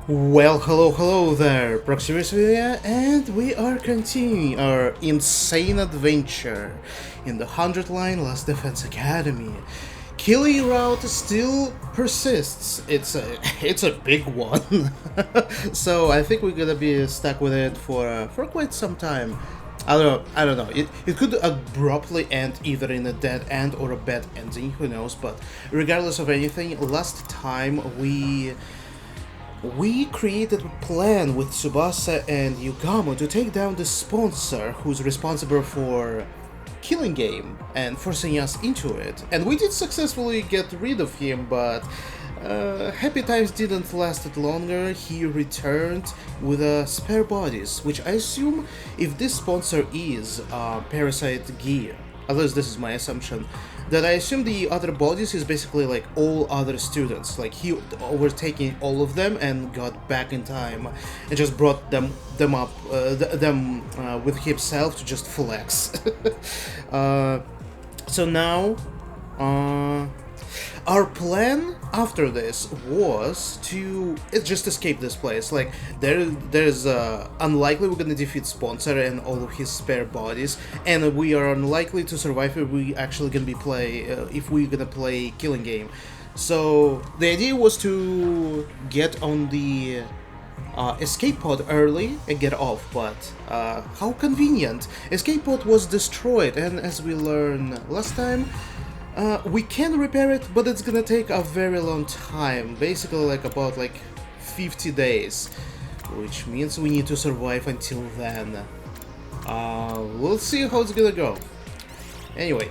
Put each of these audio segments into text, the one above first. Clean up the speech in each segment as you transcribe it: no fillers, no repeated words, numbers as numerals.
Well, hello there, Proximus Media, and we are continuing our insane adventure in the 100 Line Last Defense Academy. Killing route still persists. It's a big one, so I think we're gonna be stuck with it for quite some time. I don't know. It could abruptly end either in a dead end or a bad ending. Who knows? But regardless of anything, last time we created a plan with Tsubasa and Yugamo to take down the sponsor who's responsible for Killing Game and forcing us into it. And we did successfully get rid of him, but happy times didn't last longer. He returned with spare bodies, which I assume if this sponsor is Parasite Gear, at least this is my assumption, that I assume the other bodies is basically like all other students. Like he overtaking all of them and got back in time and just brought them up with himself to just flex. uh, so now, our plan after this was to just escape this place. Like there's unlikely we're gonna defeat Sponsor and all of his spare bodies, and we are unlikely to survive if we actually gonna be if we're gonna play Killing Game. So the idea was to get on the escape pod early and get off, but how convenient! Escape pod was destroyed, and as we learned last time, we can repair it, but it's gonna take a very long time, basically like about 50 days, which means we need to survive until then. We'll see how it's gonna go. Anyway.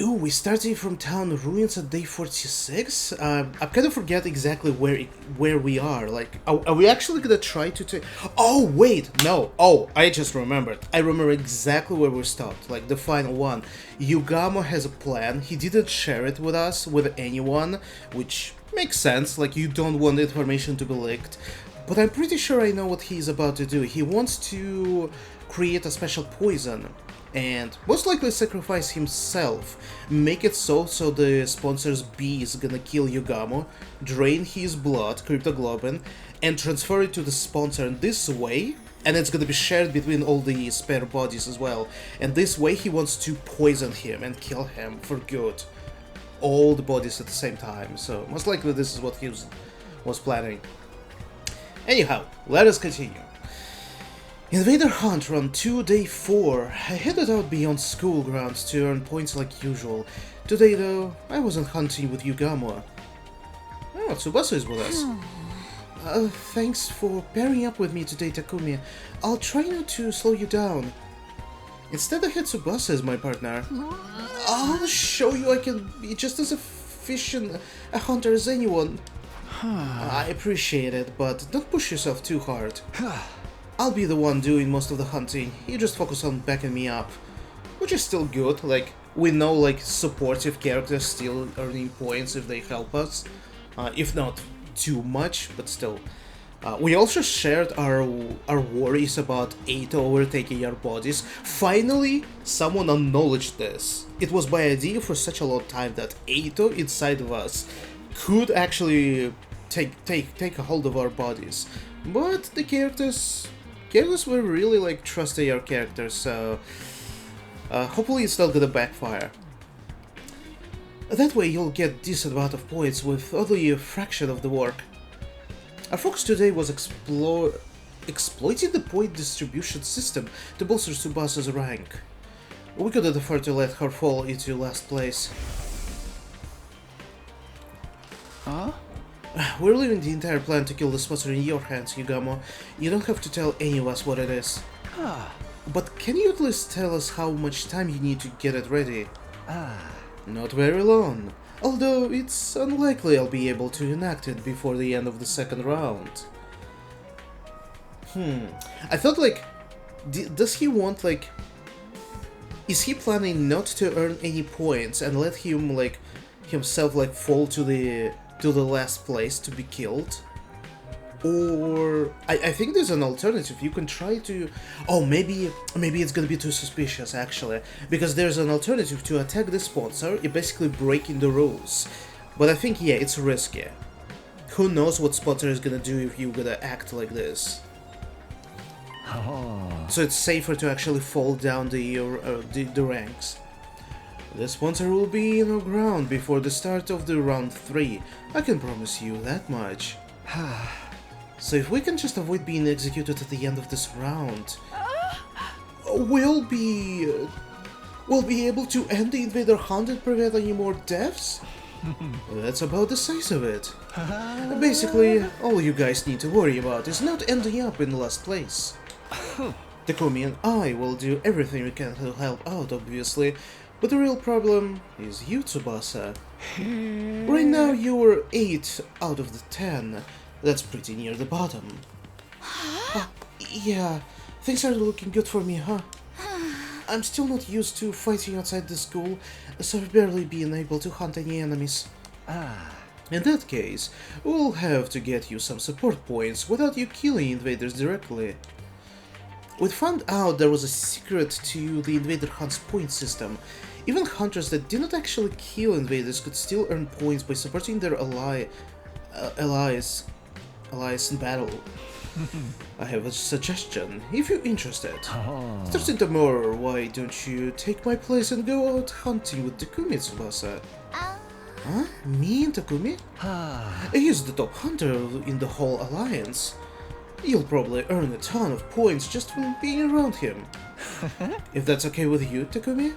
Ooh, we started from town ruins at day 46? I kind of forget exactly where we are. Like, are we actually gonna try to take... Oh, wait, no. Oh, I just remembered. I remember exactly where we stopped, like the final one. Yugamo has a plan. He didn't share it with us, with anyone, which makes sense. Like, you don't want the information to be leaked. But I'm pretty sure I know what he's about to do. He wants to create a special poison and most likely sacrifice himself, make it so the sponsor's bee is gonna kill Yugamo, drain his blood, cryptoglobin, and transfer it to the sponsor in this way, and it's gonna be shared between all the spare bodies as well, and this way he wants to poison him and kill him for good. All the bodies at the same time, so most likely this is what he was planning. Anyhow, let us continue. Invader Hunt Run 2 Day 4. I headed out beyond school grounds to earn points like usual. Today though, I wasn't hunting with Yugamo. Oh, Tsubasa is with us. Thanks for pairing up with me today, Takumi. I'll try not to slow you down. Instead I had Tsubasa as my partner. I'll show you I can be just as efficient a hunter as anyone. I appreciate it, but don't push yourself too hard. I'll be the one doing most of the hunting, you just focus on backing me up. Which is still good, like, we know supportive characters still earning points if they help us. If not too much, but still. We also shared our worries about Eito overtaking our bodies. Finally, someone acknowledged this. It was my idea for such a long time that Eito inside of us could actually take a hold of our bodies. But the characters were really trusting our characters, so hopefully it's not gonna backfire. That way you'll get decent amount of points with only a fraction of the work. Our focus today was exploiting the point distribution system to bolster Tsubasa's rank. We couldn't afford to let her fall into last place. Huh? We're leaving the entire plan to kill the sponsor in your hands, Yugamo. You don't have to tell any of us what it is. But can you at least tell us how much time you need to get it ready? Not very long. Although it's unlikely I'll be able to enact it before the end of the second round. I thought does he want is he planning not to earn any points and let him himself fall to the last place to be killed? Or I think there's an alternative. You can try to... Oh, maybe it's gonna be too suspicious, actually. Because there's an alternative to attack the sponsor, basically breaking the rules. But I think, yeah, it's risky. Who knows what Spotter is gonna do if you're gonna act like this. So it's safer to actually fall down the ranks. The sponsor will be in our ground before the start of the round 3. I can promise you that much. So if we can just avoid being executed at the end of this round, we'll be able to end the Invader Hunt and prevent any more deaths? That's about the size of it. Basically, all you guys need to worry about is not ending up in last place. Takumi and I will do everything we can to help out, obviously, but the real problem is you, Tsubasa. Right now you're 8 out of the 10. That's pretty near the bottom. Yeah, things are looking good for me, huh? I'm still not used to fighting outside the school, so I've barely been able to hunt any enemies. In that case, we'll have to get you some support points without you killing invaders directly. We found out there was a secret to the Invader Hunt's point system. Even hunters that did not actually kill invaders could still earn points by supporting their allies in battle. I have a suggestion, if you're interested. Starting tomorrow, why don't you take my place and go out hunting with Takumi, Tsubasa? Huh? Me and Takumi? He's the top hunter in the whole alliance. You'll probably earn a ton of points just from being around him. If that's okay with you, Takumi?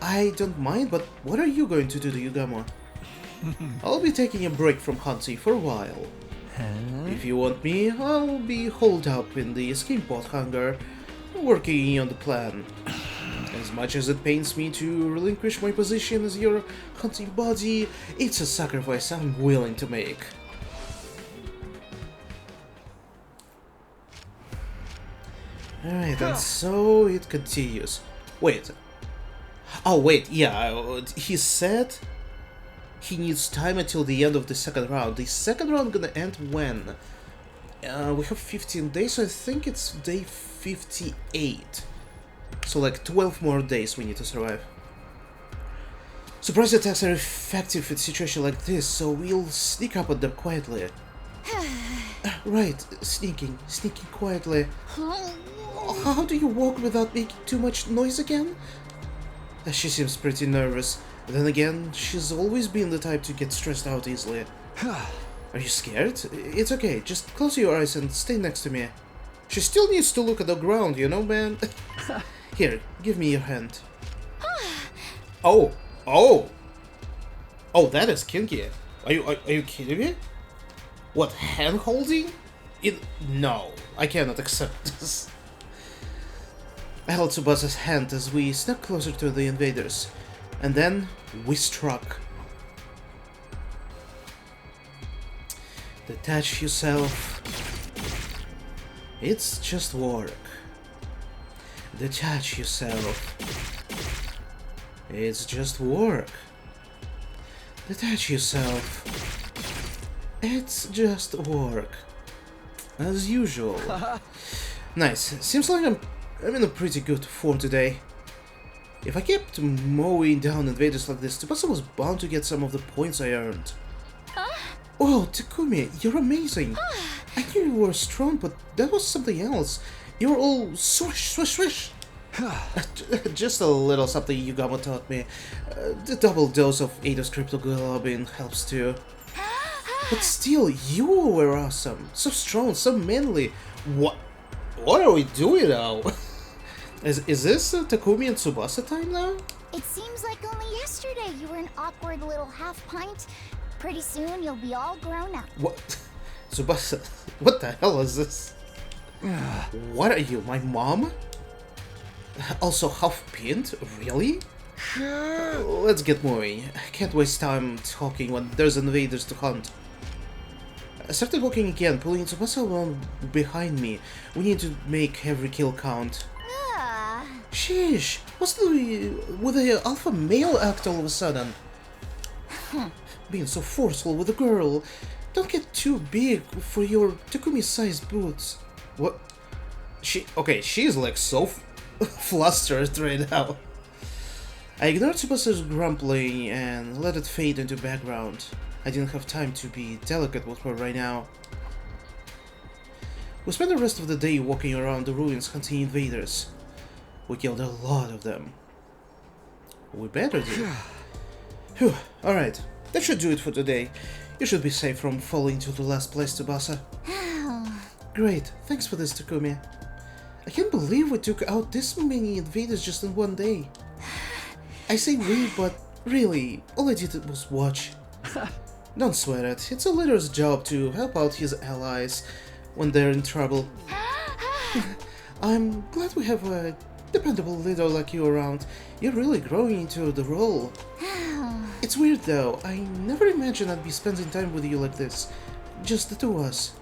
I don't mind, but what are you going to do to Yugamo? I'll be taking a break from hunting for a while. If you want me, I'll be holed up in the escape pod hangar, working on the plan. As much as it pains me to relinquish my position as your hunting buddy, it's a sacrifice I'm willing to make. Alright, and so it continues. Wait. Oh, wait, yeah, he said he needs time until the end of the second round. The second round gonna end when? We have 15 days, so I think it's day 58. So like 12 more days we need to survive. Surprise attacks are effective in a situation like this, so we'll sneak up on them quietly. Right, sneaking quietly. How do you walk without making too much noise again? She seems pretty nervous. Then again, she's always been the type to get stressed out easily. Are you scared? It's okay, just close your eyes and stay next to me. She still needs to look at the ground, you know, man? Here, give me your hand. Oh, that is kinky. Are you kidding me? What, hand holding? No, I cannot accept this. I held Tsubasa's hand as we snuck closer to the invaders, and then we struck. Detach yourself. It's just work. Detach yourself. It's just work. Detach yourself. It's just work. As usual. Nice. Seems like I'm in a pretty good form today. If I kept mowing down invaders like this, Tsubasa was bound to get some of the points I earned. Oh, Takumi, you're amazing. I knew you were strong, but that was something else. You were all swish, swish, swish. Just a little something Yugamo taught me. The double dose of Eidos Cryptoglobin helps too. But still, you were awesome. So strong, so manly. What are we doing now? Is this Takumi and Tsubasa time now? It seems like only yesterday you were an awkward little half pint. Pretty soon you'll be all grown up. What? Tsubasa, what the hell is this? What are you, my mom? Also half pint? Really? Let's get moving. I can't waste time talking when there's invaders to hunt. I started walking again, pulling Tsubasa along behind me. We need to make every kill count. Sheesh, what's with the alpha male act all of a sudden? Being so forceful with a girl. Don't get too big for your Takumi-sized boots. What? She's like so flustered right now. I ignored Tsubasa's grumbling and let it fade into background. I didn't have time to be delicate with her right now. We spent the rest of the day walking around the ruins hunting invaders. We killed a lot of them. We better do. Phew, alright. That should do it for today. You should be safe from falling to the last place, Tsubasa. Great, thanks for this, Takumi. I can't believe we took out this many invaders just in one day. I say we, but really, all I did was watch. Don't sweat it, it's a leader's job to help out his allies when they're in trouble. I'm glad we have a dependable leader like you around. You're really growing into the role. It's weird though, I never imagined I'd be spending time with you like this. Just the two of us.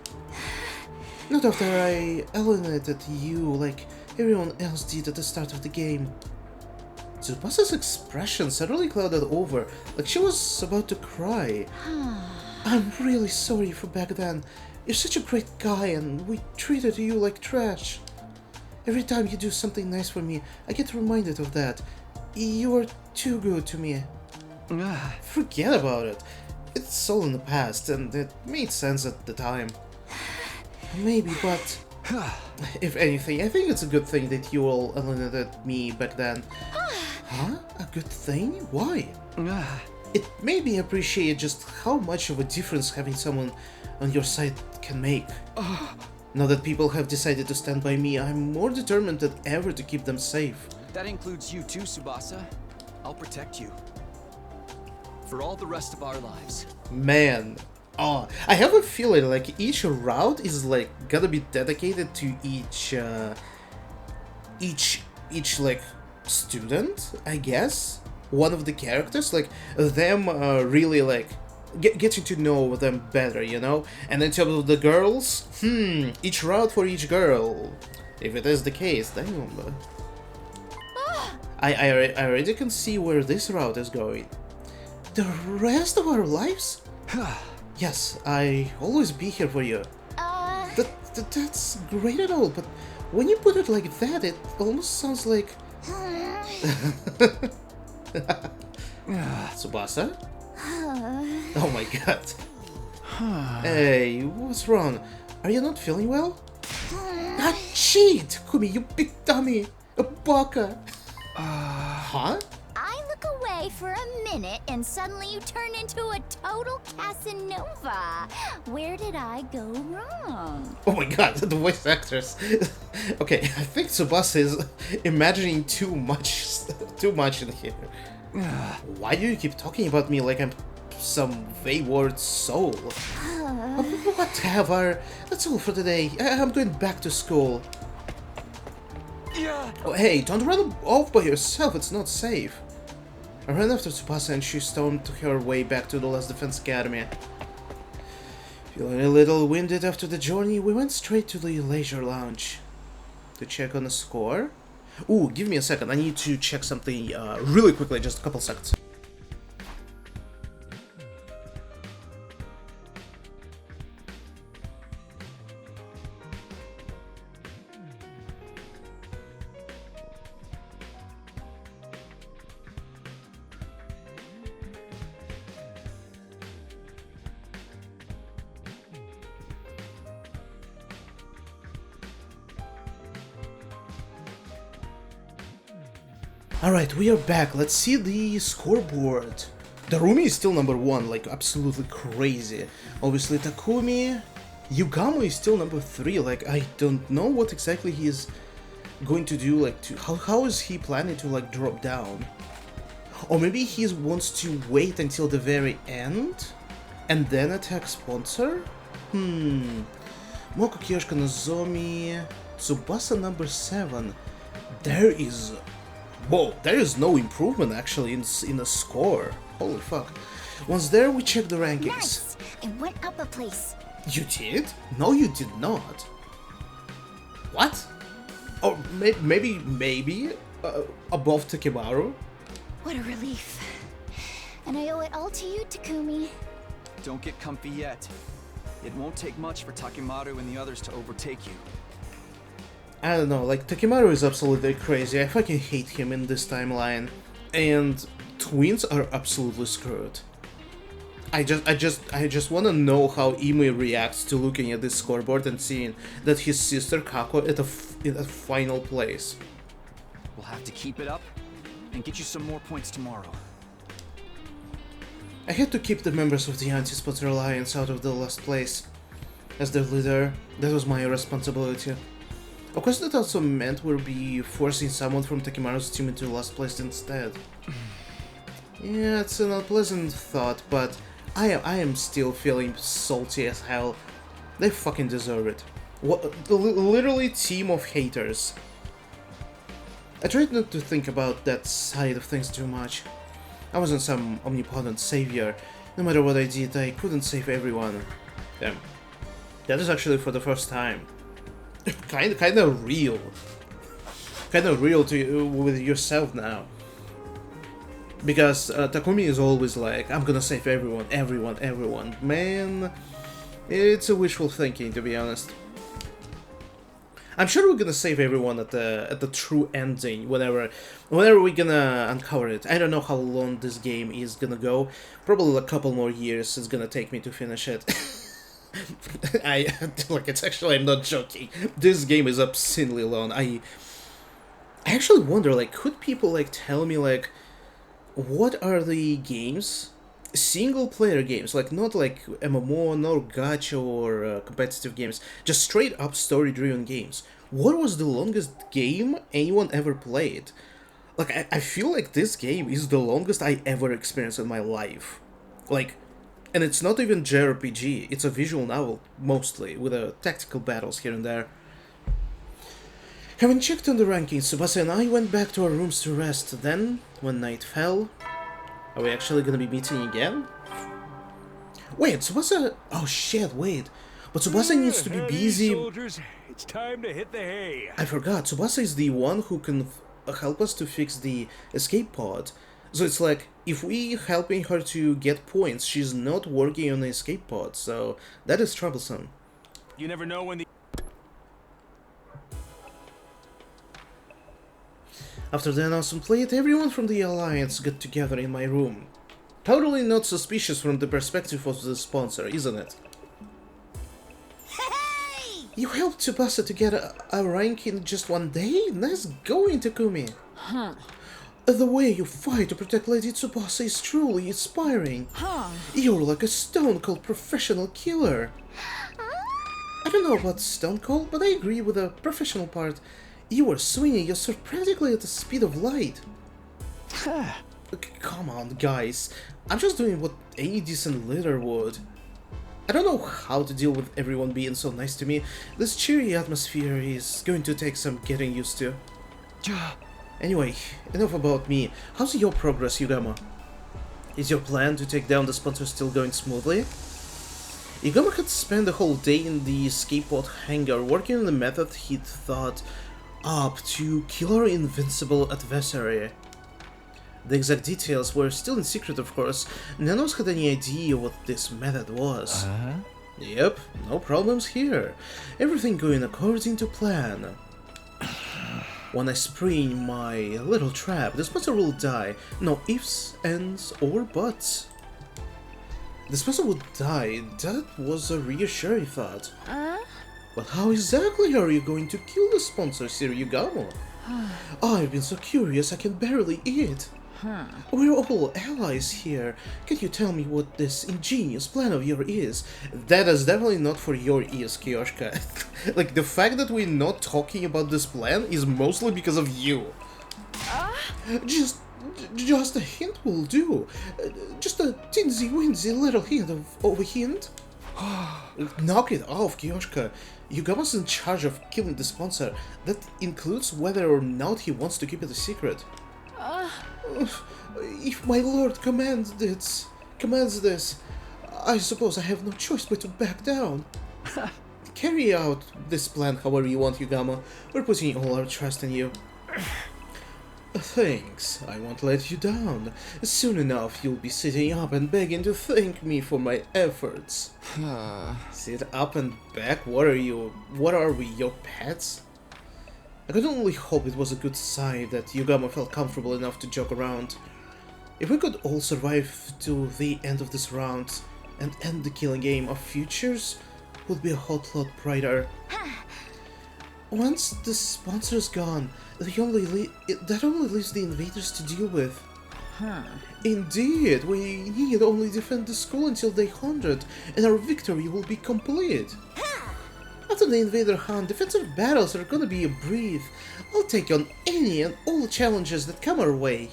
Not after I alienated you like everyone else did at the start of the game. Tsubasa's expression suddenly clouded over, like she was about to cry. I'm really sorry for back then. You're such a great guy and we treated you like trash. Every time you do something nice for me, I get reminded of that. You are too good to me. Forget about it. It's all in the past and it made sense at the time. Maybe, but if anything, I think it's a good thing that you all alienated me back then. Huh? A good thing? Why? It made me appreciate just how much of a difference having someone on your side can make. Now that people have decided to stand by me, I'm more determined than ever to keep them safe. That includes you too, Tsubasa. I'll protect you. For all the rest of our lives. Man. Oh, I have a feeling like each route is like gonna be dedicated to each like student, I guess. One of the characters, like them really like getting to know them better, you know? And in terms of the girls, each route for each girl. If it is the case, then I already can see where this route is going. The rest of our lives? Yes, I always be here for you. That's great and all, but when you put it like that, it almost sounds like... Tsubasa? Oh my god. Hey, what's wrong? Are you not feeling well? Ah, cheat! Kumi, you big dummy! A baka! Huh? I look away for a minute and suddenly you turn into a total Casanova. Where did I go wrong? Oh my god, the voice actors. Okay, I think Tsubasa is imagining too much in here. Why do you keep talking about me like I'm some wayward soul? Whatever. That's all for today. I'm going back to school. Oh, hey, don't run off by yourself. It's not safe. I ran after Tsubasa and she stormed her way back to the Last Defense Academy. Feeling a little winded after the journey, we went straight to the leisure lounge to check on the score. Ooh, give me a second. I need to check something really quickly, just a couple seconds. Alright, we are back. Let's see the scoreboard. Darumi is still number 1, like absolutely crazy. Obviously Takumi. Yugamo is still number 3, like I don't know what exactly he is going to do, like how is he planning to like drop down? Or maybe he wants to wait until the very end and then attack sponsor? Moko, Kyoshika, Nozomi, Tsubasa number 7. There is... Whoa, there is no improvement actually in the score. Holy fuck. Once there, we check the rankings. Nice! I went up a place. You did? No, you did not. What? Or maybe above Takimaru? What a relief. And I owe it all to you, Takumi. Don't get comfy yet. It won't take much for Takimaru and the others to overtake you. I don't know, like Takimaru is absolutely crazy. I fucking hate him in this timeline. and twins are absolutely screwed. I just want to know how Ime reacts to looking at this scoreboard and seeing that his sister Kako in a final place. We'll have to keep it up and get you some more points tomorrow. I had to keep the members of the Anti-Spotter Alliance out of the last place. As their leader, that was my responsibility. Of course, that also meant we'll be forcing someone from Takimaru's team into last place instead. Yeah, it's an unpleasant thought, but I am still feeling salty as hell. They fucking deserve it. Literally team of haters. I tried not to think about that side of things too much. I wasn't some omnipotent savior. No matter what I did, I couldn't save everyone. Damn. That is actually for the first time. kind of real. Kind of real to you with yourself now. Because Takumi is always like, I'm gonna save everyone, everyone. Man, it's a wishful thinking, to be honest. I'm sure we're gonna save everyone at the true ending, whenever we're gonna uncover it. I don't know how long this game is gonna go. Probably a couple more years it's gonna take me to finish it. It's actually, I'm not joking. This game is obscenely long. I actually wonder, like, could people, like, tell me, like, what are the games, single player games, like not like MMO, nor gacha or competitive games, just straight up story driven games. What was the longest game anyone ever played? Like, I feel like this game is the longest I ever experienced in my life. Like, and it's not even JRPG, it's a visual novel, mostly, with tactical battles here and there. Having checked on the rankings, Tsubasa and I went back to our rooms to rest. Then, when night fell... Are we actually gonna be meeting again? Wait, Tsubasa... Oh shit, wait. But Tsubasa needs to be busy... Soldiers, it's time to hit the hay. I forgot, Tsubasa is the one who can help us to fix the escape pod. So it's like, if we helping her to get points, she's not working on the escape pod, so that is troublesome. You never know when the... After the announcement played, everyone from the Alliance got together in my room. Totally not suspicious from the perspective of the sponsor, isn't it? Hey! You helped Tsubasa to get a rank in just one day? Nice going, Takumi! Huh. The way you fight to protect Lady Tsubasa is truly inspiring. Huh. You're like a stone-cold professional killer. I don't know about stone cold, but I agree with the professional part. You were swinging your sword practically at the speed of light. Come on, guys. I'm just doing what any decent leader would. I don't know how to deal with everyone being so nice to me. This cheery atmosphere is going to take some getting used to. Anyway, enough about me. How's your progress, Yugama? Is your plan to take down the sponsor still going smoothly? Yugama had spent the whole day in the escape pod hangar working on the method he'd thought up to kill our invincible adversary. The exact details were still in secret, of course. None of us had any idea what this method was. Yep, no problems here. Everything going according to plan. When I spring my little trap, the sponsor will die. No ifs, ands, or buts. The sponsor would die. That was a reassuring thought. But how exactly are you going to kill the sponsor, Sir Yugamo? I've been so curious I can barely eat. We're all allies here. Can you tell me what this ingenious plan of yours is? That is definitely not for your ears, Kiyoshika. Like, the fact that we're not talking about this plan is mostly because of you. Just a hint will do. Just a tinsy-winsy little hint of a hint. Knock it off, Kiyoshika. Yugama's in charge of killing the sponsor. That includes whether or not he wants to keep it a secret. If my lord commands this, I suppose I have no choice but to back down. Carry out this plan however you want, Yugama. We're putting all our trust in you. Thanks, I won't let you down. Soon enough you'll be sitting up and begging to thank me for my efforts. Sit up and beg? What are we, your pets? could only hope it was a good sign that Yugama felt comfortable enough to joke around. If we could all survive to the end of this round and end the killing game, our futures would be a whole lot brighter. Once the sponsor is gone, that only leaves the invaders to deal with. Indeed, we need only defend the school until day 100, and our victory will be complete. After the invader hunt, defensive battles are gonna be a breeze. I'll take on any and all challenges that come our way.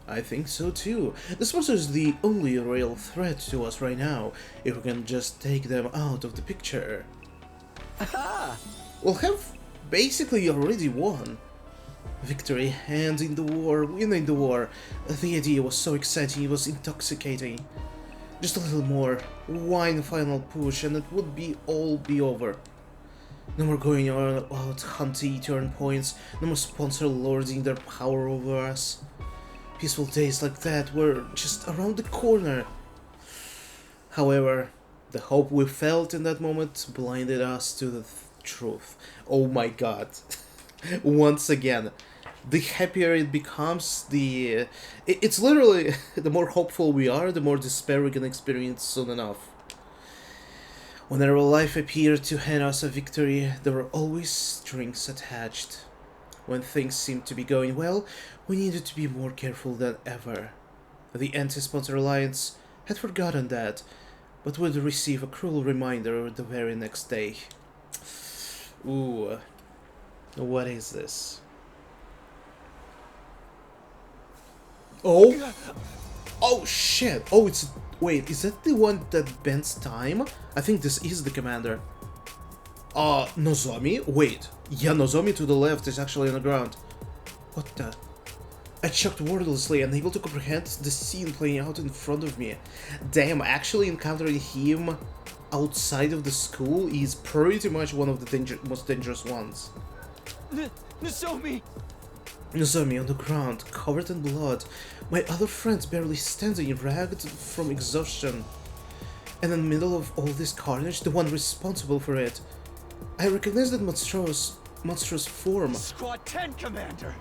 I think so too. The sponsor is the only real threat to us right now, if we can just take them out of the picture. We'll have basically already won. Victory, ending the war, winning the war. The idea was so exciting, it was intoxicating. Just a little more, one final push and it would all be over. No more going out hunting turn points, no more sponsor lording their power over us. Peaceful days like that were just around the corner. However, the hope we felt in that moment blinded us to the truth. Oh my god. Once again, the happier it becomes, it's literally the more hopeful we are, the more despair we can experience soon enough. Whenever life appeared to hand us a victory, there were always strings attached. When things seemed to be going well, we needed to be more careful than ever. The Anti-Sponsor Alliance had forgotten that, but would receive a cruel reminder the very next day. Ooh, what is this? Oh shit! Oh, wait, is that the one that bends time? I think this is the commander. Nozomi? Wait, yeah, Nozomi to the left is actually on the ground. What the? I checked wordlessly, unable to comprehend the scene playing out in front of me. Damn, actually encountering him outside of the school is pretty much one of the most dangerous ones. Nozomi! Nozomi on the ground, covered in blood. My other friends barely standing, ragged from exhaustion. And in the middle of all this carnage, the one responsible for it. I recognize that monstrous form. Squad 10, Commander!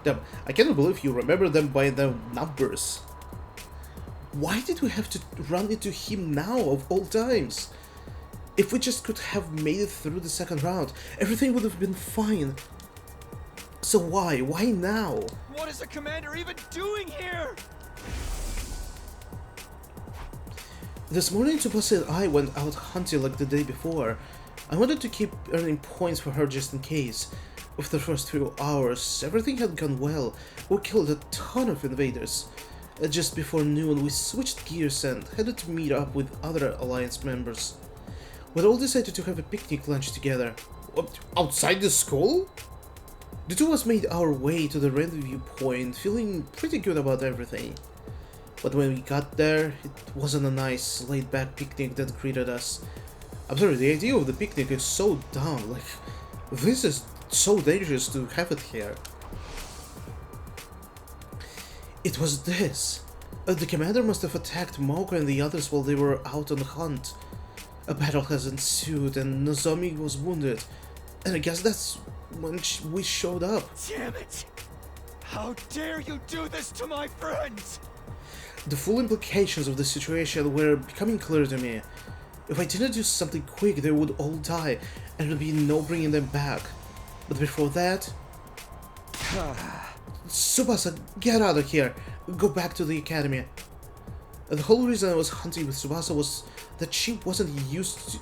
Damn, I cannot believe you remember them by their numbers. Why did we have to run into him now, of all times? If we just could have made it through the second round, everything would have been fine. So why? Why now? What is the Commander even doing here? This morning, Tsubasa and I went out hunting like the day before. I wanted to keep earning points for her just in case. With the first few hours, everything had gone well. We killed a ton of invaders. Just before noon, we switched gears and headed to meet up with other Alliance members. We'd all decided to have a picnic lunch together. Outside the school? The two of us made our way to the rendezvous point, feeling pretty good about everything. But when we got there, it wasn't a nice, laid-back picnic that greeted us. I'm sorry, the idea of the picnic is so dumb, like, this is so dangerous to have it here. It was this. The commander must have attacked Moka and the others while they were out on the hunt. A battle has ensued and Nozomi was wounded, and I guess that's when we showed up. Damn it! How dare you do this to my friends! The full implications of the situation were becoming clear to me. If I didn't do something quick, they would all die, and there would be no bringing them back. But before that... Tsubasa, get out of here! Go back to the academy. The whole reason I was hunting with Tsubasa was that she wasn't used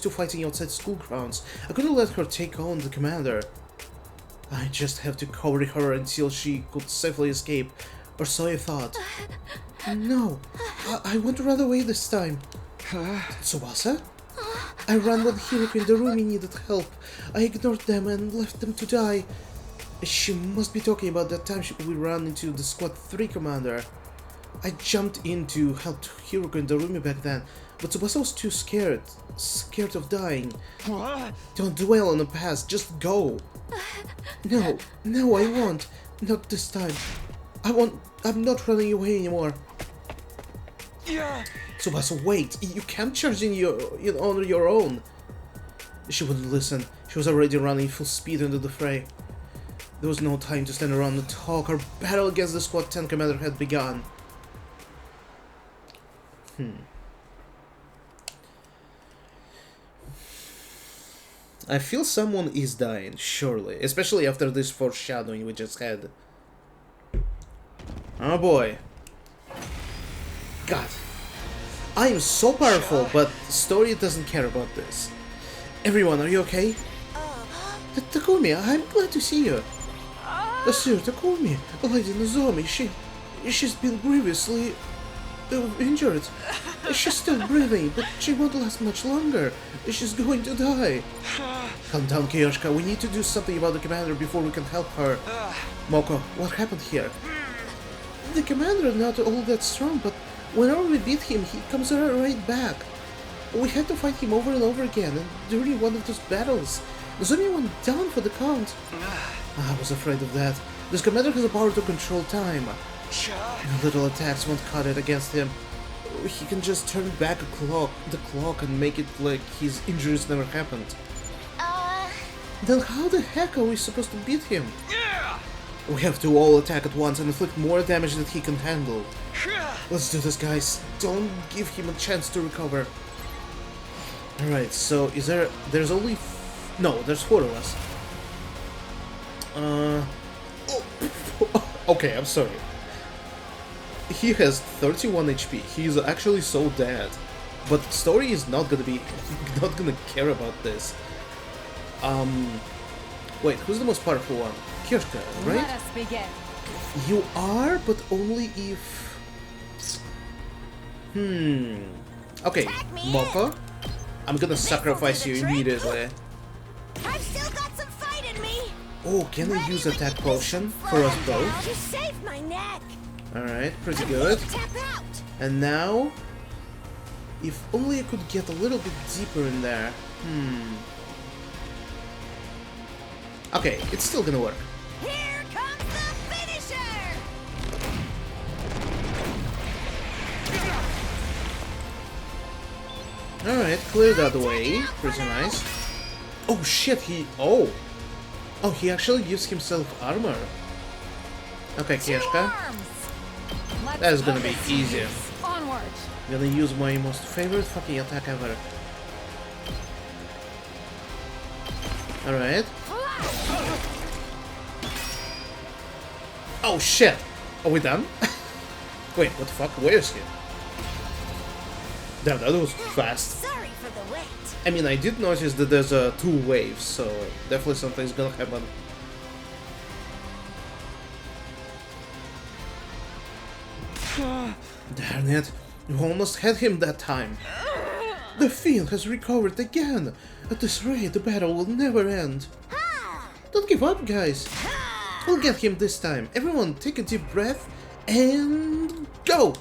to fighting outside school grounds. I couldn't let her take on the commander. I just have to cover her until she could safely escape, or so I thought. No, I want to run away this time. Tsubasa? I ran when Hiroko and Darumi needed help. I ignored them and left them to die. She must be talking about that time we ran into the Squad 3 commander. I jumped in to help Hiroko and Darumi back then, but Tsubasa was too scared of dying. What? Don't dwell on the past, just go. No, I won't. Not this time. I'm not running away anymore. Yeah. Tsubasa, wait, you can't charge on your own. She wouldn't listen. She was already running full speed into the fray. There was no time to stand around and talk. Our battle against the Squad 10 commander had begun. I feel someone is dying, surely. Especially after this foreshadowing we just had. Oh boy. God. I am so powerful, but story doesn't care about this. Everyone, are you okay? Takumi, I'm glad to see you. Sir, Takumi, Lady Nozomi, she's been grievously injured. She's still breathing, but she won't last much longer. She's going to die. Calm down, Kiyoshika. We need to do something about the commander before we can help her. Moko, what happened here? The commander not all that strong, but whenever we beat him, he comes right back. We had to fight him over and over again, and during one of those battles, Nozomi went down for the count. I was afraid of that. This commander has the power to control time. Little attacks won't cut it against him. He can just turn back the clock and make it like his injuries never happened. Then how the heck are we supposed to beat him? We have to all attack at once and inflict more damage than he can handle. Let's do this, guys. Don't give him a chance to recover. Alright, so is there's only... No, there's 4 of us. Okay, I'm sorry. He has 31 HP. He's actually so dead. But story is not gonna care about this. Wait, who's the most powerful one? Kiyoshika, right? Let us begin. You are, but only if... Okay, Moko, I'm gonna sacrifice you immediately. I've still got some fight in me. Oh, can I use attack potion for us both? You saved my neck. Alright, pretty good. Tap out. And now... If only I could get a little bit deeper in there. Okay, it's still gonna work. Here comes the finisher. Alright, cleared that away. Pretty nice. Oh shit, Oh, he actually gives himself armor. Okay, Kiyoshika. That is gonna be easier. Onward. I'm gonna use my most favorite fucking attack ever. Alright. Oh shit! Are we done? Wait, what the fuck? Where is he? Damn, that was fast. Sorry for the wait. I mean, I did notice that there's 2 waves, so definitely something's gonna happen. Darn it, we almost had him that time. The field has recovered again. At this rate, the battle will never end. Don't give up, guys. We'll get him this time. Everyone, take a deep breath and go.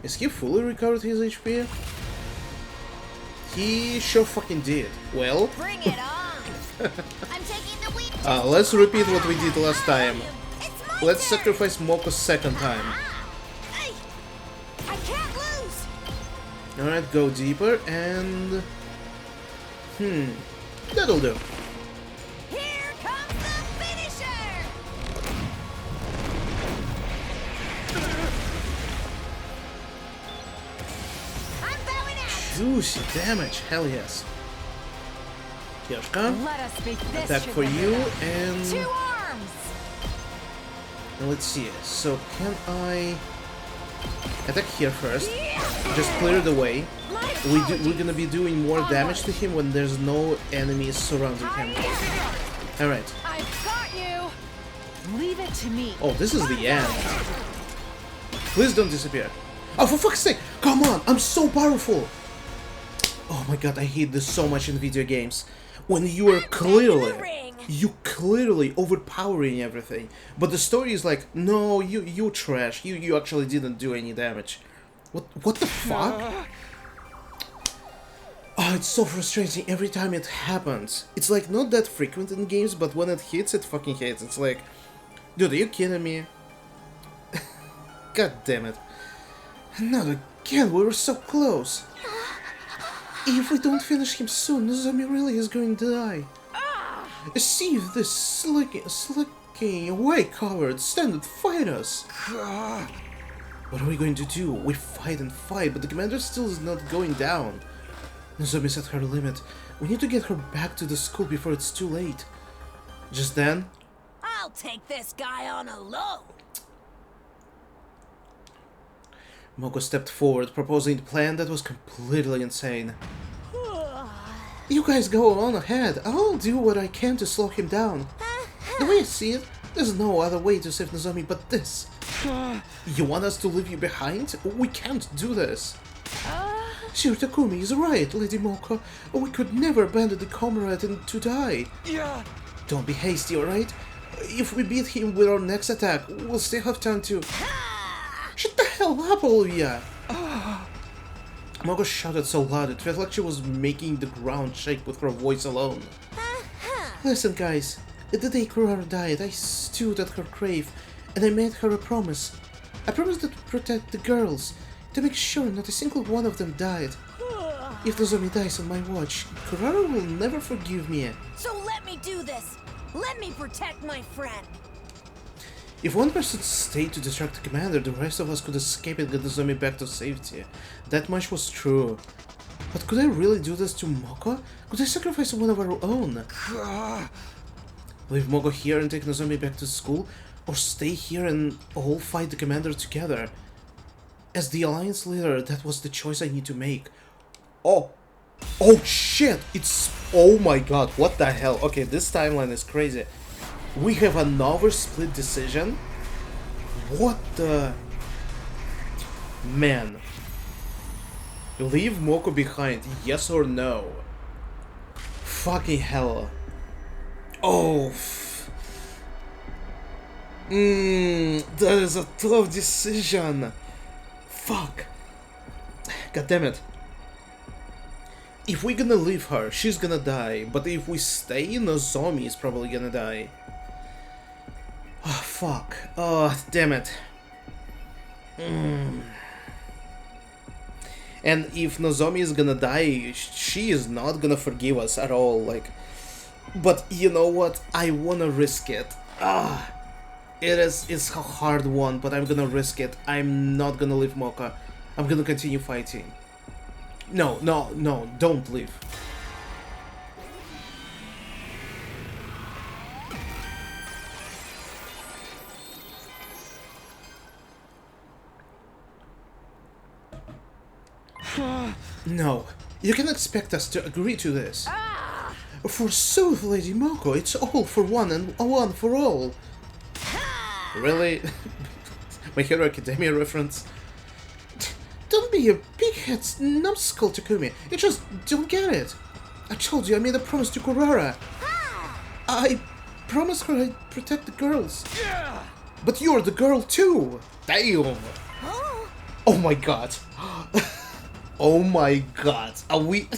Is he fully recovered his HP? He sure fucking did. Well, Bring it on. I'm taking the weak. let's repeat what we did last time. It's my Let's turn. sacrifice Moko's second time. Hey, I can't lose. Alright, go deeper and... That'll do. Here comes the finisher. I'm bowing out. Juicy damage, hell yes. Kiyoshika, Let us speak this. attack should for be you enough. and... 2 arms. and let's see, so can I... attack here first, just clear the way. We're gonna be doing more damage to him when there's no enemies surrounding him. Alright. I've got you. Leave it to me. Oh, this is the end. Please don't disappear. Oh, for fuck's sake! Come on! I'm so powerful! Oh my god, I hate this so much in video games. When you are clearly overpowering everything, but the story is like, no, you trash. You actually didn't do any damage. What the fuck? Oh, it's so frustrating every time it happens. It's like not that frequent in games, but when it hits, it fucking hits. It's like, dude, are you kidding me? God damn it. Not again, we were so close. If we don't finish him soon, Nozomi really is going to die. See if this slicking away coward stand and fight us. What are we going to do? We fight and fight, but the commander still is not going down. Nozomi's at her limit. We need to get her back to the school before it's too late. Just then... I'll take this guy on a low. Moko stepped forward, proposing a plan that was completely insane. You guys go on ahead. I'll do what I can to slow him down. The way I see it, there's no other way to save Nozomi but this. You want us to leave you behind? We can't do this. Shiro Takumi is right, Lady Moko. We could never abandon the comrade and to die. Yeah. Don't be hasty, alright? If we beat him with our next attack, we'll still have time to... Shut the hell up, all of ya! Moko shouted so loud it felt like she was making the ground shake with her voice alone. Listen, guys. The day Kurara died, I stood at her grave, and I made her a promise. I promised to protect the girls, to make sure not a single one of them died. If Nozomi dies on my watch, Kurara will never forgive me. So let me do this. Let me protect my friend. If one person stayed to distract the commander, the rest of us could escape and get Nozomi back to safety. That much was true. But could I really do this to Moko? Could I sacrifice one of our own? Leave Moko here and take Nozomi back to school? Or stay here and all fight the commander together? As the Alliance leader, that was the choice I need to make. Oh! Oh shit! It's... Oh my god, what the hell? Okay, this timeline is crazy. We have another split decision? What the... Man. Leave Moko behind, yes or no? Fucking hell. Oh... that is a tough decision. Fuck. God damn it. If we're gonna leave her, she's gonna die. But if we stay, Nozomi is probably gonna die. Oh, fuck. Oh, damn it. And if Nozomi is gonna die, she is not gonna forgive us at all. Like, but you know what? I wanna risk it. It's a hard one, but I'm gonna risk it. I'm not gonna leave Moko. I'm gonna continue fighting. No, don't leave. No, you can expect us to agree to this. Forsooth, Lady Moko, it's all for one and one for all. Really? My Hero Academia reference? Don't be a big-head numbskull, Takumi. You just don't get it. I told you I made a promise to Kurara. I promised her I'd protect the girls. Yeah. But you're the girl too. Damn. Oh my god. Oh my god. Are we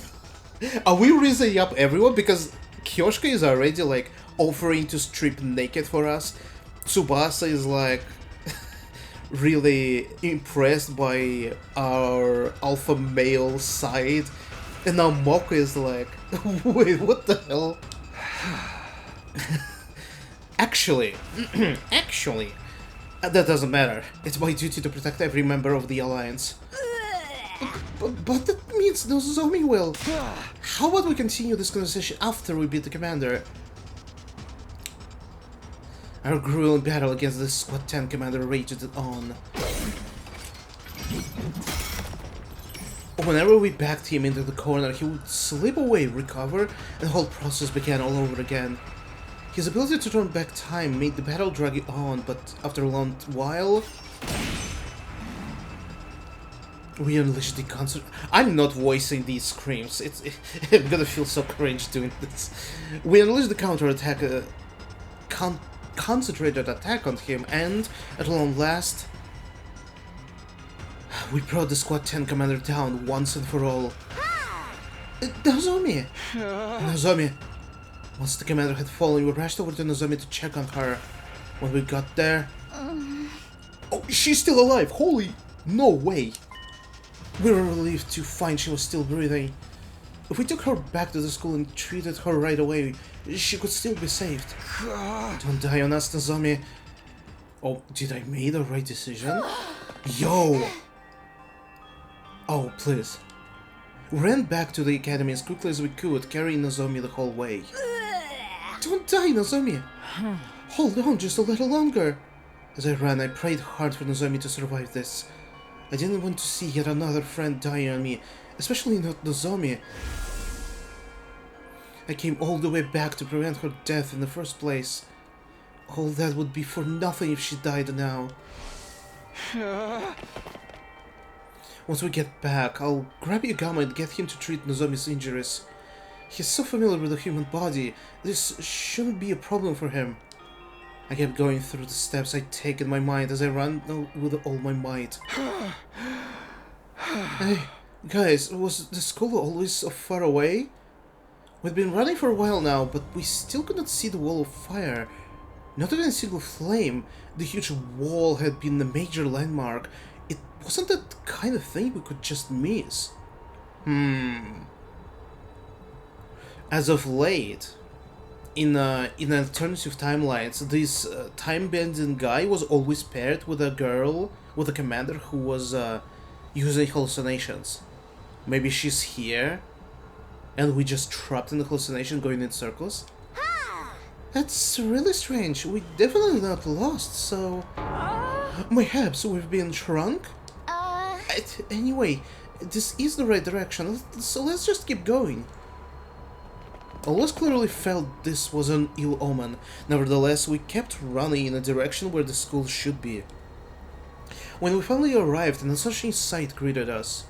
raising up everyone? Because Kyoshka is already like offering to strip naked for us. Tsubasa is like really impressed by our alpha male side. And now Moko is like, wait, what the hell? Actually, that doesn't matter. It's my duty to protect every member of the Alliance. But that means Nozomi will. How about we continue this conversation after we beat the commander? Our grueling battle against the Squad 10 commander raged on. Whenever we backed him into the corner, he would slip away, recover, and the whole process began all over again. His ability to turn back time made the battle drag on, but after a long while... we unleashed the concert. I'm not voicing these screams. I'm gonna feel so cringe doing this. We unleashed the counter-attack, concentrated attack on him, and at long last, we brought the Squad 10 commander down once and for all. Nozomi! Nozomi! Once the commander had fallen, we rushed over to Nozomi to check on her. When we got there... Oh, she's still alive! Holy... no way! We were relieved to find she was still breathing. If we took her back to the school and treated her right away, she could still be saved. Don't die on us, Nozomi. Oh, did I make the right decision? Yo! Oh, please. We ran back to the academy as quickly as we could, carrying Nozomi the whole way. Don't die, Nozomi! Hold on just a little longer. As I ran, I prayed hard for Nozomi to survive this. I didn't want to see yet another friend die on me, especially not Nozomi. I came all the way back to prevent her death in the first place. All that would be for nothing if she died now. Once we get back, I'll grab Yagama and get him to treat Nozomi's injuries. He's so familiar with the human body, this shouldn't be a problem for him. I kept going through the steps I take in my mind as I ran with all my might. Hey, guys, was the school always so far away? We'd been running for a while now, but we still could not see the wall of fire. Not even a single flame. The huge wall had been the major landmark. It wasn't that kind of thing we could just miss. As of late, in alternative timelines, this time-bending guy was always paired with a girl, with a commander who was using hallucinations. Maybe she's here, and we just trapped in the hallucination going in circles? That's really strange. We definitely not lost, so... Mayhaps we've been shrunk? Anyway, this is the right direction, so let's just keep going. Always clearly felt this was an ill omen. Nevertheless, we kept running in a direction where the school should be. When we finally arrived, an astonishing sight greeted us.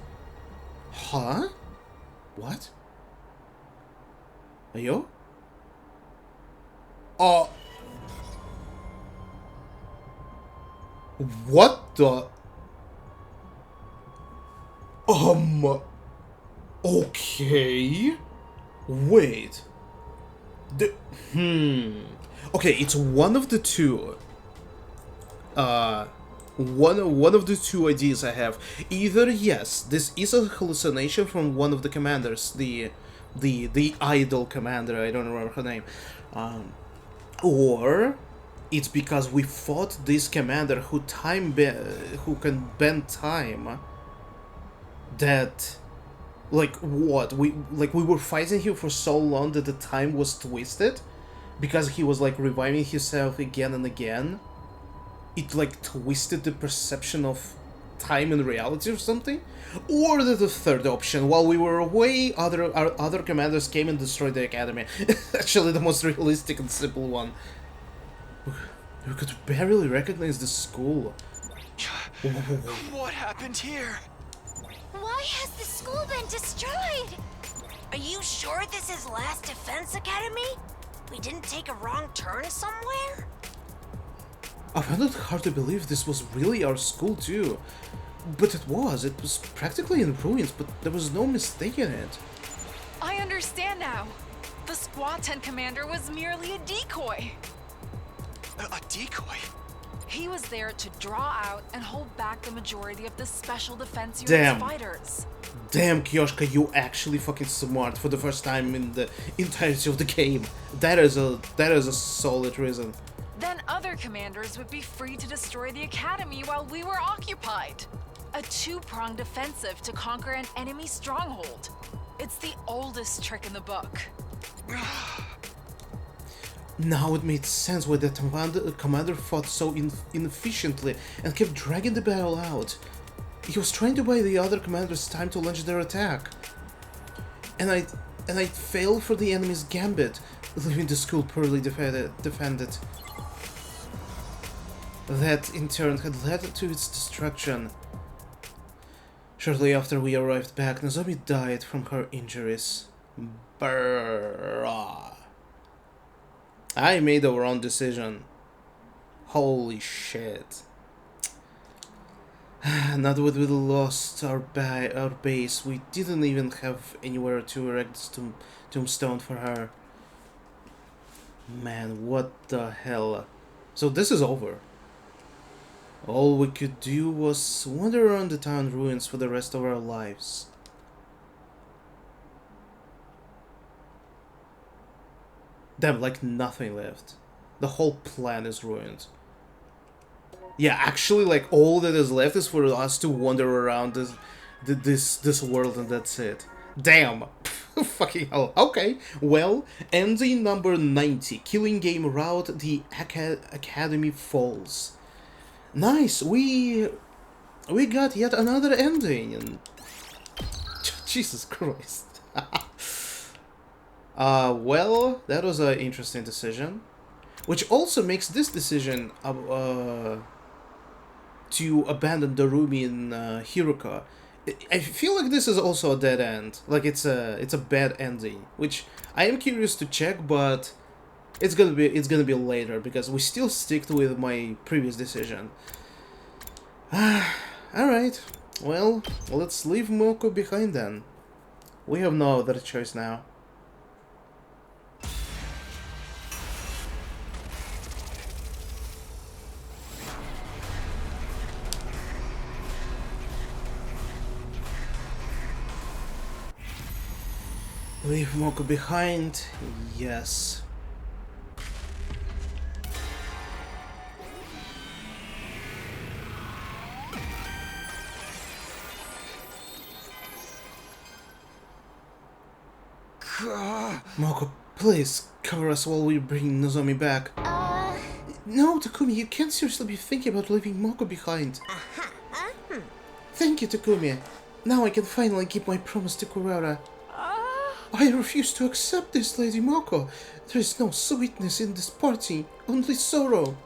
Huh? What? Ayo? What the? Okay. Wait. Okay, it's one of the two. One of the two ideas I have. Either yes, this is a hallucination from one of the commanders, the idol commander, I don't remember her name. Or it's because we fought this commander who can bend time. That, like, what? We were fighting him for so long that the time was twisted because he was like reviving himself again and again. It like twisted the perception of time and reality or something. Or the third option, while we were away, our other commanders came and destroyed the academy. Actually, the most realistic and simple one. We could barely recognize the school. What happened here? Why has the school been destroyed? Are you sure this is Last Defense Academy? We didn't take a wrong turn somewhere? I found it hard to believe this was really our school too. But it was practically in ruins, but there was no mistake in it. I understand now. The Squatan commander was merely a decoy. A decoy? He was there to draw out and hold back the majority of the Special Defense Unit's Damn. fighters. Damn, Kyoshka, you actually fucking smart for the first time in the entirety of the game. That is a solid reason. Then other commanders would be free to destroy the academy while we were occupied. A two-pronged offensive to conquer an enemy stronghold. It's the oldest trick in the book. Now it made sense why the commander fought so inefficiently and kept dragging the battle out. He was trying to buy the other commanders time to launch their attack. And I failed for the enemy's gambit, leaving the school poorly defended. That, in turn, had led to its destruction. Shortly after we arrived back, Nozomi died from her injuries. Brrrah. I made the wrong decision. Holy shit. Now that we lost our base, we didn't even have anywhere to erect this tombstone for her. Man, what the hell. So this is over. All we could do was wander around the town ruins for the rest of our lives. Damn, like nothing left. The whole plan is ruined. Yeah, actually, like all that is left is for us to wander around this world, and that's it. Damn. Fucking hell. Okay. Well, ending number 90. Killing game route. The Academy Falls. Nice. We got yet another ending. And Jesus Christ. Well, that was an interesting decision, which also makes this decision to abandon Darumi and Hiruka. I feel like this is also a dead end. Like it's a bad ending, which I am curious to check, but it's gonna be later because we still stick with my previous decision. All right. Well, let's leave Moko behind then. We have no other choice now. Leave Moko behind? Yes. Moko, please, cover us while we bring Nozomi back. No, Takumi, you can't seriously be thinking about leaving Moko behind. Thank you, Takumi. Now I can finally keep my promise to Kurara. I refuse to accept this, Lady Moko. There is no sweetness in this party, only sorrow.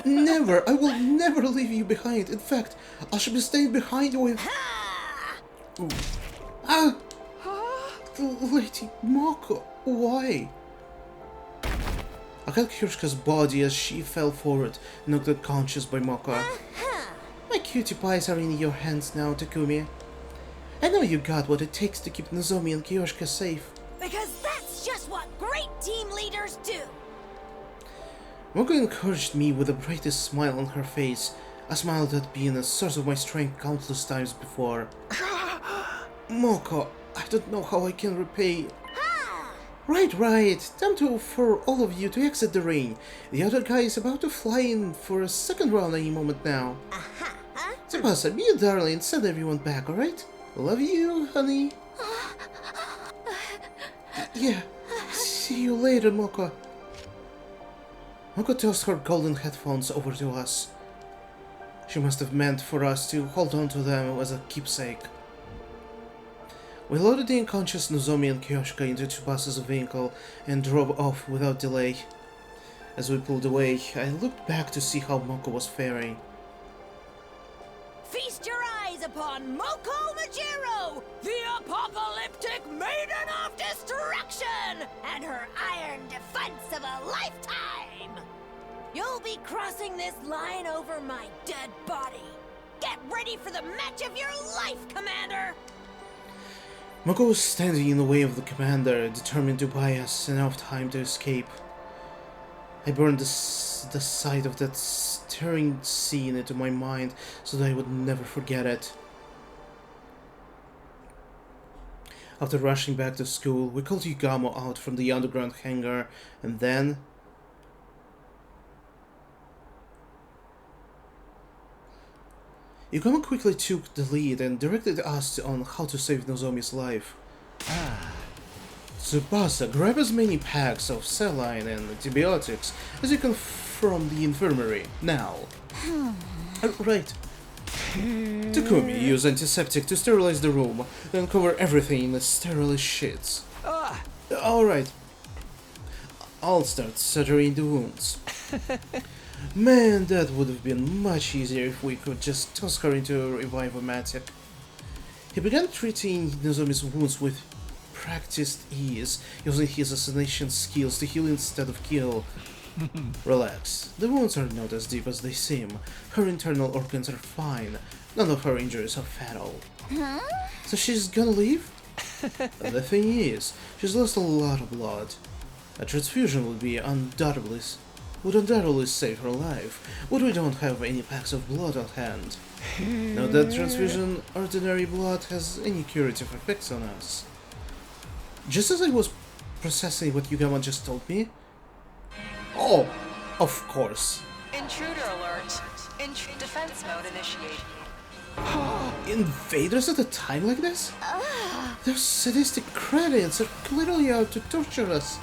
Never, I will never leave you behind. In fact, I shall be staying behind with... Ah! Lady Moko, why? I held Hiruka's body as she fell forward, knocked unconscious by Moko. My cutie pies are in your hands now, Takumi. I know you got what it takes to keep Nozomi and Kyoshka safe. Because that's just what great team leaders do! Moko encouraged me with the brightest smile on her face, a smile that had been a source of my strength countless times before. Moko, I don't know how I can repay... Right. Time for all of you to exit the ring. The other guy is about to fly in for a second round any moment now. Tsubasa, be a darling and send everyone back, alright? Love you, honey. Yeah, see you later, Moko. Moko tossed her golden headphones over to us. She must have meant for us to hold on to them as a keepsake. We loaded the unconscious Nozomi and Kyoshka into Tsubasa's vehicle and drove off without delay. As we pulled away, I looked back to see how Moko was faring. Feast your eyes upon Moko Majiro, the apocalyptic maiden of destruction, and her iron defense of a lifetime! You'll be crossing this line over my dead body. Get ready for the match of your life, Commander! Moko was standing in the way of the commander, determined to buy us enough time to escape. I burned the sight of that stirring scene into my mind so that I would never forget it. After rushing back to school, we called Yugamo out from the underground hangar, and then... Yugamo quickly took the lead and directed us on how to save Nozomi's life. Tsubasa, grab as many packs of saline and antibiotics as you can from the infirmary, now. Right. Takumi, use antiseptic to sterilize the room, then cover everything in the sterile sheets. Alright. I'll start suturing the wounds. Man, that would have been much easier if we could just toss her into a revive-o-matic. He began treating Nozomi's wounds with practiced ease, using his assassination skills to heal instead of kill. Relax, the wounds are not as deep as they seem. Her internal organs are fine. None of her injuries are fatal. So she's gonna leave? The thing is, she's lost a lot of blood. A transfusion would undoubtedly save her life, but we don't have any packs of blood on hand. Not that transfusion ordinary blood has any curative effects on us. Just as I was processing what Yugama just told me. Oh, of course. Intruder alert. Defense mode initiated. Invaders at a time like this? Their sadistic credits are clearly out to torture us.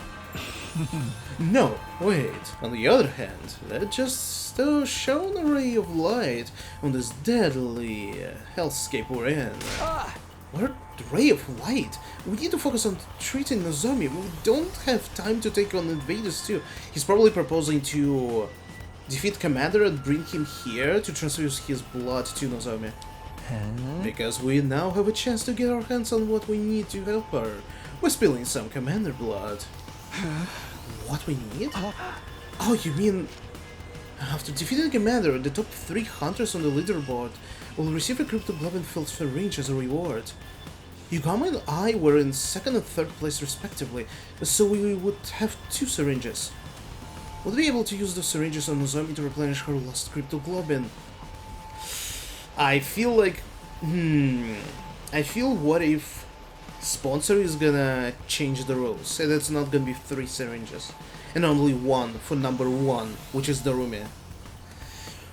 No, wait. On the other hand, that just shone a ray of light on this deadly hellscape we're in. What a ray of light! We need to focus on treating Nozomi. We don't have time to take on invaders too. He's probably proposing to defeat Commander and bring him here to transfuse his blood to Nozomi. Because we now have a chance to get our hands on what we need to help her. We're spilling some Commander blood. What we need? Oh, you mean... After defeating Commander, the top 3 hunters on the leaderboard will receive a cryptoglobin-filled syringe as a reward. Yugama and I were in 2nd and 3rd place respectively, so we would have 2 syringes. We'll be able to use the syringes on Nozomi to replenish her lost cryptoglobin. I feel like... I feel what if sponsor is gonna change the rules, and it's not gonna be 3 syringes, and only 1 for number 1, which is Darumi.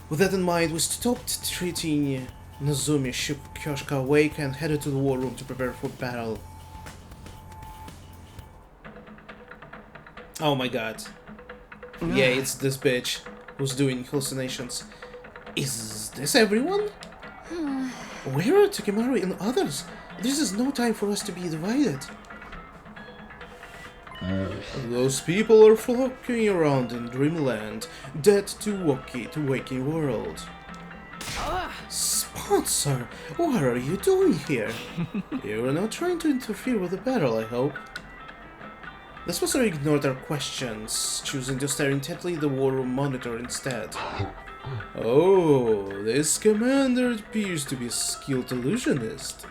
With that in mind, we stopped treating Nozomi, shook Kyoshika awake, and headed to the war room to prepare for battle. Oh my god. Yeah, it's this bitch who's doing hallucinations. Is this everyone? Where are Takimaru and others? This is no time for us to be divided. Those people are flocking around in Dreamland, dead to waking world. Sponsor, what are you doing here? You're not trying to interfere with the battle, I hope. The sponsor ignored our questions, choosing to stare intently at the war room monitor instead. Oh, this commander appears to be a skilled illusionist.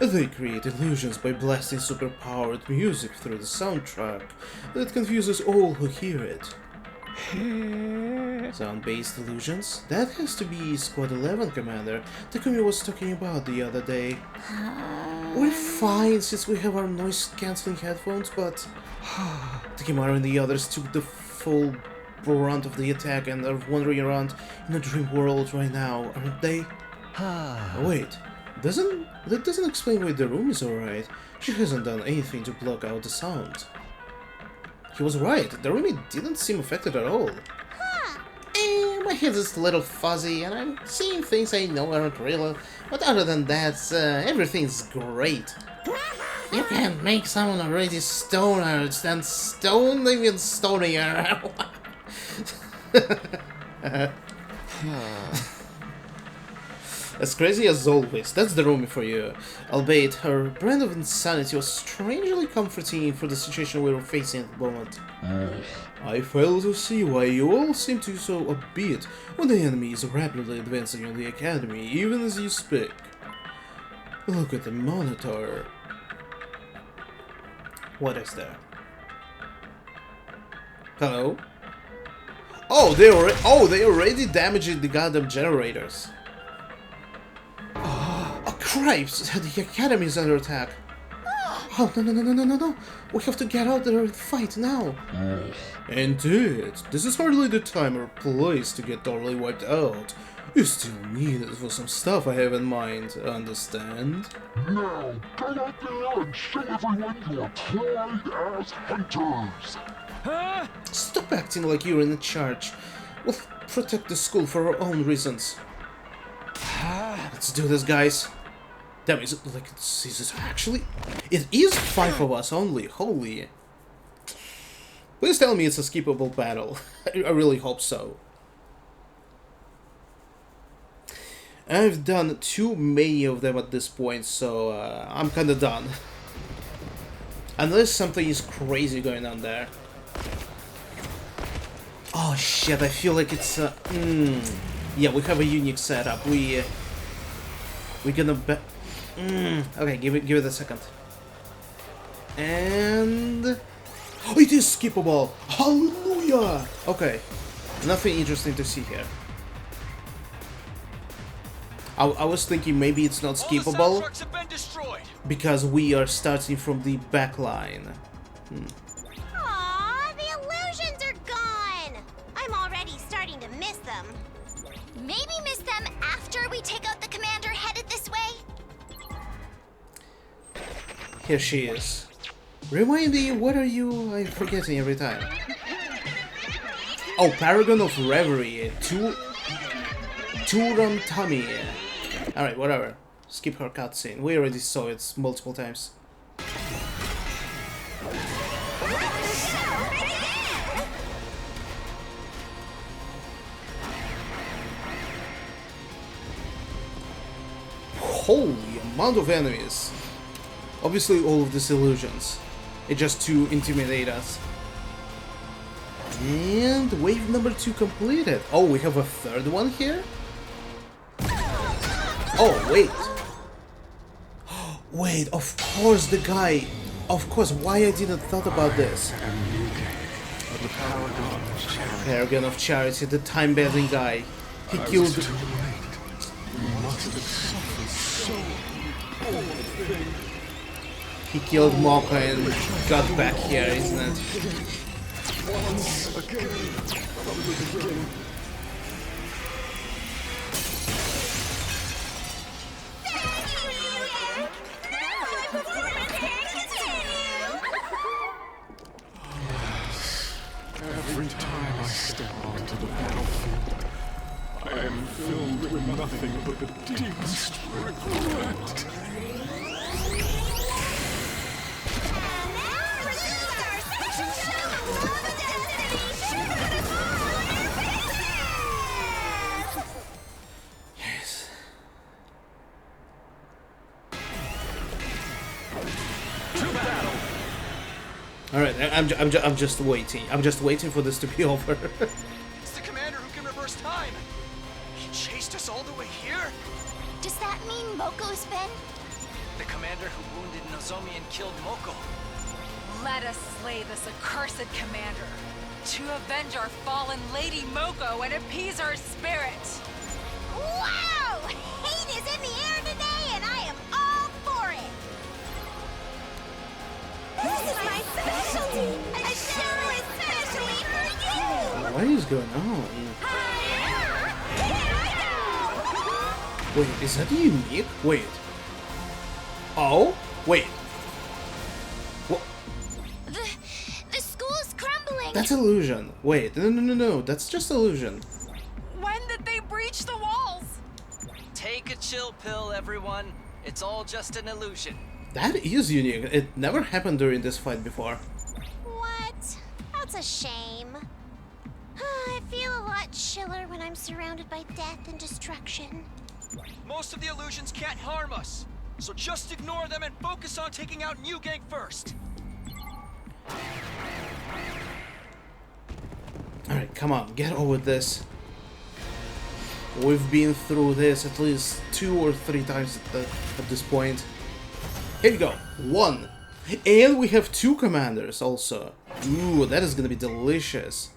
They create illusions by blasting superpowered music through the soundtrack that confuses all who hear it. Sound-based illusions? That has to be Squad 11, Commander. Takumi was talking about the other day. We're fine since we have our noise-cancelling headphones, but... Takimaru and the others took the full brunt of the attack and are wandering around in a dream world right now, aren't they? Wait, that doesn't explain why the room is alright. She hasn't done anything to block out the sound. He was right, the room didn't seem affected at all. My head is a little fuzzy and I'm seeing things I know aren't real, but other than that, everything's great. You can make someone already stoner, then stone even stonier. As crazy as always, that's the Rumi for you. Albeit, her brand of insanity was strangely comforting for the situation we were facing at the moment. I fail to see why you all seem to be so upbeat when the enemy is rapidly advancing on the academy, even as you speak. Look at the monitor. What is there? Hello? Oh, they already damaged the goddamn generators. Oh, cripes! The academy is under attack. Oh, no. We have to get out there and fight now. Indeed. This is hardly the time or place to get totally wiped out. You still need it for some stuff I have in mind, understand? Now, go out there and show everyone your pride as hunters! Stop acting like you're in charge. We'll protect the school for our own reasons. Let's do this, guys. Damn, is it actually? It is 5 of us only, holy. Please tell me it's a skippable battle. I really hope so. I've done too many of them at this point, so I'm kinda done. Unless something is crazy going on there. Oh shit, I feel like it's yeah, we have a unique setup. We're gonna okay, give it a second. And oh, it is skippable. Hallelujah. Okay, nothing interesting to see here. I was thinking maybe it's not skippable because we are starting from the back line. maybe miss them after we take out the commander headed this way? Here she is. Remind what are you? I'm forgetting every time. Oh, Paragon of Reverie. Turam Tummy. Alright, whatever. Skip her cutscene. We already saw it multiple times. Holy amount of enemies. Obviously all of these illusions. It's just to intimidate us. And wave number 2 completed. Oh, we have a third one here? Oh, wait. Wait, of course the guy. Of course, why I didn't thought about this. Paragon of Charity, the time-bending guy. He killed... He killed Moko and got back here, isn't it? Once again, from the beginning. Every time I step onto the battlefield, I am filled with nothing but the deepest regret. Yes. All right, I'm just waiting. I'm just waiting for this to be over. It's the commander who can reverse time. He chased us all the way here. Does that mean Moko's been? The commander who wounded Nozomi and killed Moko. Let us slay this accursed commander to avenge our fallen Lady Moko and appease her spirit. Wow! Hate is in the air today, and I am all for it! This is my specialty! A show especially for you! What is going on? Wait, is that unique? Wait. Oh? Wait. What? The school's crumbling! That's illusion. Wait, no. That's just illusion. When did they breach the walls? Take a chill pill, everyone. It's all just an illusion. That is unique. It never happened during this fight before. What? That's a shame. I feel a lot chiller when I'm surrounded by death and destruction. Most of the illusions can't harm us, so just ignore them and focus on taking out New Gang first. Alright, come on, get over this. We've been through this at least 2 or 3 times at this point. Here you go, 1. And we have 2 commanders also. Ooh, that is gonna be delicious.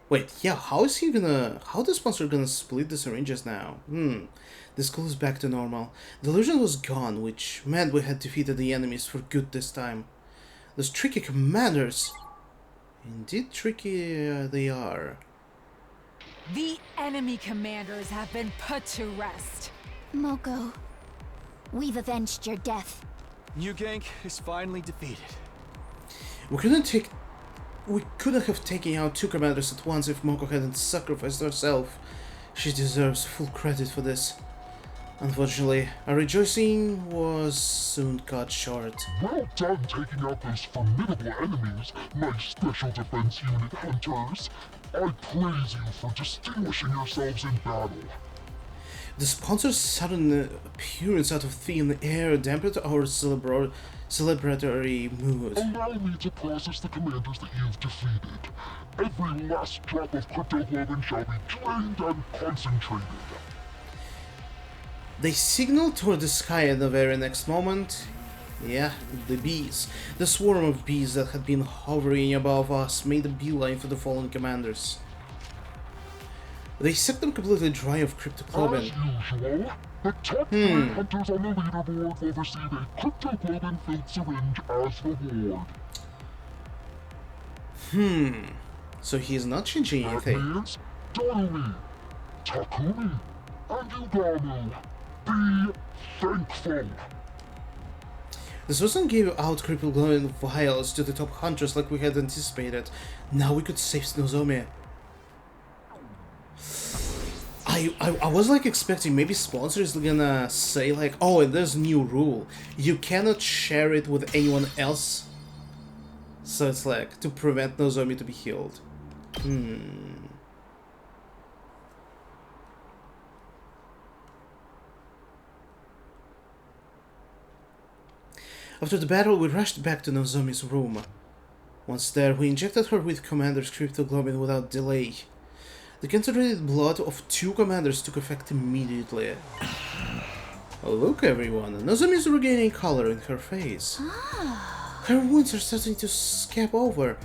Wait, yeah, how the sponsor gonna split the syringes now? The school is back to normal. The illusion was gone, which meant we had defeated the enemies for good this time. Those tricky commanders. Indeed tricky they are. The enemy commanders have been put to rest. Moko, we've avenged your death. New Gang is finally defeated. We couldn't have taken out 2 commanders at once if Moko hadn't sacrificed herself. She deserves full credit for this. Unfortunately, our rejoicing was soon cut short. Well done taking out those formidable enemies, my Special Defense Unit hunters. I praise you for distinguishing yourselves in battle. The sponsor's sudden appearance out of thin air dampened our celebratory mood. Allow me to process the commanders that you've defeated. Every last drop of cryptoglobin shall be drained and concentrated. They signaled toward the sky at the very next moment. Yeah, the bees. The swarm of bees that had been hovering above us made a beeline for the fallen commanders. They sucked them completely dry of cryptoglobin. As usual, the top 3 hunters on the leaderboard will receive a cryptoglobin-filled syringe as reward. So he's not changing That anything. means Dorumi, Takumi and Ugamu, be thankful. This wasn't gave out crippled glowing vials to the top hunters like we had anticipated. Now we could save Nozomi. I was like expecting maybe sponsors gonna say like, oh, and there's a new rule. You cannot share it with anyone else. So it's like, to prevent Nozomi to be healed. After the battle, we rushed back to Nozomi's room. Once there, we injected her with Commander's cryptoglobin without delay. The concentrated blood of 2 commanders took effect immediately. Oh, look, everyone, Nozomi is regaining color in her face. Her wounds are starting to scab over.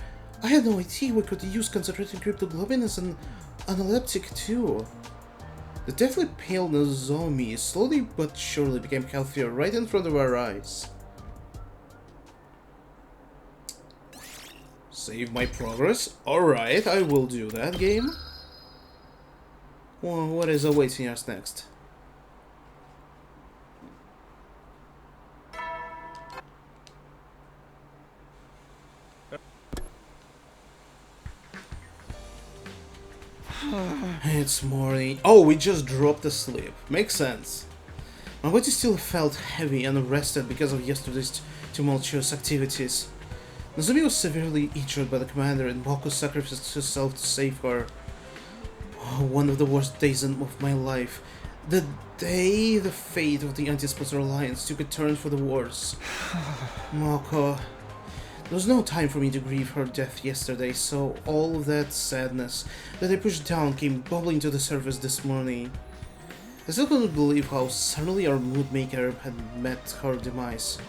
I had no idea we could use concentrated cryptoglobin as an analeptic too. The deathly pale Nozomi slowly but surely became healthier right in front of our eyes. Save my progress? Alright, I will do that, game. Well, what is awaiting us next? It's morning. Oh, we just dropped asleep. Makes sense. My body still felt heavy and unrested because of yesterday's tumultuous activities. Nozomi was severely injured by the commander and Moko sacrificed herself to save her. Oh, one of the worst days of my life. The day the fate of the Anti-Sponsor Alliance took a turn for the worse. Moko. There was no time for me to grieve her death yesterday, so all of that sadness that I pushed down came bubbling to the surface this morning. I still couldn't believe how suddenly our mood maker had met her demise.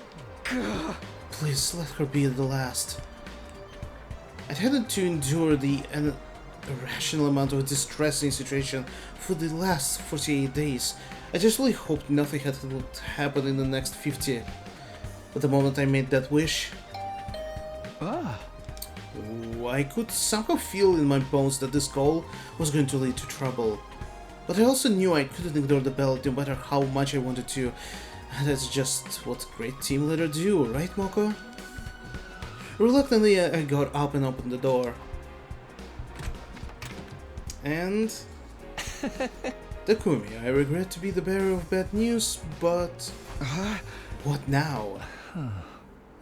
Please, let her be the last. I'd had to endure the irrational amount of distressing situation for the last 48 days. I just really hoped nothing had happened in the next 50. But the moment I made that wish, I could somehow feel in my bones that this goal was going to lead to trouble. But I also knew I couldn't ignore the belt no matter how much I wanted to. And that's just what great team leaders do, right, Moko? Reluctantly, I got up and opened the door. And... Takumi, I regret to be the bearer of bad news, but... What now?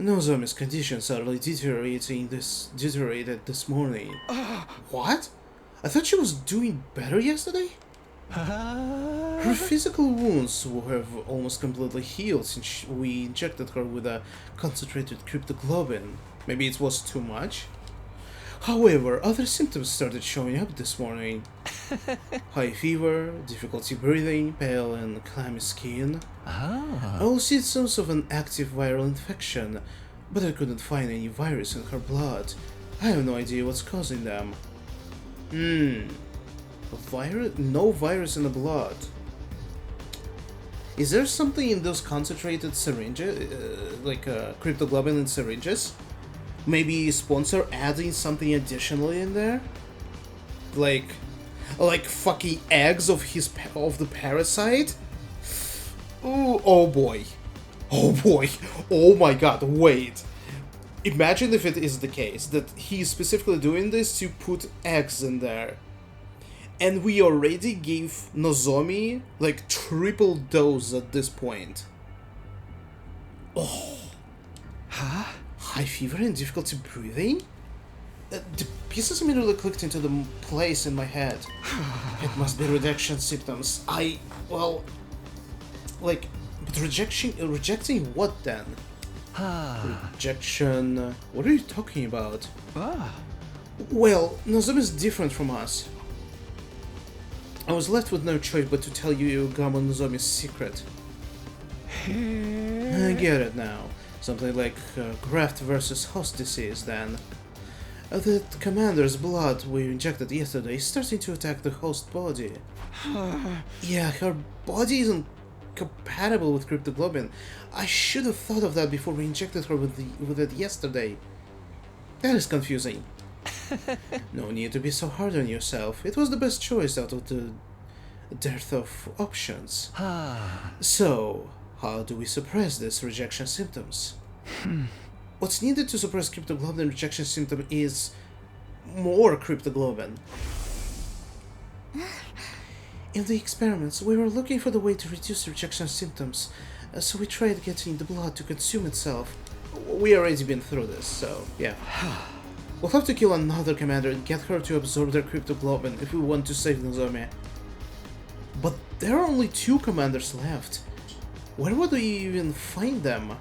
Nozomi's condition suddenly deteriorated this morning. What? I thought she was doing better yesterday? Her physical wounds have almost completely healed since we injected her with a concentrated cryptoglobin. Maybe it was too much? However, other symptoms started showing up this morning. High fever, difficulty breathing, pale and clammy skin. All symptoms of an active viral infection, but I couldn't find any virus in her blood. I have no idea what's causing them. No virus in the blood. Is there something in those concentrated syringes, like cryptoglobin in syringes? Maybe sponsor adding something additionally in there? Like fucking eggs of the parasite? Ooh, oh boy. Oh boy. Oh my god, wait. Imagine if it is the case that he's specifically doing this to put eggs in there. And we already gave Nozomi like triple dose at this point. Oh. Huh? High fever and difficulty breathing? The pieces immediately clicked into the place in my head. It must be rejection symptoms. But rejecting what then? Rejection... What are you talking about? Well, Nozomi is different from us. I was left with no choice but to tell you Gamo Nozomi's secret. I get it now. Something like graft versus host disease, then. The commander's blood we injected yesterday is starting to attack the host body. Yeah, her body isn't compatible with cryptoglobin. I should have thought of that before we injected her with it yesterday. That is confusing. No need to be so hard on yourself. It was the best choice out of the dearth of options. So, how do we suppress these rejection symptoms? What's needed to suppress cryptoglobin rejection symptom is more cryptoglobin. In the experiments, we were looking for the way to reduce rejection symptoms, so we tried getting the blood to consume itself. We already been through this, so yeah. We'll have to kill another commander and get her to absorb their cryptoglobin if we want to save Nozomi. But there are only 2 commanders left. Where would we even find them?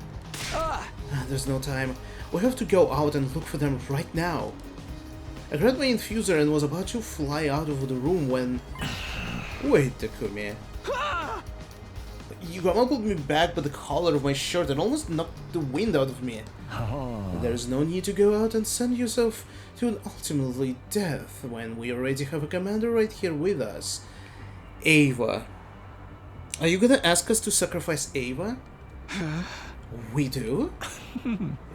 There's no time. We have to go out and look for them right now. I grabbed my infuser and was about to fly out of the room when... Wait, Takumi. You grappled me back by the collar of my shirt and almost knocked the wind out of me. There's no need to go out and send yourself to an ultimately death when we already have a commander right here with us. Ava. Are you gonna ask us to sacrifice Ava? We do?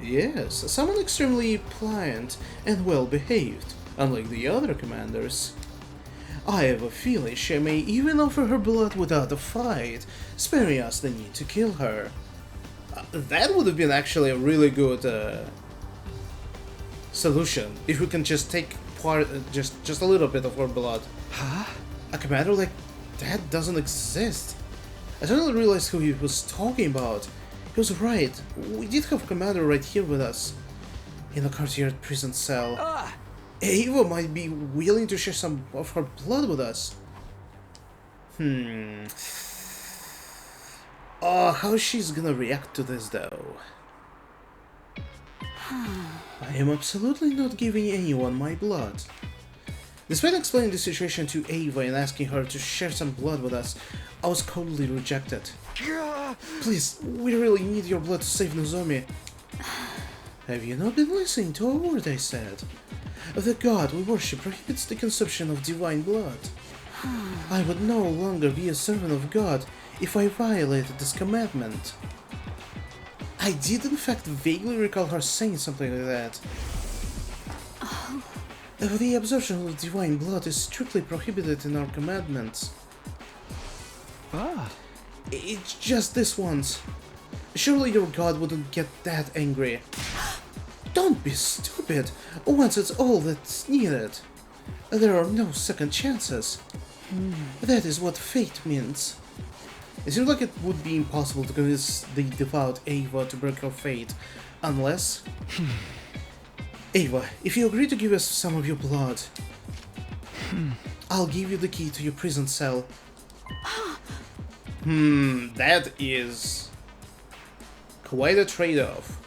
Yes, someone extremely pliant and well-behaved, unlike the other commanders. I have a feeling she may even offer her blood without a fight, sparing us the need to kill her. That would have been actually a really good solution, if we can just take part, just a little bit of her blood. A commander like that doesn't exist. I suddenly realized who he was talking about. He was right. We did have a commander right here with us, in a Cartier prison cell. Ava might be willing to share some of her blood with us. How she's gonna react to this though? I am absolutely not giving anyone my blood. Despite explaining the situation to Ava and asking her to share some blood with us, I was coldly rejected. Please, we really need your blood to save Nozomi. Have you not been listening to a word I said? The god we worship prohibits the consumption of divine blood. I would no longer be a servant of God if I violated this commandment. I did in fact vaguely recall her saying something like that. The absorption of divine blood is strictly prohibited in our commandments. It's just this once. Surely your god wouldn't get that angry. Don't be stupid. Once it's all that's needed. There are no second chances. That is what fate means. It seems like it would be impossible to convince the devout Ava to break her fate, unless... Ava, if you agree to give us some of your blood, I'll give you the key to your prison cell. That is... quite a trade-off.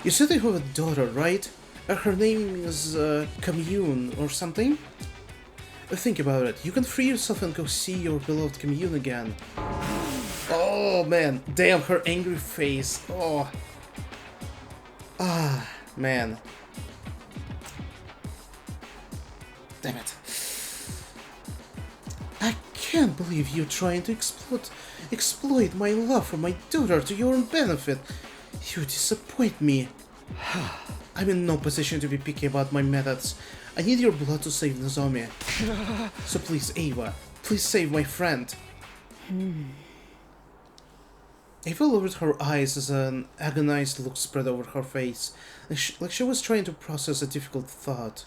You said you have a daughter, right? Her name is Commune or something? Think about it. You can free yourself and go see your beloved Commune again. Oh man, damn her angry face. Oh. Man. Damn it. I can't believe you're trying to exploit my love for my daughter to your own benefit. You disappoint me. I'm in no position to be picky about my methods. I need your blood to save Nozomi. So please, Ava, please save my friend. Ava lowered her eyes as an agonized look spread over her face, like she was trying to process a difficult thought.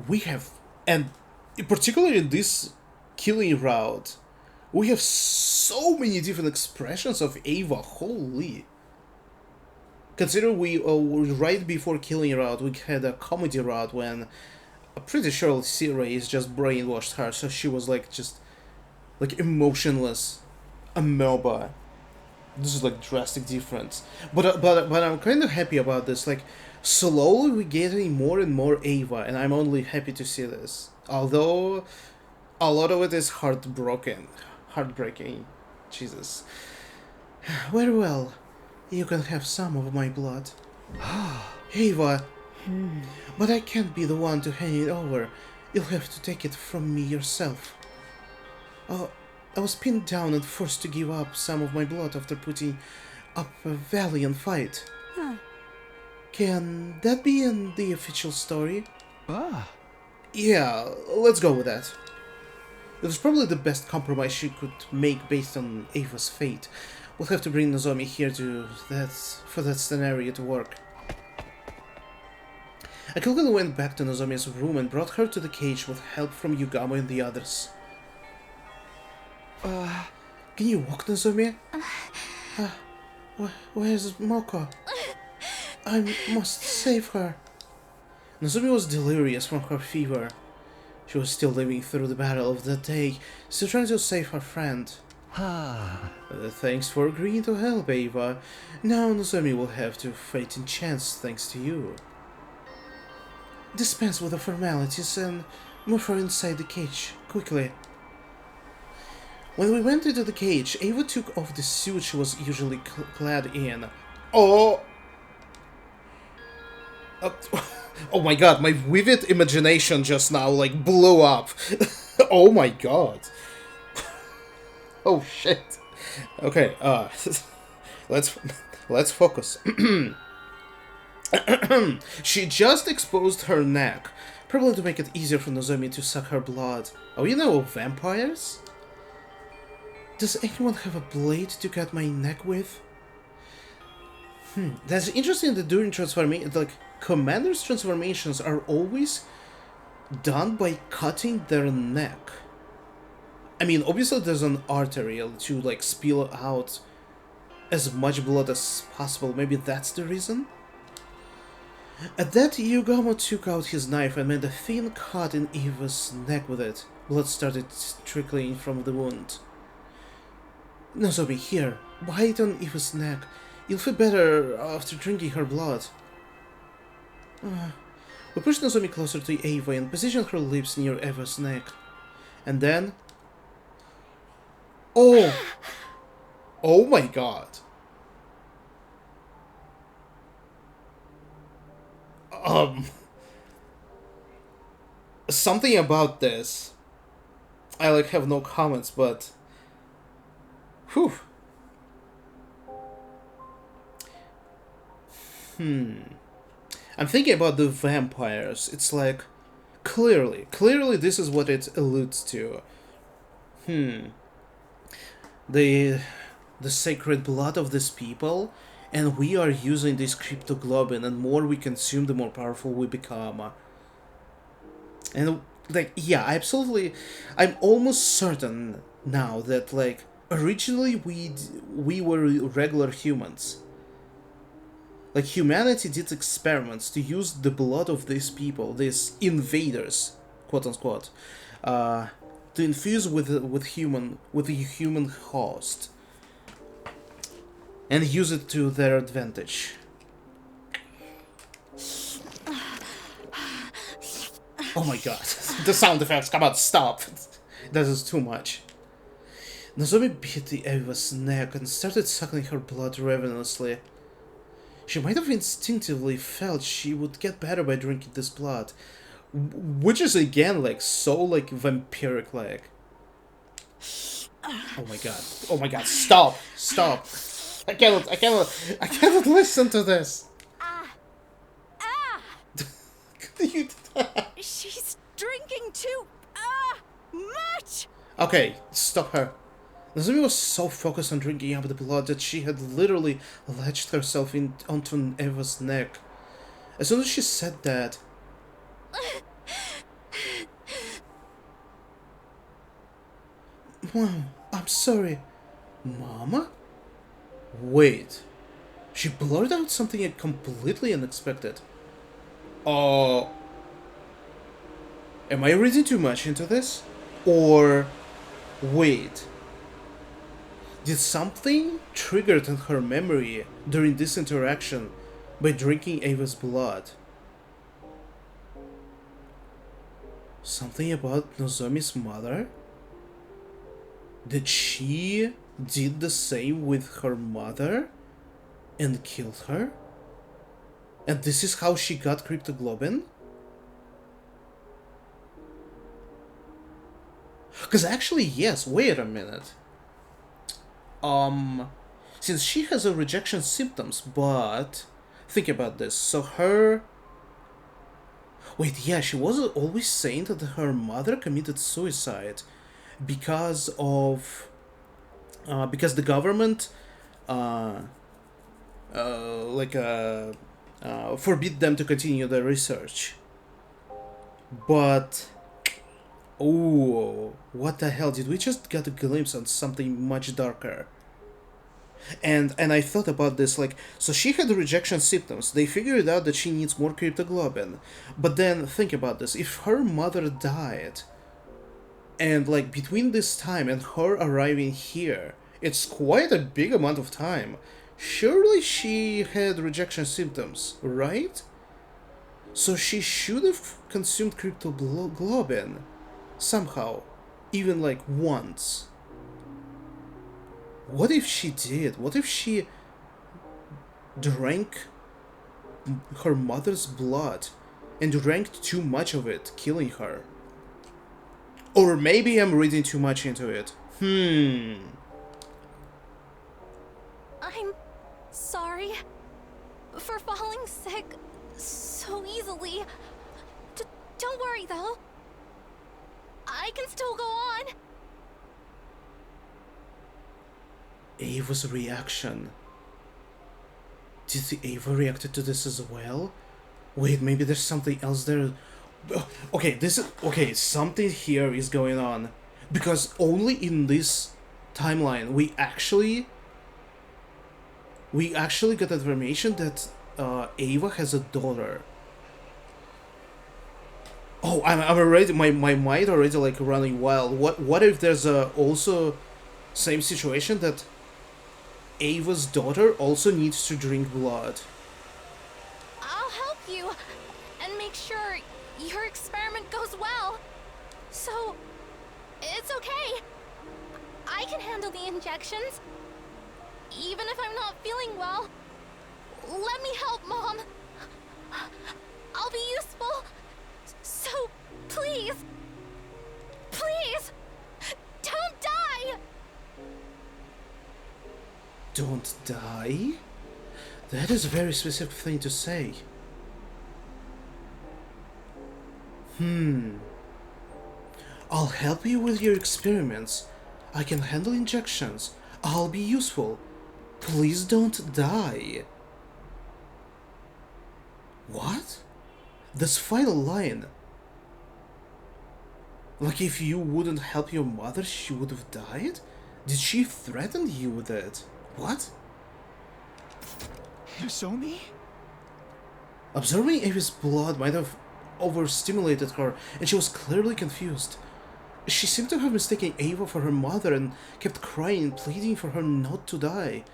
We have, and particularly in this killing route, we have so many different expressions of Ava, holy. Consider we, right before killing route, we had a comedy route when I'm pretty sure C-Rays just brainwashed her, so she was like, just, like emotionless. Amoeba. This is like drastic difference. But I'm kind of happy about this, like, slowly we're getting more and more Ava, and I'm only happy to see this. Although, a lot of it is heartbreaking. Jesus. Very well. You can have some of my blood. Ava. But I can't be the one to hand it over. You'll have to take it from me yourself. I was pinned down and forced to give up some of my blood after putting up a valiant fight. Can that be in the official story? Yeah, let's go with that. It was probably the best compromise she could make based on Ava's fate. We'll have to bring Nozomi here for that scenario to work. I quickly went back to Nozomi's room and brought her to the cage with help from Yugamo and the others. Can you walk, Nozomi? Where's Moko? I must save her. Nozomi was delirious from her fever. She was still living through the battle of that day, still trying to save her friend. Thanks for agreeing to help, Ava. Now Nozomi will have to fight in chance thanks to you. Dispense with the formalities and move her inside the cage, quickly. When we went into the cage, Ava took off the suit she was usually clad in. Oh! Oh my god, my vivid imagination just now, like, blew up. Oh my god. Oh shit. Okay, let's focus. She just exposed her neck, probably to make it easier for Nozomi to suck her blood. Oh, you know vampires? Does anyone have a blade to cut my neck with? That's interesting that during transformation, like, Commander's transformations are always done by cutting their neck. I mean, obviously there's an artery to, like, spill out as much blood as possible. Maybe that's the reason? At that, Yugamo took out his knife and made a thin cut in Ava's neck with it. Blood started trickling from the wound. Nozomi, here, bite on Ava's neck. You'll feel better after drinking her blood. We pushed Nozomi closer to Ava and positioned her lips near Ava's neck. And then... Oh! Oh my god. Something about this. I, like, have no comments, but... Whew. I'm thinking about the vampires. It's like, clearly this is what it alludes to. The sacred blood of these people, and we are using this cryptoglobin, and more we consume, the more powerful we become. And, like, yeah, I'm almost certain now that, like, originally we were regular humans. Like, humanity did experiments to use the blood of these people, these invaders, quote unquote, to infuse with the human host, and use it to their advantage. Oh my god, the sound effects, come on, stop! This is too much. Nozomi bit the Ava's neck and started sucking her blood ravenously. She might have instinctively felt she would get better by drinking this blood, which is again, like, so, like, vampiric-like. Oh my god, stop! I cannot listen to this! You... She's drinking too much! Okay, stop her. Nozomi was so focused on drinking up the blood that she had literally latched herself onto Ava's neck. As soon as she said that... Mom, I'm sorry. Mama? Wait. She blurted out something completely unexpected. Am I reading too much into this? Or... wait. Did something triggered in her memory during this interaction by drinking Ava's blood? Something about Nozomi's mother? Did she did the same with her mother and killed her? And this is how she got cryptoglobin? Because actually, yes, wait a minute. Since she has a rejection symptoms, but think about this. So Wait, yeah, she was always saying that her mother committed suicide because of because the government uh, like forbid them to continue their research. But oh, what the hell? Did we just get a glimpse on something much darker? And I thought about this, like, so she had rejection symptoms. They figured out that she needs more cryptoglobin. But then think about this: if her mother died, and like between this time and her arriving here, it's quite a big amount of time. Surely she had rejection symptoms, right? So she should have consumed cryptoglobin somehow, even like once. What if she did? What if she drank her mother's blood and drank too much of it, killing her? Or maybe I'm reading too much into it. I'm sorry for falling sick so easily. Don't worry though. I can still go on. Ava's reaction. Did Ava reacted to this as well? Wait, maybe there's something else there. Okay, something here is going on. Because only in this timeline we actually got information that Ava has a daughter. Oh, I'm already, my mind already like running wild. What if there's also same situation that Ava's daughter also needs to drink blood? I'll help you and make sure your experiment goes well. So, it's okay. I can handle the injections. Even if I'm not feeling well. Let me help, Mom. I'll be useful. So, please, don't die! Don't die? That is a very specific thing to say. I'll help you with your experiments. I can handle injections. I'll be useful. Please don't die. What? This final line. Like if you wouldn't help your mother, she would have died? Did she threaten you with it? What? Nozomi? Observing Ava's blood might have overstimulated her, and she was clearly confused. She seemed to have mistaken Ava for her mother and kept crying, pleading for her not to die.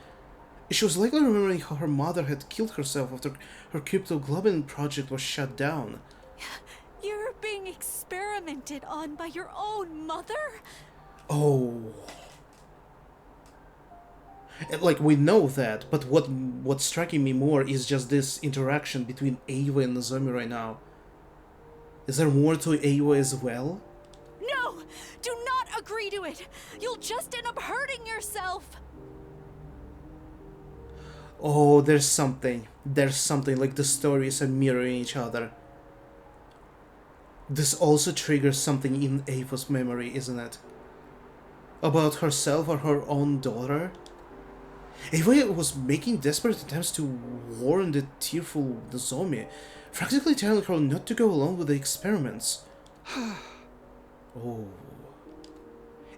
She was likely remembering how her mother had killed herself after her cryptoglobin project was shut down. You're being experimented on by your own mother? Oh. Like, we know that, but what's striking me more is just this interaction between Ava and Nozomi right now. Is there more to Ava as well? No! Do not agree to it! You'll just end up hurting yourself! Oh, there's something. There's something, like the stories are mirroring each other. This also triggers something in Ava's memory, isn't it? About herself or her own daughter? Ava was making desperate attempts to warn the tearful Nozomi, practically telling her not to go along with the experiments. Oh.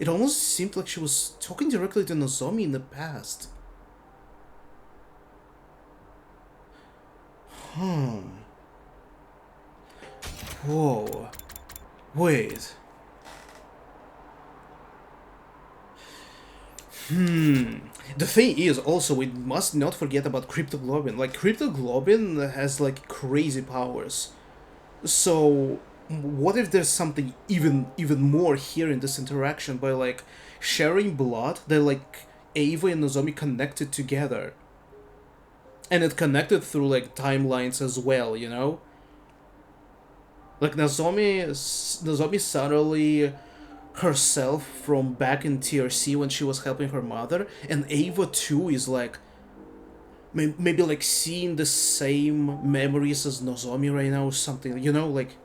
It almost seemed like she was talking directly to Nozomi in the past. Whoa. Wait. The thing is, also, we must not forget about cryptoglobin. Like, cryptoglobin has, like, crazy powers. So, what if there's something even more here in this interaction by, like, sharing blood? They're, like, Ava and Nozomi connected together. And it connected through, like, timelines as well, you know? Like, Nozomi suddenly herself from back in TRC when she was helping her mother, and Ava too is like maybe like seeing the same memories as Nozomi right now or something, you know, like...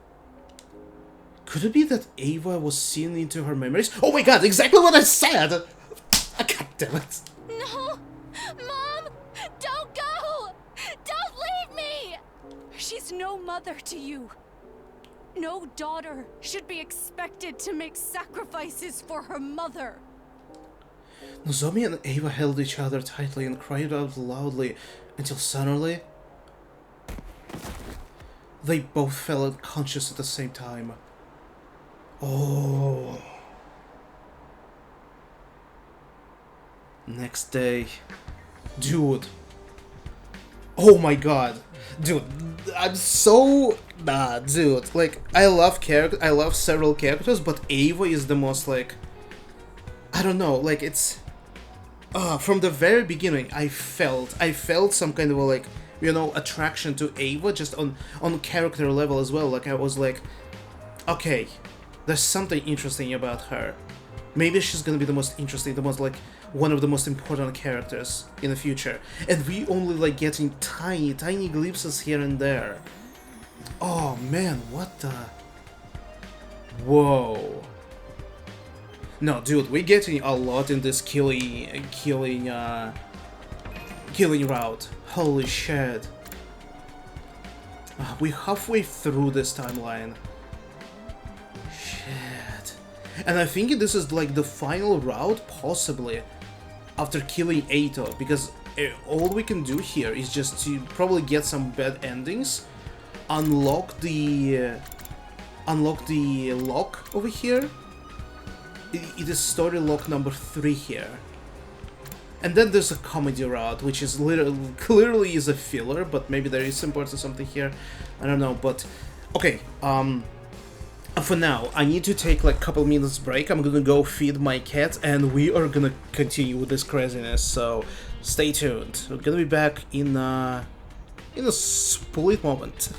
Could it be that Ava was seeing into her memories? Oh my god, exactly what I said! God damn it. No! Mom! Don't go! Don't leave me! She's no mother to you. No daughter should be expected to make sacrifices for her mother. Nozomi and Ava held each other tightly and cried out loudly until suddenly they both fell unconscious at the same time. Oh. Next day. Dude. Oh my god. Dude, I'm so... Nah, dude. Like, I love several characters, but Ava is the most, like... I don't know, like, it's... from the very beginning, I felt some kind of a, like, you know, attraction to Ava, just on character level as well. Like, I was like, okay, there's something interesting about her. Maybe she's gonna be the most interesting, the most, like, one of the most important characters in the future. And we only, like, getting tiny glimpses here and there. Oh, man, what the... Whoa. No, dude, we're getting a lot in this killing route. Holy shit. We're halfway through this timeline. Shit. And I think this is like the final route, possibly, after killing Eito, because all we can do here is just to probably get some bad endings, unlock the lock over here. It is story lock number 3 here. And then there's a comedy route, which is clearly is a filler, but maybe there is important something here. I don't know, but... Okay, for now, I need to take like a couple minutes break. I'm gonna go feed my cat, and we are gonna continue with this craziness, so stay tuned. We're gonna be back in a split moment.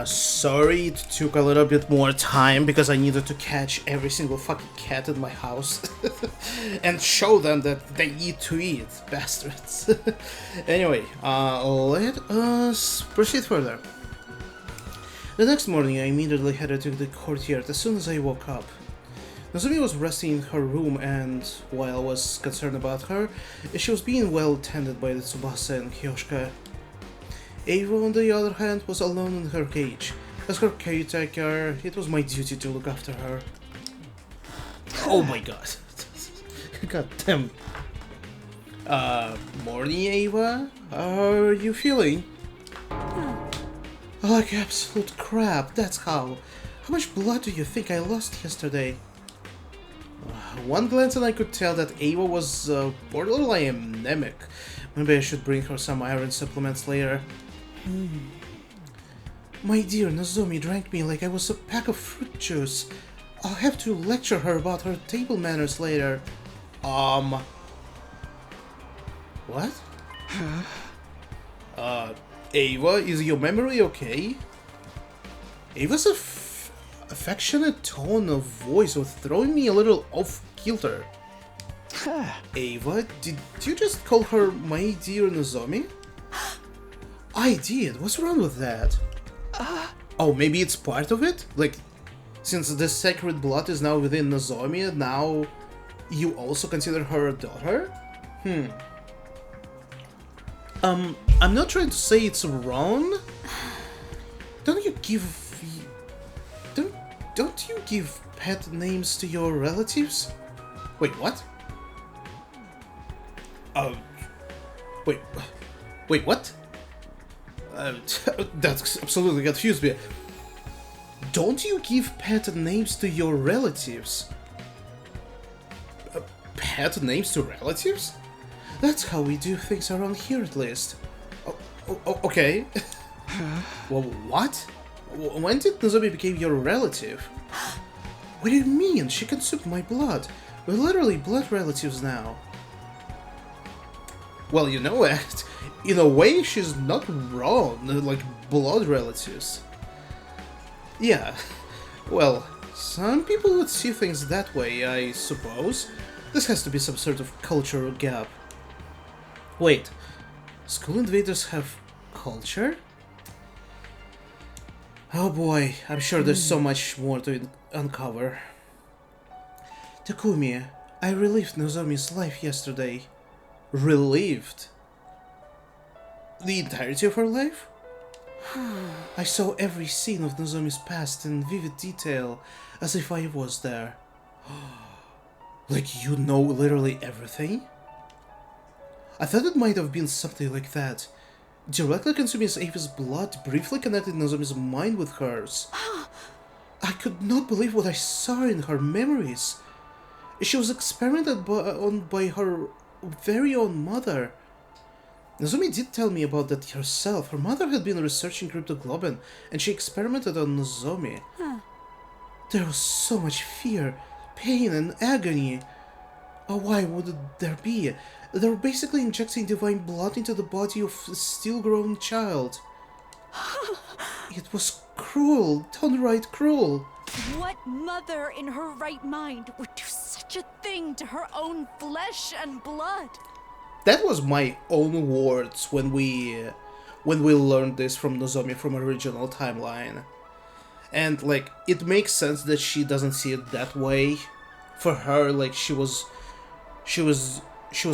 Sorry it took a little bit more time because I needed to catch every single fucking cat in my house and show them that they need to eat, bastards. Anyway, let us proceed further. The next morning I immediately headed to the courtyard as soon as I woke up. Nozomi was resting in her room, and while I was concerned about her, she was being well tended by the Tsubasa and Kyoshika. Ava, on the other hand, was alone in her cage. As her caretaker, it was my duty to look after her. Oh my god. God damn. Morning, Ava? How are you feeling? Like absolute crap, that's how. How much blood do you think I lost yesterday? One glance and I could tell that Ava was borderline anemic. Maybe I should bring her some iron supplements later. My dear Nozomi drank me like I was a pack of fruit juice. I'll have to lecture her about her table manners later. What? Ava, is your memory okay? Ava's affectionate tone of voice was throwing me a little off kilter. Ava, did you just call her my dear Nozomi? I did. What's wrong with that? Oh, maybe it's part of it? Like, since the sacred blood is now within Nozomi, now you also consider her a daughter? I'm not trying to say it's wrong. Don't you give pet names to your relatives? Wait, what? Wait, what? That's absolutely confused me. Don't you give pet names to your relatives? Pet names to relatives? That's how we do things around here, at least. Okay. Well, what? When did Nozomi become your relative? What do you mean? She consumed my blood. We're literally blood relatives now. Well, you know what? In a way, she's not wrong. Like, blood relatives. Yeah. Well, some people would see things that way, I suppose. This has to be some sort of cultural gap. Wait. School invaders have culture? Oh boy, I'm sure there's so much more to uncover. Takumi, I relived Nozomi's life yesterday. Relived? The entirety of her life? I saw every scene of Nozomi's past in vivid detail, as if I was there. Like you know literally everything? I thought it might have been something like that. Directly consuming Ava's blood briefly connected Nozomi's mind with hers. I could not believe what I saw in her memories. She was experimented on by her very own mother. Nozomi did tell me about that herself. Her mother had been researching cryptoglobin, and she experimented on Nozomi. There was so much fear, pain, and agony. Oh, why would there be? They were basically injecting divine blood into the body of a still-grown child. It was cruel, downright cruel. What mother in her right mind would do such a thing to her own flesh and blood? That was my own words when we learned this from Nozomi from original timeline. And like it makes sense that she doesn't see it that way. For her, like she was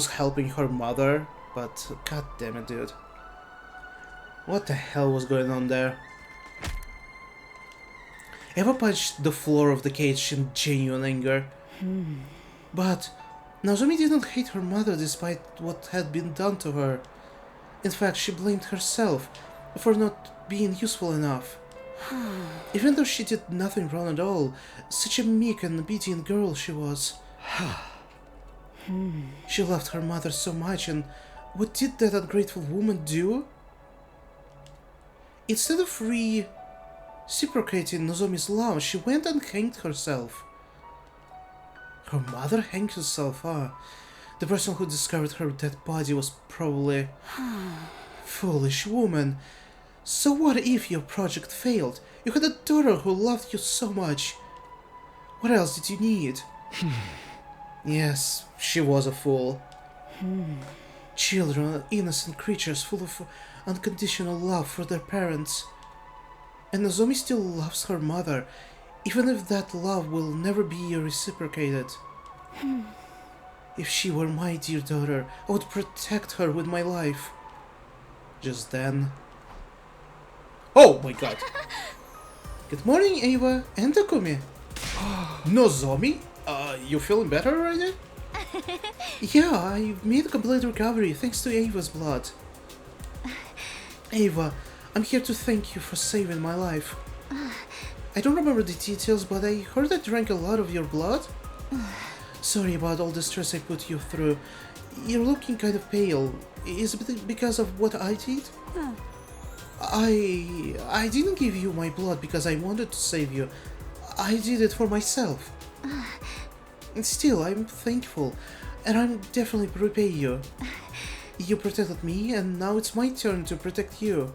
helping her mother, but god damn it, dude. What the hell was going on there? Eva punched the floor of the cage in genuine anger. But Nozomi didn't hate her mother despite what had been done to her. In fact, she blamed herself for not being useful enough. Even though she did nothing wrong at all, such a meek and obedient girl she was. She loved her mother so much, and what did that ungrateful woman do? Instead of reciprocating Nozomi's love, she went and hanged herself. Her mother hanged herself, huh? The person who discovered her dead body was probably... Foolish woman. So what if your project failed? You had a daughter who loved you so much. What else did you need? Yes, she was a fool. Children are innocent creatures full of unconditional love for their parents. And Nozomi still loves her mother, even if that love will never be reciprocated. If she were my dear daughter, I would protect her with my life. Just then... Oh my god! Good morning, Ava and Takumi. Nozomi? You feeling better already? Yeah, I made a complete recovery thanks to Ava's blood. Ava, I'm here to thank you for saving my life. I don't remember the details, but I heard I drank a lot of your blood. Sorry about all the stress I put you through. You're looking kind of pale. Is it because of what I did? I didn't give you my blood because I wanted to save you. I did it for myself. Still, I'm thankful, and I'm definitely repay you. You protected me, and now it's my turn to protect you.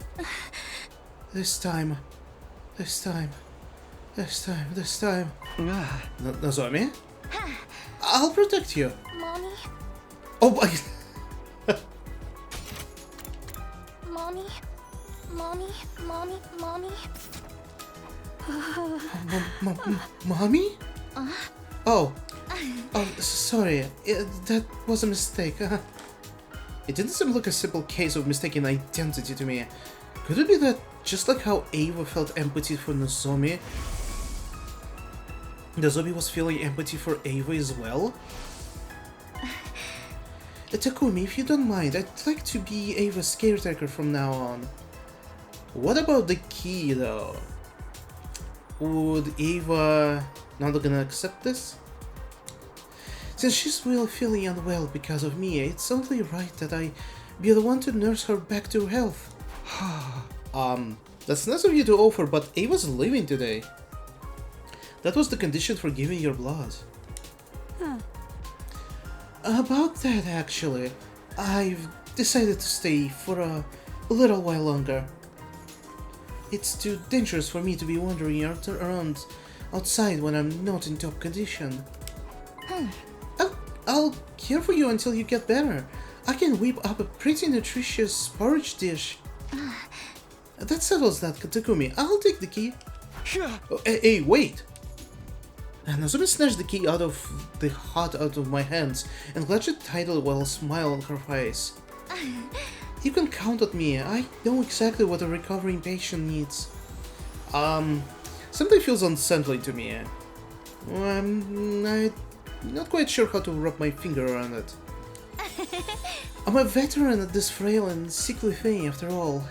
This time. Nozomi? I'll protect you. Mommy? Oh my... Mommy? Mommy? Oh, sorry. That was a mistake. It didn't seem like a simple case of mistaken identity to me. Could it be that, just like how Ava felt empathy for Nozomi, Nozomi was feeling empathy for Ava as well? Takumi, if you don't mind, I'd like to be Ava's caretaker from now on. What about the key, though? Would Ava not gonna accept this? Since she's really feeling unwell because of me, it's only right that I be the one to nurse her back to health. That's nice of you to offer, but Ava's leaving today. That was the condition for giving your blood. About that, actually, I've decided to stay for a little while longer. It's too dangerous for me to be wandering around outside when I'm not in top condition. I'll care for you until you get better. I can whip up a pretty nutritious porridge dish. That settles that, Takumi. I'll take the key. Oh, hey, wait! And Nozomi snatched the key out of my hands and clutched it tightly while a smile on her face. You can count on me. I know exactly what a recovering patient needs. Something feels unsettling to me. I'm not quite sure how to wrap my finger around it. I'm a veteran at this frail and sickly thing, after all.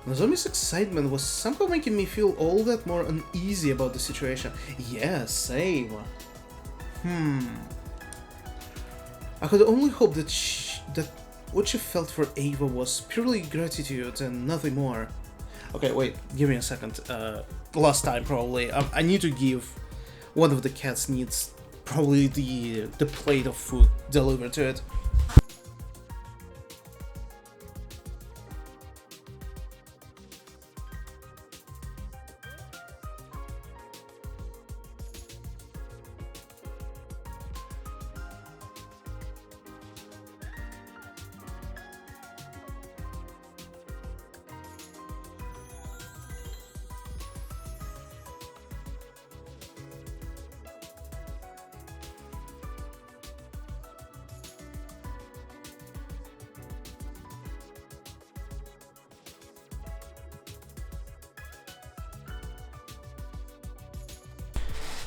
Nozomi's excitement was somehow making me feel all that more uneasy about the situation. Yeah, same. I could only hope that what she felt for Ava was purely gratitude and nothing more. Okay, wait, give me a second. Last time, probably. I need to give one of the cats needs probably the plate of food delivered to it.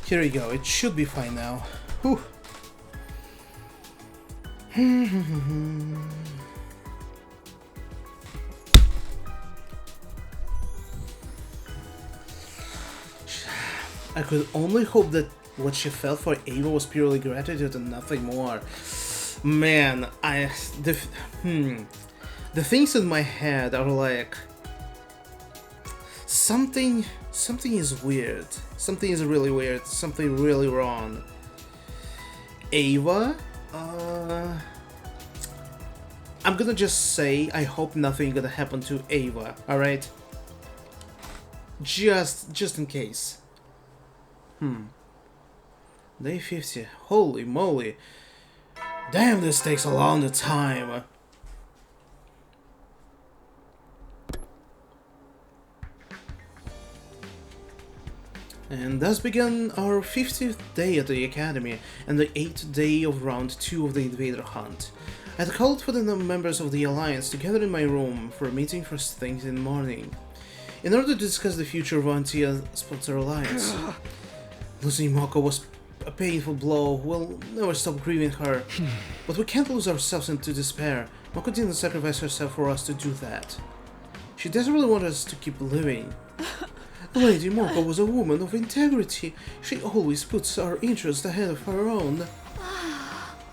Here we go, it should be fine now. Whew. I could only hope that what she felt for Ava was purely gratitude and nothing more. Man, the things in my head are like something is weird. Something is really weird. Something really wrong. I'm gonna just say I hope nothing gonna happen to Ava, alright? Just in case. Day 50. Holy moly. Damn, this takes a long time. And thus began our 50th day at the Academy, and the 8th day of round 2 of the Invader Hunt. I had called for the members of the Alliance to gather in my room for a meeting first thing in the morning, in order to discuss the future of Antia-Sponsor Alliance. Losing Moko was a painful blow. We'll never stop grieving her, but we can't lose ourselves into despair. Moko didn't sacrifice herself for us to do that. She desperately wanted us to keep living. Lady Moko was a woman of integrity. She always puts our interests ahead of her own.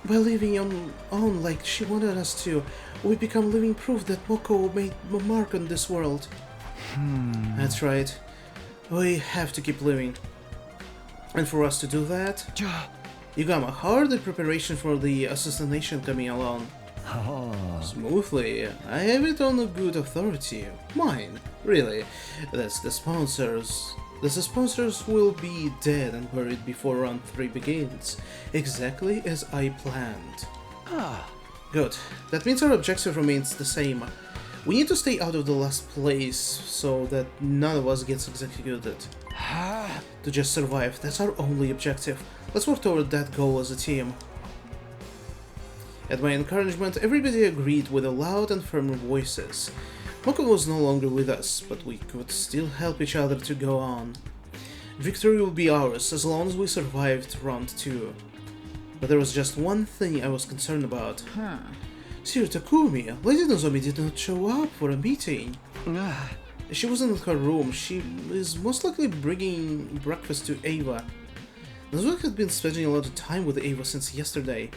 By living on like she wanted us to, we become living proof that Moko made a mark on this world. That's right. We have to keep living. And for us to do that, Yugama, how are the preparations for the assassination coming along? Smoothly. I have it on a good authority. Mine, really. That's the sponsors. The sponsors will be dead and buried before round 3 begins, exactly as I planned. Good. That means our objective remains the same. We need to stay out of the last place so that none of us gets executed. To just survive, that's our only objective. Let's work toward that goal as a team. At my encouragement, everybody agreed with loud and firm voices. Moko was no longer with us, but we could still help each other to go on. Victory will be ours as long as we survived round 2. But there was just one thing I was concerned about. Sir Takumi, Lady Nozomi did not show up for a meeting. She wasn't in her room. She is most likely bringing breakfast to Ava. Nozomi had been spending a lot of time with Ava since yesterday.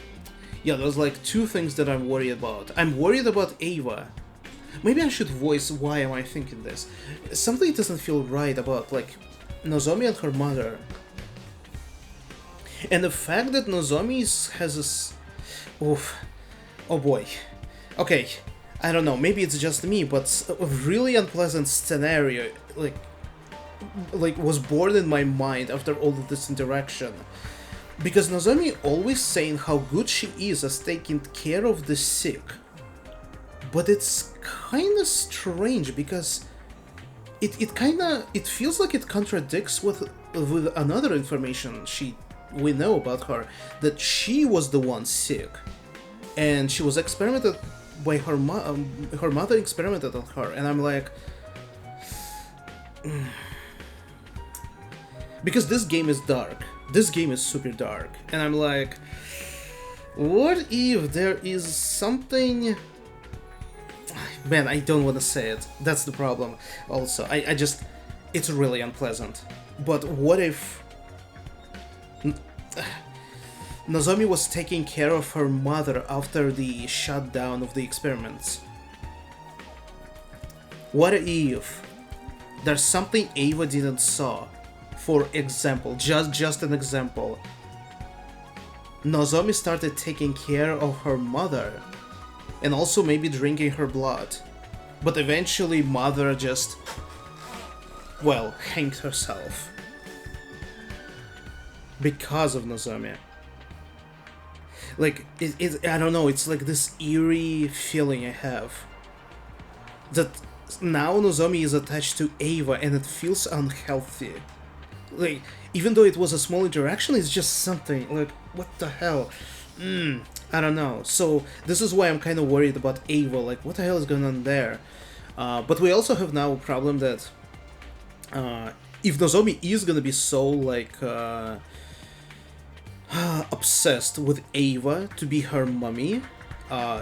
Yeah, there's like 2 things that I'm worried about. I'm worried about Ava. Maybe I should voice why am I thinking this. Something doesn't feel right about, like, Nozomi and her mother. And the fact that Nozomi has this... Oof. Oh boy. Okay, I don't know, maybe it's just me, but a really unpleasant scenario, like was born in my mind after all of this interaction. Because Nozomi always saying how good she is as taking care of the sick. But it's kinda strange because it feels like it contradicts with another information we know about her, that she was the one sick. And she was experimented by her mother experimented on her, and I'm like... Because this game is dark. This game is super dark. And I'm like... What if there is something... Man, I don't want to say it. That's the problem. Also, I just... It's really unpleasant. But what if... Nozomi was taking care of her mother after the shutdown of the experiments? What if there's something Ava didn't saw? For example, just an example. Nozomi started taking care of her mother, and also maybe drinking her blood. But eventually mother just, well, hanged herself. Because of Nozomi. Like, I don't know, it's like this eerie feeling I have. That now Nozomi is attached to Ava and it feels unhealthy. Like, even though it was a small interaction, it's just something, like, what the hell? I don't know. So, this is why I'm kind of worried about Ava, like, what the hell is going on there? But we also have now a problem that, if Nozomi is gonna be so, like, obsessed with Ava to be her mummy,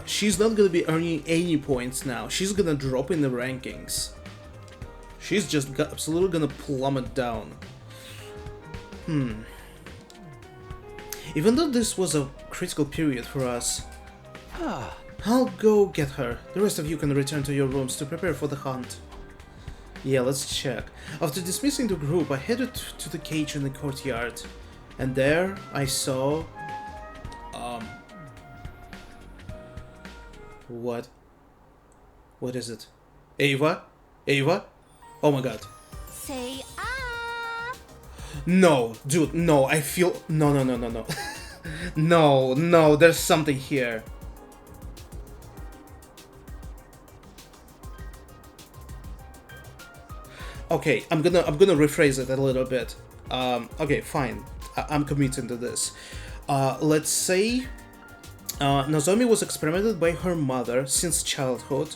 she's not gonna be earning any points now. She's gonna drop in the rankings. She's just absolutely gonna plummet down. Even though this was a critical period for us, I'll go get her. The rest of you can return to your rooms to prepare for the hunt. Yeah, let's check. After dismissing the group, I headed to the cage in the courtyard. And there I saw... What? What is it? Ava? Ava? Oh my god. Say ah. No, dude, no, I feel... No. No, there's something here. Okay, I'm gonna rephrase it a little bit. Okay, fine. I'm committing to this. Let's say Nozomi was experimented by her mother since childhood,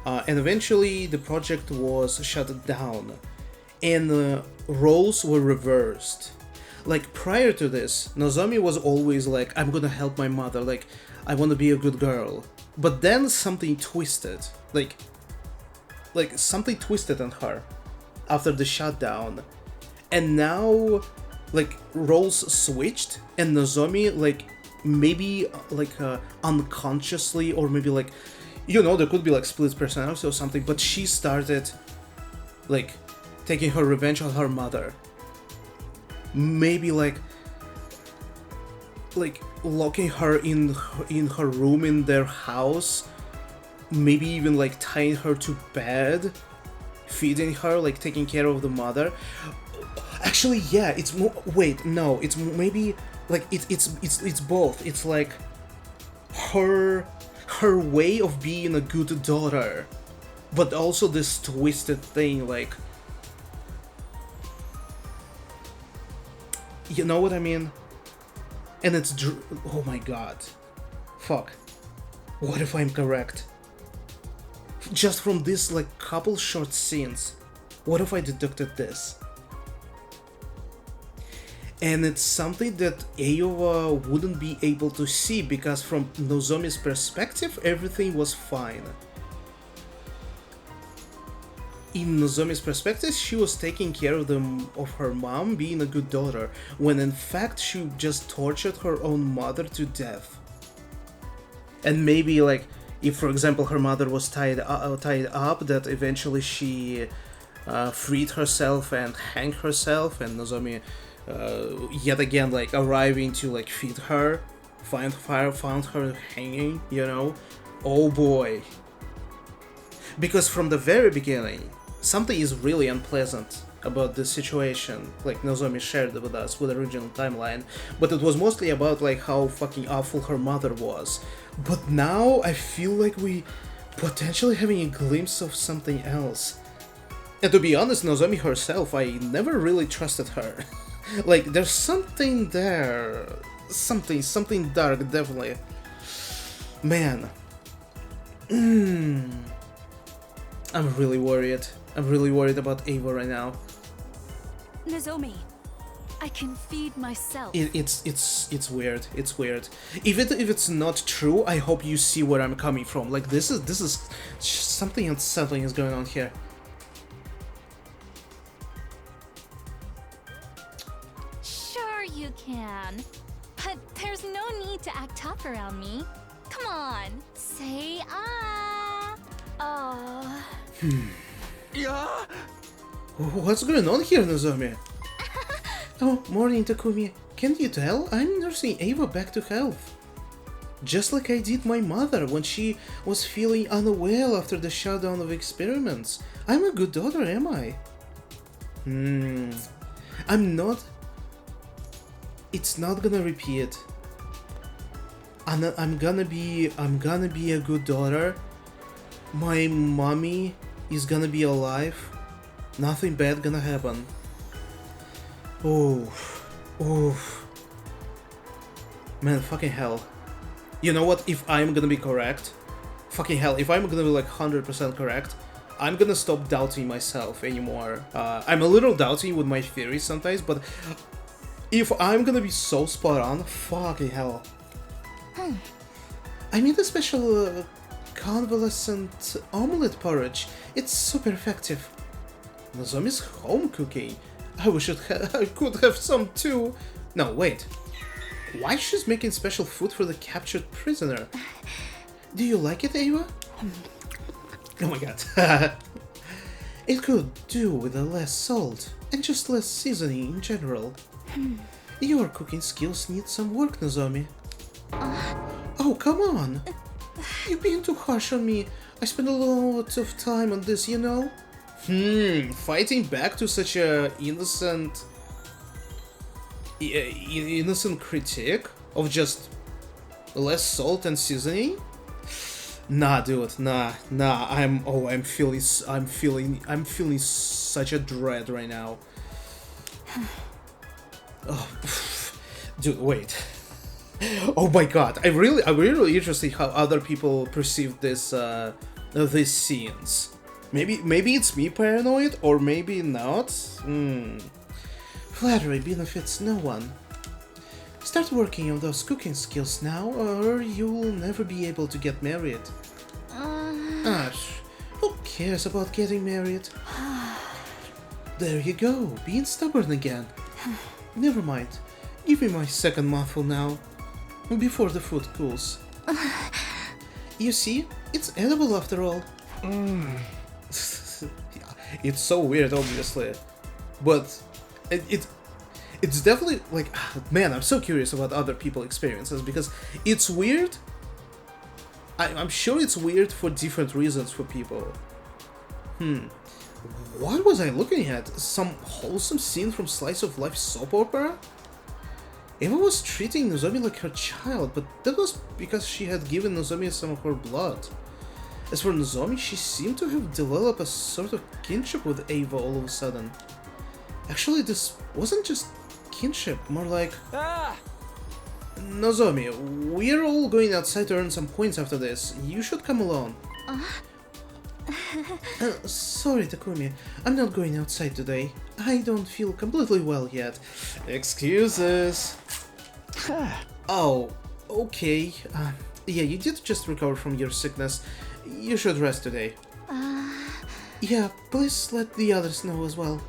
and eventually the project was shut down, and roles were reversed. Like, prior to this, Nozomi was always like, I'm gonna help my mother, like, I wanna be a good girl. But then something twisted. Like something twisted on her after the shutdown. And now, like, roles switched, and Nozomi, like, maybe, like, unconsciously, or maybe, like, you know, there could be, like, split personality or something, but she started, like, taking her revenge on her mother. Maybe, like locking her in her room in their house, maybe even, like, tying her to bed, feeding her, like, taking care of the mother. Actually, yeah, it's more... Wait, no, it's maybe, like, it's both. It's, like, her way of being a good daughter, but also this twisted thing, like... You know what I mean? And it's... Oh my god. Fuck. What if I'm correct? Just from this, like, couple short scenes, what if I deducted this? And it's something that Ava wouldn't be able to see, because from Nozomi's perspective, everything was fine. In Nozomi's perspective, she was taking care of her mom, being a good daughter, when in fact she just tortured her own mother to death. And maybe, like, if, for example, her mother was tied up, that eventually she freed herself and hanged herself, and Nozomi yet again, like, arriving to, like, feed her, found her hanging, you know? Oh boy. Because from the very beginning, something is really unpleasant about this situation, like Nozomi shared with us with the original timeline, but it was mostly about, like, how fucking awful her mother was. But now I feel like we potentially having a glimpse of something else. And to be honest, Nozomi herself, I never really trusted her. Like, there's something there. Something dark, definitely. Man. I'm really worried. I'm really worried about Ava right now. Nozomi, I can feed myself. It's weird. It's weird. If it's not true, I hope you see where I'm coming from. Like, this is something unsettling is going on here. Sure you can. But there's no need to act tough around me. Come on, say ah. Oh. Yeah. What's going on here, Nozomi? Oh, morning, Takumi. Can't you tell? I'm nursing Ava back to health. Just like I did my mother when she was feeling unwell after the shutdown of experiments. I'm a good daughter, am I? I'm not. It's not gonna repeat. I'm gonna be a good daughter. My mommy is gonna be alive. Nothing bad gonna happen. Oof. Man, fucking hell. You know what? If I'm gonna be correct, fucking hell, if I'm gonna be like 100% correct, I'm gonna stop doubting myself anymore. I'm a little doubting with my theories sometimes, but if I'm gonna be so spot on, fucking hell. I made a special convalescent omelette porridge. It's super effective. Nozomi's home cooking. I wish I could have some too. No, wait. Why she's making special food for the captured prisoner? Do you like it, Ava? Oh my god. It could do with a less salt and just less seasoning in general. Your cooking skills need some work, Nozomi. Oh, come on. You're being too harsh on me. I spent a lot of time on this, you know? Fighting back to such a innocent critique of just less salt and seasoning? Nah, dude, nah. I'm feeling such a dread right now. Oh, dude, wait. Oh my god, I'm really interested how other people perceive this these scenes. Maybe it's me paranoid, or maybe not. Flattery benefits no one. Start working on those cooking skills now, or you'll never be able to get married. Who cares about getting married? There you go, being stubborn again. Never mind. Give me my second mouthful now, before the food cools. You see, it's edible after all. It's so weird, obviously, but it's definitely like, man, I'm so curious about other people's experiences, because it's weird. I'm sure it's weird for different reasons for people. What was I looking at? Some wholesome scene from Slice of Life soap opera? Eva was treating Nozomi like her child, but that was because she had given Nozomi some of her blood. As for Nozomi, she seemed to have developed a sort of kinship with Eva all of a sudden. Actually, this wasn't just kinship, more like... Nozomi, we're all going outside to earn some coins after this. You should come along. Sorry, Takumi. I'm not going outside today. I don't feel completely well yet. Excuses. Oh, okay. Yeah, you did just recover from your sickness. You should rest today. Yeah, please let the others know as well.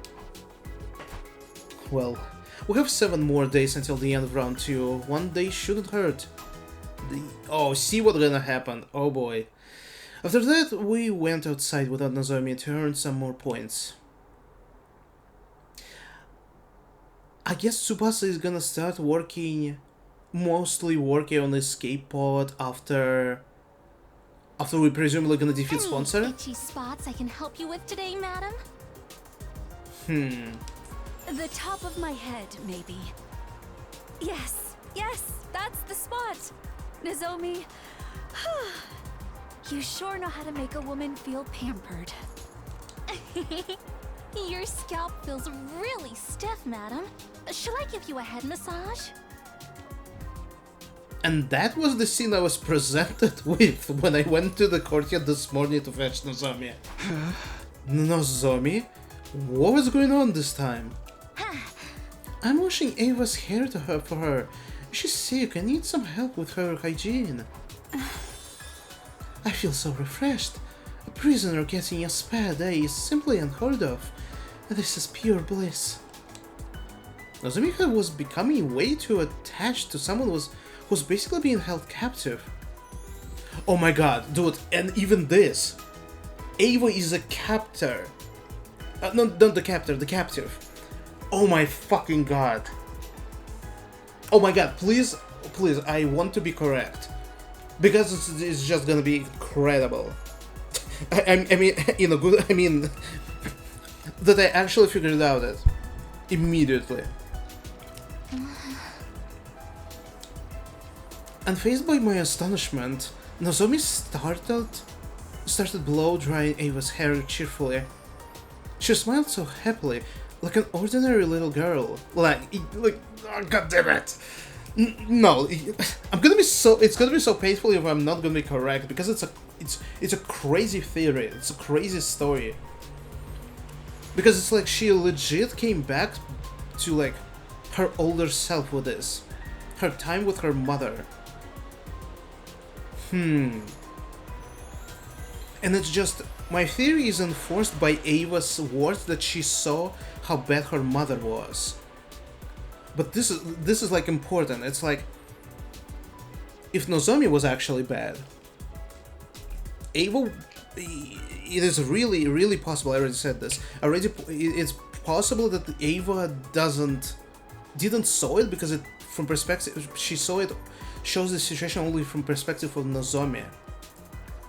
Well, we have 7 more days until the end of round 2. One day shouldn't hurt. Oh, see what's gonna happen. Oh boy. After that, we went outside without Nozomi to earn some more points. I guess Tsubasa is gonna start mostly working on the escape pod after we presumably gonna defeat Sponsor. Any itchy spots I can help you with today, madam? The top of my head, maybe. Yes, that's the spot. Nozomi, you sure know how to make a woman feel pampered. Your scalp feels really stiff, madam. Shall I give you a head massage? And that was the scene I was presented with when I went to the courtyard this morning to fetch Nozomi. Nozomi? What was going on this time? I'm washing Ava's hair for her. She's sick and needs some help with her hygiene. I feel so refreshed. A prisoner getting a spa day is simply unheard of. This is pure bliss. Nozomi was becoming way too attached to someone who's basically being held captive. Oh my god, dude, and even this. Ava is a captor. Not the captor, the captive. Oh my fucking god. Oh my god, please, I want to be correct. Because it's just gonna be incredible. I mean, in a good, I mean, that I actually figured out it immediately. Unfazed by my astonishment, Nozomi started blow-drying Ava's hair cheerfully. She smiled so happily, like an ordinary little girl. Like, oh, god damn it! No, it's gonna be so painful if I'm not gonna be correct, because it's a crazy theory, it's a crazy story. Because it's like she legit came back to like her older self with this, her time with her mother. And it's just, my theory is enforced by Ava's words that she saw how bad her mother was. But this is like important. It's like, if Nozomi was actually bad, Ava, it is really possible. I already said this. It's possible that Ava didn't saw it because she saw it, shows the situation only from perspective of Nozomi.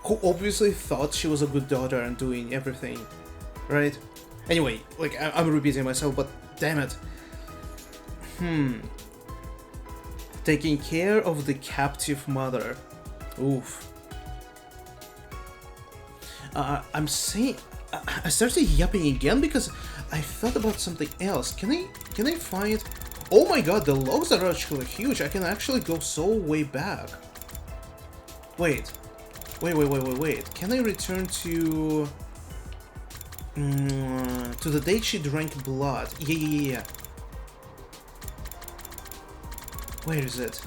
who obviously thought she was a good daughter and doing everything, right? Anyway, like, I'm repeating myself, but damn it. Taking care of the captive mother. Oof. I'm saying... I started yapping again because I thought about something else. Can I find... Oh my god, the logs are actually huge. I can actually go so way back. Wait. Can I return to the day she drank blood? Yeah. Where is it?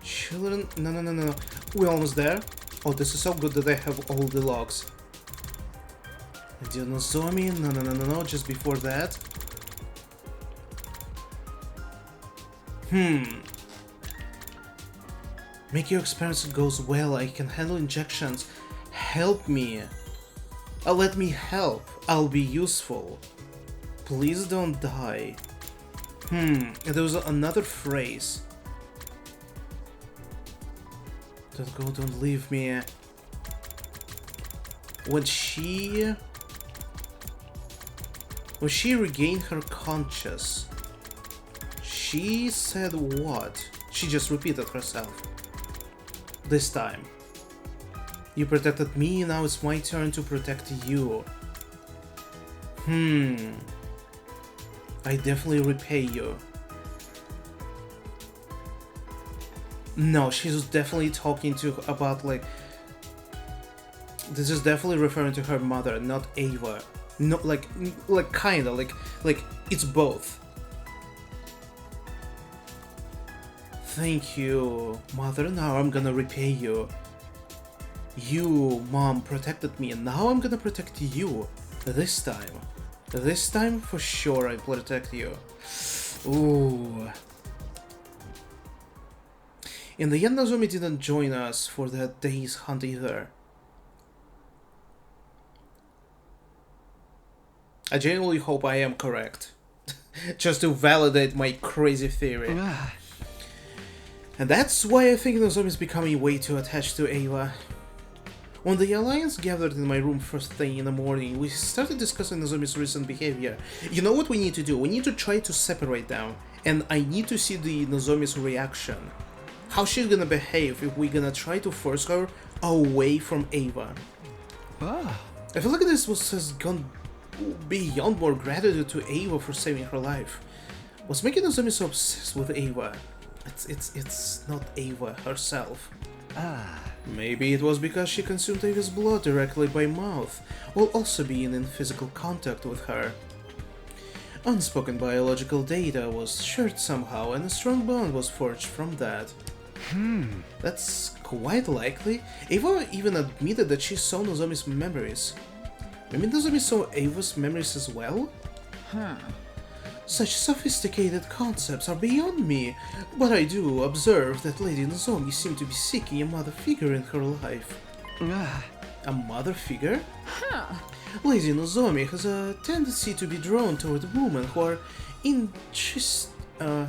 Children... No. We're almost there. Oh, this is so good that I have all the logs. Dinozomi? No. Just before that. Make your experiments goes well. I can handle injections. Help me. Let me help. I'll be useful. Please don't die. There was another phrase. Don't go, don't leave me. When she regained her conscious, she said what? She just repeated herself. This time. You protected me, now it's my turn to protect you. I definitely repay you. No, she's definitely talking about like... This is definitely referring to her mother, not Ava. No, like kinda, like it's both. Thank you, mother, now I'm gonna repay you. You, mom, protected me, and now I'm gonna protect you. This time. This time, for sure, I protect you. Ooh. In the end, Nozomi didn't join us for that day's hunt either. I genuinely hope I am correct. Just to validate my crazy theory. And that's why I think Nozomi is becoming way too attached to Ava. When the Alliance gathered in my room first thing in the morning, we started discussing Nozomi's recent behavior. You know what we need to do? We need to try to separate them, and I need to see the Nozomi's reaction. How she's gonna behave if we're gonna try to force her away from Ava. I feel like this has gone beyond more gratitude to Ava for saving her life. What's making Nozomi so obsessed with Ava? It's not Ava herself. Maybe it was because she consumed Ava's blood directly by mouth, while also being in physical contact with her. Unspoken biological data was shared somehow, and a strong bond was forged from that. That's quite likely. Ava even admitted that she saw Nozomi's memories. Maybe Nozomi saw Ava's memories as well? Such sophisticated concepts are beyond me, but I do observe that Lady Nozomi seemed to be seeking a mother figure in her life. A mother figure? Lady Nozomi has a tendency to be drawn toward women who are intrinsically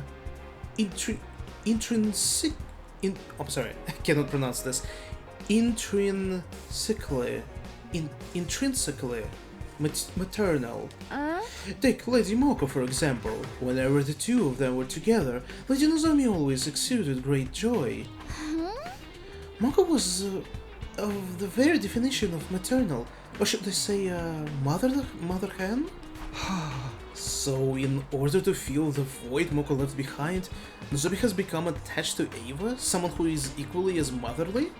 maternal. Take Lady Moko for example. Whenever the two of them were together, Lady Nozomi always exuded great joy. Moko was of the very definition of maternal, or should I say mother hen? So in order to fill the void Moko left behind, Nozomi has become attached to Ava, someone who is equally as motherly?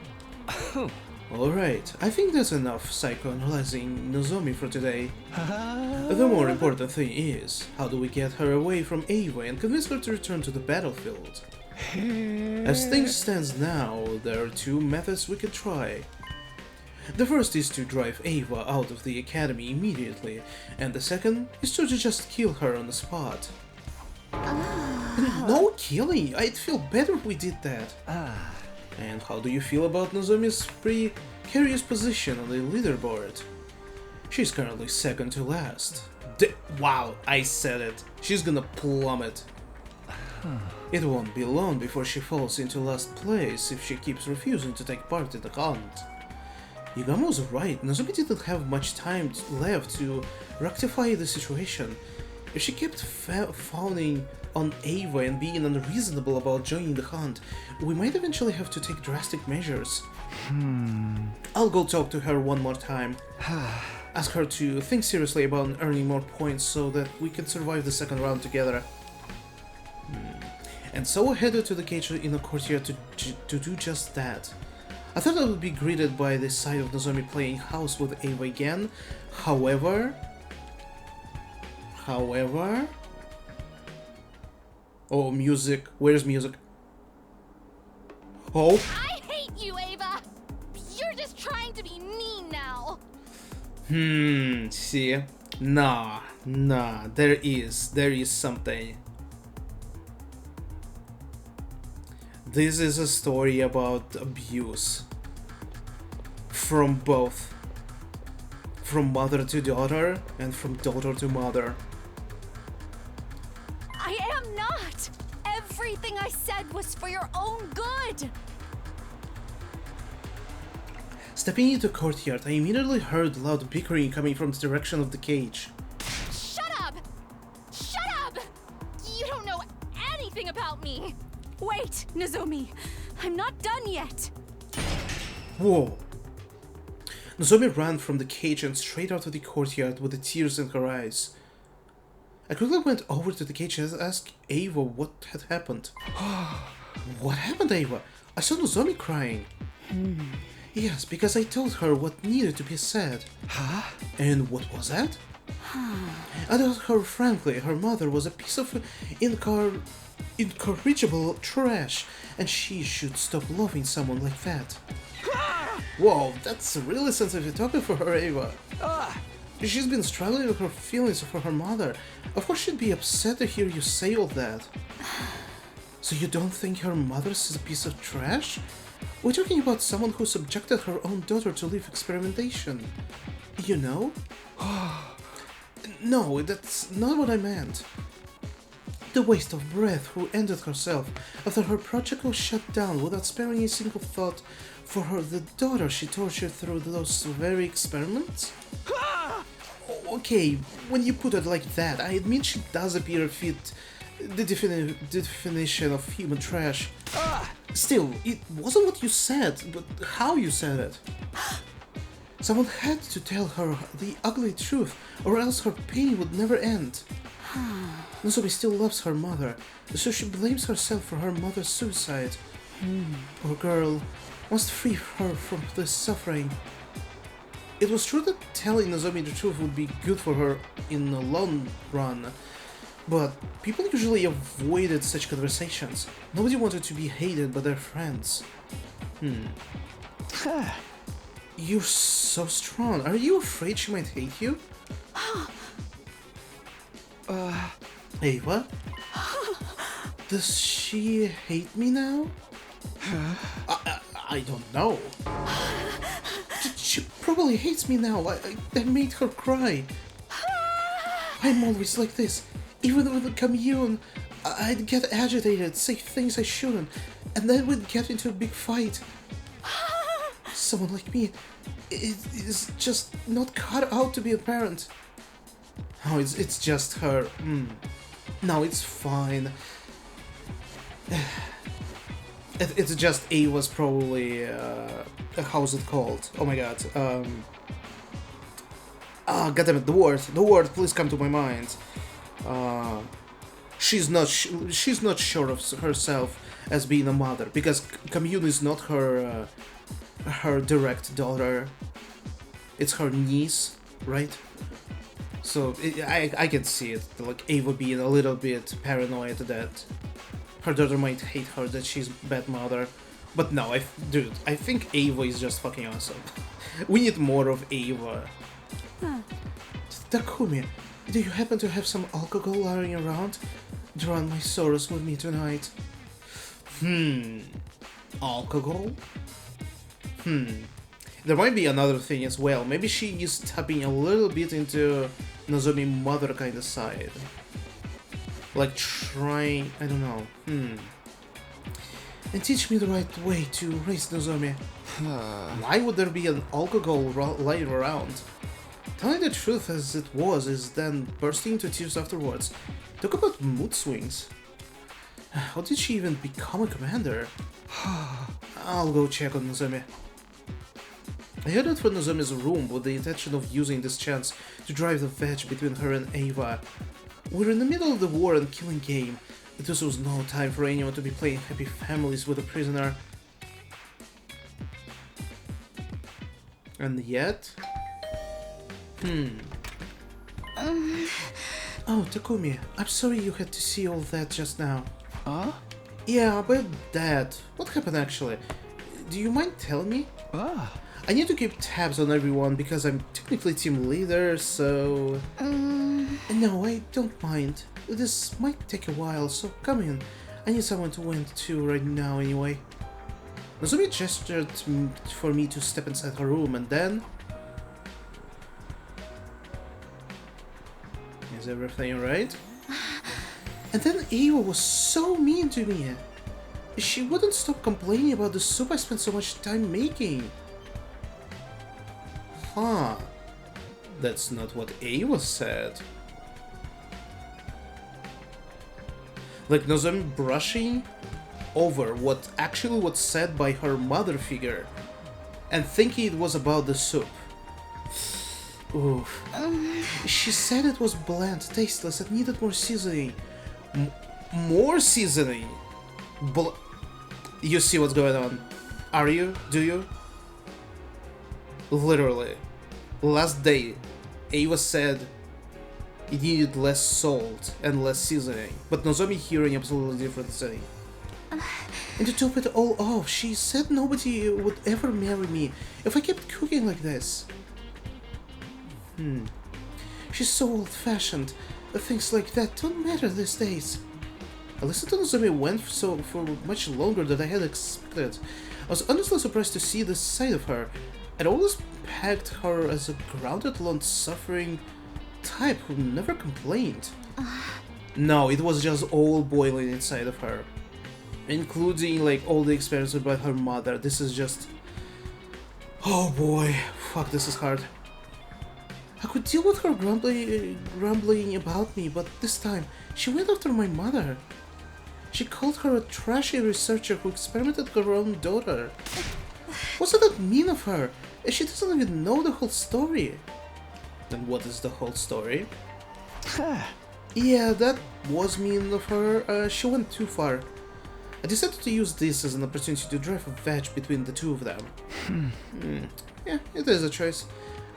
Alright, I think that's enough psychoanalyzing Nozomi for today. The more important thing is, how do we get her away from Ava and convince her to return to the battlefield? As things stand now, there are two methods we could try. The first is to drive Ava out of the academy immediately, and the second is to just kill her on the spot. No killing! I'd feel better if we did that. And how do you feel about Nozomi's precarious position on the leaderboard? She's currently second to last. Wow, I said it. She's gonna plummet. It won't be long before she falls into last place if she keeps refusing to take part in the hunt. Yugamo was right, Nozomi didn't have much time left to rectify the situation. If she kept fawning on Ava and being unreasonable about joining the hunt, we might eventually have to take drastic measures. I'll go talk to her one more time. Ask her to think seriously about earning more points so that we can survive the second round together. And so I headed to the cage in the courtyard to do just that. I thought I would be greeted by the sight of Nozomi playing house with Ava again. However... Oh, music. Where's music? Oh! I hate you, Ava! You're just trying to be mean now! See? Nah, there is something. This is a story about abuse. From both. From mother to daughter, and from daughter to mother. I am not! Everything I said was for your own good! Stepping into the courtyard, I immediately heard loud bickering coming from the direction of the cage. Shut up! Shut up! You don't know anything about me! Wait, Nozomi. I'm not done yet. Whoa! Nozomi ran from the cage and straight out of the courtyard with the tears in her eyes. I quickly went over to the cage and asked Ava what had happened. What happened, Ava? I saw Nozomi crying. Yes, because I told her what needed to be said. Huh? And what was that? I told her frankly her mother was a piece of incorrigible trash, and she should stop loving someone like that. Whoa, that's really sensitive topic for her, Ava. She's been struggling with her feelings for her mother. Of course she'd be upset to hear you say all that. So you don't think her mother's a piece of trash? We're talking about someone who subjected her own daughter to live experimentation. You know? No, that's not what I meant. The waste of breath who ended herself after her project was shut down without sparing a single thought for her, the daughter she tortured through those very experiments? Okay, when you put it like that, I admit she does appear fit the definition of human trash. Still, it wasn't what you said, but how you said it. Someone had to tell her the ugly truth, or else her pain would never end. Nozomi still loves her mother, so she blames herself for her mother's suicide. Poor girl must free her from this suffering. It was true that telling Nozomi the truth would be good for her in the long run, but people usually avoided such conversations. Nobody wanted to be hated by their friends. You're so strong. Are you afraid she might hate you? Ava? Does she hate me now? I don't know. She probably hates me now. I made her cry. I'm always like this. Even with the commune, I'd get agitated, say things I shouldn't, and then we'd get into a big fight. Someone like me is just not cut out to be a parent. Oh, it's just her. No, it's fine. It's just Ava's probably how's it called? Oh my god. Goddammit, the word, please come to my mind. She's not sure of herself as being a mother because Commune is not her her direct daughter. It's her niece, right? So I can see it, like Ava being a little bit paranoid that her daughter might hate her, that she's a bad mother. But no, dude, I think Ava is just fucking awesome. We need more of Ava. Takumi, do you happen to have some alcohol lying around? Drown my sorrows with me tonight. Alcohol? There might be another thing as well. Maybe she is tapping a little bit into Nozomi mother kind of side. Like trying, I don't know, and teach me the right way to raise Nozomi. Why would there be an alcohol lying around? Telling the truth as it was is then bursting into tears afterwards. Talk about mood swings. How did she even become a commander? I'll go check on Nozomi. I headed for Nozomi's room with the intention of using this chance to drive the wedge between her and Ava. We're in the middle of the war and killing game. This was no time for anyone to be playing happy families with a prisoner. And yet... Oh, Takumi, I'm sorry you had to see all that just now. Huh? Yeah, about that. What happened actually? Do you mind telling me? I need to keep tabs on everyone because I'm technically team leader, so... No, I don't mind. This might take a while, so come in. I need someone to vent to right now anyway. Nozomi gestured for me to step inside her room and then... Is everything alright? And then Ava was so mean to me. She wouldn't stop complaining about the soup I spent so much time making. Huh. That's not what Ava said. Like Nozomi brushing over what actually was said by her mother figure and thinking it was about the soup. Oof. She said it was bland, tasteless, and needed more seasoning. More seasoning? You see what's going on? Are you? Do you? Literally. Last day, Ava said it needed less salt and less seasoning, but Nozomi hearing absolutely different thing. And to top it all off, she said nobody would ever marry me if I kept cooking like this. She's so old-fashioned. Things like that don't matter these days. I listened to Nozomi went for much longer than I had expected. I was honestly surprised to see this side of her. I'd always pegged her as a grounded, long-suffering type who never complained. No, it was just all boiling inside of her. Including, like, all the experience about her mother. This is just... Oh boy, fuck, this is hard. I could deal with her grumbling about me, but this time, she went after my mother. She called her a trashy researcher who experimented with her own daughter. What's that mean of her? She doesn't even know the whole story. Then what is the whole story? Yeah, that was mean of her. She went too far. I decided to use this as an opportunity to drive a wedge between the two of them. Yeah, it is a choice.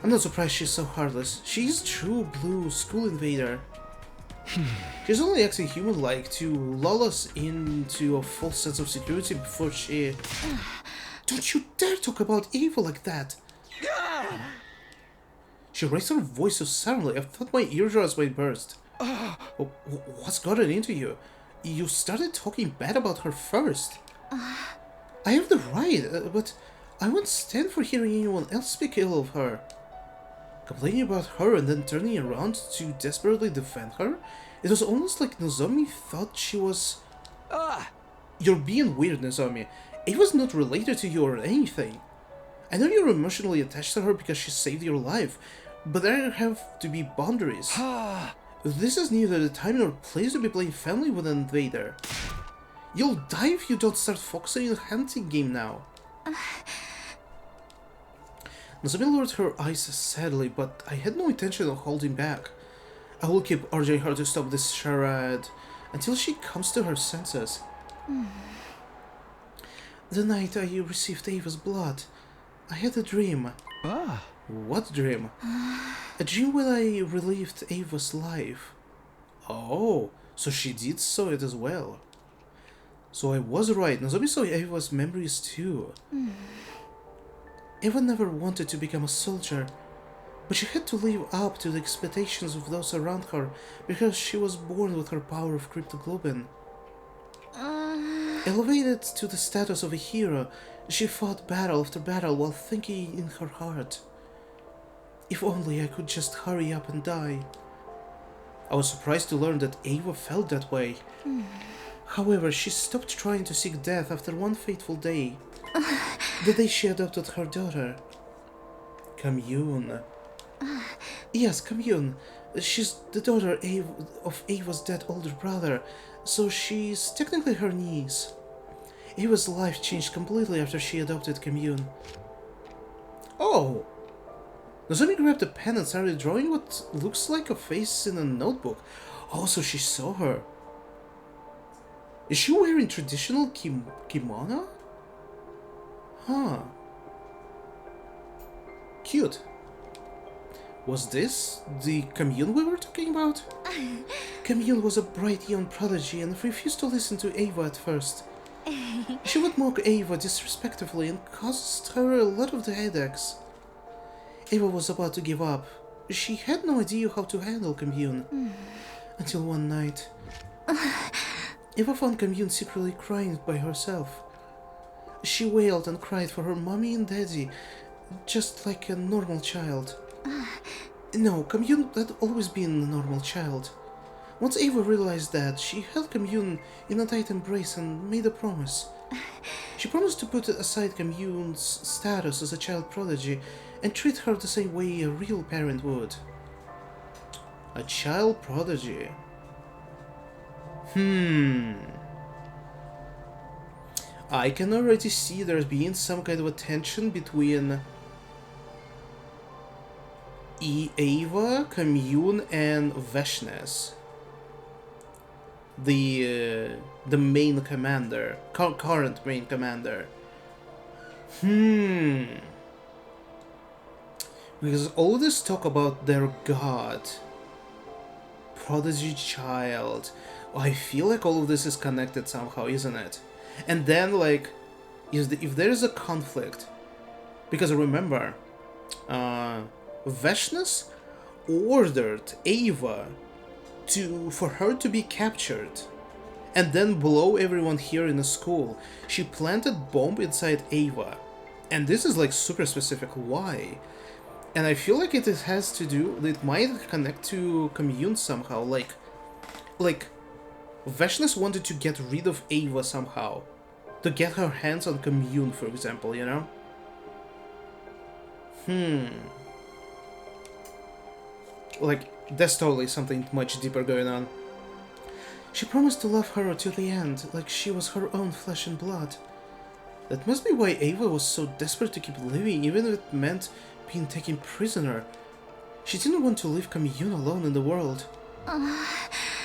I'm not surprised she's so heartless. She's true blue school invader. She's only acting human-like to lull us into a false sense of security before she... Don't you dare talk about Ava like that! She raised her voice so suddenly, I thought my eardrums might burst. What's gotten into you? You started talking bad about her first. I have the right, but I won't stand for hearing anyone else speak ill of her. Complaining about her and then turning around to desperately defend her? It was almost like Nozomi thought she was... You're being weird, Nozomi. Ava's not related to you or anything. I know you're emotionally attached to her because she saved your life, but there have to be boundaries. This is neither the time nor place to be playing family with an invader. You'll die if you don't start focusing on the hunting game now. Nozomi lowered her eyes sadly, but I had no intention of holding back. I will keep urging her to stop this charade until she comes to her senses. The night I received Ava's blood, I had a dream. What dream? A dream where I relived Ava's life. Oh, so she did saw it as well. So I was right, Nozomi saw Ava's memories too. Ava never wanted to become a soldier, but she had to live up to the expectations of those around her because she was born with her power of cryptoglobin. Elevated to the status of a hero, she fought battle after battle while thinking in her heart, if only I could just hurry up and die. I was surprised to learn that Ava felt that way. However, she stopped trying to seek death after one fateful day. The day she adopted her daughter. Commune. Yes, Commune. She's the daughter of Ava's dead older brother, so she's technically her niece. Ava's life changed completely after she adopted Commune. Oh! Nozomi grabbed a pen and started drawing what looks like a face in a notebook. Oh, so she saw her. Is she wearing traditional kimono? Huh. Cute. Was this the Commune we were talking about? Commune was a bright young prodigy and refused to listen to Ava at first. She would mock Ava disrespectfully and caused her a lot of the headaches. Ava was about to give up. She had no idea how to handle Commune. Until one night, Ava found Commune secretly crying by herself. She wailed and cried for her mommy and daddy, just like a normal child. No, Commune had always been a normal child. Once Ava realized that, she held Commune in a tight embrace and made a promise. She promised to put aside Commune's status as a child prodigy and treat her the same way a real parent would. A child prodigy? I can already see there's been some kind of a tension between Ava, Commune, and Veshnes. The main commander, current main commander. Because all this talk about their god, prodigy child, I feel like all of this is connected somehow, isn't it? And then, like, if there is a conflict, because remember, Veshnes ordered Ava for her to be captured and then blow everyone here in the school. She planted bomb inside Ava, and this is like super specific why. And I feel like it has to do, it might connect to Commune somehow, like Veshnes wanted to get rid of Ava somehow, to get her hands on Commune, for example, you know? Like, that's totally something much deeper going on. She promised to love her to the end, like she was her own flesh and blood. That must be why Ava was so desperate to keep living, even if it meant being taken prisoner. She didn't want to leave Commune alone in the world.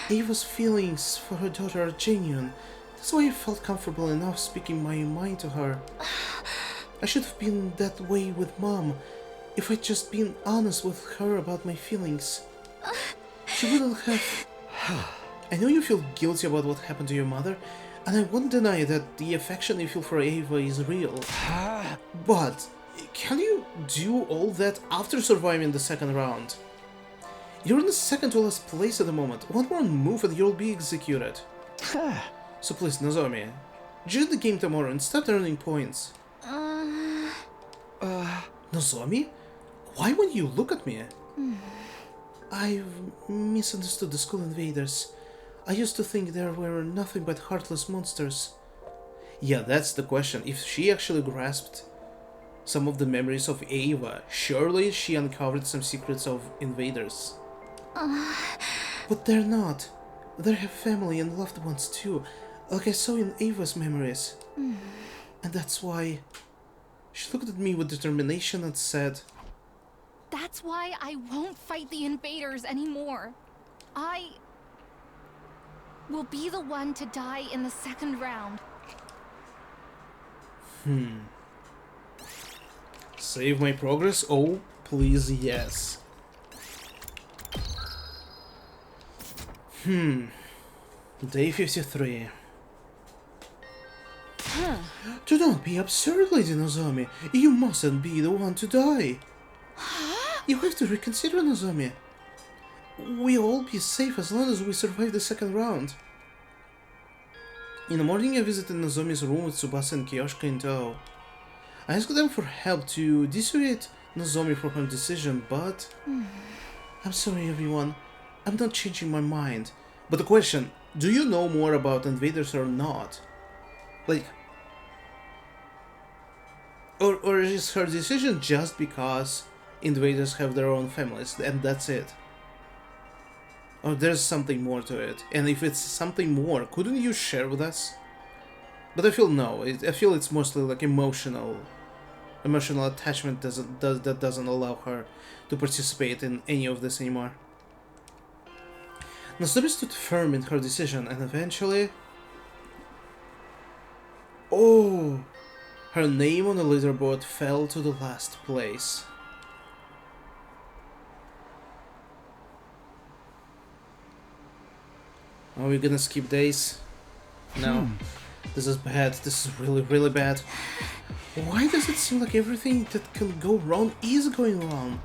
Ava's feelings for her daughter are genuine. That's why I felt comfortable enough speaking my mind to her. I should have been that way with Mom, if I'd just been honest with her about my feelings. She wouldn't have... I know you feel guilty about what happened to your mother, and I won't deny that the affection you feel for Ava is real. But, can you do all that after surviving the second round? You're in the second to last place at the moment. One more move and you'll be executed. So please, Nozomi, join the game tomorrow and start earning points. Nozomi? Why won't you look at me? I've misunderstood the school invaders. I used to think there were nothing but heartless monsters. Yeah, that's the question. If she actually grasped some of the memories of Ava, surely she uncovered some secrets of invaders. But they're not. They have family and loved ones too, like I saw in Ava's memories. And that's why... She looked at me with determination and said, That's why I won't fight the invaders anymore. I will be the one to die in the second round. Save my progress? Oh, please, yes. Day 53. Do not be absurd, Lady Nozomi. You mustn't be the one to die. You have to reconsider, Nozomi. We'll all be safe as long as we survive the second round. In the morning, I visited Nozomi's room with Tsubasa and Kiyoshika in tow. I asked them for help to dissuade Nozomi from her decision, but... I'm sorry, everyone. I'm not changing my mind. But the question, do you know more about invaders or not? Like, or is her decision just because invaders have their own families and that's it? Or there's something more to it? And if it's something more, couldn't you share with us? But I feel no. I feel it's mostly like emotional attachment that doesn't allow her to participate in any of this anymore. Nozomi stood firm in her decision, and eventually, oh, her name on the leaderboard fell to the last place. Are we gonna skip days? No. This is bad. This is really, really bad. Why does it seem like everything that can go wrong is going wrong?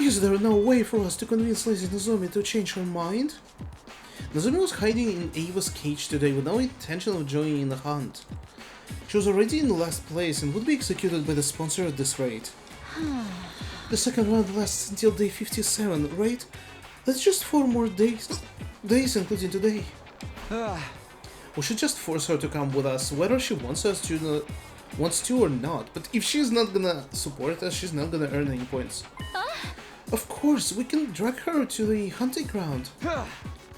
Is there no way for us to convince Lady Nozomi to change her mind? Nozomi was hiding in Ava's cage today with no intention of joining in the hunt. She was already in the last place and would be executed by the sponsor at this rate. The second round lasts until day 57, right? That's just 4 more days including today. We should just force her to come with us, whether she wants to or not. But if she's not gonna support us, she's not gonna earn any points. Of course, we can drag her to the hunting ground.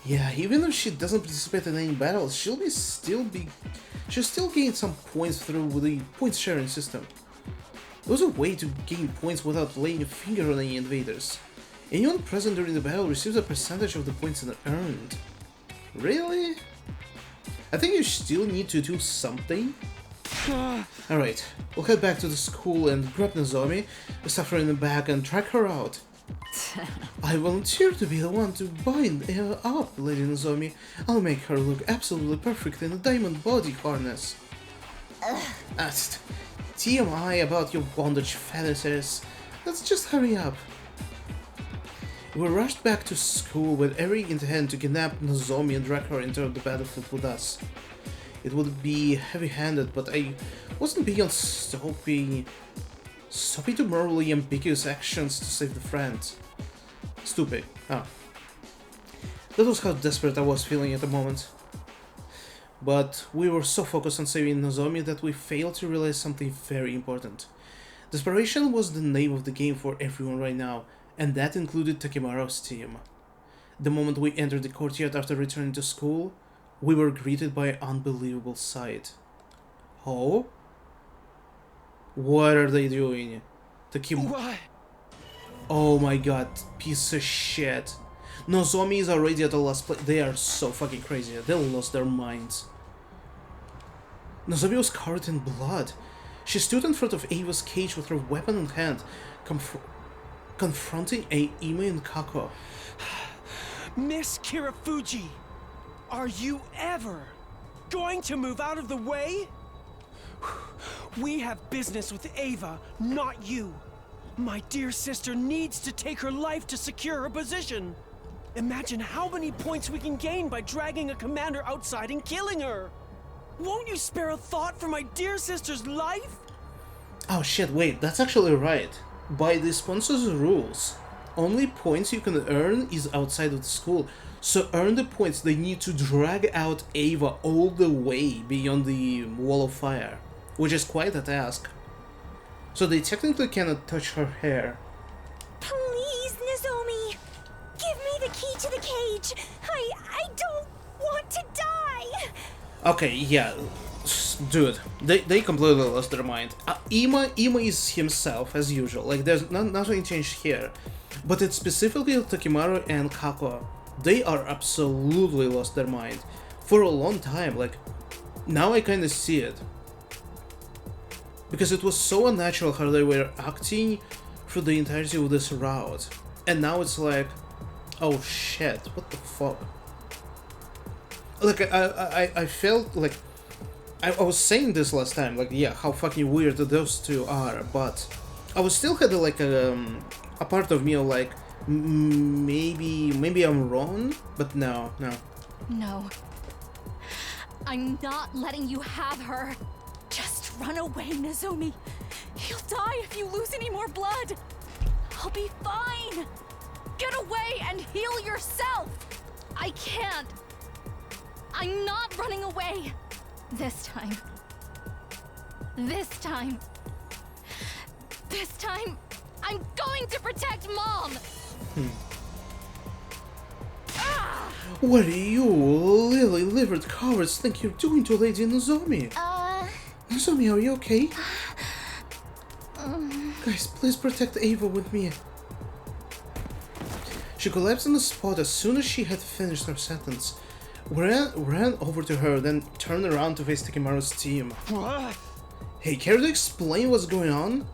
Yeah, even if she doesn't participate in any battles, she'll still gain some points through the points sharing system. There's a way to gain points without laying a finger on any invaders. Anyone present during the battle receives a percentage of the points earned. Really? I think you still need to do something. Alright, we'll head back to the school and grab Nozomi, stuff her in the bag and track her out. I volunteer to be the one to bind her up, Lady Nozomi. I'll make her look absolutely perfect in a diamond body harness. TMI about your bondage fantasies. Let's just hurry up. We rushed back to school with every intent to kidnap Nozomi and drag her into the battlefield with us. It would be heavy-handed, but I wasn't beyond stopping to morally ambiguous actions to save the friend. Stupid. Oh. That was how desperate I was feeling at the moment. But we were so focused on saving Nozomi that we failed to realize something very important. Desperation was the name of the game for everyone right now, and that included Takemaru's team. The moment we entered the courtyard after returning to school, we were greeted by an unbelievable sight. Oh? What are they doing? What? Oh my god, piece of shit. Nozomi is already at the last place. They are so fucking crazy. They lost their minds. Nozomi was covered in blood. She stood in front of Ava's cage with her weapon in hand, confronting Ima and Kako. Miss Kirafuji, are you ever going to move out of the way? We have business with Ava, not you. My dear sister needs to take her life to secure her position. Imagine how many points we can gain by dragging a commander outside and killing her. Won't you spare a thought for my dear sister's life? Oh shit, wait, that's actually right. By the sponsor's rules, only points you can earn is outside of the school. So earn the points, they need to drag out Ava all the way beyond the wall of fire, which is quite a task. So they technically cannot touch her hair. Please, Nozomi! Give me the key to the cage! I don't want to die! Okay, yeah, dude, they completely lost their mind. Ima is himself, as usual, like there's nothing changed here. But it's specifically Takemaru and Kako. They are absolutely lost their mind. For a long time, like, now I kinda see it. Because it was so unnatural how they were acting through the entirety of this route. And now it's like, oh shit, what the fuck? Like, I felt like, I was saying this last time, like, yeah, how fucking weird those two are, but I was still had like a part of me like, maybe I'm wrong, but no. No. I'm not letting you have her. Just run away, Nozomi. You'll die if you lose any more blood. I'll be fine. get away and heal yourself! I can't. I'm not running away. This time. This time. This time, I'm going to protect Mom! What do you, lily-livered cowards, think you're doing to Lady Nozomi? Nozomi, are you okay? Guys, please protect Ava with me. She collapsed on the spot as soon as she had finished her sentence. We ran over to her, then turned around to face Takimaru's team. What? Hey, care to explain what's going on?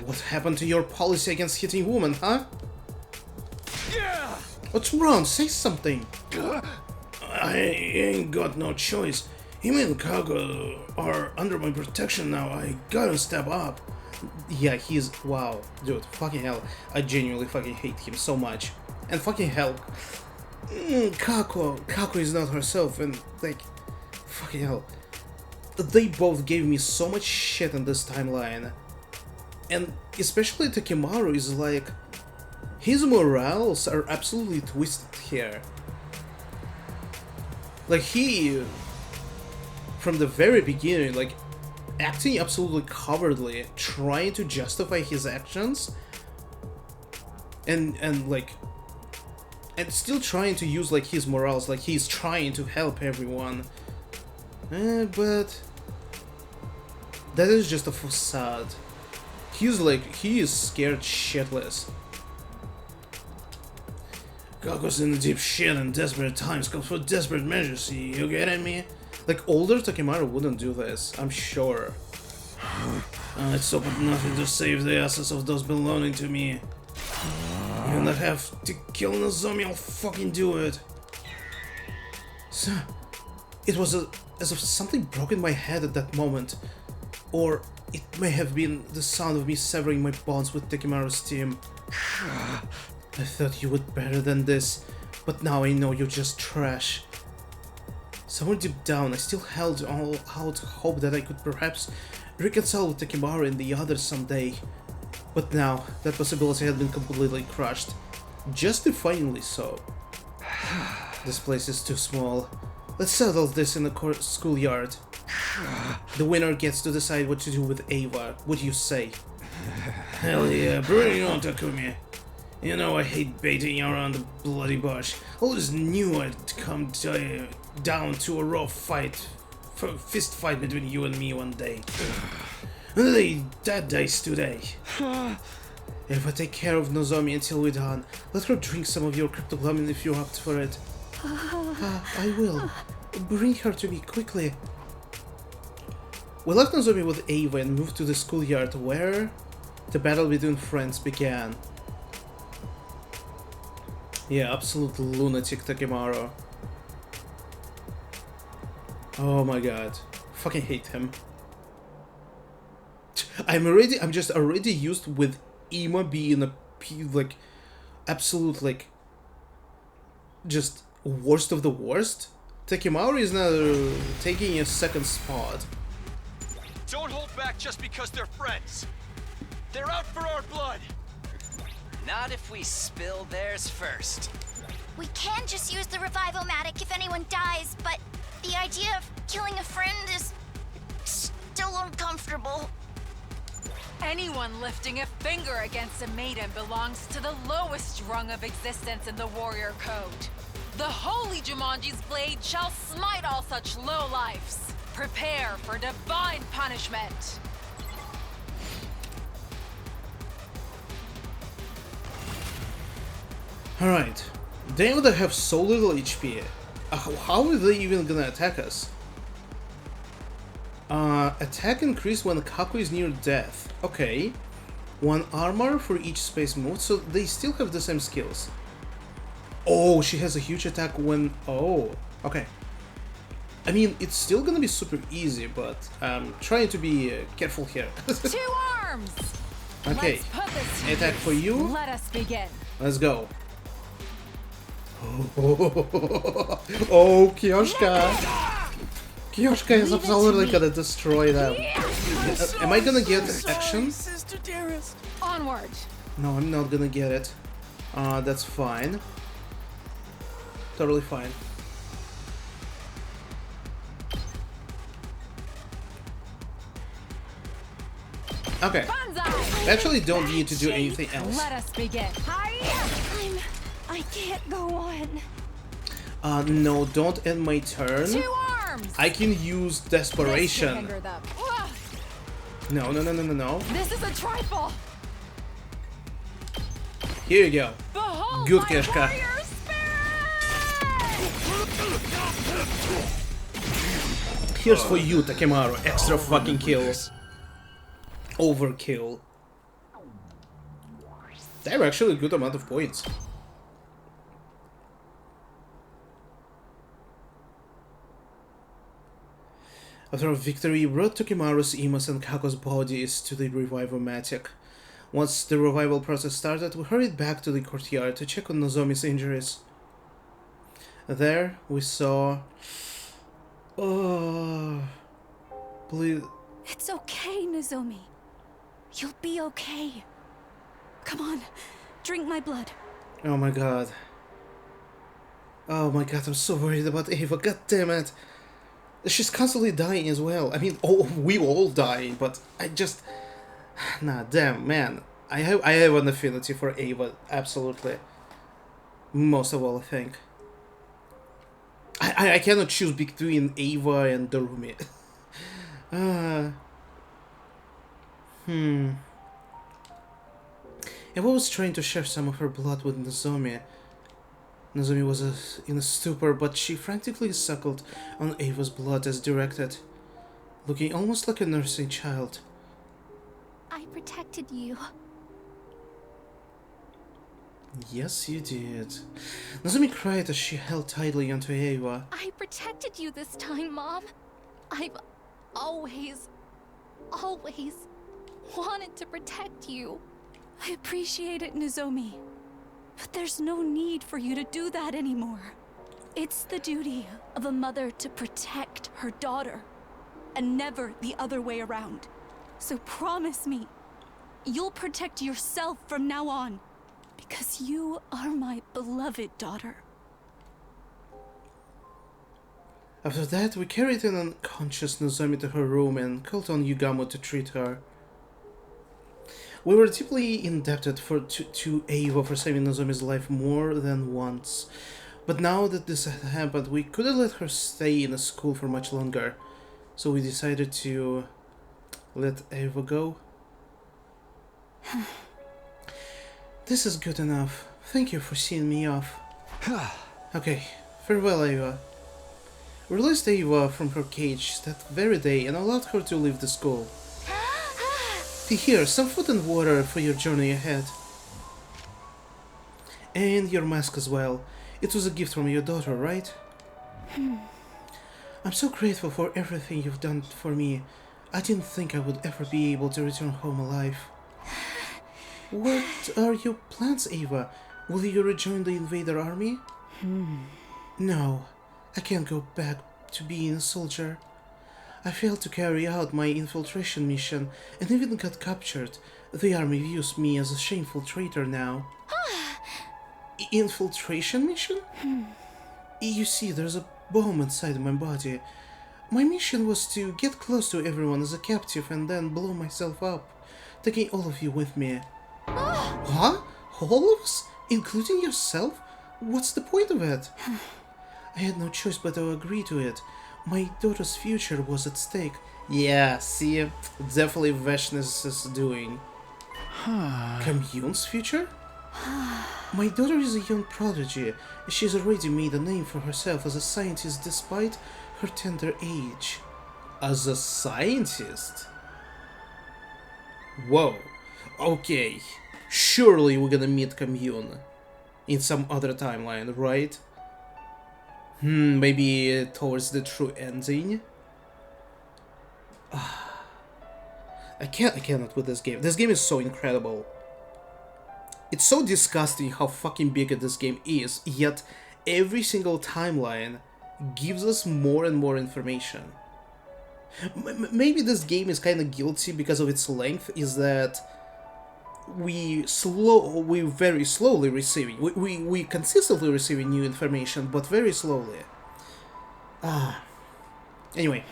What happened to your policy against hitting women, huh? What's wrong? Say something. I ain't got no choice. Him and Kago are under my protection now. I gotta step up. Yeah, he's... wow. Dude, fucking hell. I genuinely fucking hate him so much. And fucking hell. Kako is not herself, and like... fucking hell. They both gave me so much shit in this timeline. And especially Takimaru is like... his morals are absolutely twisted here. Like he... from the very beginning, like... acting absolutely cowardly, trying to justify his actions. And like... and still trying to use like his morals, like he's trying to help everyone. But... that is just a facade. He's like, he is scared shitless. Kako's in deep shit and desperate times call for desperate measures, you getting me? Like, older Takimaru wouldn't do this, I'm sure. I'd stop at nothing to save the assets of those belonging to me. Even if I have to kill Nozomi, I'll fucking do it. So, it was as if something broke in my head at that moment. Or it may have been the sound of me severing my bonds with Takimaru's team. I thought you would better than this, but now I know you're just trash. Somewhere deep down, I still held out hope that I could perhaps reconcile with Takimaru and the others someday. But now, that possibility had been completely crushed. Justifiably so. This place is too small. Let's settle this in the schoolyard. The winner gets to decide what to do with Ava. What do you say? Hell yeah, bring it on, Takumi. You know I hate baiting around the bloody bush. Always knew I'd come down to a raw fist fight between you and me one day. That day's today. If I take care of Nozomi until we're done, let her drink some of your cryptoglomin if you're up for it. I will. Bring her to me quickly. We left Nozomi with Ava and moved to the schoolyard where the battle between friends began. Yeah, absolute lunatic Takimaru. Oh my god. Fucking hate him. I'm just already used with Ima being a like absolute like just worst of the worst. Takimaru is now taking a second spot. Don't hold back just because they're friends. They're out for our blood. Not if we spill theirs first. We can just use the Revivomatic if anyone dies, but the idea of killing a friend is still uncomfortable. Anyone lifting a finger against a maiden belongs to the lowest rung of existence in the warrior code. The holy Jumanji's blade shall smite all such lowlifes. Prepare for divine punishment. Alright, they would have so little HP. How are they even gonna attack us? Attack increase when Kaku is near death. Okay. 1 armor for each space moved, so they still have the same skills. Oh, she has a huge attack when... oh, okay. I mean, it's still gonna be super easy, but I'm trying to be careful here. 2 arms! Okay, attack for you. Let us begin. Let's go. Oh, Kyoshka! Kyoshka is absolutely gonna destroy them. Am I gonna get action? Onward. No, I'm not gonna get it. That's fine. Totally fine. Okay. I actually don't need to do anything else. Let us begin. I can't go on. No, don't end my turn. 2 arms. I can use desperation. Hinder them. No. This is a trifle. Here you go. Behold Good my Keshka. warrior spirit! Here's for you, Takemaru. Extra fucking kills. Overkill. They're actually a good amount of points. After a victory, brought Takemaru's, Ima's, and Kako's bodies to the Revivomatic. Once the revival process started, we hurried back to the courtyard to check on Nozomi's injuries. There, we saw... Please... It's okay, Nozomi. You'll be okay. Come on, drink my blood. Oh my god. Oh my god, I'm so worried about Eva, god damn it. She's constantly dying as well. I mean, we all die, but I just... Nah, damn, man. I have an affinity for Eva, absolutely. Most of all, I think. I cannot choose between Eva and Darumi. Eva was trying to share some of her blood with Nozomi. Nozomi was in a stupor, but she frantically suckled on Eva's blood as directed, looking almost like a nursing child. I protected you. Yes, you did. Nozomi cried as she held tightly onto Eva. I protected you this time, Mom. I've always wanted to protect you. I appreciate it, Nozomi. But there's no need for you to do that anymore. It's the duty of a mother to protect her daughter, and never the other way around. So promise me, you'll protect yourself from now on, because you are my beloved daughter. After that, we carried an unconscious Nozomi to her room and called on Yugamo to treat her. We were deeply indebted to Eva for saving Nozomi's life more than once. But now that this had happened, we couldn't let her stay in a school for much longer. So we decided to let Eva go. This is good enough. Thank you for seeing me off. Okay, farewell, Eva. We released Eva from her cage that very day and allowed her to leave the school. Here, some food and water for your journey ahead. And your mask as well. It was a gift from your daughter, right? I'm so grateful for everything you've done for me. I didn't think I would ever be able to return home alive. What are your plans, Eva? Will you rejoin the Invader army? No, I can't go back to being a soldier. I failed to carry out my infiltration mission and even got captured. The army views me as a shameful traitor now. Infiltration mission? You see, there's a bomb inside my body. My mission was to get close to everyone as a captive and then blow myself up, taking all of you with me. Huh? All of us? Including yourself? What's the point of it? I had no choice but to agree to it. My daughter's future was at stake. Yeah, see, definitely Vashnis' doing. Commune's future? My daughter is a young prodigy. She's already made a name for herself as a scientist despite her tender age. As a scientist? Whoa. Okay. Surely we're gonna meet Commune in some other timeline, right? Maybe towards the true ending? I cannot with this game. This game is so incredible. It's so disgusting how fucking big this game is, yet every single timeline gives us more and more information. Maybe this game is kinda guilty because of its length, is that we very slowly receiving, we consistently receiving new information, but very slowly. Anyway.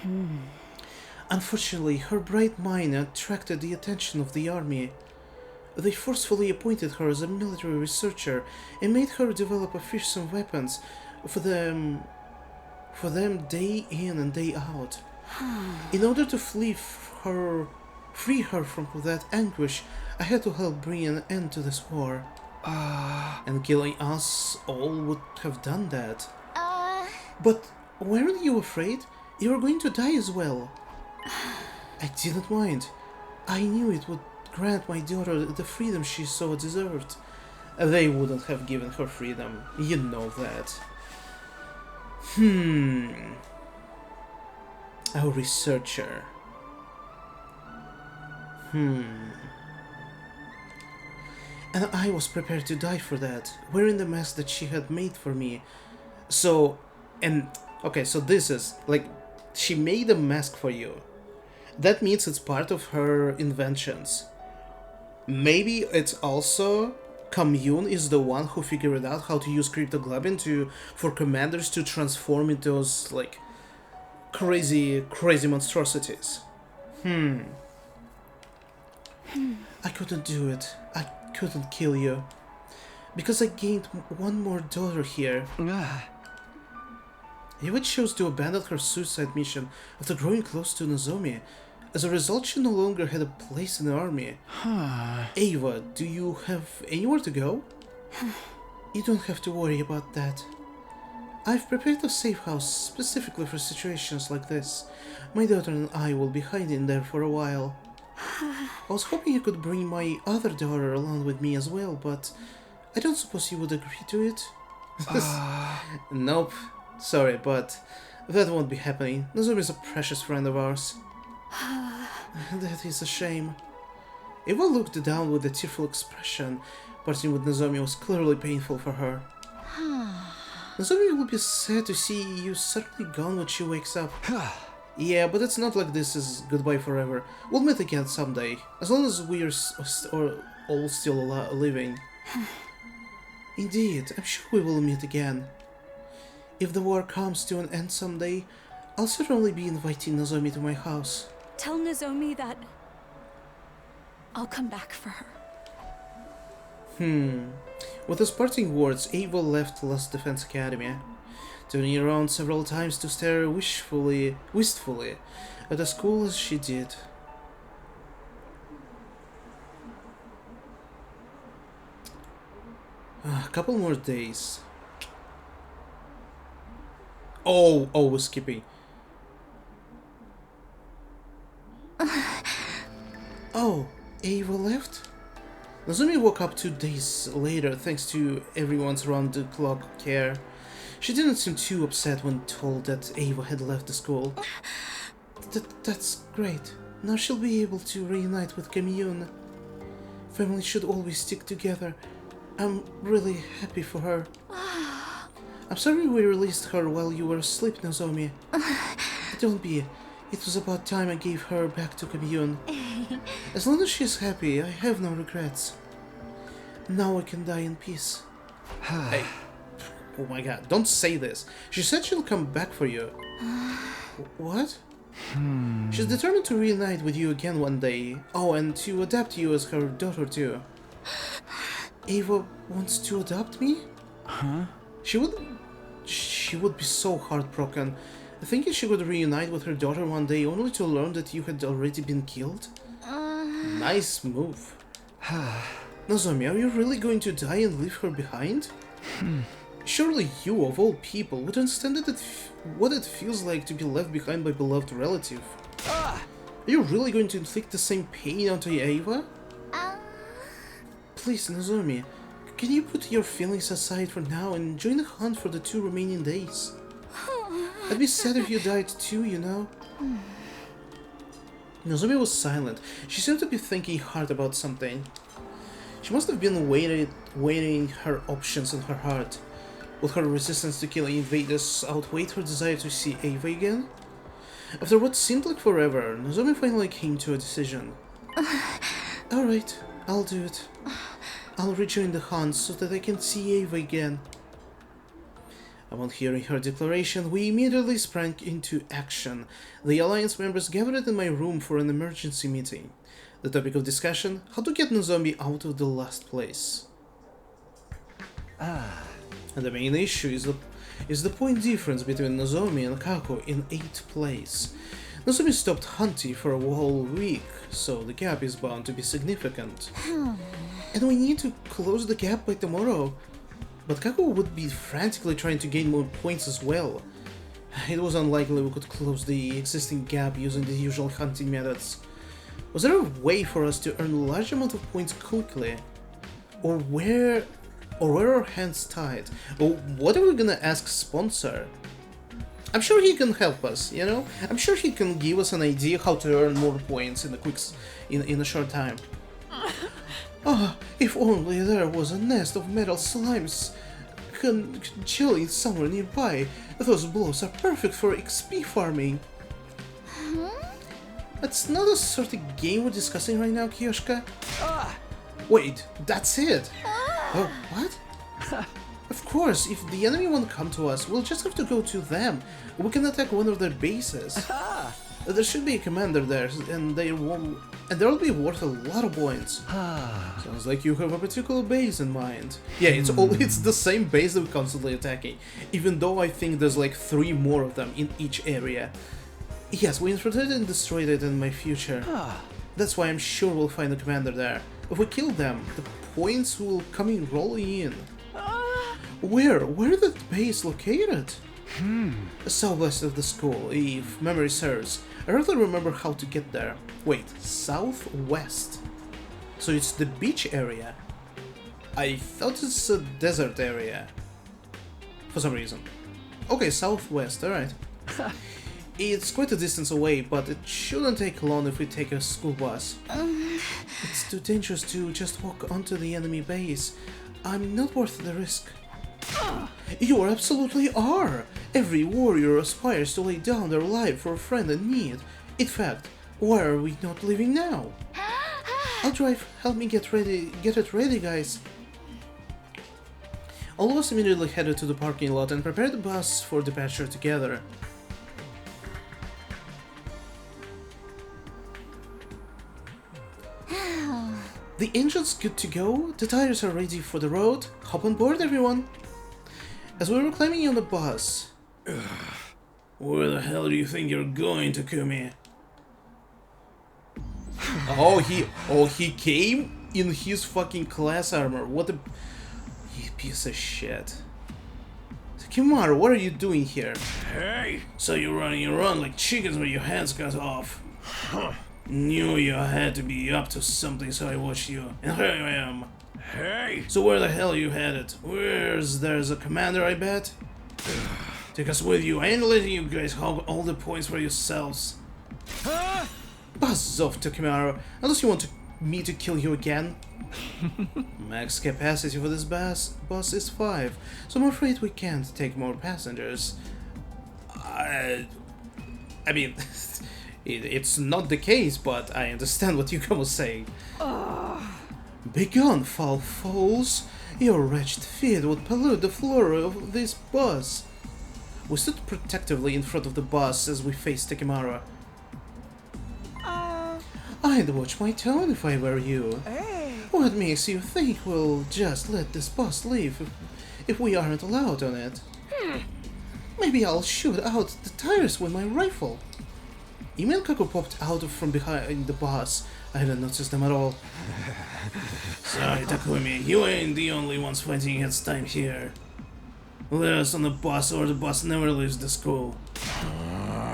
Unfortunately, her bright mind attracted the attention of the army. They forcefully appointed her as a military researcher and made her develop a fearsome weapons for them day in and day out. In order to free her from that anguish, I had to help bring an end to this war. And killing us all would have done that. But weren't you afraid? You were going to die as well. I didn't mind. I knew it would grant my daughter the freedom she so deserved. They wouldn't have given her freedom, you know that. A researcher. And I was prepared to die for that, wearing the mask that she had made for me. So, okay, so this is, like, she made a mask for you. That means it's part of her inventions. Maybe it's also Commune is the one who figured out how to use cryptoglobin for commanders to transform into those, like, crazy monstrosities. I couldn't do it. I couldn't kill you. Because I gained one more daughter here. Eva chose to abandon her suicide mission after growing close to Nozomi. As a result, she no longer had a place in the army. Eva, do you have anywhere to go? You don't have to worry about that. I've prepared a safe house specifically for situations like this. My daughter and I will be hiding there for a while. I was hoping you could bring my other daughter along with me as well, but I don't suppose you would agree to it? Nope. Sorry, but that won't be happening. Nozomi is a precious friend of ours. That is a shame. Eva looked down with a tearful expression. Parting with Nozomi was clearly painful for her. Nozomi will be sad to see you suddenly gone when she wakes up. Yeah, but it's not like this is goodbye forever. We'll meet again someday, as long as we're all still living. Indeed, I'm sure we will meet again. If the war comes to an end someday, I'll certainly be inviting Nozomi to my house. Tell Nozomi that I'll come back for her. With those parting words, Eva left Lost Defense Academy, turning around several times to stare wistfully at the school as she did. A couple more days. Oh, we're skipping. Oh, Eva left? Nozomi woke up 2 days later thanks to everyone's round-the-clock care. She didn't seem too upset when told that Eva had left the school. That's great. Now she'll be able to reunite with Commune. Family should always stick together. I'm really happy for her. I'm sorry we released her while you were asleep, Nozomi. Don't be. It was about time I gave her back to Commune. As long as she's happy, I have no regrets. Now I can die in peace. Hey. Oh my god, don't say this. She said she'll come back for you. What? She's determined to reunite with you again one day. Oh, and to adopt you as her daughter too. Eva wants to adopt me? She would be so heartbroken, thinking she would reunite with her daughter one day only to learn that you had already been killed. Nice move. Nozomi, are you really going to die and leave her behind? Surely you, of all people, would understand what it feels like to be left behind by a beloved relative. Are you really going to inflict the same pain onto Eva? Please, Nozomi, can you put your feelings aside for now and join the hunt for the 2 remaining days? I'd be sad if you died too, you know? Nozomi was silent. She seemed to be thinking hard about something. She must have been weighing her options in her heart. Would her resistance to killing invaders outweigh her desire to see Eva again? After what seemed like forever, Nozomi finally came to a decision. Alright, I'll do it. I'll rejoin the hunt so that I can see Ava again. Upon hearing her declaration, we immediately sprang into action. The Alliance members gathered in my room for an emergency meeting. The topic of discussion: how to get Nozomi out of the last place. And the main issue is the point difference between Nozomi and Kako in 8th place. Nozomi stopped hunting for a whole week, so the gap is bound to be significant. And we need to close the gap by tomorrow. But Kako would be frantically trying to gain more points as well. It was unlikely we could close the existing gap using the usual hunting methods. Was there a way for us to earn a large amount of points quickly? Or were our hands tied? Or what are we gonna ask Sponsor? I'm sure he can help us, you know? I'm sure he can give us an idea how to earn more points in a short time. Ah, if only there was a nest of metal slimes chilling somewhere nearby. Those blows are perfect for XP farming. That's not the sort of game we're discussing right now, Kiyoshika. Wait, that's it? Oh, what? Of course, if the enemy won't come to us, we'll just have to go to them. We can attack one of their bases. There should be a commander there, and they'll be worth a lot of points. Sounds like you have a particular base in mind. Yeah, it's the same base that we're constantly attacking, even though I think there's like 3 more of them in each area. Yes, we infiltrated and destroyed it in my future. That's why I'm sure we'll find a commander there. If we kill them, the points will come in rolling in. Where is that base located? Southwest of the school, if memory serves. I rather remember how to get there. Wait, southwest? So it's the beach area? I thought it's a desert area. For some reason. Okay, southwest, alright. It's quite a distance away, but it shouldn't take long if we take a school bus. It's too dangerous to just walk onto the enemy base. I'm not worth the risk. You absolutely are! Every warrior aspires to lay down their life for a friend in need. In fact, why are we not leaving now? I'll drive. Help me get it ready, guys. All of us immediately headed to the parking lot and prepared the bus for departure together. The engine's good to go, the tires are ready for the road. Hop on board, everyone! As we were climbing on the bus... Where the hell do you think you're going, Takumi? he came in his fucking class armor. What a... You piece of shit. Takimaru, what are you doing here? Hey! So you're running around like chickens with your hands cut off. Knew you had to be up to something, so I watched you. And here I am. Hey! So where the hell are you headed? There's a commander, I bet? Take us with you. I ain't letting you guys hog all the points for yourselves. Buzz off, Takimaru. Unless you want me to kill you again. Max capacity for this bus is 5, so I'm afraid we can't take more passengers. I mean... It's not the case, but I understand what Yukon was saying. Begone, foul fools! Your wretched feet would pollute the floor of this bus. We stood protectively in front of the bus as we faced Takimaru. I'd watch my tone if I were you. What makes you think we'll just let this bus leave if we aren't allowed on it? Maybe I'll shoot out the tires with my rifle. Ime and Kako popped out from behind the bus. I hadn't noticed them at all. Sorry, Takumi, you ain't the only ones fighting against time here. Let us on the bus or the bus never leaves the school.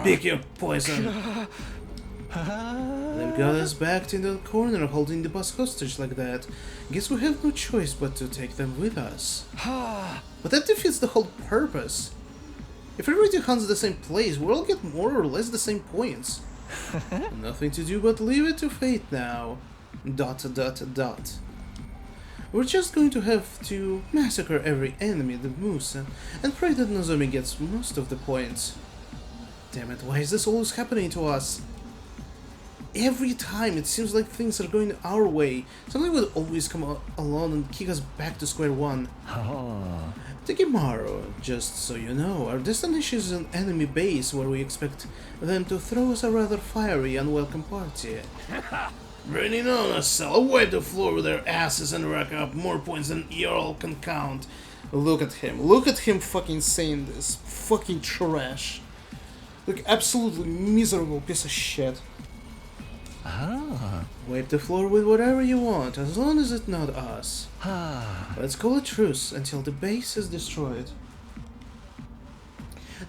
Pick your poison. They've got us backed in the corner holding the bus hostage like that. Guess we have no choice but to take them with us. But that defeats the whole purpose. If everybody hunts the same place, we'll all get more or less the same points. Nothing to do but leave it to fate now. ... We're just going to have to massacre every enemy that moves and pray that Nozomi gets most of the points. Damn it, why is this always happening to us? every time it seems like things are going our way, something will always come along and kick us back to square one. Tekimaru, just so you know, our destination is an enemy base where we expect them to throw us a rather fiery, unwelcome party. Bringing on us, I'll wipe the floor with their asses and rack up more points than y'all can count. Look at him fucking saying this. Fucking trash. Like, absolutely miserable piece of shit. Wipe the floor with whatever you want, as long as it's not us. Let's call a truce until the base is destroyed.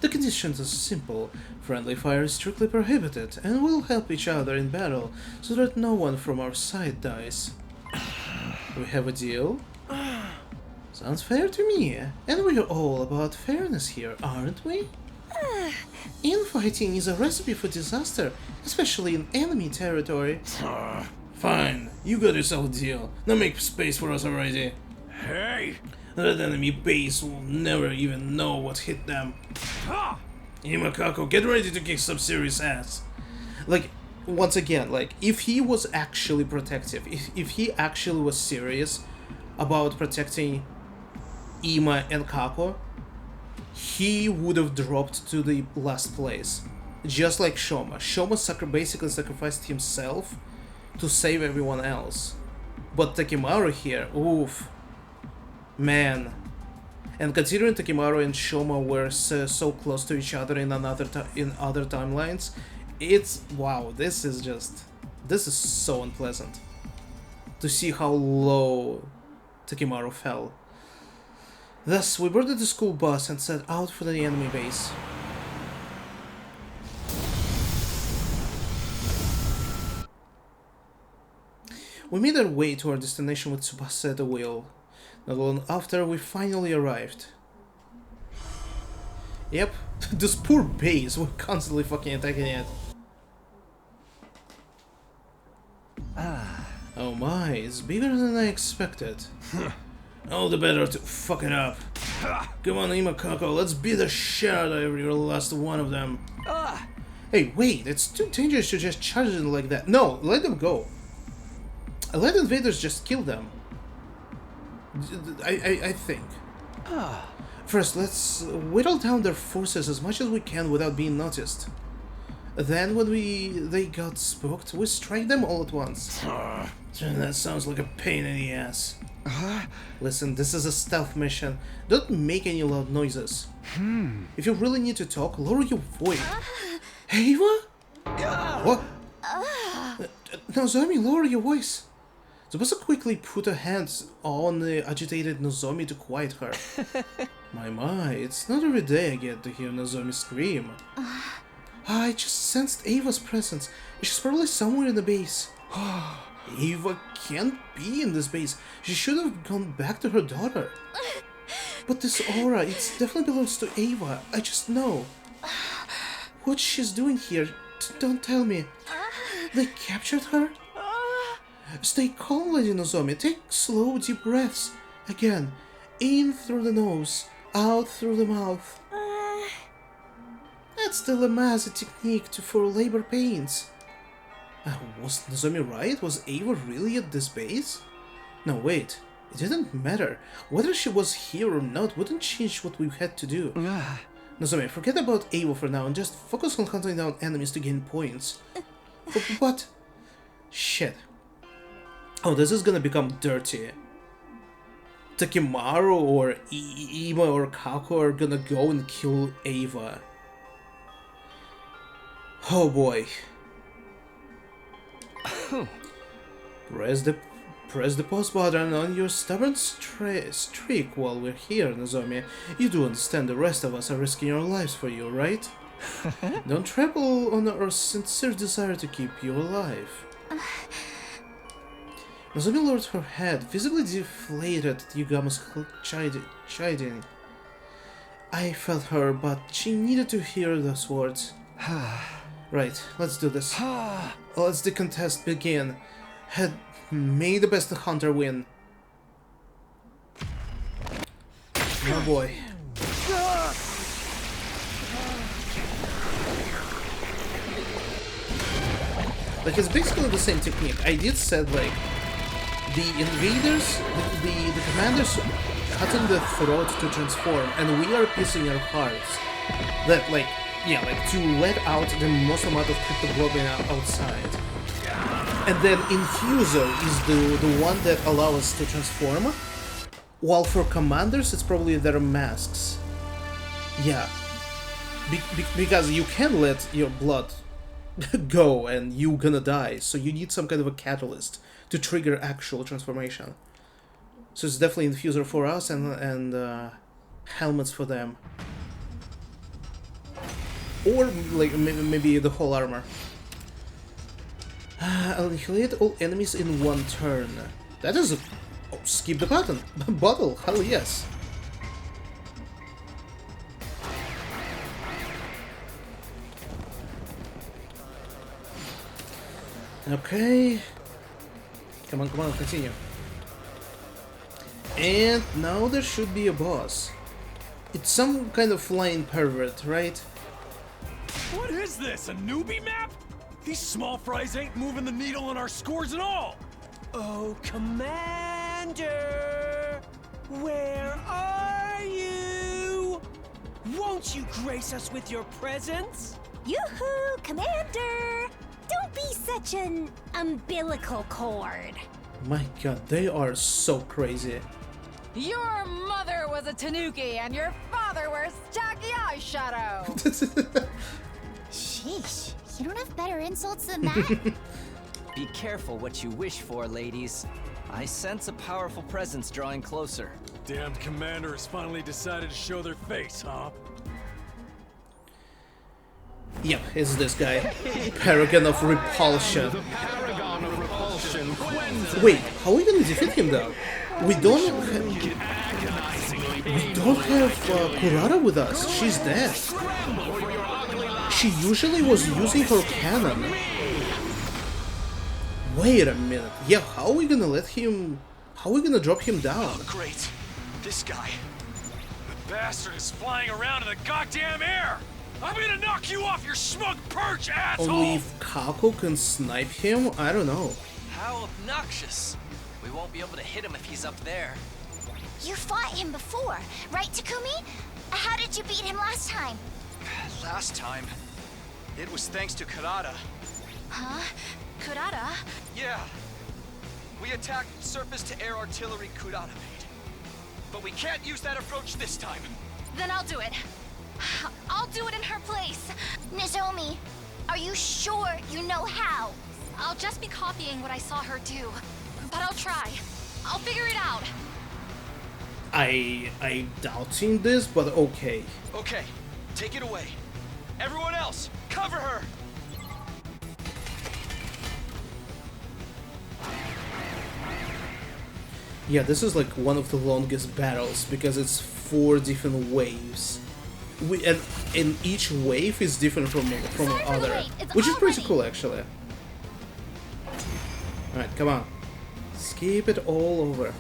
The conditions are simple. Friendly fire is strictly prohibited, and we'll help each other in battle so that no one from our side dies. We have a deal? Sounds fair to me, and we're all about fairness here, aren't we? Infighting is a recipe for disaster, especially in enemy territory. Fine, you got yourself a deal. Now make space for us already. Hey! That enemy base will never even know what hit them. Imakako, get ready to kick some serious ass. Like, once again, like, if he was actually protective, if he actually was serious about protecting Ima and Kako, he would have dropped to the last place. Just like Shoma. Shoma basically sacrificed himself to save everyone else. But Tekimaru here, oof. Man. And considering Tekimaru and Shoma were so close to each other in other timelines, it's, wow, this is so unpleasant. To see how low Tekimaru fell. Thus, we boarded the school bus and set out for the enemy base. We made our way to our destination with Tsubasa at the wheel. Not long after, we finally arrived. Yep, this poor base, we're constantly fucking attacking it. Oh my, it's bigger than I expected. All the better to fuck it up. Come on, Imakako, let's beat the shit out of every last one of them. Hey, wait, it's too dangerous to just charge them like that. No, let them go. Let invaders just kill them. I think. First, let's whittle down their forces as much as we can without being noticed. Then, when they got spooked, we strike them all at once. That sounds like a pain in the ass. Listen, this is a stealth mission. Don't make any loud noises. If you really need to talk, lower your voice. Ava? What? Nozomi, lower your voice. Tsubasa quickly put her hands on the agitated Nozomi to quiet her. My, it's not every day I get to hear Nozomi scream. I just sensed Ava's presence. She's probably somewhere in the base. Ava can't be in this base. She should have gone back to her daughter. But this aura, it definitely belongs to Ava. I just know. What she's doing here, don't tell me. They captured her? Stay calm, Lady Nozomi. Take slow, deep breaths. Again, in through the nose, out through the mouth. That's the Lamaze technique for labor pains. Was Nozomi right? Was Ava really at this base? No, wait. It didn't matter. Whether she was here or not wouldn't change what we had to do. Nozomi, forget about Ava for now and just focus on hunting down enemies to gain points. What? Shit. Oh, this is gonna become dirty. Tekimaru or Ima or Kako are gonna go and kill Ava. Oh boy. Press the pause button on your stubborn streak while we're here, Nozomi. You do understand the rest of us are risking our lives for you, right? Don't trample on our sincere desire to keep you alive. Nozomi lowered her head, visibly deflated at Yugama's chiding. I felt her, but she needed to hear those words. Right, let's do this. Let's the contest begin. May the best hunter win. Oh boy. Like, it's basically the same technique. I did said, like, the invaders, the commanders cutting the throat to transform, and we are pissing our hearts. That, like, yeah, like, to let out the most amount of cryptoglobin outside. And then Infuser is the one that allows us to transform, while for commanders, it's probably their masks. Yeah. Because you can let your blood go and you're gonna die, so you need some kind of a catalyst to trigger actual transformation. So it's definitely Infuser for us and helmets for them. Or like maybe the whole armor. Annihilate all enemies in one turn. That is a... Oh, skip the button. Bottle, hell yes. Okay. Come on, continue. And now there should be a boss. It's some kind of flying pervert, right? What is this, a newbie map? These small fries ain't moving the needle on our scores at all! Oh, Commander! Where are you? Won't you grace us with your presence? Yoo-hoo, Commander! Don't be such an umbilical cord. My god, they are so crazy. Your mother was a Tanuki and your father wears tacky eyeshadow. Sheesh, you don't have better insults than that? Be careful what you wish for, ladies. I sense a powerful presence drawing closer. Damn commander has finally decided to show their face, huh? Yep, it's this guy. Paragon of Repulsion. Wait, how are we gonna defeat him though? We don't have Kurata with us. She's dead. She usually was using her cannon. Wait a minute. Yeah, how are we gonna let him... How are we gonna drop him down? Oh, great. This guy. The bastard is flying around in the goddamn air! I'm gonna knock you off your smug perch, asshole! Only if Kako can snipe him? I don't know. How obnoxious. We won't be able to hit him if he's up there. You fought him before, right, Takumi? How did you beat him last time? Last time, it was thanks to Kurata. Huh? Kurata? Yeah. We attacked surface-to-air artillery Kurata made. But we can't use that approach this time. Then I'll do it. I'll do it in her place. Nozomi, are you sure you know how? I'll just be copying what I saw her do. But I'll try. I'll figure it out. I'm doubting this, but okay. Okay, take it away. Everyone else, cover her! Yeah, this is like one of the longest battles because it's 4 different waves. And each wave is different from other, which is pretty cool actually. Alright, come on. Skip it all over.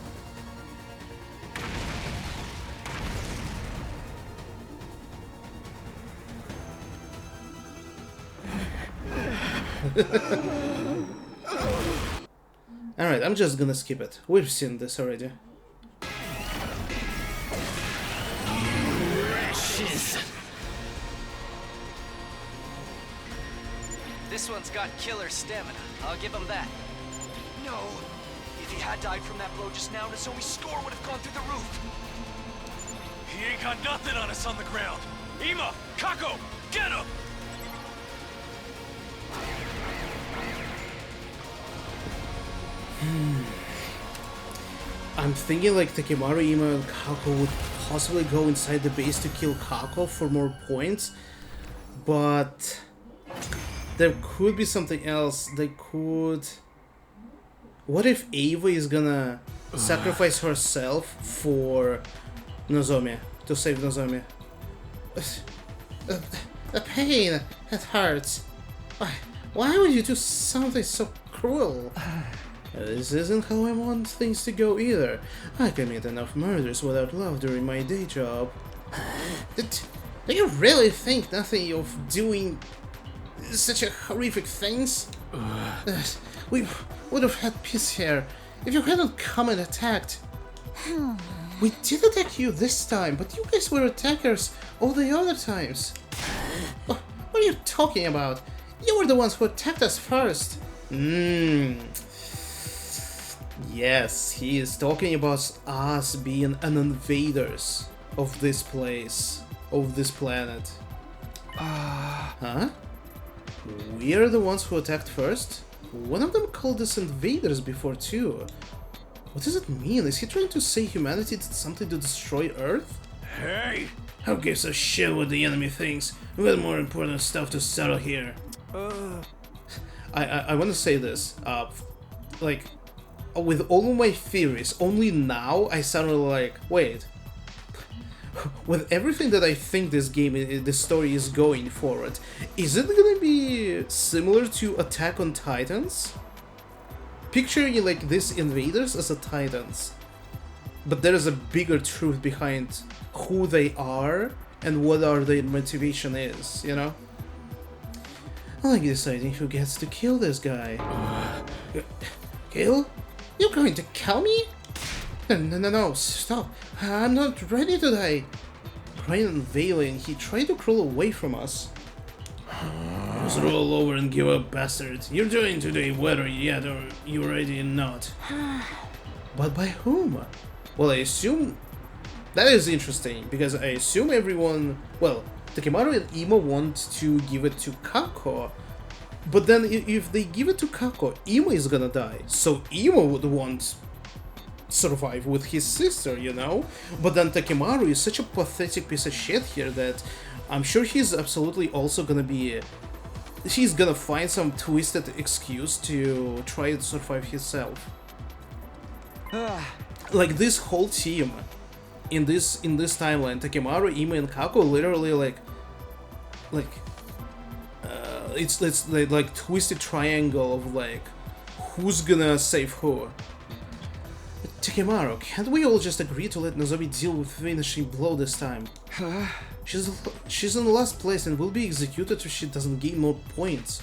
Alright, I'm just gonna skip it. We've seen this already. This one's got killer stamina. I'll give him that. No! If he had died from that blow just now, Nozomi's score would have gone through the roof! He ain't got nothing on us on the ground! Ima! Kako! Get him! I'm thinking like Takimaru, Ima, and Kako would possibly go inside the base to kill Kako for more points, but there could be something else. They could... What if Ava is gonna sacrifice herself for Nozomi, to save Nozomi? The pain, it hurts. Why would you do something so cruel? This isn't how I want things to go either. I commit enough murders without love during my day job. Do you really think nothing of doing such a horrific things. We would have had peace here if you hadn't come and attacked. We did attack you this time, but you guys were attackers all the other times. What are you talking about? You were the ones who attacked us first. Yes, he is talking about us being an invaders of this place, of this planet. Huh? We are the ones who attacked first? One of them called us invaders before too. What does it mean? Is he trying to say humanity did something to destroy Earth? Hey! Who gives a shit what the enemy thinks? We got more important stuff to settle here. I want to say this. Like, with all of my theories, only now I suddenly like, wait. With everything that I think this game, the story is going forward, is it gonna be similar to Attack on Titans? Picture you like these invaders as a Titans, but there is a bigger truth behind who they are and what their motivation is, you know? I like deciding who gets to kill this guy. Kill? You're going to kill me? No, stop. I'm not ready to die. Crying and Valen, he tried to crawl away from us. Just roll over and give up, bastard. You're doing today whether yet or you're ready or not. But by whom? Well, I assume... That is interesting, because I assume everyone... Well, Takemaru and Imo want to give it to Kako. But then if they give it to Kako, Imo is gonna die. So Imo would want... survive with his sister, you know? But then Takemaru is such a pathetic piece of shit here that I'm sure he's absolutely also gonna be... He's gonna find some twisted excuse to try to survive himself. Like this whole team in this timeline, Takemaru, Imo, and Kako literally it's like twisted triangle of like who's gonna save who. Takemaru, can't we all just agree to let Nozomi deal with finishing blow this time? She's in the last place and will be executed if she doesn't gain more points.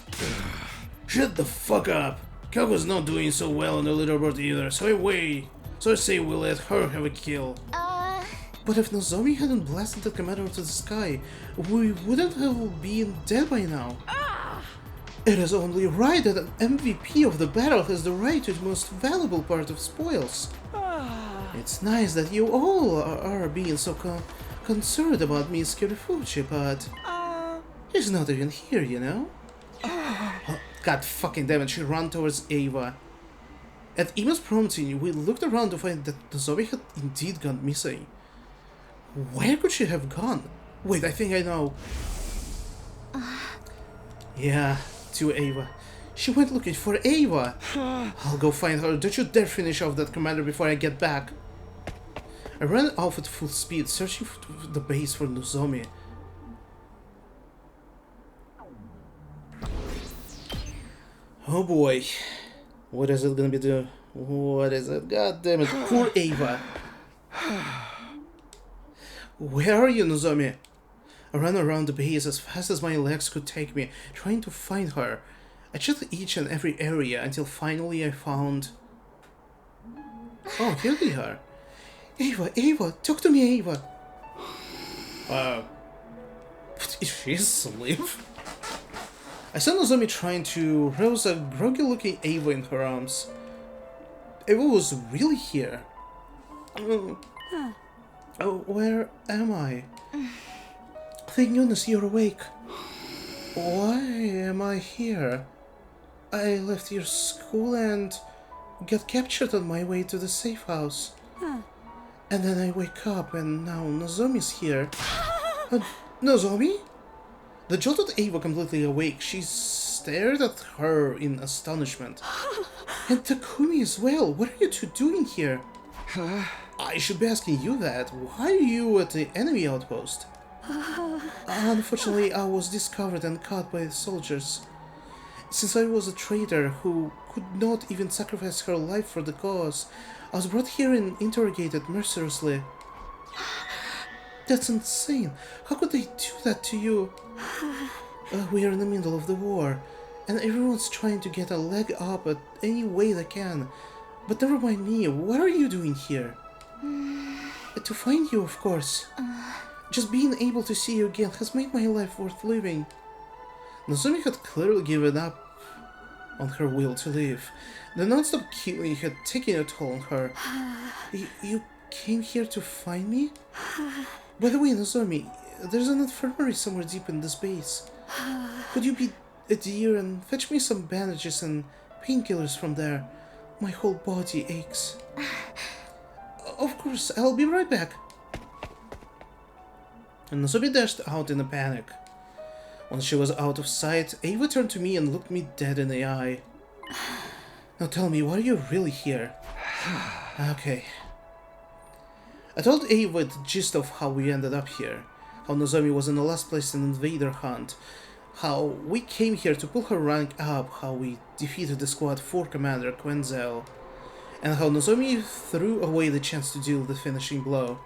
Shut the fuck up! Kako's not doing so well on the leaderboard either, so I say we let her have a kill. But if Nozomi hadn't blasted the commander into the sky, we wouldn't have been dead by now. It is only right that an MVP of the battle has the right to the most valuable part of spoils. It's nice that you all are being so concerned about Miss Kirifuchi, but he's not even here, you know? God fucking damn it, she ran towards Ava. At Ima's prompting, we looked around to find that Nozomi had indeed gone missing. Where could she have gone? Wait, I think I know. Yeah, to Ava. She went looking for Ava. I'll go find her. Don't you dare finish off that commander before I get back. I ran off at full speed, searching for the base for Nozomi. Oh boy. What is it gonna be doing? What is it? God damn it. Poor Ava. Where are you, Nozomi? I ran around the base as fast as my legs could take me, trying to find her. I checked each and every area until finally I found... Oh, here they are. Ava, talk to me, Ava. Is she asleep? I saw Nozomi trying to rouse a groggy-looking Ava in her arms. Ava was really here. Oh, where am I? Thank goodness you're awake. Why am I here? I left your school and got captured on my way to the safe house. And then I wake up and now Nozomi's here. Nozomi? The jolted Ava completely awake. She stared at her in astonishment. And Takumi as well. What are you two doing here? I should be asking you that. Why are you at the enemy outpost? Unfortunately, I was discovered and caught by the soldiers. Since I was a traitor who could not even sacrifice her life for the cause, I was brought here and interrogated mercilessly. That's insane. How could they do that to you? We are in the middle of the war, and everyone's trying to get a leg up at any way they can. But never mind me, what are you doing here? To find you, of course. Just being able to see you again has made my life worth living. Nozomi had clearly given up on her will to live. The non-stop killing had taken a toll on her. You came here to find me? By the way, Nozomi, there's an infirmary somewhere deep in this base. Could you be a dear and fetch me some bandages and painkillers from there? My whole body aches. Of course, I'll be right back. And Nozomi dashed out in a panic. Once she was out of sight, Ava turned to me and looked me dead in the eye. Now tell me, why are you really here? Okay. I told Ava the gist of how we ended up here. How Nozomi was in the last place in Invader Hunt. How we came here to pull her rank up. How we defeated the Squad 4 commander, Quenzel. And how Nozomi threw away the chance to deal the finishing blow.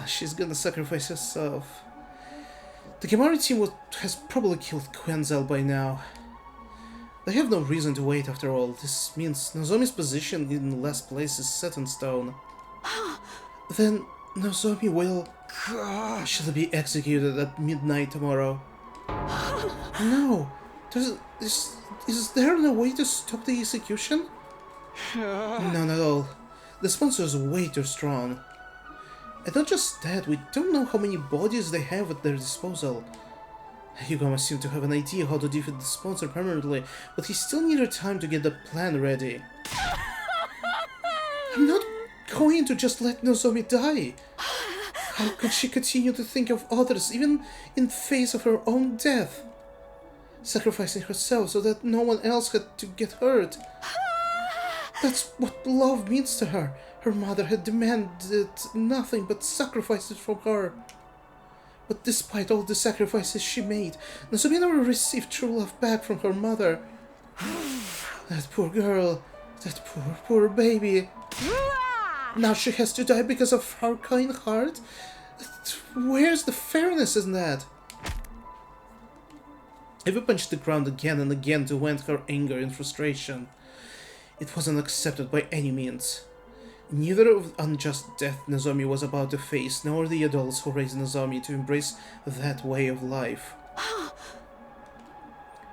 She's gonna sacrifice herself. The Kimahri team has probably killed Quenzel by now. They have no reason to wait after all. This means Nozomi's position in the last place is set in stone. Then Nozomi will... She'll be executed at midnight tomorrow. No! Is there no way to stop the execution? None at all. The sponsor is way too strong. And not just that, we don't know how many bodies they have at their disposal. Hugo must seem to have an idea how to defeat the sponsor permanently, but he still needed time to get the plan ready. I'm not going to just let Nozomi die. How could she continue to think of others, even in face of her own death? Sacrificing herself so that no one else had to get hurt. That's what love means to her. Her mother had demanded nothing but sacrifices from her. But despite all the sacrifices she made, Nozomi never received true love back from her mother. That poor girl. That poor baby. Now she has to die because of her kind heart? Where's the fairness in that? Eva punched the ground again and again to vent her anger and frustration. It wasn't accepted by any means. Neither of the unjust death Nozomi was about to face, nor the adults who raised Nozomi to embrace that way of life.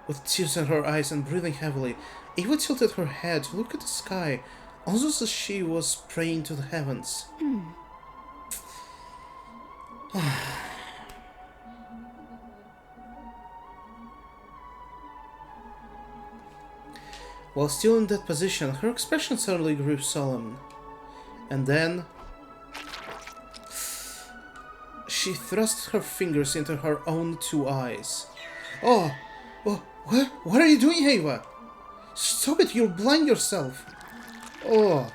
With tears in her eyes and breathing heavily, Eva tilted her head to look at the sky, almost as she was praying to the heavens. While still in that position, her expression suddenly grew solemn. And then... she thrust her fingers into her own two eyes. Oh! What are you doing, Ava? Stop it, you'll blind yourself! Oh!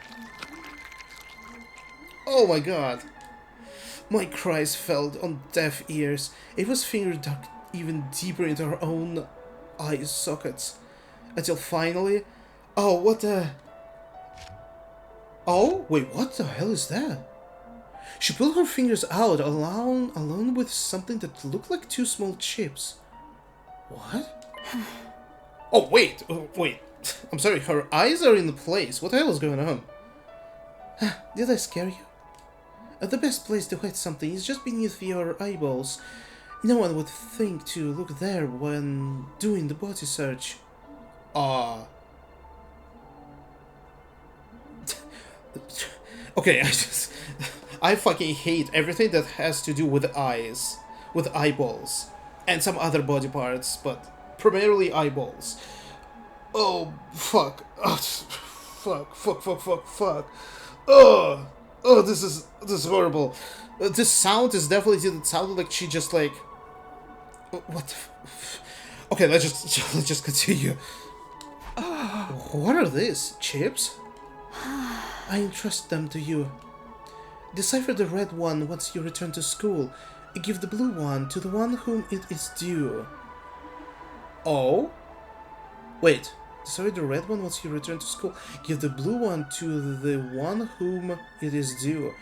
Oh my god! My cries fell on deaf ears. Ava's finger dug even deeper into her own eye sockets. Until finally... Oh, what the... Oh, wait, what the hell is that? She pulled her fingers out, along with something that looked like two small chips. What? Oh, wait. I'm sorry, her eyes are in place. What the hell is going on? Did I scare you? The best place to hide something is just beneath your eyeballs. No one would think to look there when doing the body search. Okay, I fucking hate everything that has to do with eyes, with eyeballs, and some other body parts, but primarily eyeballs. Oh, fuck. Oh, fuck. Oh, this is horrible. This sound is definitely, it sounded like she just like... What the okay, let's just continue. What are these? Chips? I entrust them to you. Decipher the red one once you return to school. Give the blue one to the one whom it is due. Oh? Wait. Decipher the red one once you return to school. Give the blue one to the one whom it is due.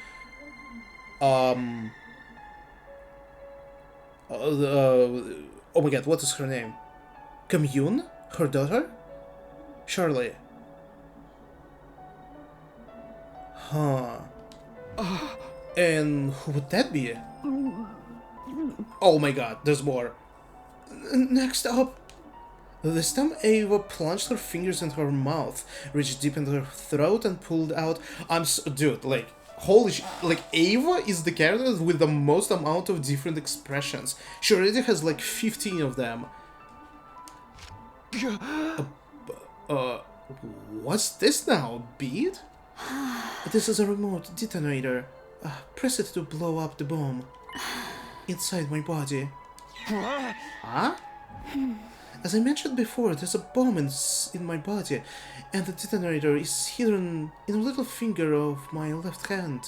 Oh my god, what is her name? Commune? Her daughter? Charlie. Huh. And who would that be? Oh my god, there's more. Next up. This time Ava plunged her fingers into her mouth, reached deep into her throat and pulled out... Dude, like, holy shit. Like, Ava is the character with the most amount of different expressions. She already has like 15 of them. What's this now? Bead? This is a remote detonator. Press it to blow up the bomb. Inside my body. Huh? As I mentioned before, there's a bomb in my body, and the detonator is hidden in a little finger of my left hand.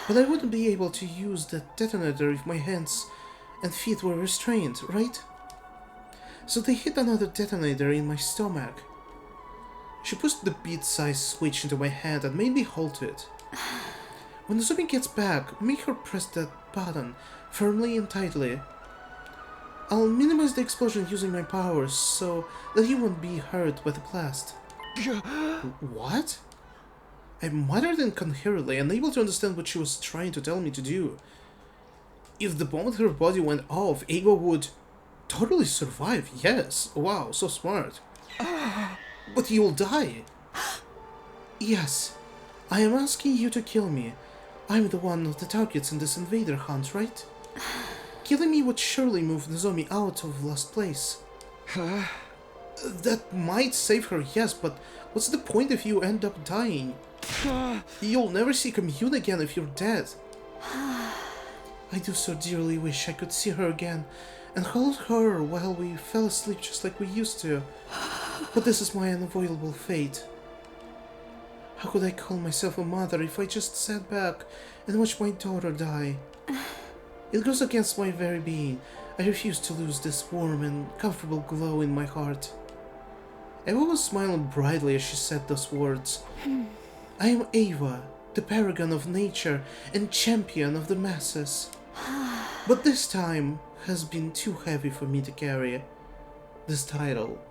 But I wouldn't be able to use that detonator if my hands and feet were restrained, right? So they hid another detonator in my stomach. She pushed the bead-sized switch into my hand and made me hold it. When Nozomi gets back, make her press that button, firmly and tightly. I'll minimize the explosion using my powers, so that you won't be hurt by the blast. What? I muttered incoherently, unable to understand what she was trying to tell me to do. If the bomb in her body went off, Ava would totally survive, yes. Wow, so smart. But you'll die. Yes, I am asking you to kill me. I'm the one of the targets in this invader hunt, right? Killing me would surely move Nozomi out of last place. That might save her, yes, but what's the point if you end up dying? You'll never see Commune again if you're dead. I do so dearly wish I could see her again and hold her while we fell asleep just like we used to. But this is my unavoidable fate. How could I call myself a mother if I just sat back and watched my daughter die? It goes against my very being. I refuse to lose this warm and comfortable glow in my heart. Ava was smiling brightly as she said those words. I am Ava, the paragon of nature and champion of the masses. But this time has been too heavy for me to carry. This title.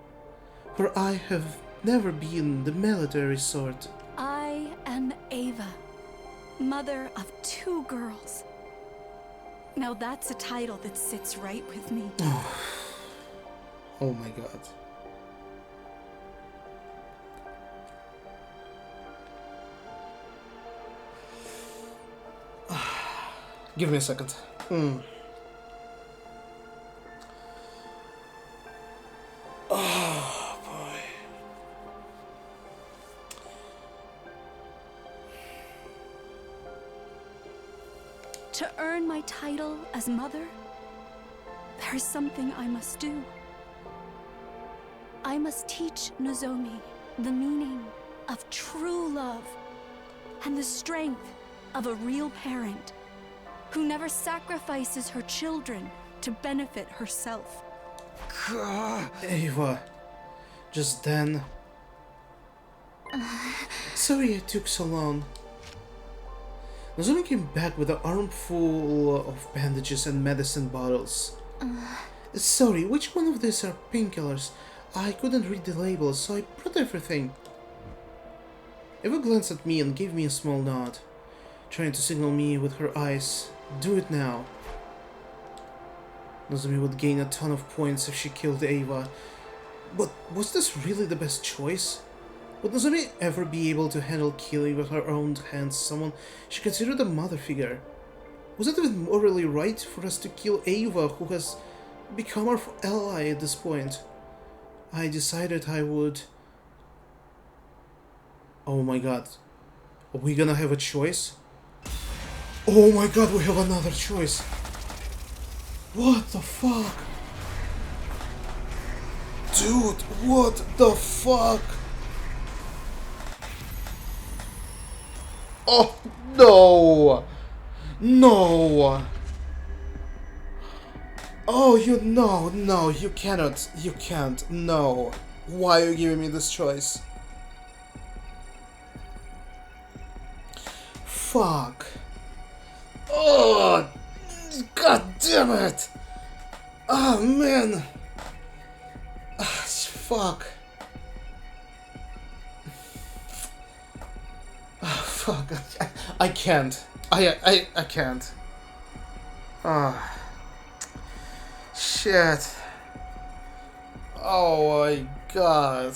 For I have never been the military sort. I am Ava, mother of 2 girls. Now that's a title that sits right with me. Oh my god. Give me a second. Oh boy. To earn my title as mother, there's something I must do. I must teach Nozomi the meaning of true love and the strength of a real parent who never sacrifices her children to benefit herself. Ava, just then. Sorry it took so long. Nozomi came back with an armful of bandages and medicine bottles. Sorry, which one of these are painkillers? I couldn't read the labels, so I brought everything. Ava glanced at me and gave me a small nod, trying to signal me with her eyes. Do it now. Nozomi would gain a ton of points if she killed Ava. But was this really the best choice? Would Nozomi ever be able to handle killing with her own hands someone she considered a mother figure? Was it even morally right for us to kill Ava, who has become our ally at this point? I decided I would... Oh my god. Are we gonna have a choice? Oh my god, we have another choice. What the fuck? Dude, what the fuck? Oh, no! No! Oh, no, you cannot, you can't, no. Why are you giving me this choice? Fuck. Oh, god damn it! Oh man! Fuck. Oh, fuck. I can't. I can't. Ah. Shit. Oh my god.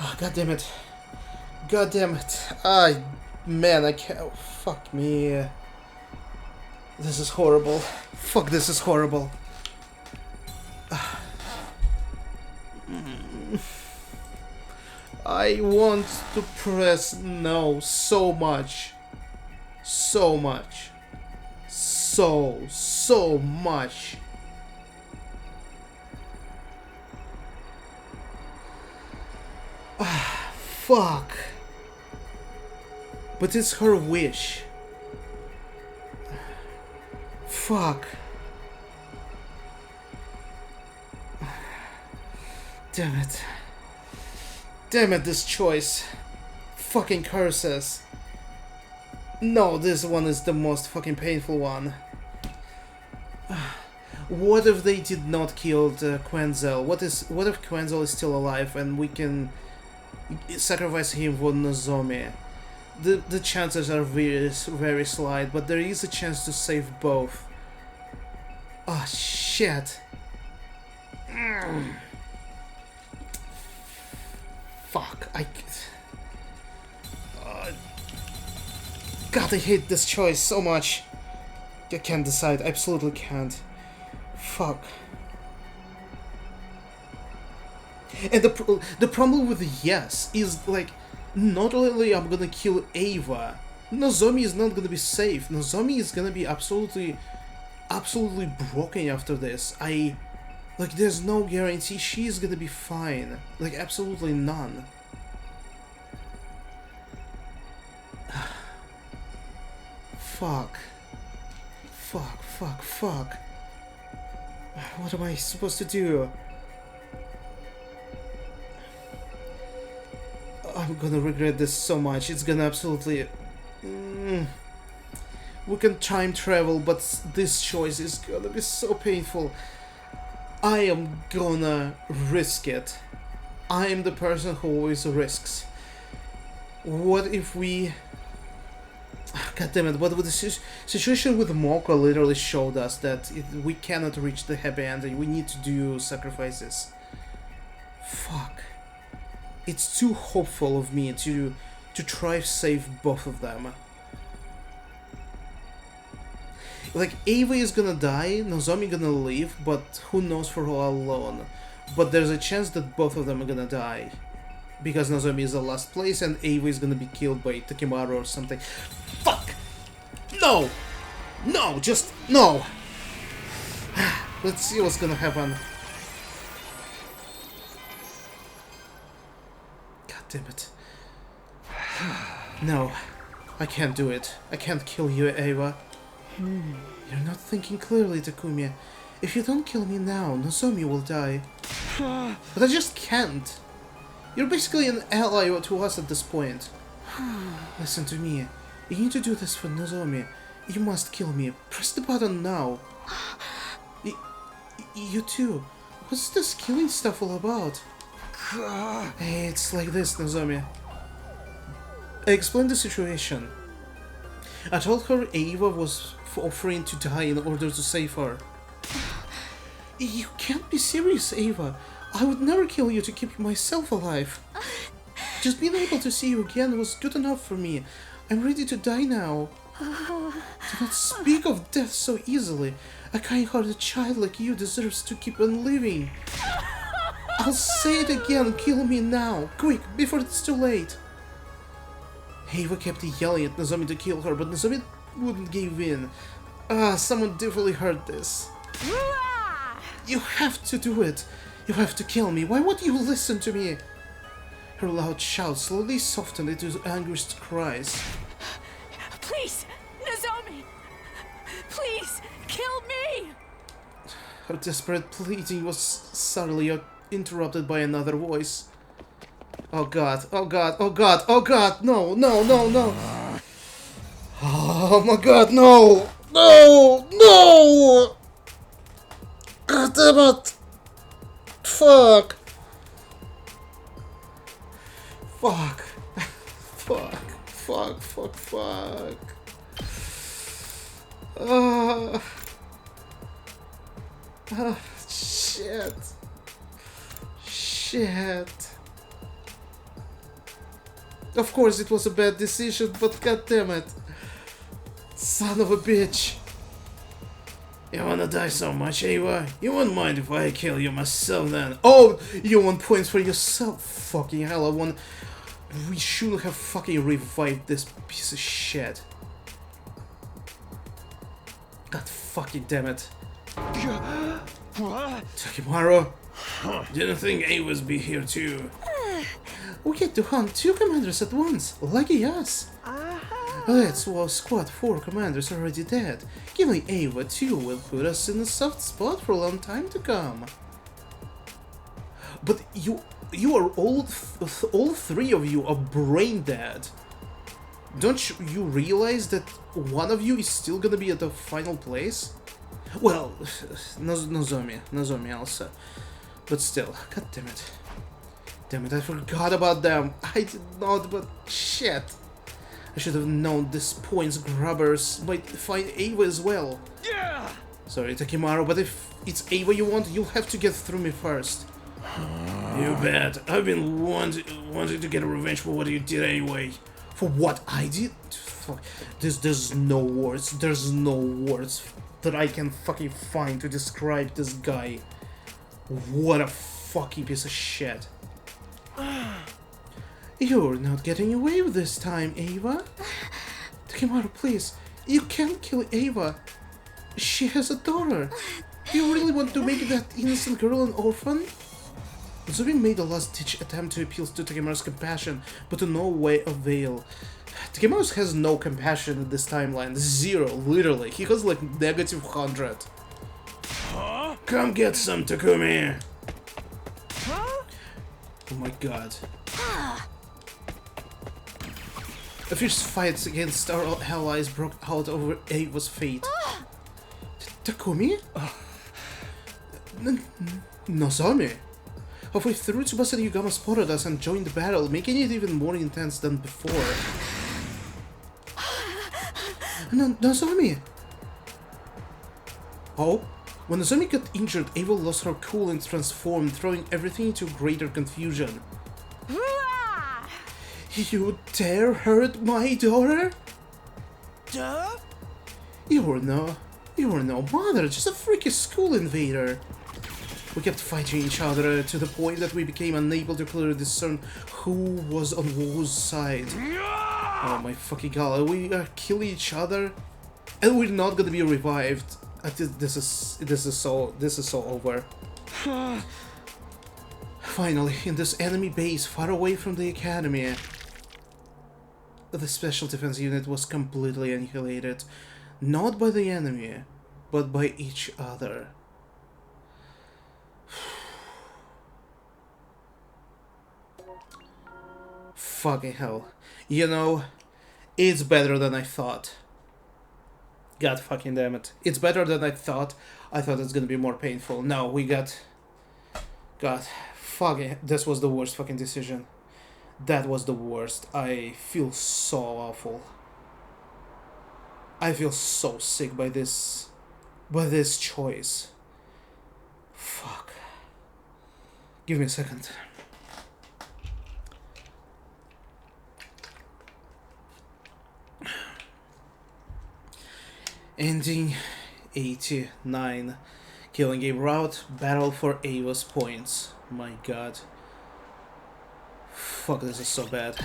Oh, god damn it. God damn it. Man, I can't. Oh, fuck me. This is horrible. Fuck, this is horrible. I want to press no so much. So much. So much. Fuck. But it's her wish. Fuck. Damn it. Damn it, this choice. Fucking curses. No, this one is the most fucking painful one. What if they did not kill Quenzel? What if Quenzel is still alive and we can sacrifice him for Nozomi? The chances are very slight, but there is a chance to save both. Oh shit. Fuck, God, I hate this choice so much. I can't decide, absolutely can't. Fuck. And the problem with yes is, like, not only I'm gonna kill Ava, Nozomi is not gonna be safe. Nozomi is gonna be absolutely broken after this. Like, there's no guarantee she's gonna be fine. Like, absolutely none. Fuck. Fuck. What am I supposed to do? I'm gonna regret this so much. It's gonna absolutely... We can time travel, but this choice is gonna be so painful. I am gonna risk it. I am the person who always risks. What if we... God damn it, but with the situation with Moko literally showed us that we cannot reach the happy ending. We need to do sacrifices. Fuck. It's too hopeful of me to try to save both of them. Like, Ava is gonna die, Nozomi gonna live, but who knows for how long. But there's a chance that both of them are gonna die. Because Nozomi is the last place and Ava is gonna be killed by Takimaru or something. Fuck! No! No, just no! Let's see what's gonna happen. God damn it. No, I can't do it. I can't kill you, Ava. You're not thinking clearly, Takumi. If you don't kill me now, Nozomi will die. But I just can't. You're basically an ally to us at this point. Listen to me. You need to do this for Nozomi. You must kill me. Press the button now. You too. What's this killing stuff all about? Hey, it's like this, Nozomi. I explained the situation. I told her Ava was offering to die in order to save her. You can't be serious, Ava. I would never kill you to keep myself alive. Just being able to see you again was good enough for me. I'm ready to die now. Do not speak of death so easily. A kind-hearted child like you deserves to keep on living. I'll say it again, kill me now. Quick, before it's too late. Ava kept yelling at Nozomi to kill her, but Nozomi wouldn't give in. Someone definitely heard this. You have to do it. You have to kill me. Why won't you listen to me? Her loud shout slowly softened into anguished cries. Please, Nozomi! Please, kill me! Her desperate pleading was suddenly interrupted by another voice. Oh god, oh god, oh god, oh god, no, no, no, no. Oh my god, no! No! No! God damn it! Fuck! Fuck! Fuck! Fuck! Fuck! Fuck! Shit! Shit! Of course it was a bad decision, but god damn it! Son of a bitch! You wanna die so much, Ava? You wouldn't mind if I kill you myself then? Oh! You want points for yourself? Fucking hell, I want... We should have fucking revived this piece of shit. God fucking damn it. Takimaru! Didn't think Ava's be here too. We get to hunt 2 commanders at once, lucky us. That's why squad 4 commanders already dead. Killing Ava too will put us in a soft spot for a long time to come. But you are all 3 of you are brain dead. Don't you realize that one of you is still gonna be at the final place? Well, Nozomi also. But still, god damn it. Damn it, I forgot about them. I did not, but shit. I should have known these points grubbers might find Ava as well. Yeah! Sorry, Takimaru, but if it's Ava you want, you'll have to get through me first. You bet. I've been wanting to get revenge for what you did anyway. For what I did? Fuck. There's no words. There's no words that I can fucking find to describe this guy. What a fucking piece of shit. You're not getting away with this time, Ava. Takimaru, please. You can't kill Ava. She has a daughter. Do you really want to make that innocent girl an orphan? Nozomi made a last-ditch attempt to appeal to Takimaru's compassion, but to no way avail. Takimaru has no compassion in this timeline. 0, literally. He has like -100. Huh? Come get some, Takumi! Oh my god. A fierce fight against our allies broke out over Ava's fate. Takumi? Nozomi? Halfway through, Tsubasa and Yugama spotted us and joined the battle, making it even more intense than before. Nozomi! Oh? When Nozomi got injured, Ava lost her cool and transformed, throwing everything into greater confusion. You dare hurt my daughter? Duh? You're no mother, just a freaky school invader. We kept fighting each other to the point that we became unable to clearly discern who was on whose side. Oh my fucking god, we are killing each other, and we're not gonna be revived. This is so over. Finally, in this enemy base far away from the academy, the special defense unit was completely annihilated, not by the enemy, but by each other. Fucking hell. You know, it's better than I thought. God fucking damn it. It's better than I thought. I thought it's gonna be more painful. No, we got... God, fucking... This was the worst fucking decision. That was the worst. I feel so awful. I feel so sick by this choice. Fuck. Give me a second. Ending 89. Killing game route. Battle for Ava's points. My god. Fuck, this is so bad.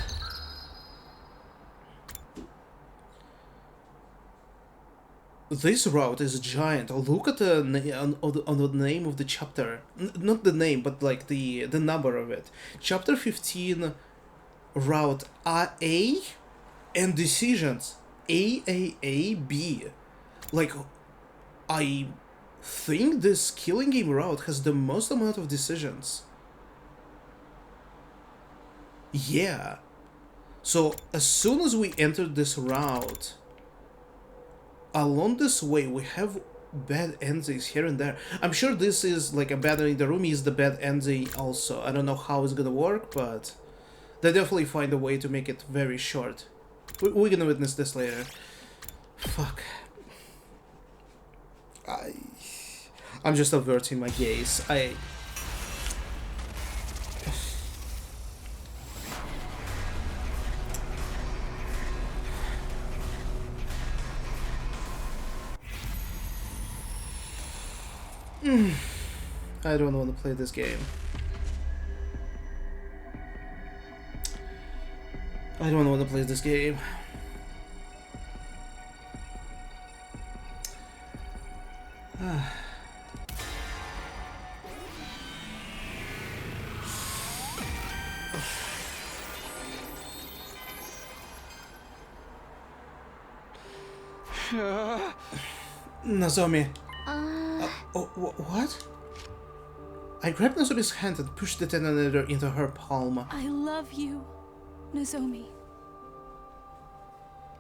This route is giant. Look at the on the name of the chapter. Not the name, but like the number of it. Chapter 15, route A, and decisions AAAB. Like, I think this killing game route has the most amount of decisions. Yeah. So as soon as we entered this route, along this way we have bad endings here and there. I'm sure this is like abandoning the room is the bad ending also. I don't know how it's gonna work, but they definitely find a way to make it very short. We're gonna witness this later. Fuck. I'm just averting my gaze. I don't want to play this game. I don't want to play this game. Nozomi. What? I grabbed Nozomi's hand and pushed the detonator into her palm. I love you, Nozomi.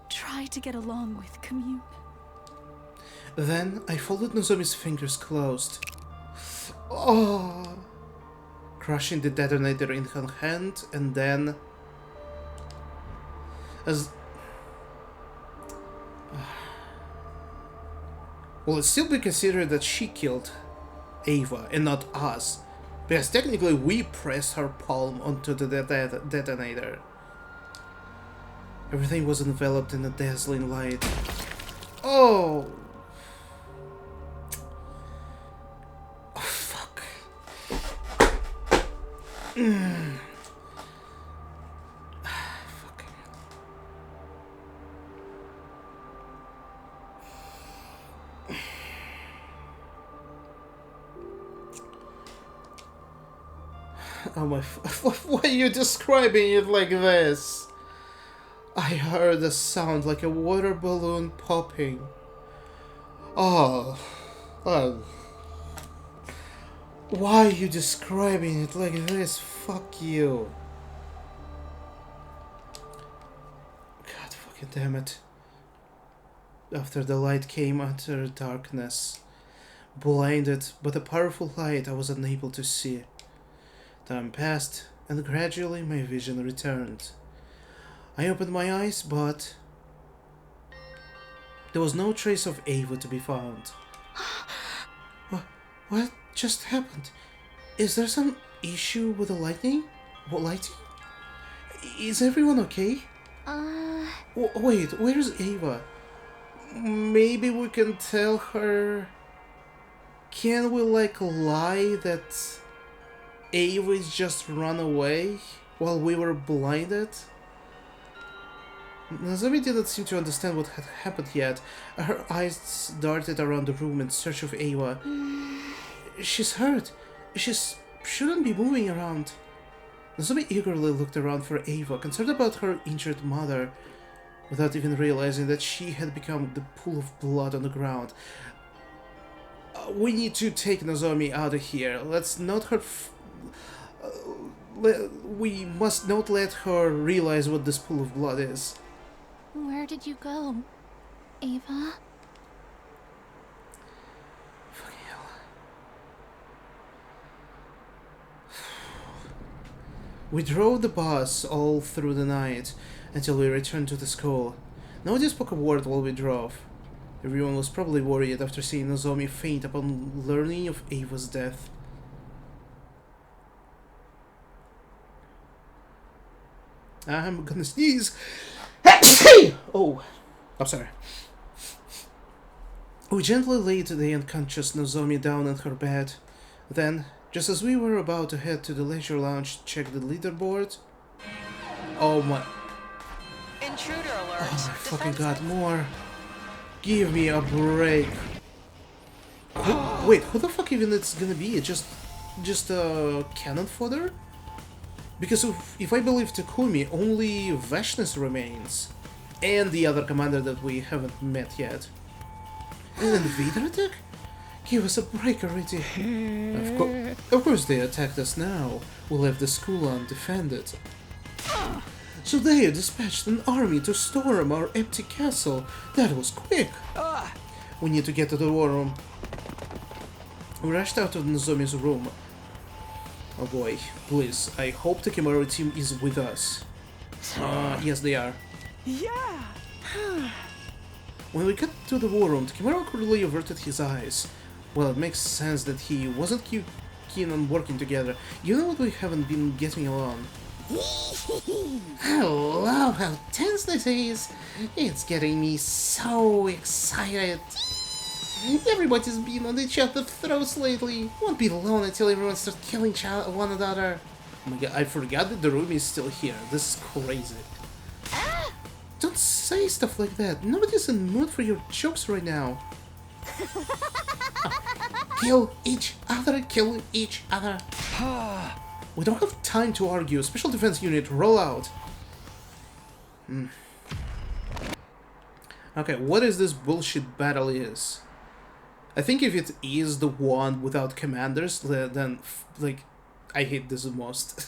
Try to get along with Commune. Then I folded Nozomi's fingers closed. Oh! Crushing the detonator in her hand, and then... Will it still be considered that she killed Ava and not us? Because technically we pressed her palm onto the detonator. Everything was enveloped in a dazzling light. Oh! Oh, fuck. Oh my... Why are you describing it like this? I heard a sound like a water balloon popping. Oh... Why are you describing it like this? Fuck you. God fucking damn it. After the light came utter darkness. Blinded by the powerful light I was unable to see. Time passed, and gradually my vision returned. I opened my eyes, but there was no trace of Ava to be found. What just happened? Is there some issue with the lightning? What lighting? Is everyone okay? Wait, where's Ava? Maybe we can tell her... Can we, like, lie that Ava just ran away while we were blinded? Nozomi didn't seem to understand what had happened yet. Her eyes darted around the room in search of Ava. She's hurt. She shouldn't be moving around. Nozomi eagerly looked around for Ava, concerned about her injured mother, without even realizing that she had become the pool of blood on the ground. We need to take Nozomi out of here. Let's not hurt... we must not let her realize what this pool of blood is. Where did you go, Ava? Fucking hell. We drove the bus all through the night until we returned to the school. Nobody spoke a word while we drove. Everyone was probably worried after seeing Nozomi faint upon learning of Ava's death. I'm gonna sneeze. Oh, I'm sorry. We gently laid the unconscious Nozomi down on her bed. Then, just as we were about to head to the leisure lounge to check the leaderboard... Oh my... Intruder alert. Oh my fucking god, more. Give me a break. Wait, who the fuck even it's gonna be? Just cannon fodder? Because if I believe Takumi, only Vashnis remains. And the other commander that we haven't met yet. An invader attack? Give us a break already. Of course they attacked us now. We left the school undefended. So they dispatched an army to storm our empty castle. That was quick. We need to get to the war room. We rushed out of Nozomi's room. Oh boy, please, I hope the Kimura team is with us. Yes they are. Yeah. When we got to the war room, Kimura quickly averted his eyes. Well, it makes sense that he wasn't keen on working together. You know what, we haven't been getting along. I love how tense this is. It's getting me so excited. Everybody's been on each other's throats lately. Won't be long until everyone starts killing one another. Oh my god, I forgot that the room is still here. This is crazy. Don't say stuff like that. Nobody's in the mood for your jokes right now. Kill each other, kill each other. We don't have time to argue. Special Defense Unit, roll out. Okay, what is this bullshit battle is? I think if it is the one without commanders, then, like, I hate this the most.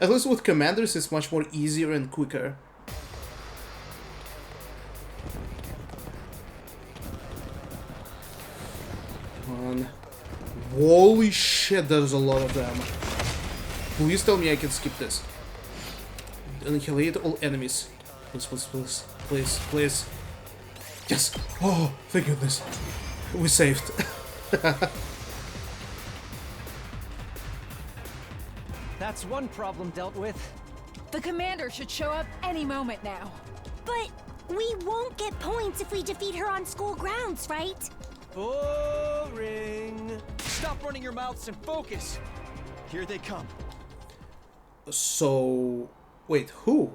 At least with commanders, it's much more easier and quicker. Come on. Holy shit, there's a lot of them. Please tell me I can skip this. Annihilate all enemies. Please, please, please, please, please. Yes! Oh, thank goodness. We saved. That's one problem dealt with. The commander should show up any moment now. But we won't get points if we defeat her on school grounds, right? Boring. Stop running your mouths and focus. Here they come. So, wait, who?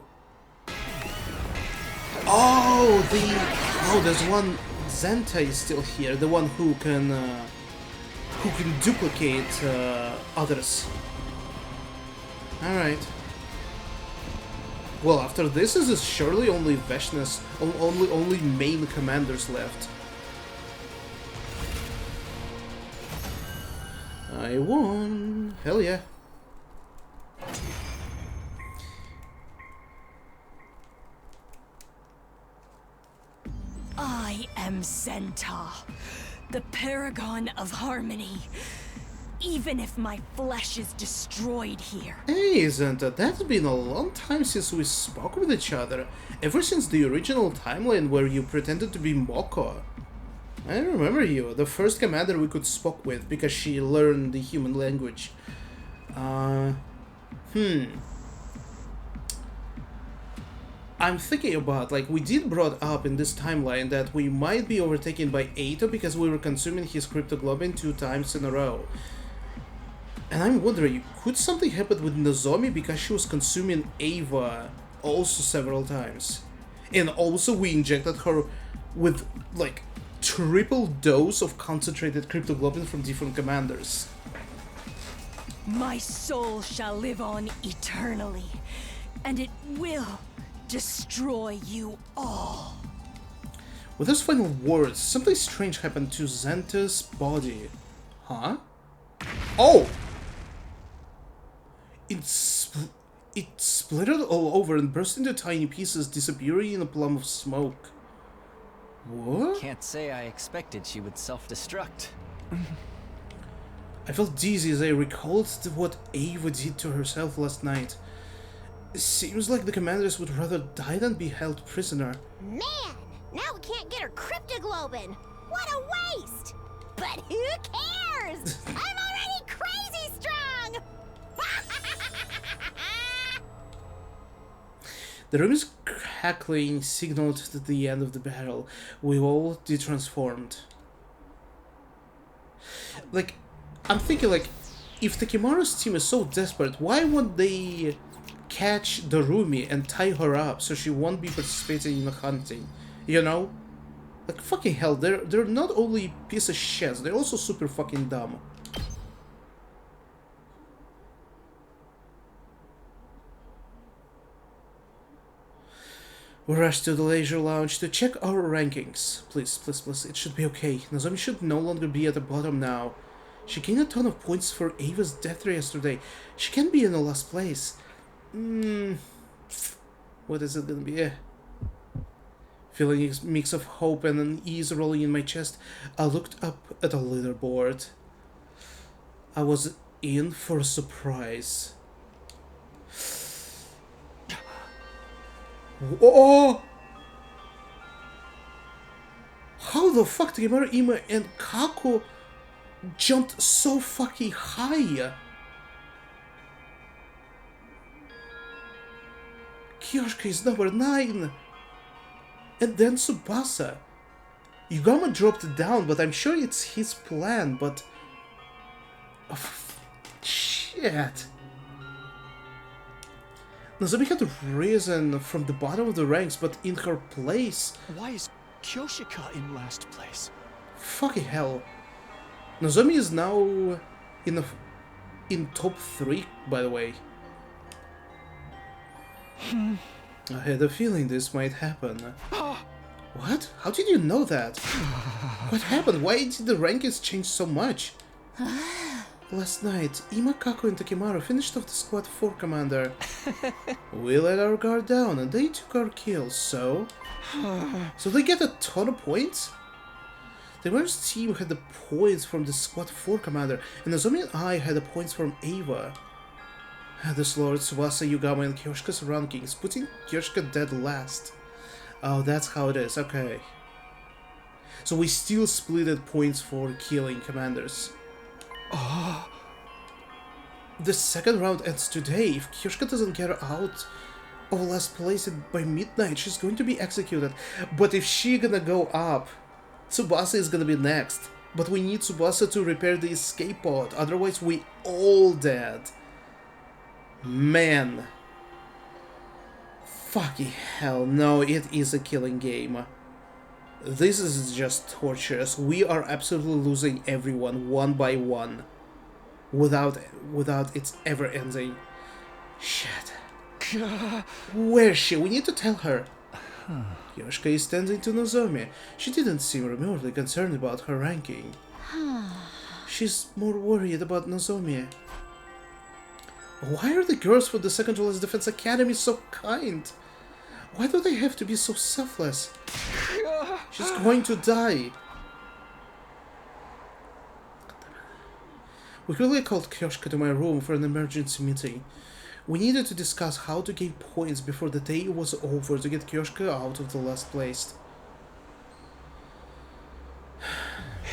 Oh, there's one. Zenta is still here, the one who can duplicate others. All right. Well, after this is surely only Veshna's, only main commanders left. I won. Hell yeah. I am Zenta, the paragon of harmony. Even if my flesh is destroyed here. Hey, Zenta, that's been a long time since we spoke with each other. Ever since the original timeline where you pretended to be Moko. I remember you, the first commander we could spoke with because she learned the human language. I'm thinking about, like, we did brought up in this timeline that we might be overtaken by Eito because we were consuming his cryptoglobin 2 times in a row. And I'm wondering, could something happen with Nozomi because she was consuming Ava also several times? And also we injected her with, like, triple dose of concentrated cryptoglobin from different commanders. My soul shall live on eternally, and it will destroy you all. With those final words, something strange happened to Zenta's body. Huh? Oh! It splittered all over and burst into tiny pieces, disappearing in a plume of smoke. What? Can't say I expected she would self-destruct. I felt dizzy as I recalled what Ava did to herself last night. It seems like the commanders would rather die than be held prisoner. Man, now we can't get her cryptoglobin. What a waste! But who cares? I'm already crazy strong! The room is crackling, signaled to the end of the battle. We all detransformed. Like, I'm thinking, like, if the Kimura's team is so desperate, why won't they catch Darumi and tie her up so she won't be participating in the hunting? You know? Like, fucking hell, they're not only piece of shit, they're also super fucking dumb. We rushed to the leisure lounge to check our rankings. Please, please, please, it should be okay. Nozomi should no longer be at the bottom now. She gained a ton of points for Ava's death yesterday. She can't be in the last place. What is it gonna be? Feeling a mix of hope and unease rolling in my chest, I looked up at a leaderboard. I was in for a surprise. Oh! How the fuck did Kimura, Ima, and Kaku jumped so fucking high? Kyoshka is number 9. And then Tsubasa. Yugama dropped it down, but I'm sure it's his plan, but... Oh, shit. Nozomi had risen from the bottom of the ranks, but in her place... Why is Kyoshika in last place? Fucking hell. Nozomi is now in top 3, by the way. I had a feeling this might happen. What? How did you know that? What happened? Why did the rankings change so much? Last night, Ima, Kaku, and Takimaru finished off the Squad 4 commander. We let our guard down and they took our kills, so... So they get a ton of points? The Takimaru's team had the points from the Squad 4 commander, and Nozomi and I had the points from Eva. This lowered Tsubasa, Yugama, and Kyoshika's rankings, putting Kyoshika dead last. Oh, that's how it is, okay. So we still splitted points for killing commanders. Oh. The second round ends today. If Kyoshika doesn't get out of last place by midnight, she's going to be executed. But if she's gonna go up, Tsubasa is gonna be next. But we need Tsubasa to repair the escape pod, otherwise we all dead. Man. Fucking hell, no, it is a killing game. This is just torturous. We are absolutely losing everyone one by one. Without it ever ending. Shit. Where is she? We need to tell her. Kyoshika is tending to Nozomi. She didn't seem remotely concerned about her ranking. She's more worried about Nozomi. Why are the girls from the Second to Last Defense Academy so kind? Why do they have to be so selfless? She's going to die. We quickly called Kyoshika to my room for an emergency meeting. We needed to discuss how to gain points before the day was over to get Kyoshika out of the last place.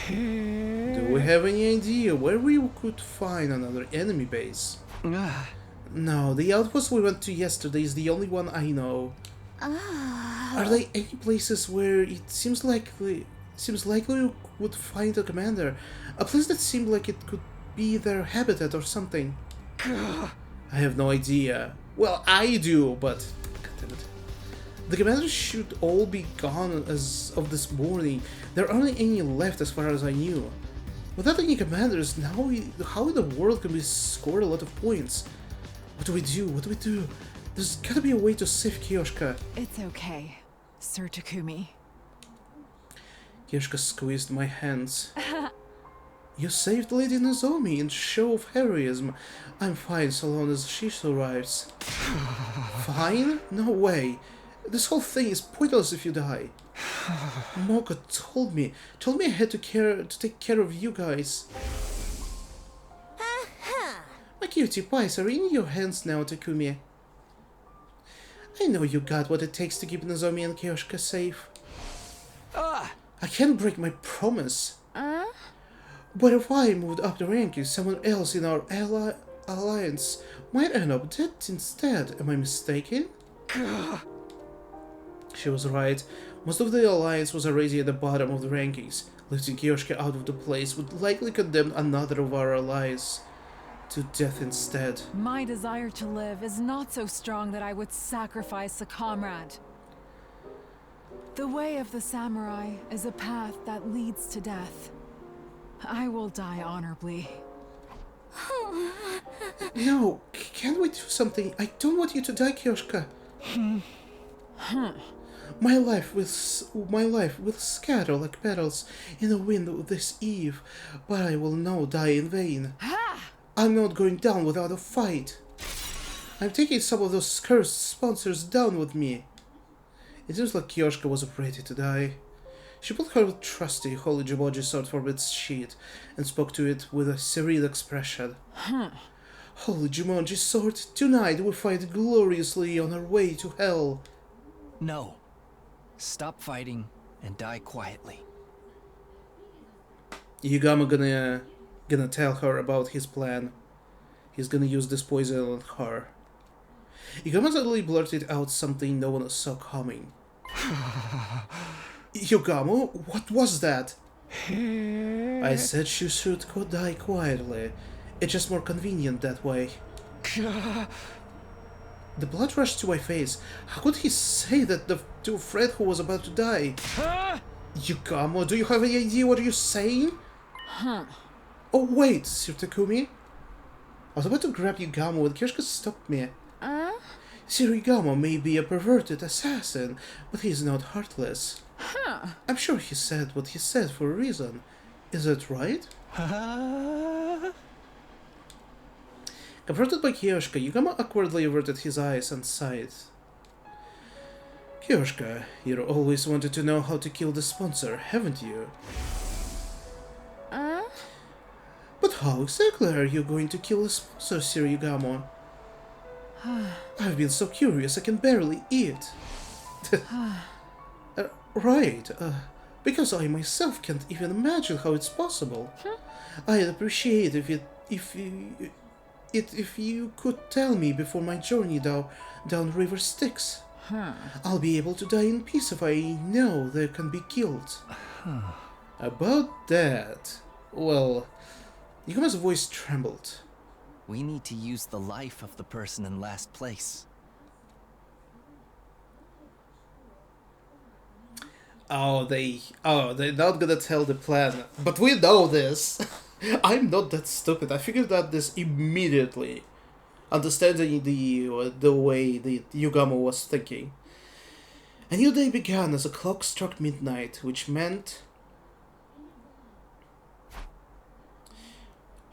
Do we have any idea where we could find another enemy base? No, the outpost we went to yesterday is the only one I know. Are there any places where it seems likely we would find a commander? A place that seemed like it could be their habitat or something? I have no idea. Well, I do, but... goddammit. The commanders should all be gone as of this morning. There aren't any left as far as I knew. Without any commanders, now how in the world can we score a lot of points? What do we do? What do we do? There's gotta be a way to save Kyoshika. It's okay, Sir Takumi. Kyoshika squeezed my hands. You saved Lady Nozomi in show of heroism. I'm fine so long as she survives. Fine? No way. This whole thing is pointless if you die. Moko told me I had to take care of you guys. My cutie pies are in your hands now, Takumi. I know you got what it takes to keep Nozomi and Kyoshika safe. I can't break my promise. But if I moved up the rankings, someone else in our alliance might end up dead instead. Am I mistaken? She was right. Most of the alliance was already at the bottom of the rankings. Lifting Kyoshika out of the place would likely condemn another of our allies to death instead. My desire to live is not so strong that I would sacrifice a comrade. The way of the samurai is a path that leads to death. I will die honorably. No, can't we do something? I don't want you to die, Kyoshika. My life will scatter like petals in the wind this eve, but I will not die in vain. I'm not going down without a fight. I'm taking some of those cursed sponsors down with me. It seems like Kiyoshika was ready to die. She pulled her trusty Holy Jumonji sword from its sheath and spoke to it with a serene expression. Holy Jumonji sword, tonight we fight gloriously on our way to hell. No. Stop fighting and die quietly. Yugamo gonna tell her about his plan. He's gonna use this poison on her. Yugamo suddenly blurted out something no one saw coming. Yugamo, what was that? I said she should die quietly. It's just more convenient that way. The blood rushed to my face. How could he say that to a friend who was about to die? Yugamo, do you have any idea what you're saying? Oh wait, Sir Takumi. I was about to grab Yugamo when Kiyoshika stopped me. Sir Yugamo may be a perverted assassin, but he is not heartless. I'm sure he said what he said for a reason. Is that right? Confronted by Kiyoshika, Yugamo awkwardly averted his eyes and sighed. Kiyoshika, you always wanted to know how to kill the sponsor, haven't you? But how exactly are you going to kill the sponsor, Sir Yugamo? I've been so curious I can barely eat. Right, because I myself can't even imagine how it's possible. I'd appreciate if you could tell me before my journey down River Styx. I'll be able to die in peace if I know they can be killed. About that, well, Yugamo's voice trembled. We need to use the life of the person in last place. They're not gonna tell the plan. But we know this. I'm not that stupid. I figured out this immediately. Understanding the way that Yugamo was thinking. A new day began as the clock struck midnight, which meant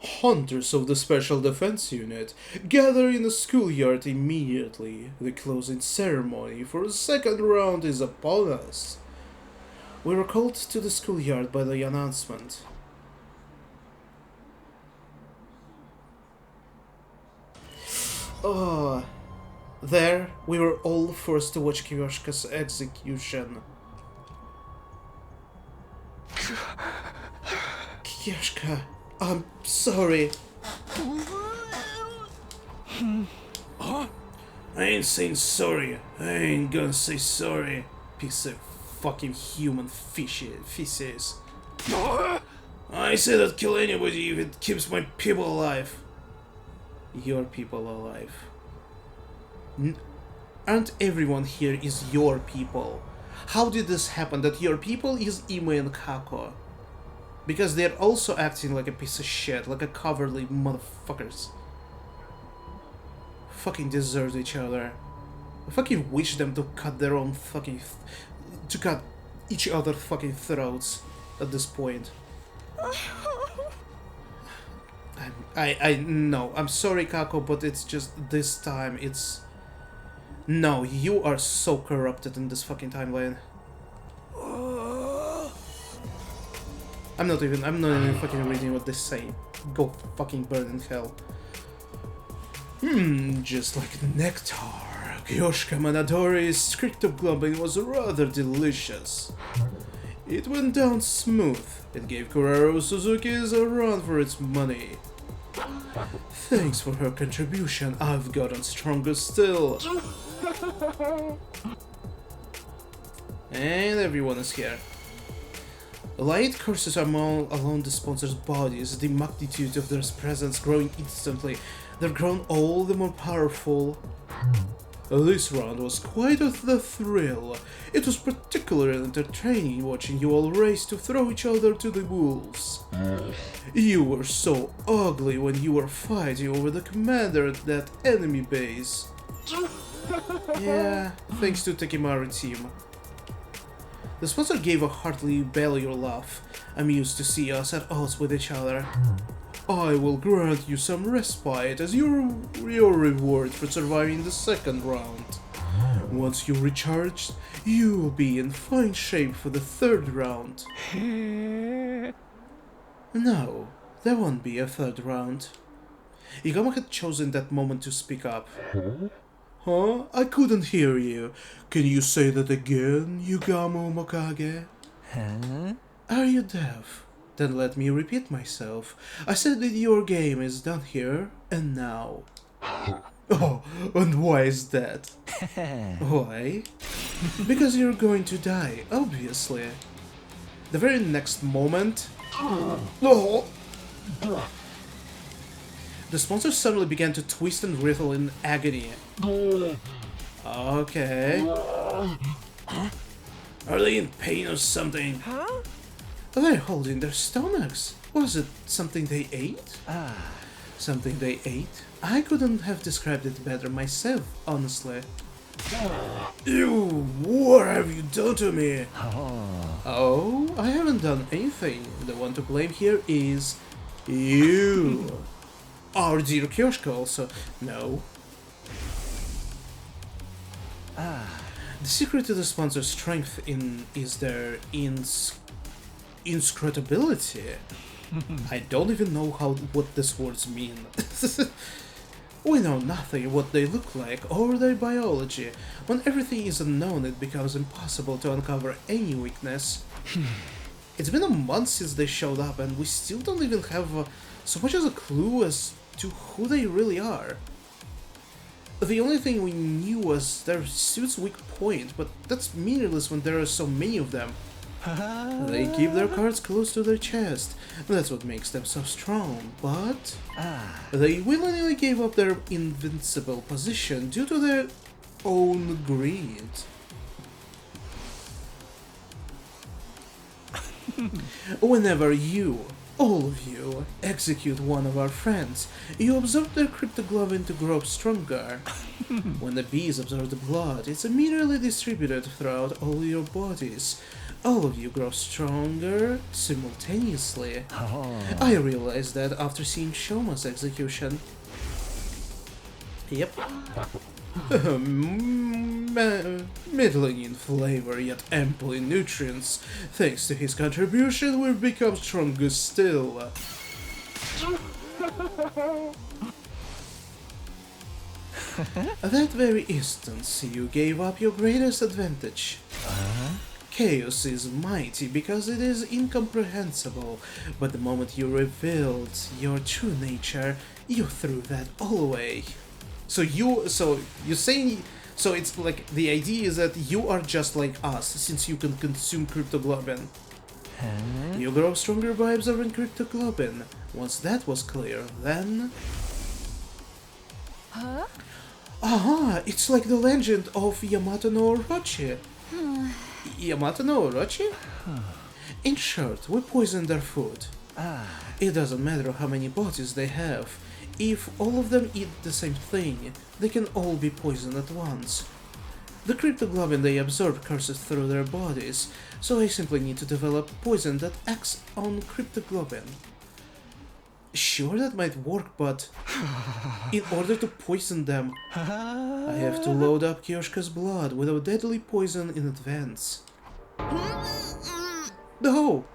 hunters of the Special Defense Unit gather in the schoolyard immediately. The closing ceremony for the second round is upon us. We were called to the schoolyard by the announcement. There, we were all forced to watch Kiyoshika's execution. Kiyoshika, I'm sorry. I ain't saying sorry. I ain't gonna say sorry. Piece of fucking human feces. I said I'd kill anybody if it keeps my people alive. Your people alive. Aren't everyone here is your people? How did this happen that your people is Ime and Kako? Because they're also acting like a piece of shit, like a cowardly motherfuckers. Fucking deserve each other. I fucking wish them to cut their own fucking... to cut each other fucking throats at this point. No, I'm sorry, Kako, but it's just this time, it's... No, you are so corrupted in this fucking timeline. I'm not even fucking reading what they say. Go fucking burn in hell. Just like nectar. Kiyoshika Manadori's cryptoglobbing was rather delicious. It went down smooth. It gave Kuraro Suzuki's a run for its money. Thanks for her contribution, I've gotten stronger still. And everyone is here. The light courses along the sponsors' bodies, the magnitude of their presence growing instantly. They're grown all the more powerful. This round was quite the thrill. It was particularly entertaining watching you all race to throw each other to the wolves. You were so ugly when you were fighting over the commander at that enemy base. Yeah, thanks to Takimaru team. The sponsor gave a hearty belly laugh, amused to see us at odds with each other. I will grant you some respite as your reward for surviving the second round. Once you're recharged, you'll be in fine shape for the third round. No, there won't be a third round. Yugamo had chosen that moment to speak up. Huh? I couldn't hear you. Can you say that again, Yugamo Mokage? Huh? Are you deaf? Then let me repeat myself. I said that your game is done here and now. Oh, and why is that? Why? Because you're going to die, obviously. The very next moment... Oh. The sponsor suddenly began to twist and writtle in agony. Okay. Are they in pain or something? Huh? They're holding their stomachs. Was it something they ate? Something they ate? I couldn't have described it better myself, honestly. Ew, what have you done to me? Oh, I haven't done anything. The one to blame here is you. Our dear Kyoshka also. No. The secret to the sponsor's strength is their inscrutability. I don't even know what these words mean. We know nothing what they look like or their biology. When everything is unknown, it becomes impossible to uncover any weakness. It's been a month since they showed up, and we still don't even have so much as a clue as to who they really are. The only thing we knew was their suit's weak point, but that's meaningless when there are so many of them. They keep their cards close to their chest. That's what makes them so strong, but they willingly gave up their invincible position due to their own greed. Whenever you, all of you, execute one of our friends, you absorb their cryptoglobin to grow stronger. When the bees absorb the blood, it's immediately distributed throughout all your bodies. All of you grow stronger simultaneously. I realized that after seeing Shoma's execution. Yep. Middling in flavor, yet ample in nutrients. Thanks to his contribution, we've become stronger still. At that very instance, you gave up your greatest advantage. Chaos is mighty because it is incomprehensible, but the moment you revealed your true nature, you threw that all away. So you're saying, so it's like the idea is that you are just like us, since you can consume cryptoglobin. You grow stronger by absorbing cryptoglobin. Once that was clear, then... It's like the legend of Yamato no Orochi. Yamato no Orochi? In short, we poison their food. It doesn't matter how many bodies they have. If all of them eat the same thing, they can all be poisoned at once. The cryptoglobin they absorb courses through their bodies, so I simply need to develop poison that acts on cryptoglobin. Sure, that might work, but in order to poison them, I have to load up Kyoshka's blood with a deadly poison in advance. No!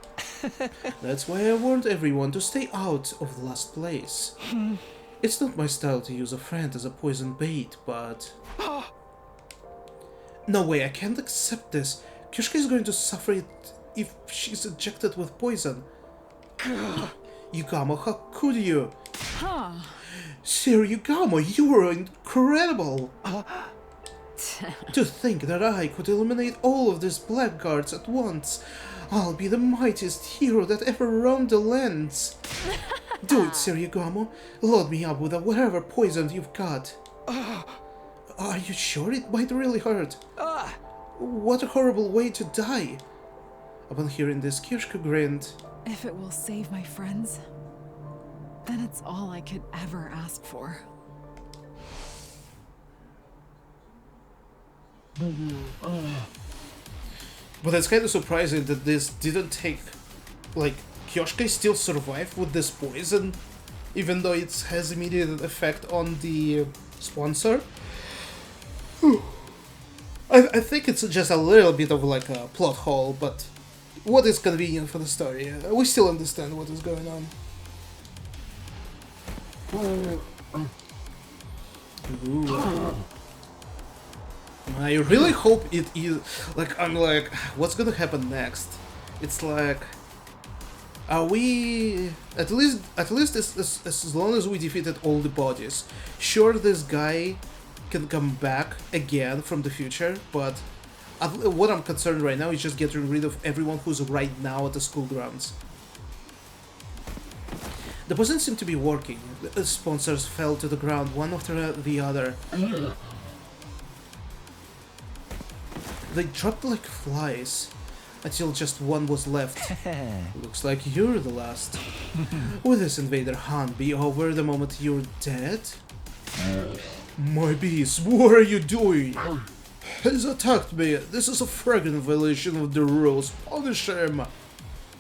That's why I warned everyone to stay out of last place. It's not my style to use a friend as a poison bait, but... No way, I can't accept this. Kyoshka is going to suffer it if she's injected with poison. Yugamo, how could you? Sir Yugamo, you were incredible! To think that I could eliminate all of these blackguards at once. I'll be the mightiest hero that ever roamed the lands. Do it, Sir Yugamo. Load me up with whatever poison you've got. Are you sure it might really hurt? What a horrible way to die. Upon hearing this, Kyoshka grinned. If it will save my friends, then it's all I could ever ask for. But it's kind of surprising that this didn't take... Like, Kyoshka still survived with this poison even though it has immediate effect on the sponsor. I think it's just a little bit of like a plot hole, but what is convenient for the story? We still understand what is going on. Ooh. I really hope it is like I'm like, what's gonna happen next? It's like, are we at least as long as we defeated all the bodies? Sure, this guy can come back again from the future, but what I'm concerned right now is just getting rid of everyone who's right now at the school grounds. The doesn't seem to be working. The sponsors fell to the ground one after the other. They dropped like flies until just one was left. Looks like you're the last. Will this invader hunt be over the moment you're dead? My beast, what are you doing? He's attacked me. This is a flagrant violation of the rules. Punish him.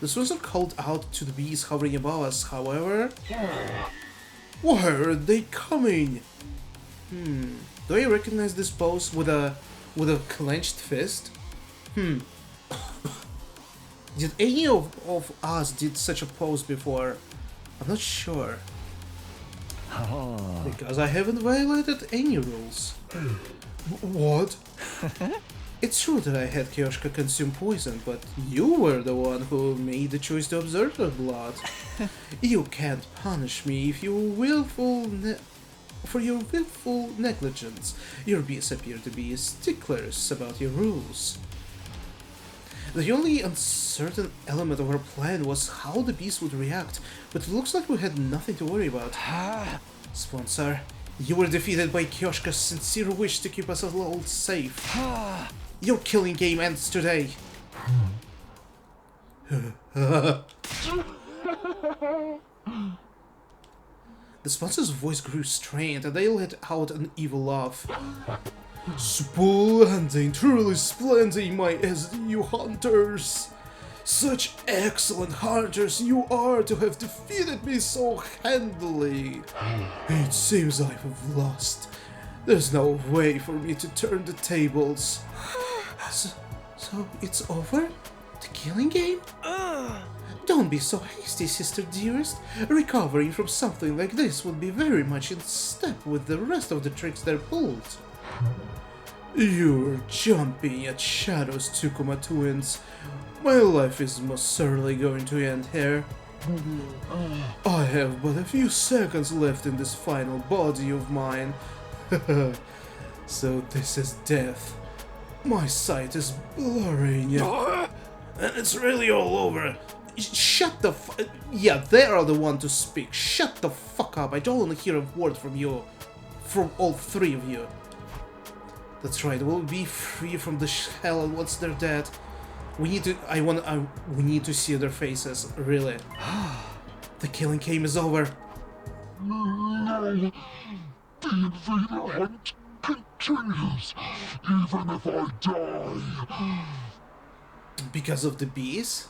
The swans are called out to the bees hovering above us, however. Why are they coming? Do I recognize this pose with a clenched fist? Did any of us did such a pose before? I'm not sure. Because I haven't violated any rules. What? It's true that I had Kyoshka consume poison, but you were the one who made the choice to observe the blood. You can't punish me if you for your willful negligence. Your bees appear to be sticklers about your rules. The only uncertain element of our plan was how the bees would react, but it looks like we had nothing to worry about. Sponsor, you were defeated by Kyoshka's sincere wish to keep us all safe. Your killing game ends today. The sponsor's voice grew strained and they let out an evil laugh. Splendid, truly splendid, my SDU hunters! Such excellent hunters you are to have defeated me so handily! It seems I have lost. There's no way for me to turn the tables. So it's over? The killing game? Don't be so hasty, sister dearest. Recovering from something like this would be very much in step with the rest of the tricks they're pulled. You're jumping at Shadow's Tsukuma twins. My life is most certainly going to end here. I have but a few seconds left in this final body of mine. So this is death. My sight is blurring. And it's really all over. Shut the yeah, they are the one to speak. Shut the fuck up. I don't want to hear a word from you. From all three of you. That's right, we'll be free from the hell once they're dead. We need to we need to see their faces, really. The killing game is over. No, the invader hunt continues, even if I die. Because of the bees?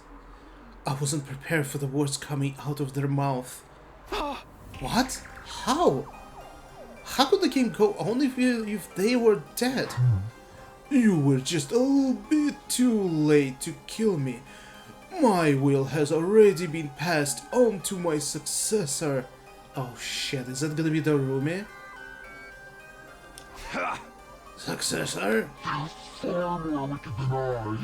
I wasn't prepared for the words coming out of their mouth. What? How? How could the game go on if they were dead? You were just a little bit too late to kill me. My will has already been passed on to my successor. Oh shit, is that gonna be Darumi? Successor? Far more wicked than I,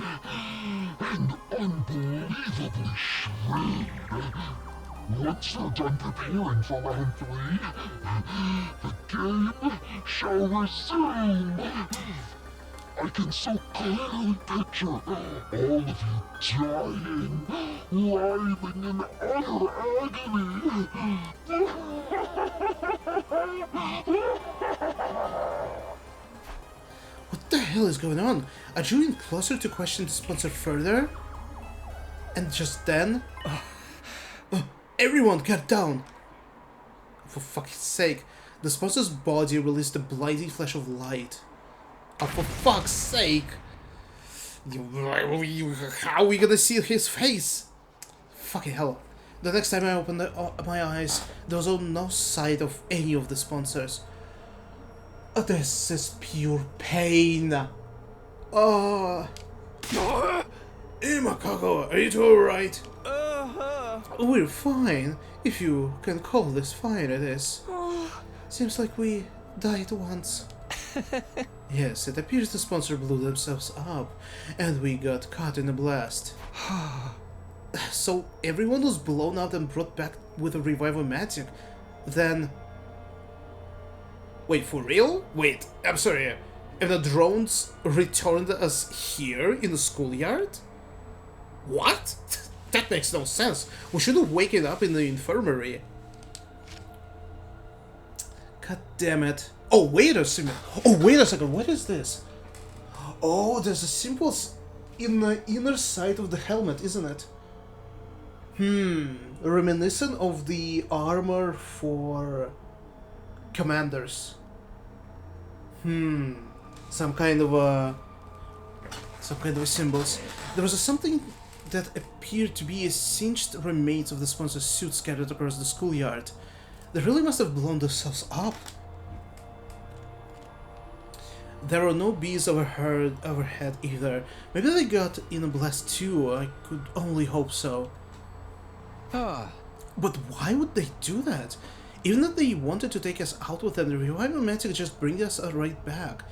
and unbelievably shrewd. Once you're done preparing for round 3, the game shall resume. I can so clearly picture all of you dying, writhing in utter agony. What the hell is going on? I drew in closer to question the sponsor further, and just then... everyone get down! For fuck's sake, the sponsor's body released a blinding flash of light. Oh, for fuck's sake! How are we gonna see his face? Fucking hell. The next time I opened my eyes, there was no sight of any of the sponsors. This is pure pain. Oh. Hey, Makako, are you two alright? We're fine, if you can call this fine, it is. Seems like we died once. Yes, it appears the sponsor blew themselves up, and we got caught in a blast. So everyone was blown up and brought back with a Revivomatic, then... Wait, for real? Wait, I'm sorry, and the drones returned us here in the schoolyard? What? That makes no sense. We should have waken up in the infirmary. God damn it. Oh, wait a second. Oh, wait a second. What is this? Oh, there's a symbol in the inner side of the helmet, isn't it? Reminiscent of the armor for commanders. Some kind of symbols. There was something that appeared to be a singed remains of the sponsor's suit scattered across the schoolyard. They really must have blown themselves up. There were no bees overhead either. Maybe they got in a blast too. I could only hope so. But why would they do that? Even if they wanted to take us out with them, the Revivomatic just bring us right back.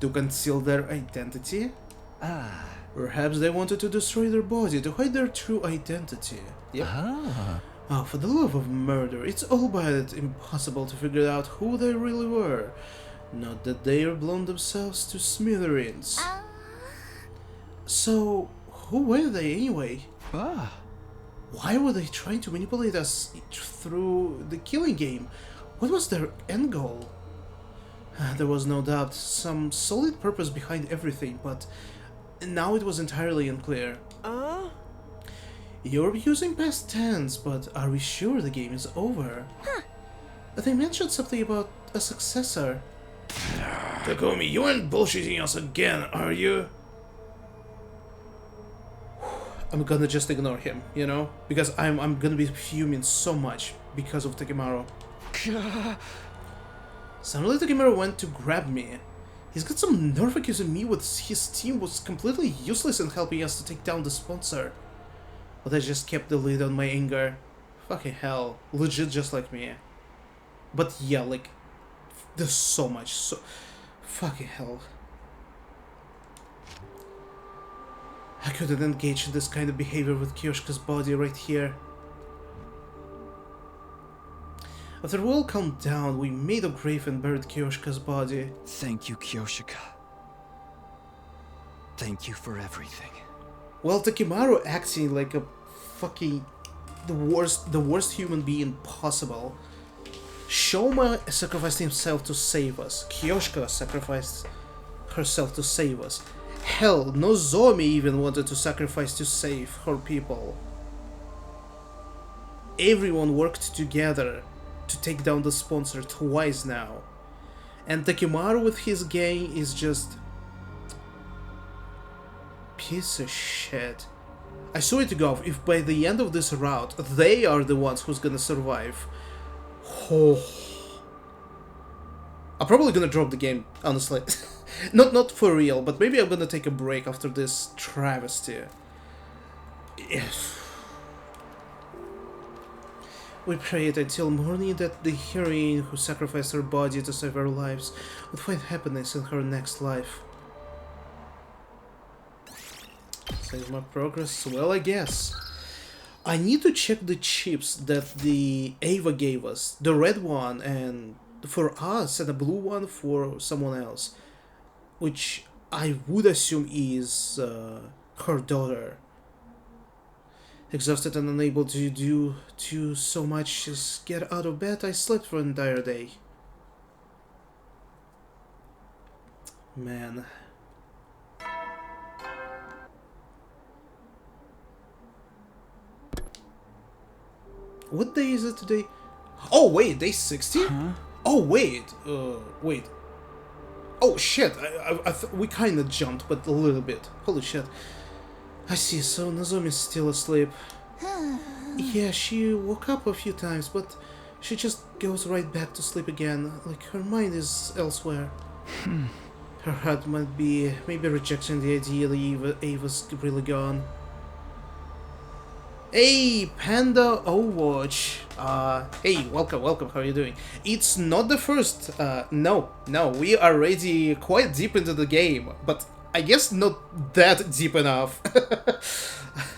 To conceal their identity? Perhaps they wanted to destroy their body to hide their true identity. Yep. Oh, for the love of murder, it's all but impossible to figure out who they really were. Not that they are blown themselves to smithereens. So, who were they anyway? Why were they trying to manipulate us through the killing game? What was their end goal? There was no doubt some solid purpose behind everything, but now it was entirely unclear. You're using past tense, but are we sure the game is over? They mentioned something about a successor. Takumi, you aren't bullshitting us again, are you? I'm gonna just ignore him, you know? Because I'm gonna be fuming so much because of Takimaru. Suddenly Takimaru went to grab me. He's got some nerve accusing me with his team was completely useless in helping us to take down the sponsor. But I just kept the lid on my anger. Fucking hell. Legit just like me. But yeah, like... There's so much, so... Fucking hell. I couldn't engage in this kind of behavior with Kyoshika's body right here. After we all calmed down, we made a grave and buried Kyoshika's body. Thank you, Kyoshika. Thank you for everything. Well, Takimaru acting like a fucking... the worst human being possible. Shoma sacrificed himself to save us. Kyoshika sacrificed herself to save us. Hell, Nozomi even wanted to sacrifice to save her people. Everyone worked together to take down the sponsor twice now. And Takimaru with his gang is just... piece of shit. I swear to God, if by the end of this route, they are the ones who's gonna survive... Oh. I'm probably gonna drop the game, honestly. Not for real, but maybe I'm gonna take a break after this travesty. We prayed until morning that the heroine who sacrificed her body to save our lives would find happiness in her next life. Save my progress? Well, I guess. I need to check the chips that the Ava gave us. The red one and for us and the blue one for someone else. Which I would assume is her daughter. Exhausted and unable to do so much as get out of bed, I slept for an entire day. Man. What day is it today? Oh wait, day 60? Oh wait, wait. Oh shit, we kinda jumped, but a little bit. Holy shit. I see, so Nozomi's still asleep. Yeah, she woke up a few times, but she just goes right back to sleep again. Like, her mind is elsewhere. Her heart might be maybe rejecting the idea that Ava's really gone. Hey, Panda Overwatch. Hey, welcome, how are you doing? It's not the first, no, we are already quite deep into the game, but I guess not that deep enough.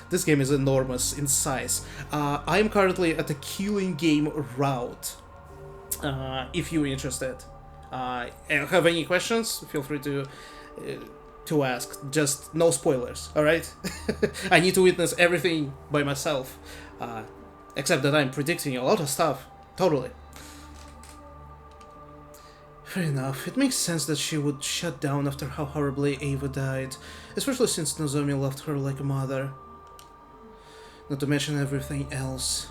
This game is enormous in size. I am currently at the killing game route, if you're interested. Have any questions, feel free to ask. Just no spoilers, alright? I need to witness everything by myself. Except that I'm predicting a lot of stuff. Totally. Fair enough. It makes sense that she would shut down after how horribly Ava died. Especially since Nozomi loved her like a mother. Not to mention everything else.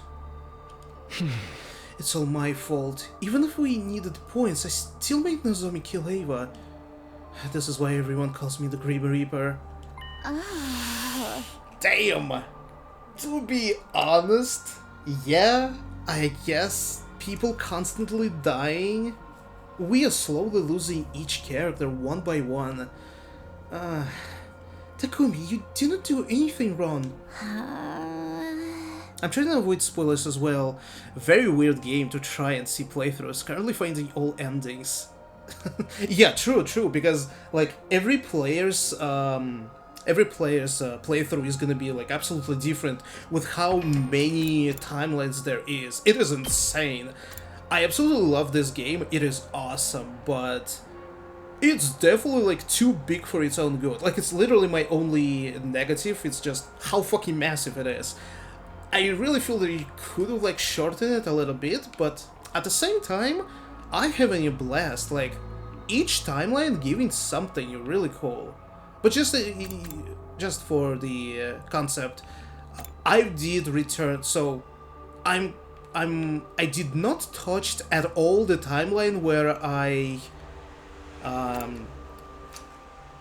It's all my fault. Even if we needed points, I still made Nozomi kill Ava. This is why everyone calls me the Grieber Reaper. Damn! To be honest, yeah, I guess people constantly dying. We are slowly losing each character one by one. Takumi, you didn't do anything wrong. I'm trying to avoid spoilers as well. Very weird game to try and see playthroughs, currently finding all endings. Yeah, true, because like every player's playthrough is gonna be like absolutely different with how many timelines there is. It is insane. I absolutely love this game, it is awesome, but it's definitely like too big for its own good. Like, it's literally my only negative, it's just how fucking massive it is. I really feel that you could have like shortened it a little bit, but at the same time, I'm having a blast. Like, each timeline giving something really cool. But just for the concept, I did return. So I did not touch at all the timeline where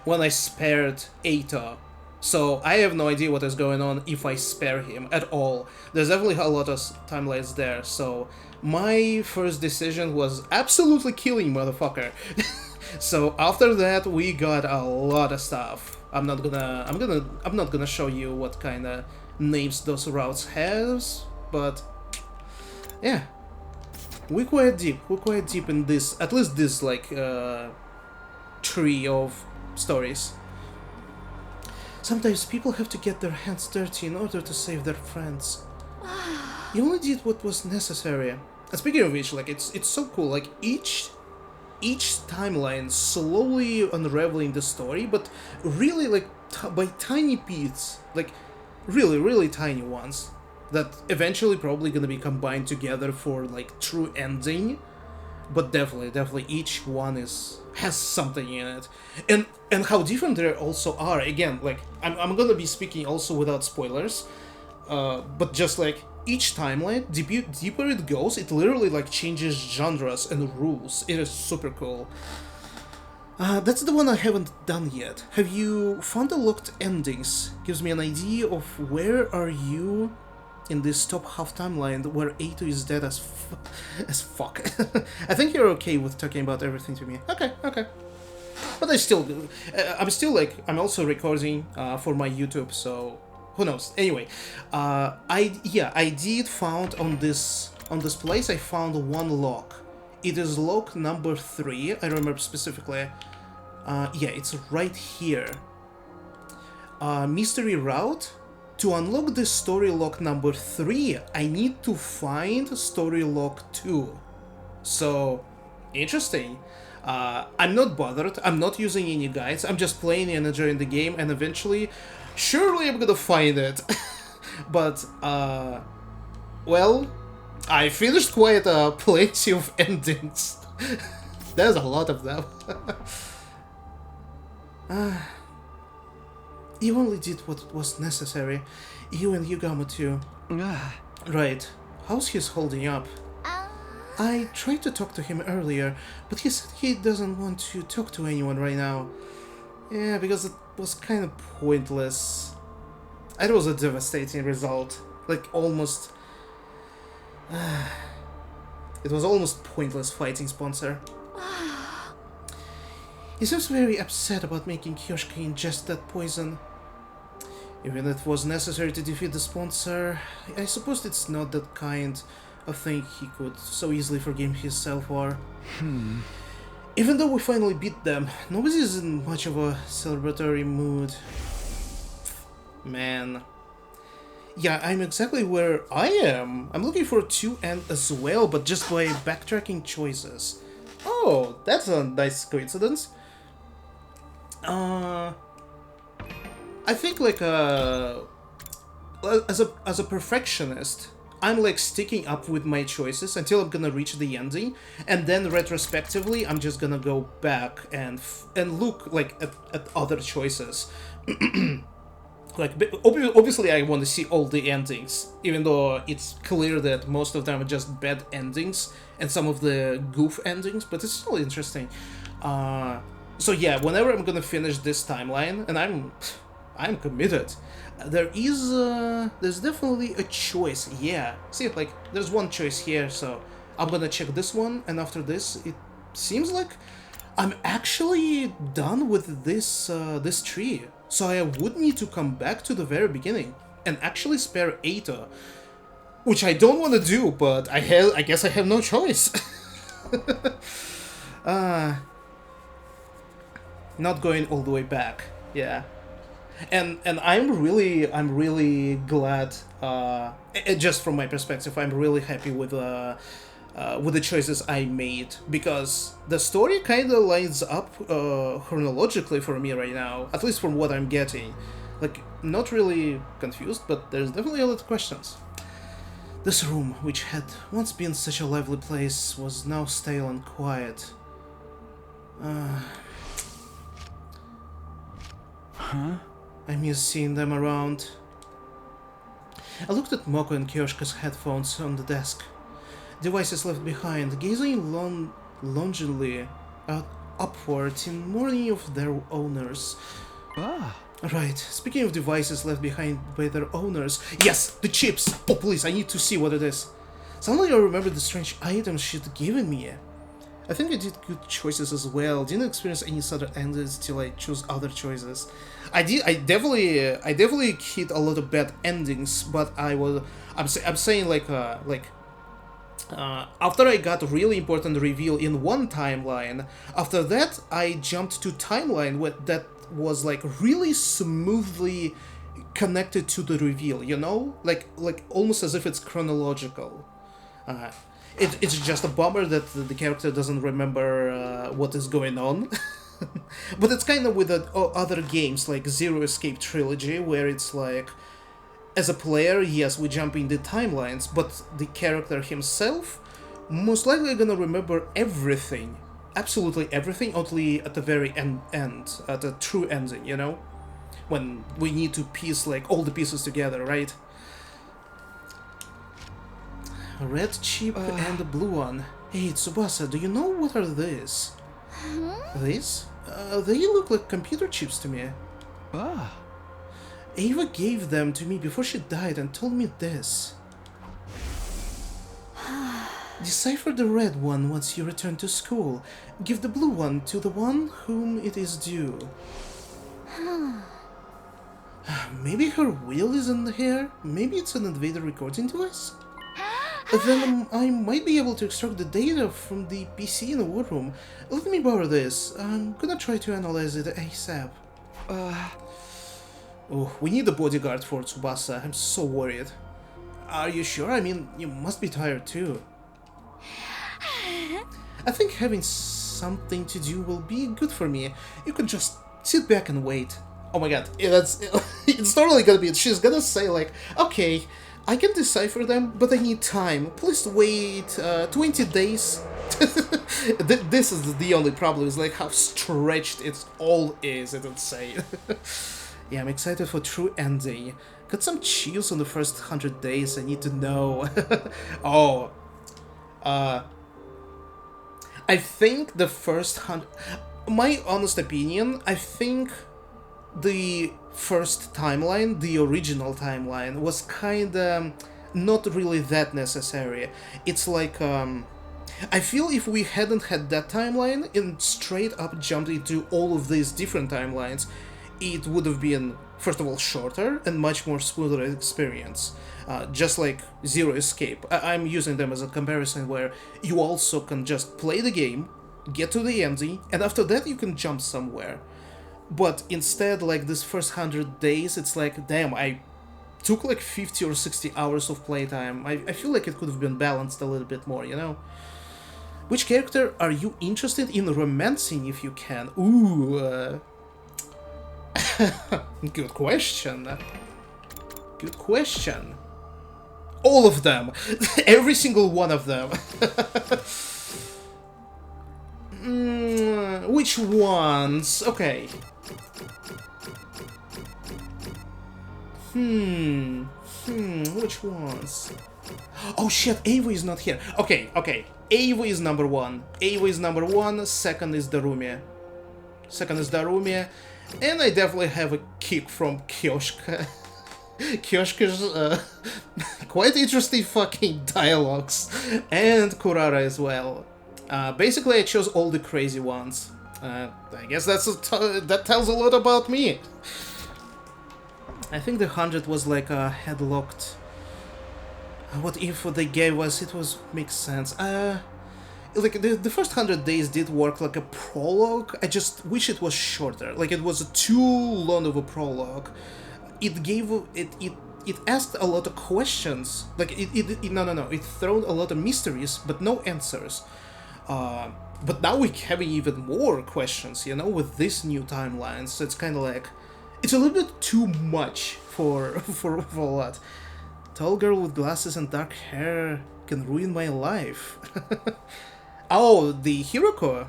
when I spared Eita. So I have no idea what is going on if I spare him at all. There's definitely a lot of timelines there, so my first decision was absolutely killing motherfucker. So after that we got a lot of stuff. I'm not gonna show you what kind of names those routes has, but yeah. We're quite deep in this, at least this like tree of stories. Sometimes people have to get their hands dirty in order to save their friends. You only did what was necessary. And speaking of which, like, it's so cool, like, each timeline slowly unraveling the story, but really, like, by tiny bits, like, really tiny ones, that eventually probably gonna be combined together for, like, true ending. But definitely each one has something in it, and how different they also are. Again, like, I'm gonna be speaking also without spoilers, but just like each timeline, deeper it goes, it literally like changes genres and rules. It is super cool. That's the one I haven't done yet. Have you found the locked endings? Gives me an idea of where are you in this top half timeline where Eito is dead as fuck. I think you're okay with talking about everything to me. Okay. But I'm also recording for my YouTube, so who knows. Anyway, I did found on this place, I found one lock. It is lock number 3, I remember specifically. Yeah, it's right here. Mystery route. To unlock this story lock number 3, I need to find story lock 2. So, interesting. I'm not bothered, I'm not using any guides, I'm just playing and enjoying the game, and eventually, surely I'm gonna find it. But, well, I finished quite plenty of endings. There's a lot of them. You only did what was necessary. You and Yugamo too. Right. How's he holding up? I tried to talk to him earlier, but he said he doesn't want to talk to anyone right now. Yeah, because it was kind of pointless. It was a devastating result. Like, almost... it was almost pointless fighting Sponsor. He seems very upset about making Kyoshka ingest that poison. Even if it was necessary to defeat the Sponsor, I suppose it's not that kind of thing he could so easily forgive himself for. Even though we finally beat them, nobody's in much of a celebratory mood. Man. Yeah, I'm exactly where I am. I'm looking for 2 end as well, but just by backtracking choices. Oh, that's a nice coincidence. I think like as a perfectionist, I'm like sticking up with my choices until I'm gonna reach the ending, and then retrospectively I'm just gonna go back and look like at other choices. Like, obviously I want to see all the endings, even though it's clear that most of them are just bad endings and some of the goof endings, but it's still interesting. So yeah, whenever I'm gonna finish this timeline, and I'm committed, there's definitely a choice. Yeah, see, like, there's one choice here, so I'm gonna check this one, and after this, it seems like I'm actually done with this this tree. So I would need to come back to the very beginning and actually spare Eita, which I don't want to do, but I guess I have no choice. Not going all the way back, yeah. And I'm really glad. Just from my perspective, I'm really happy with the choices I made, because the story kind of lines up chronologically for me right now, at least from what I'm getting. Like, not really confused, but there's definitely a lot of questions. This room, which had once been such a lively place, was now stale and quiet. I miss seeing them around. I looked at Moko and Kyoshka's headphones on the desk. Devices left behind, gazing longingly upward in mourning of their owners. Right, speaking of devices left behind by their owners... Yes, the chips! Oh please, I need to see what it is. Suddenly I remember the strange items she'd given me. I think I did good choices as well. Didn't experience any sudden endings till I chose other choices. I definitely hit a lot of bad endings, but I'm saying like after I got a really important reveal in one timeline, after that I jumped to timeline that was like really smoothly connected to the reveal, you know? Like almost as if it's chronological. It's just a bummer that the character doesn't remember what is going on. But it's kind of with other games like Zero Escape Trilogy, where it's like, as a player, yes, we jump in the timelines, but the character himself most likely gonna remember everything, absolutely everything, only at the very end, at the true ending, you know? When we need to piece like all the pieces together, right? A red chip and a blue one. Hey, Tsubasa, do you know what are these? These? They look like computer chips to me. Ava gave them to me before she died and told me this. Decipher the red one once you return to school. Give the blue one to the one whom it is due. Maybe her will is in here? Maybe it's an Invader recording device? Then I might be able to extract the data from the PC in the war room. Let me borrow this. I'm gonna try to analyze it ASAP. Oh, we need a bodyguard for Tsubasa. I'm so worried. Are you sure? I mean, you must be tired too. I think having something to do will be good for me. You can just sit back and wait. Oh my god, it's totally gonna be... She's gonna say like, okay, I can decipher them, but I need time. Please wait 20 days. This is the only problem, is like how stretched it all is. It's insane. Yeah, I'm excited for true ending. Got some chills on the first 100 days, I need to know. Oh. I think the first 100... My honest opinion, I think the first timeline, the original timeline, was kinda not really that necessary. It's like, I feel if we hadn't had that timeline and straight up jumped into all of these different timelines, it would have been, first of all, shorter and much more smoother experience. Just like Zero Escape. I'm using them as a comparison where you also can just play the game, get to the ending, and after that you can jump somewhere. But instead, like this first 100 days, it's like, damn, I took like 50 or 60 hours of playtime. I feel like it could have been balanced a little bit more, you know? Which character are you interested in romancing if you can? Ooh, good question. Good question. All of them! Every single one of them! Which ones? Okay. Which ones? Oh shit, Ava is not here. Okay. Ava is number one. Second is Darumi. And I definitely have a kick from Kyoshka. Kyoshka's quite interesting fucking dialogues. And Kurara as well. Basically, I chose all the crazy ones. I guess that tells a lot about me. I think the 100 was like a headlocked. What info they gave us, it was makes sense. Like the first 100 days did work like a prologue. I just wish it was shorter. Like it was too long of a prologue. It gave it asked a lot of questions. Like it thrown a lot of mysteries, but no answers. But now we're having even more questions, you know, with this new timeline. So it's kind of like, it's a little bit too much for a lot. Tall girl with glasses and dark hair can ruin my life. Oh, the Hiroko.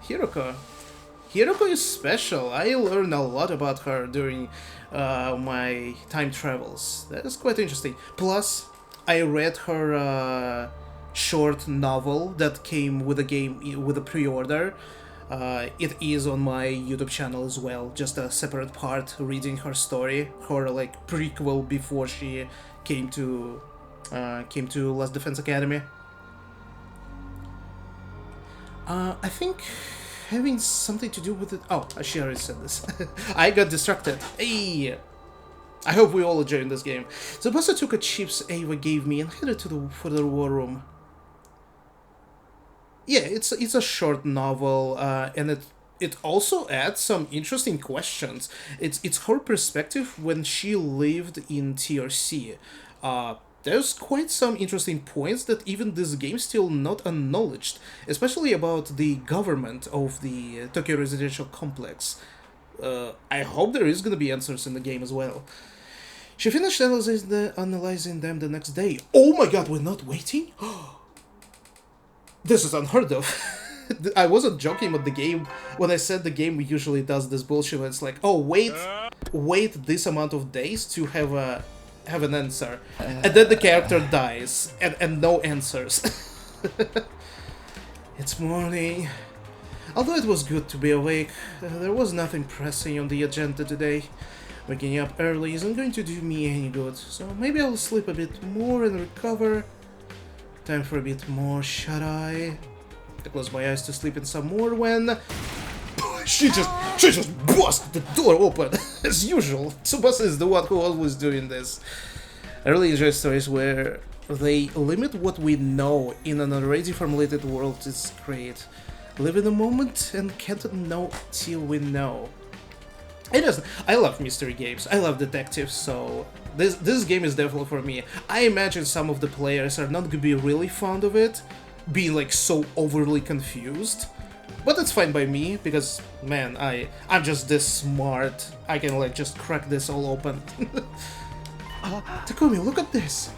Hiroko is special. I learned a lot about her during my time travels. That is quite interesting. Plus, I read her short novel that came with the game, with a pre-order. It is on my YouTube channel as well, just a separate part reading her story, her like prequel before she came to Last Defense Academy. I think having something to do with it. Oh, she already said this. I got distracted. Hey, I hope we all enjoying this game. So Buster took a chips Ava gave me and headed for the war room. Yeah, it's a short novel, and it also adds some interesting questions. It's her perspective when she lived in TRC. There's quite some interesting points that even this game still not acknowledged, especially about the government of the Tokyo Residential Complex. I hope there is gonna be answers in the game as well. She finished analyzing them the next day. Oh my god, we're not waiting? This is unheard of. I wasn't joking about the game when I said the game usually does this bullshit where it's like, oh, wait this amount of days to have an answer, and then the character dies and no answers. It's morning. Although it was good to be awake, there was nothing pressing on the agenda today. Waking up early isn't going to do me any good, so maybe I'll sleep a bit more and recover. Time for a bit more shut-eye. I close my eyes to sleep in some more when she just busted the door open as usual. Tsubasa is the one who always doing this. I really enjoy stories where they limit what we know in an already formulated world. It's great. Live in the moment and can't know till we know. It is. I love mystery games. I love detectives, so this game is definitely for me. I imagine some of the players are not gonna be really fond of it, being like so overly confused. But it's fine by me, because, man, I'm just this smart. I can like just crack this all open. Takumi, look at this!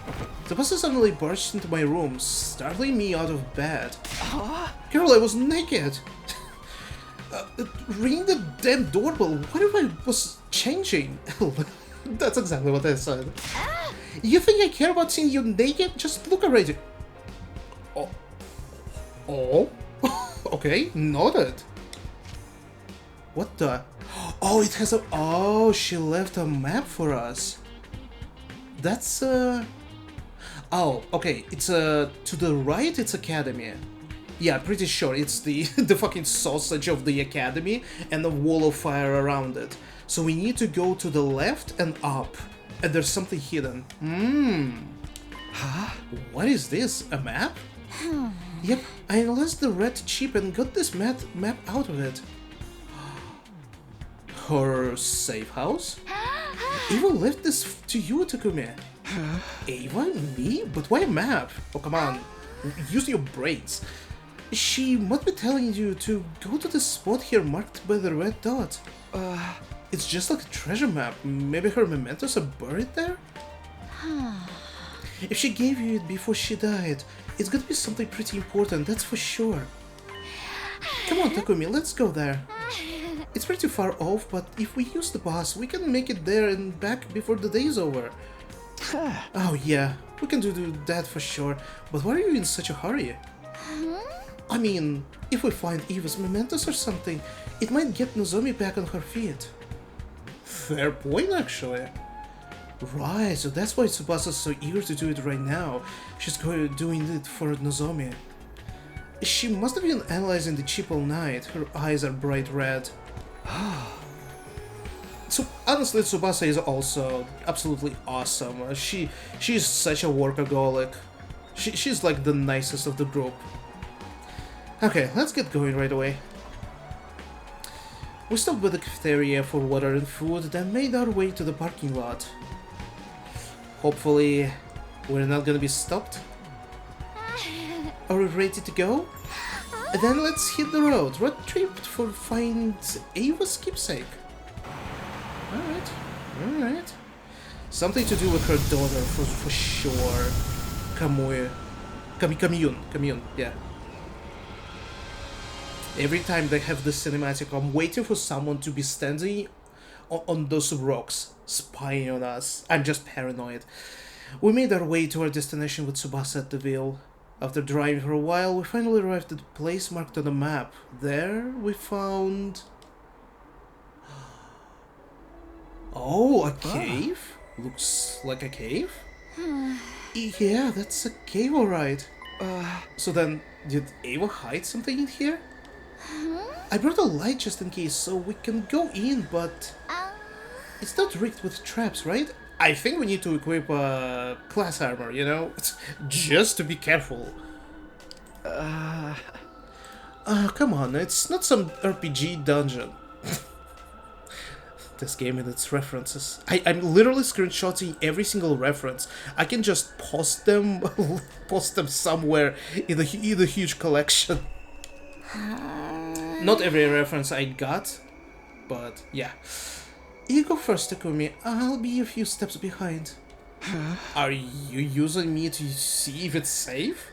The bus suddenly burst into my room, startling me out of bed. Girl, I was naked! Ringing the damn doorbell, what if I was changing? That's exactly what I said. You think I care about seeing you naked? Just look already. Oh? Okay, noted. What the? Oh, it has a... Oh, she left a map for us. That's, Oh, okay, it's, to the right, it's Academy. Yeah, pretty sure it's the, the fucking sausage of the Academy and a wall of fire around it. So we need to go to the left and up. And there's something hidden. Huh? What is this? A map? Yep, I enlisted the red chip and got this map out of it. Her safe house? Ava left this to you, Takumi. Ava? Me? But why a map? Oh, come on. Use your brains. She must be telling you to go to the spot here marked by the red dot. It's just like a treasure map. Maybe her mementos are buried there? If she gave you it before she died, it's gotta be something pretty important, that's for sure. Come on, Takumi, let's go there. It's pretty far off, but if we use the bus, we can make it there and back before the day's over. Oh yeah, we can do that for sure, but why are you in such a hurry? I mean, if we find Eva's mementos or something, it might get Nozomi back on her feet. Fair point, actually. Right, so that's why Tsubasa's so eager to do it right now. She's doing it for Nozomi. She must have been analyzing the chip all night. Her eyes are bright red. So honestly, Tsubasa is also absolutely awesome. She's such a workaholic. She's like the nicest of the group. Okay, let's get going right away. We stopped by the cafeteria for water and food, then made our way to the parking lot. Hopefully, we're not gonna be stopped. Are we ready to go? Then let's hit the road. Road trip for find Ava's keepsake. Alright. Something to do with her daughter for sure. Kamiyun, yeah. Every time they have this cinematic, I'm waiting for someone to be standing on those rocks, spying on us. I'm just paranoid. We made our way to our destination with Tsubasa at the wheel. After driving for a while, we finally arrived at the place marked on the map. There, we found... Oh, a cave? Looks like a cave? Yeah, that's a cave, alright. So then, did Ava hide something in here? I brought a light just in case, so we can go in, but... It's not rigged with traps, right? I think we need to equip class armor, you know? Just to be careful. Come on, it's not some RPG dungeon. This game and its references. I'm literally screenshotting every single reference. I can just post them somewhere in a huge collection. Not every reference I got, but yeah. You go first, Takumi. I'll be a few steps behind. Are you using me to see if it's safe?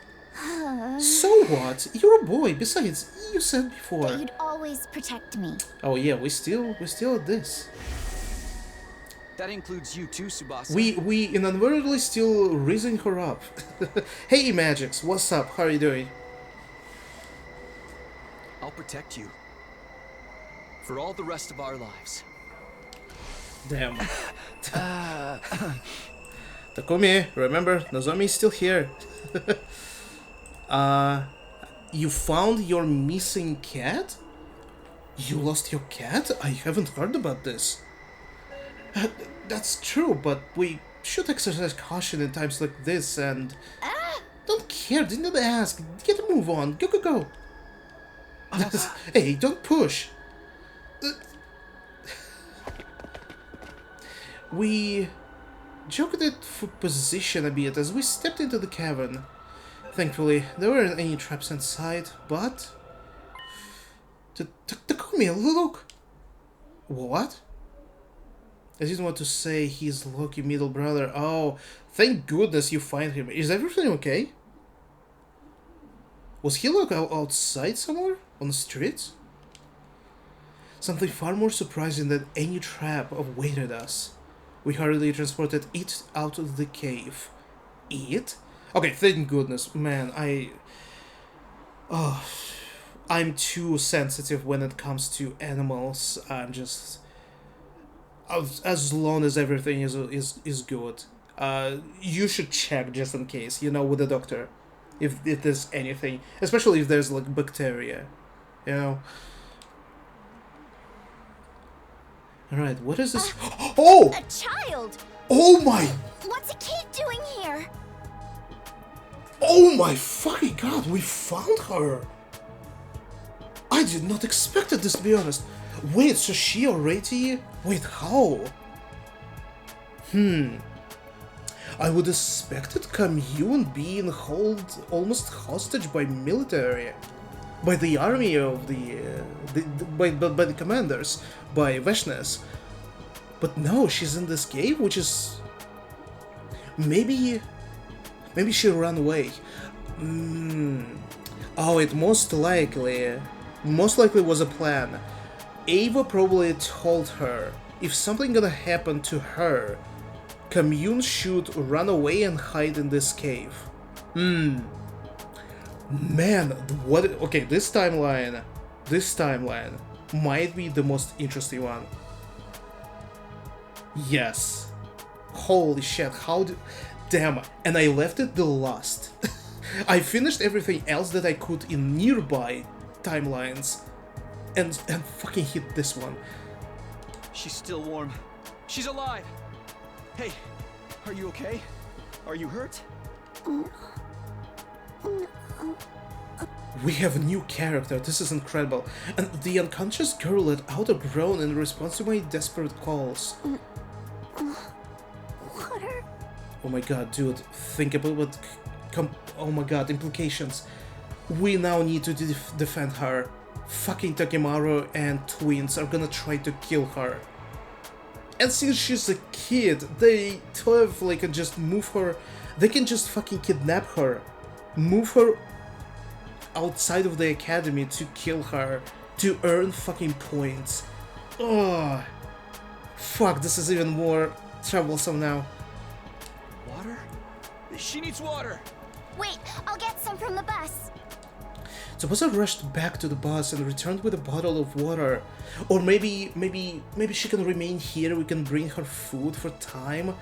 So what? You're a boy. Besides, you said before that you'd always protect me. Oh yeah, we still at this. That includes you too, Tsubasa. We inadvertently still raising her up. Hey, Magix, what's up? How are you doing? I'll protect you for all the rest of our lives. Damn. Takumi, remember, Nozomi's still here. You found your missing cat? You lost your cat? I haven't heard about this. That's true, but we should exercise caution in times like this and... Don't care, didn't ask. Get a move on. Go. Hey, don't push. We jogged it for position a bit as we stepped into the cavern. Thankfully, there weren't any traps inside, but... Takumi, look! What? I didn't want to say he's lucky middle brother. Oh, thank goodness you find him. Is everything okay? Was he like outside somewhere? On the streets? Something far more surprising than any trap awaited us. We hurriedly transported it out of the cave. It? Okay, thank goodness. Man, I'm too sensitive when it comes to animals. I'm just... as long as everything is good. You should check just in case, you know, with the doctor, if there's anything, especially if there's like bacteria, you know. All right, what is this? Oh! A child! Oh my! What's a kid doing here? Oh my fucking god, we found her! I did not expect this, to be honest. Wait, so she already... Wait, how? I would expected Commune being held almost hostage by military. By the army of by the commanders, by Veshnes. But no, she's in this cave, which is... Maybe she ran away. Oh, it most likely was a plan. Ava probably told her, if something gonna happen to her, Commune should run away and hide in this cave. Man, what... Okay, this timeline might be the most interesting one. Yes. Holy shit, how did... Damn, and I left it the last. I finished everything else that I could in nearby timelines, and fucking hit this one. She's still warm. She's alive! Hey, are you okay? Are you hurt? We have a new character, this is incredible. And the unconscious girl let out a groan in response to my desperate calls. Water? Oh my god, dude, think about what... oh my god, implications. We now need to defend her. Fucking Takimaru and twins are gonna try to kill her. And since she's a kid, they totally can just move her... They can just fucking kidnap her. Move her outside of the academy to kill her. To earn fucking points. Oh, fuck, this is even more troublesome now. Water? She needs water! Wait, I'll get some from the bus. Tsubasa rushed back to the bus and returned with a bottle of water. Or maybe she can remain here, we can bring her food for time.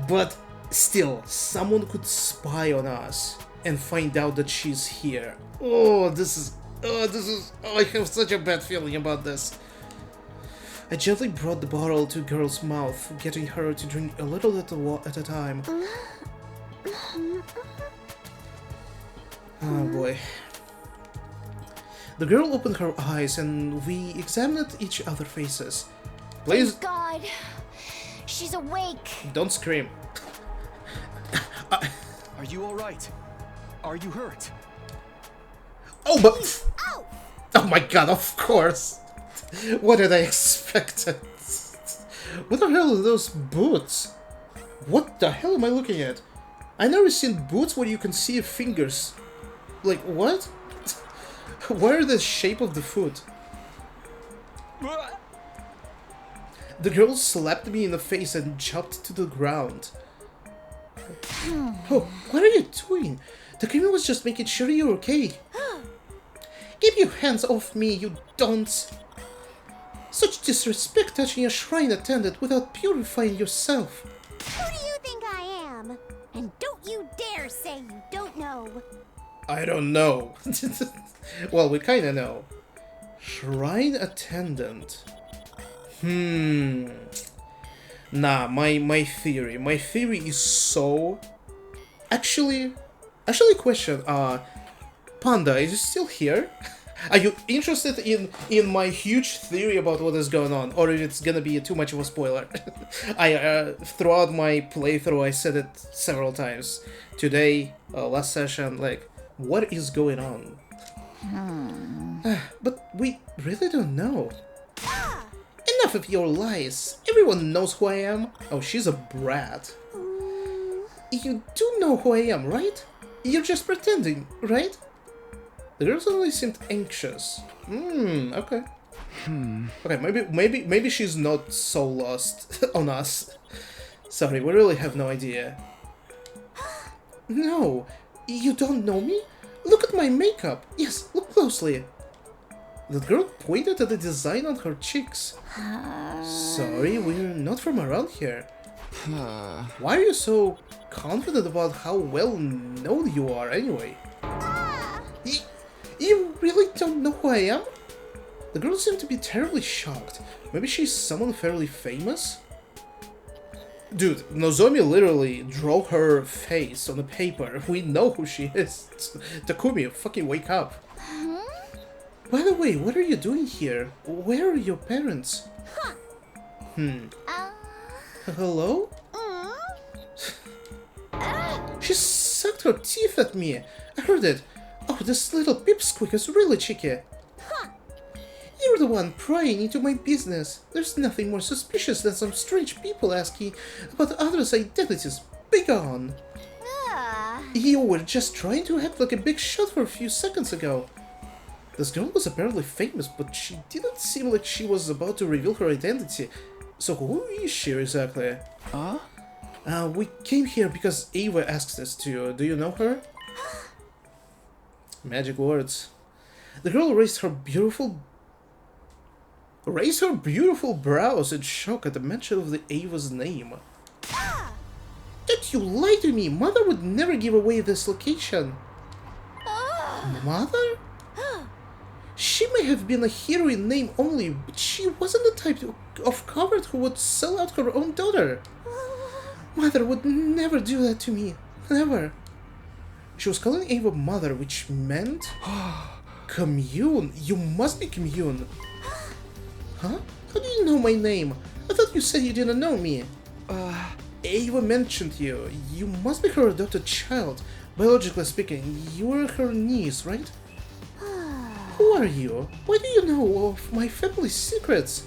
But still, someone could spy on us and find out that she's here. Oh, I have such a bad feeling about this. I gently brought the bottle to the girl's mouth, getting her to drink a little at a time. Oh boy. The girl opened her eyes and we examined each other's faces. Please. Thank God. She's awake. Don't scream. Are you alright? Are you hurt? Oh, but... Oh my god, of course. What did I expect? What the hell are those boots? What the hell am I looking at? I never seen boots where you can see fingers. Like, what? Where are the shape of the foot? The girl slapped me in the face and jumped to the ground. Oh, what are you doing? Takumi was just making sure you're okay. Keep your hands off me, you don'ts. Such disrespect touching a shrine attendant without purifying yourself. Who do you think I am? And don't you dare say you don't know. I don't know. Well, we kinda know. Shrine attendant. Nah, my theory is so... Actually, question, Panda, is you still here? Are you interested in my huge theory about what is going on, or if it's gonna be too much of a spoiler? Throughout my playthrough, I said it several times. Today, last session, like, what is going on? But we really don't know. Enough of your lies. Everyone knows who I am. Oh, she's a brat. You do know who I am, right? You're just pretending, right? The girl suddenly seemed anxious. Okay. Okay, maybe she's not so lost on us. Sorry, we really have no idea. No, you don't know me? Look at my makeup. Yes, look closely. The girl pointed at the design on her cheeks. Sorry, we're not from around here. Why are you so confident about how well known you are anyway? You really don't know who I am? The girl seemed to be terribly shocked. Maybe she's someone fairly famous? Dude, Nozomi literally drew her face on the paper. We know who she is. Takumi, fucking wake up. By the way, what are you doing here? Where are your parents? Hello? She sucked her teeth at me. I heard it. Oh, this little pipsqueak is really cheeky. You're the one prying into my business. There's nothing more suspicious than some strange people asking about others' identities. Begone! You were just trying to act like a big shot for a few seconds ago. This girl was apparently famous, but she didn't seem like she was about to reveal her identity. So who is she exactly? We came here because Ava asked us to. Do you know her? Magic words. The girl raised her beautiful brows in shock at the mention of the Ava's name. Don't you lie to me! Mother would never give away this location. Mother? She may have been a hero in name only, but she wasn't the type of coward who would sell out her own daughter. Mother would never do that to me. Never. She was calling Ava mother, which meant... Commune. You must be Commune. Huh? How do you know my name? I thought you said you didn't know me. Ava mentioned you. You must be her adopted child. Biologically speaking, you are her niece, right? Who are you? Why do you know of my family's secrets?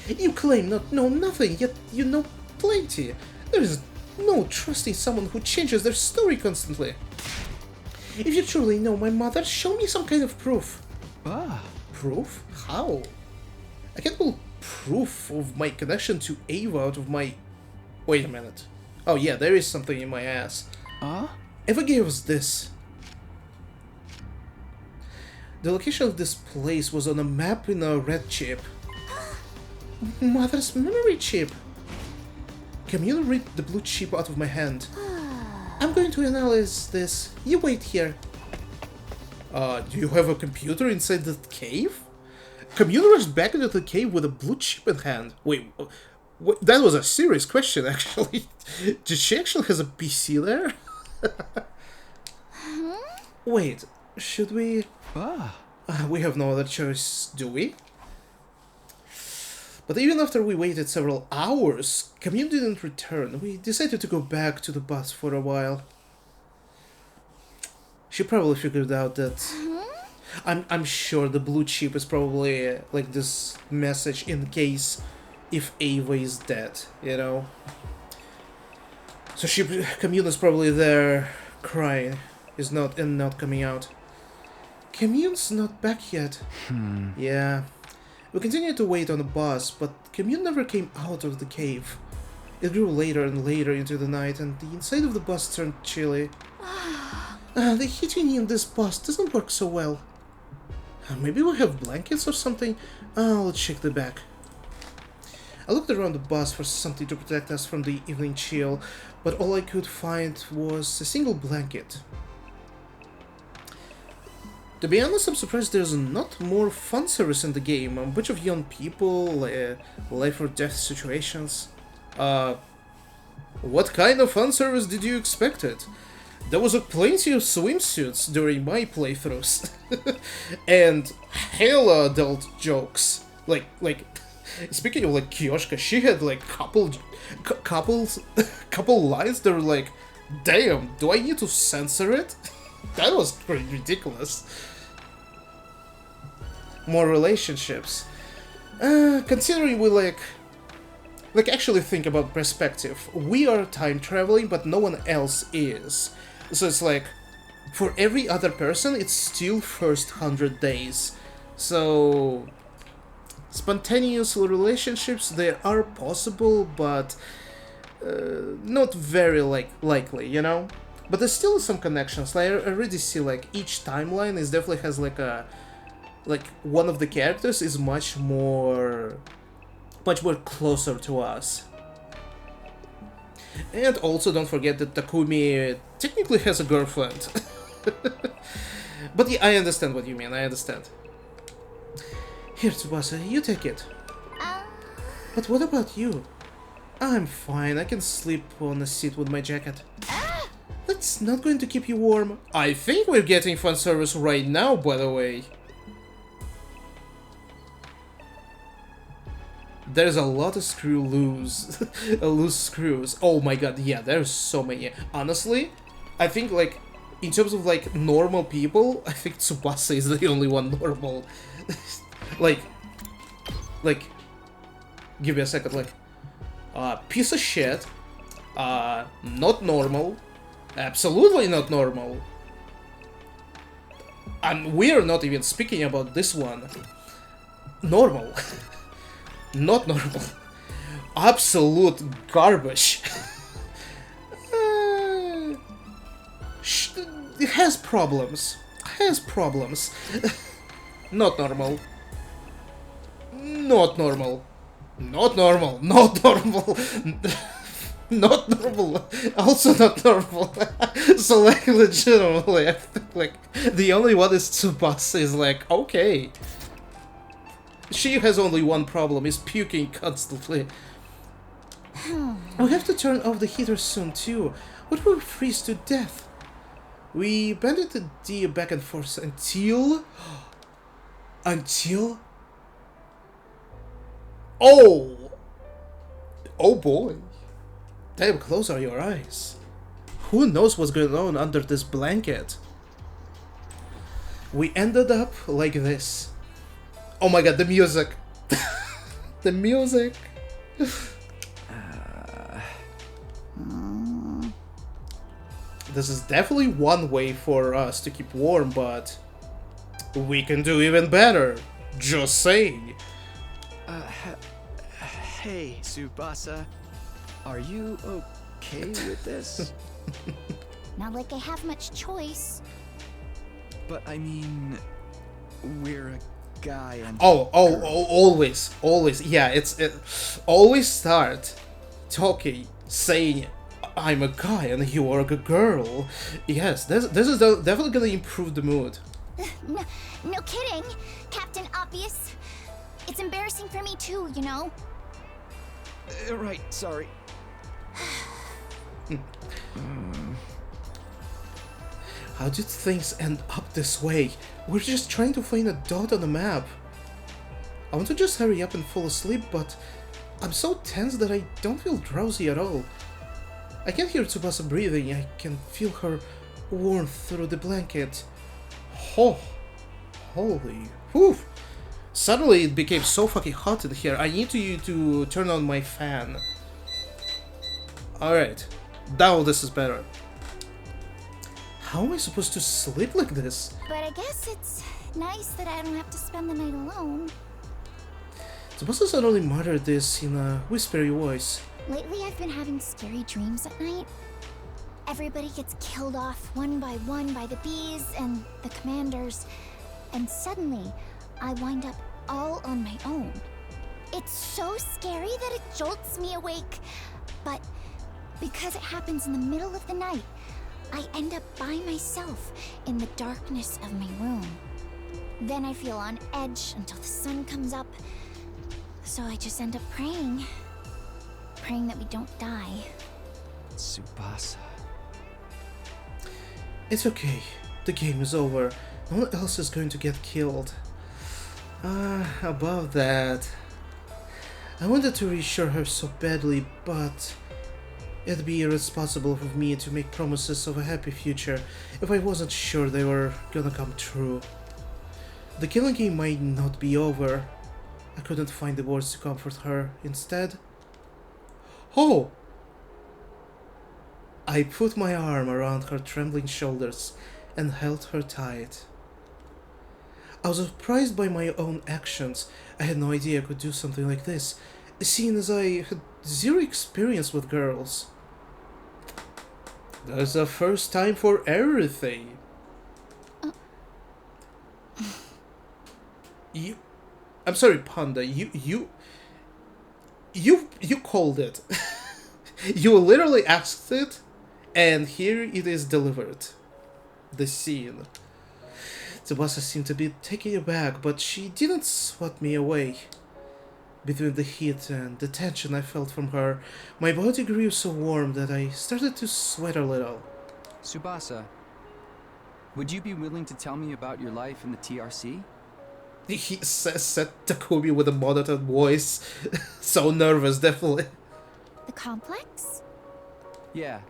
You claim not know nothing, yet you know plenty. There is no trusting someone who changes their story constantly. If you truly know my mother, show me some kind of proof. Proof? How? I can't pull proof of my connection to Ava out of my... Wait a minute. Oh yeah, there is something in my ass. Ava gave us this. The location of this place was on a map in a red chip. Mother's memory chip. Commune ripped the blue chip out of my hand. I'm going to analyze this. You wait here. Do you have a computer inside the cave? Commune rushed back into the cave with a blue chip in hand. Wait, that was a serious question, actually. Did she actually has a PC there? Wait, should we... we have no other choice, do we? But even after we waited several hours, Commune didn't return. We decided to go back to the bus for a while. She probably figured out that... I'm sure the blue chip is probably like this message in case if Ava is dead, you know? So Commune is probably there crying, is not coming out. Commune's not back yet. Yeah. We continued to wait on the bus, but Commune never came out of the cave. It grew later and later into the night, and the inside of the bus turned chilly. The heating in this bus doesn't work so well. Maybe we have blankets or something? I'll check the back. I looked around the bus for something to protect us from the evening chill, but all I could find was a single blanket. To be honest, I'm surprised there's not more fun service in the game. A bunch of young people, life or death situations. What kind of fun service did you expect it? There was plenty of swimsuits during my playthroughs. And hella adult jokes. Like, speaking of like Kyoshka, she had like couple lines that were like, damn, do I need to censor it? That was pretty ridiculous. More relationships. Considering we like actually think about perspective. We are time traveling, but no one else is. So it's like, for every other person, it's still first 100 days. So spontaneous relationships, they are possible, but not very likely, you know? But there's still some connections. Like, I already see like each timeline is definitely has like a like one of the characters is much more closer to us. And also don't forget that Takumi technically has a girlfriend. But yeah, I understand what you mean, I understand. Here, Tsubasa, you take it. But what about you? I'm fine, I can sleep on a seat with my jacket. That's not going to keep you warm. I think we're getting fan service right now, by the way. There's a lot of loose screws. Oh my god, yeah, there's so many. Honestly, I think like, in terms of like normal people, I think Tsubasa is the only one normal. like, give me a second, like, piece of shit, not normal, absolutely not normal. And we're not even speaking about this one. Normal. Not normal. Absolute garbage. It has problems. Not normal. Not normal. Not normal. Not normal. Not normal. Also not normal. So like legitimately, I think like the only one is Tsubasa is like, okay. She has only one problem, is puking constantly. We have to turn off the heater soon too. What will freeze to death? We banded the D back and forth until... Oh! Oh boy. Damn, close are your eyes. Who knows what's going on under this blanket? We ended up like this. Oh my god, the music! The music! This is definitely one way for us to keep warm, but we can do even better. Just saying. Hey, Tsubasa. Are you okay with this? Not like I have much choice. But I mean, we're a guy and always, yeah, always start talking, saying, I'm a guy and you are a girl. Yes, this is definitely gonna improve the mood. No kidding, Captain Obvious. It's embarrassing for me too, you know? Right, sorry. How did things end up this way? We're just trying to find a dot on the map. I want to just hurry up and fall asleep, but I'm so tense that I don't feel drowsy at all. I can hear Tsubasa breathing, I can feel her warmth through the blanket. Oh, holy, whew. Suddenly it became so fucking hot in here, I need to turn on my fan. Alright, now this is better. How am I supposed to sleep like this? But I guess it's nice that I don't have to spend the night alone. Tsubasa suddenly muttered this in a whispery voice. Lately I've been having scary dreams at night. Everybody gets killed off one by the bees and the commanders, and suddenly I wind up all on my own. It's so scary that it jolts me awake, but because it happens in the middle of the night, I end up by myself in the darkness of my room. Then I feel on edge until the sun comes up, so I just end up praying that we don't die. Tsubasa. It's okay. The game is over. No one else is going to get killed. Above that... I wanted to reassure her so badly, but... it'd be irresponsible of me to make promises of a happy future if I wasn't sure they were gonna come true. The killing game might not be over. I couldn't find the words to comfort her. Instead... Oh! I put my arm around her trembling shoulders and held her tight. I was surprised by my own actions. I had no idea I could do something like this, seeing as I had zero experience with girls. There's a first time for everything. You, I'm sorry, Panda. You called it. You literally asked it, and here it is delivered. The scene. Tsubasa seemed to be taken aback, but she didn't swat me away. Between the heat and the tension I felt from her, my body grew so warm that I started to sweat a little. Tsubasa, would you be willing to tell me about your life in the TRC? He said Takumi with a monotone voice. So nervous, definitely. The complex? Yeah.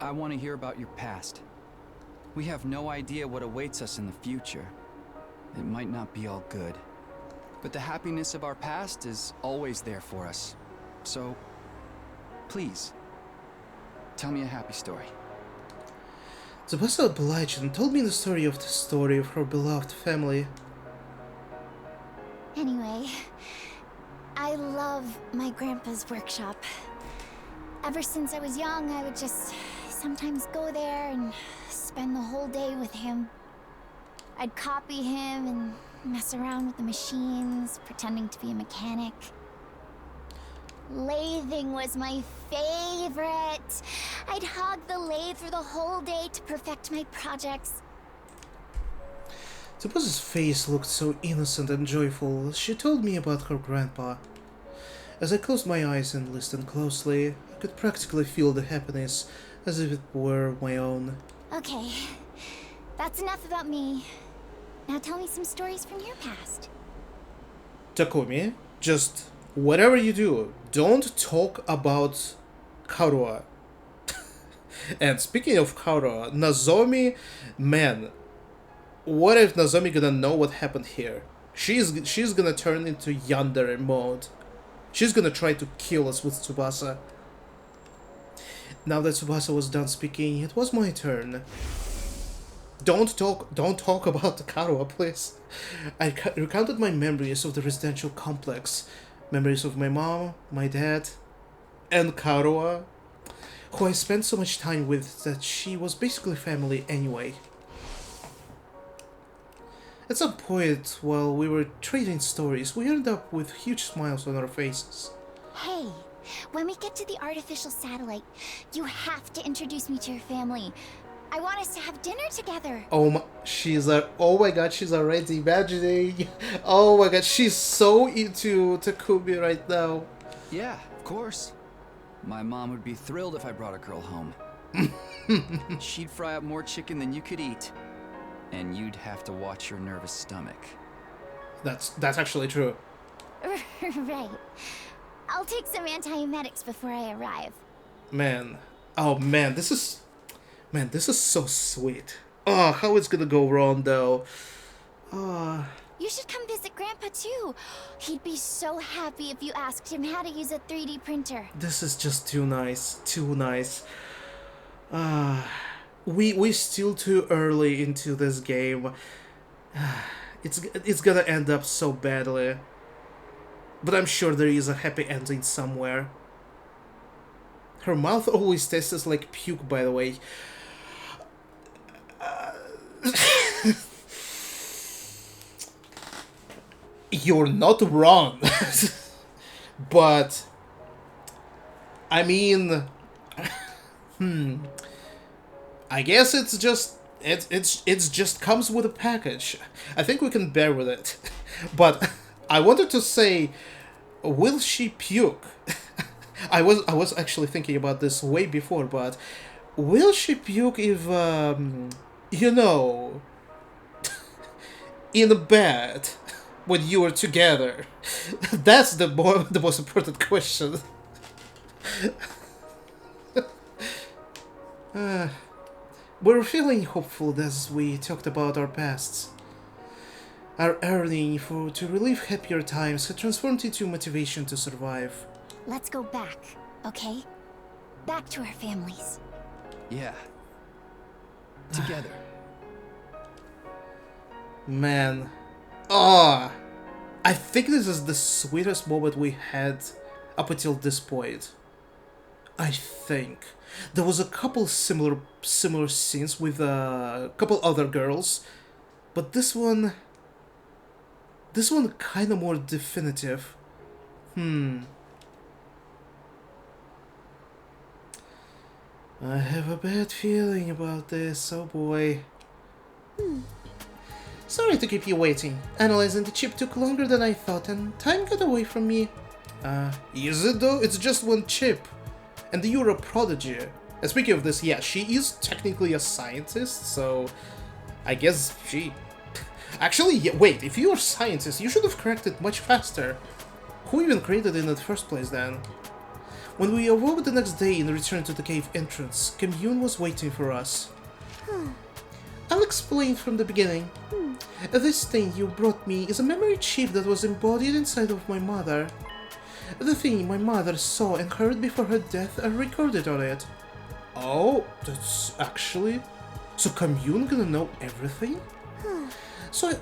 I want to hear about your past. We have no idea what awaits us in the future. It might not be all good. But the happiness of our past is always there for us. So, please, tell me a happy story. Tsubasa obliged and told me the story of her beloved family. Anyway, I love my grandpa's workshop. Ever since I was young, I would just sometimes go there and spend the whole day with him. I'd copy him and mess around with the machines, pretending to be a mechanic. Lathing was my favorite. I'd hog the lathe for the whole day to perfect my projects. Tsubasa's face looked so innocent and joyful as she told me about her grandpa. As I closed my eyes and listened closely, I could practically feel the happiness as if it were my own. Okay, that's enough about me. Now tell me some stories from your past. Takumi, just whatever you do, don't talk about Karua. And speaking of Karua, Nozomi, man, what if Nozomi gonna know what happened here? She's gonna turn into yandere mode. She's gonna try to kill us with Tsubasa. Now that Tsubasa was done speaking, it was my turn. Don't talk about the Karua, please. I recounted my memories of the residential complex. Memories of my mom, my dad, and Karua, who I spent so much time with that she was basically family anyway. At some point, while we were trading stories, we ended up with huge smiles on our faces. Hey, when we get to the artificial satellite, you have to introduce me to your family. I want us to have dinner together. Oh my god, she's already imagining. Oh my god, she's so into Takumi right now. Yeah, of course. My mom would be thrilled if I brought a girl home. She'd fry up more chicken than you could eat. And you'd have to watch your nervous stomach. That's actually true. Right. I'll take some antiemetics before I arrive. Man. Oh man, this is so sweet. Oh, how it's gonna go wrong though. You should come visit Grandpa too. He'd be so happy if you asked him how to use a 3D printer. This is just too nice. Too nice. We're still too early into this game. It's gonna end up so badly. But I'm sure there is a happy ending somewhere. Her mouth always tastes like puke, by the way. You're not wrong. But I mean, I guess it's just comes with a package. I think we can bear with it. But I wanted to say, will she puke? I was actually thinking about this way before, but will she puke if you know, in bed when you were together? That's the most important question. We're feeling hopeful as we talked about our pasts. Our yearning to relive happier times had transformed into motivation to survive. Let's go back, okay? Back to our families. Yeah. Together. Man. I think this is the sweetest moment we had up until this point. I think. There was a couple similar scenes with a couple other girls, but this one this one kind of more definitive. I have a bad feeling about this, oh boy. Sorry to keep you waiting. Analyzing the chip took longer than I thought, and time got away from me. Is it though? It's just one chip. And you're a prodigy. And speaking of this, yeah, she is technically a scientist, so I guess she... Actually, yeah, wait, if you're a scientist, you should have corrected much faster. Who even created it in the first place then? When we awoke the next day and returned to the cave entrance, Commune was waiting for us. I'll explain from the beginning. This thing you brought me is a memory chip that was embodied inside of my mother. The thing my mother saw and heard before her death are recorded on it. Oh, that's actually... So Commune gonna know everything? So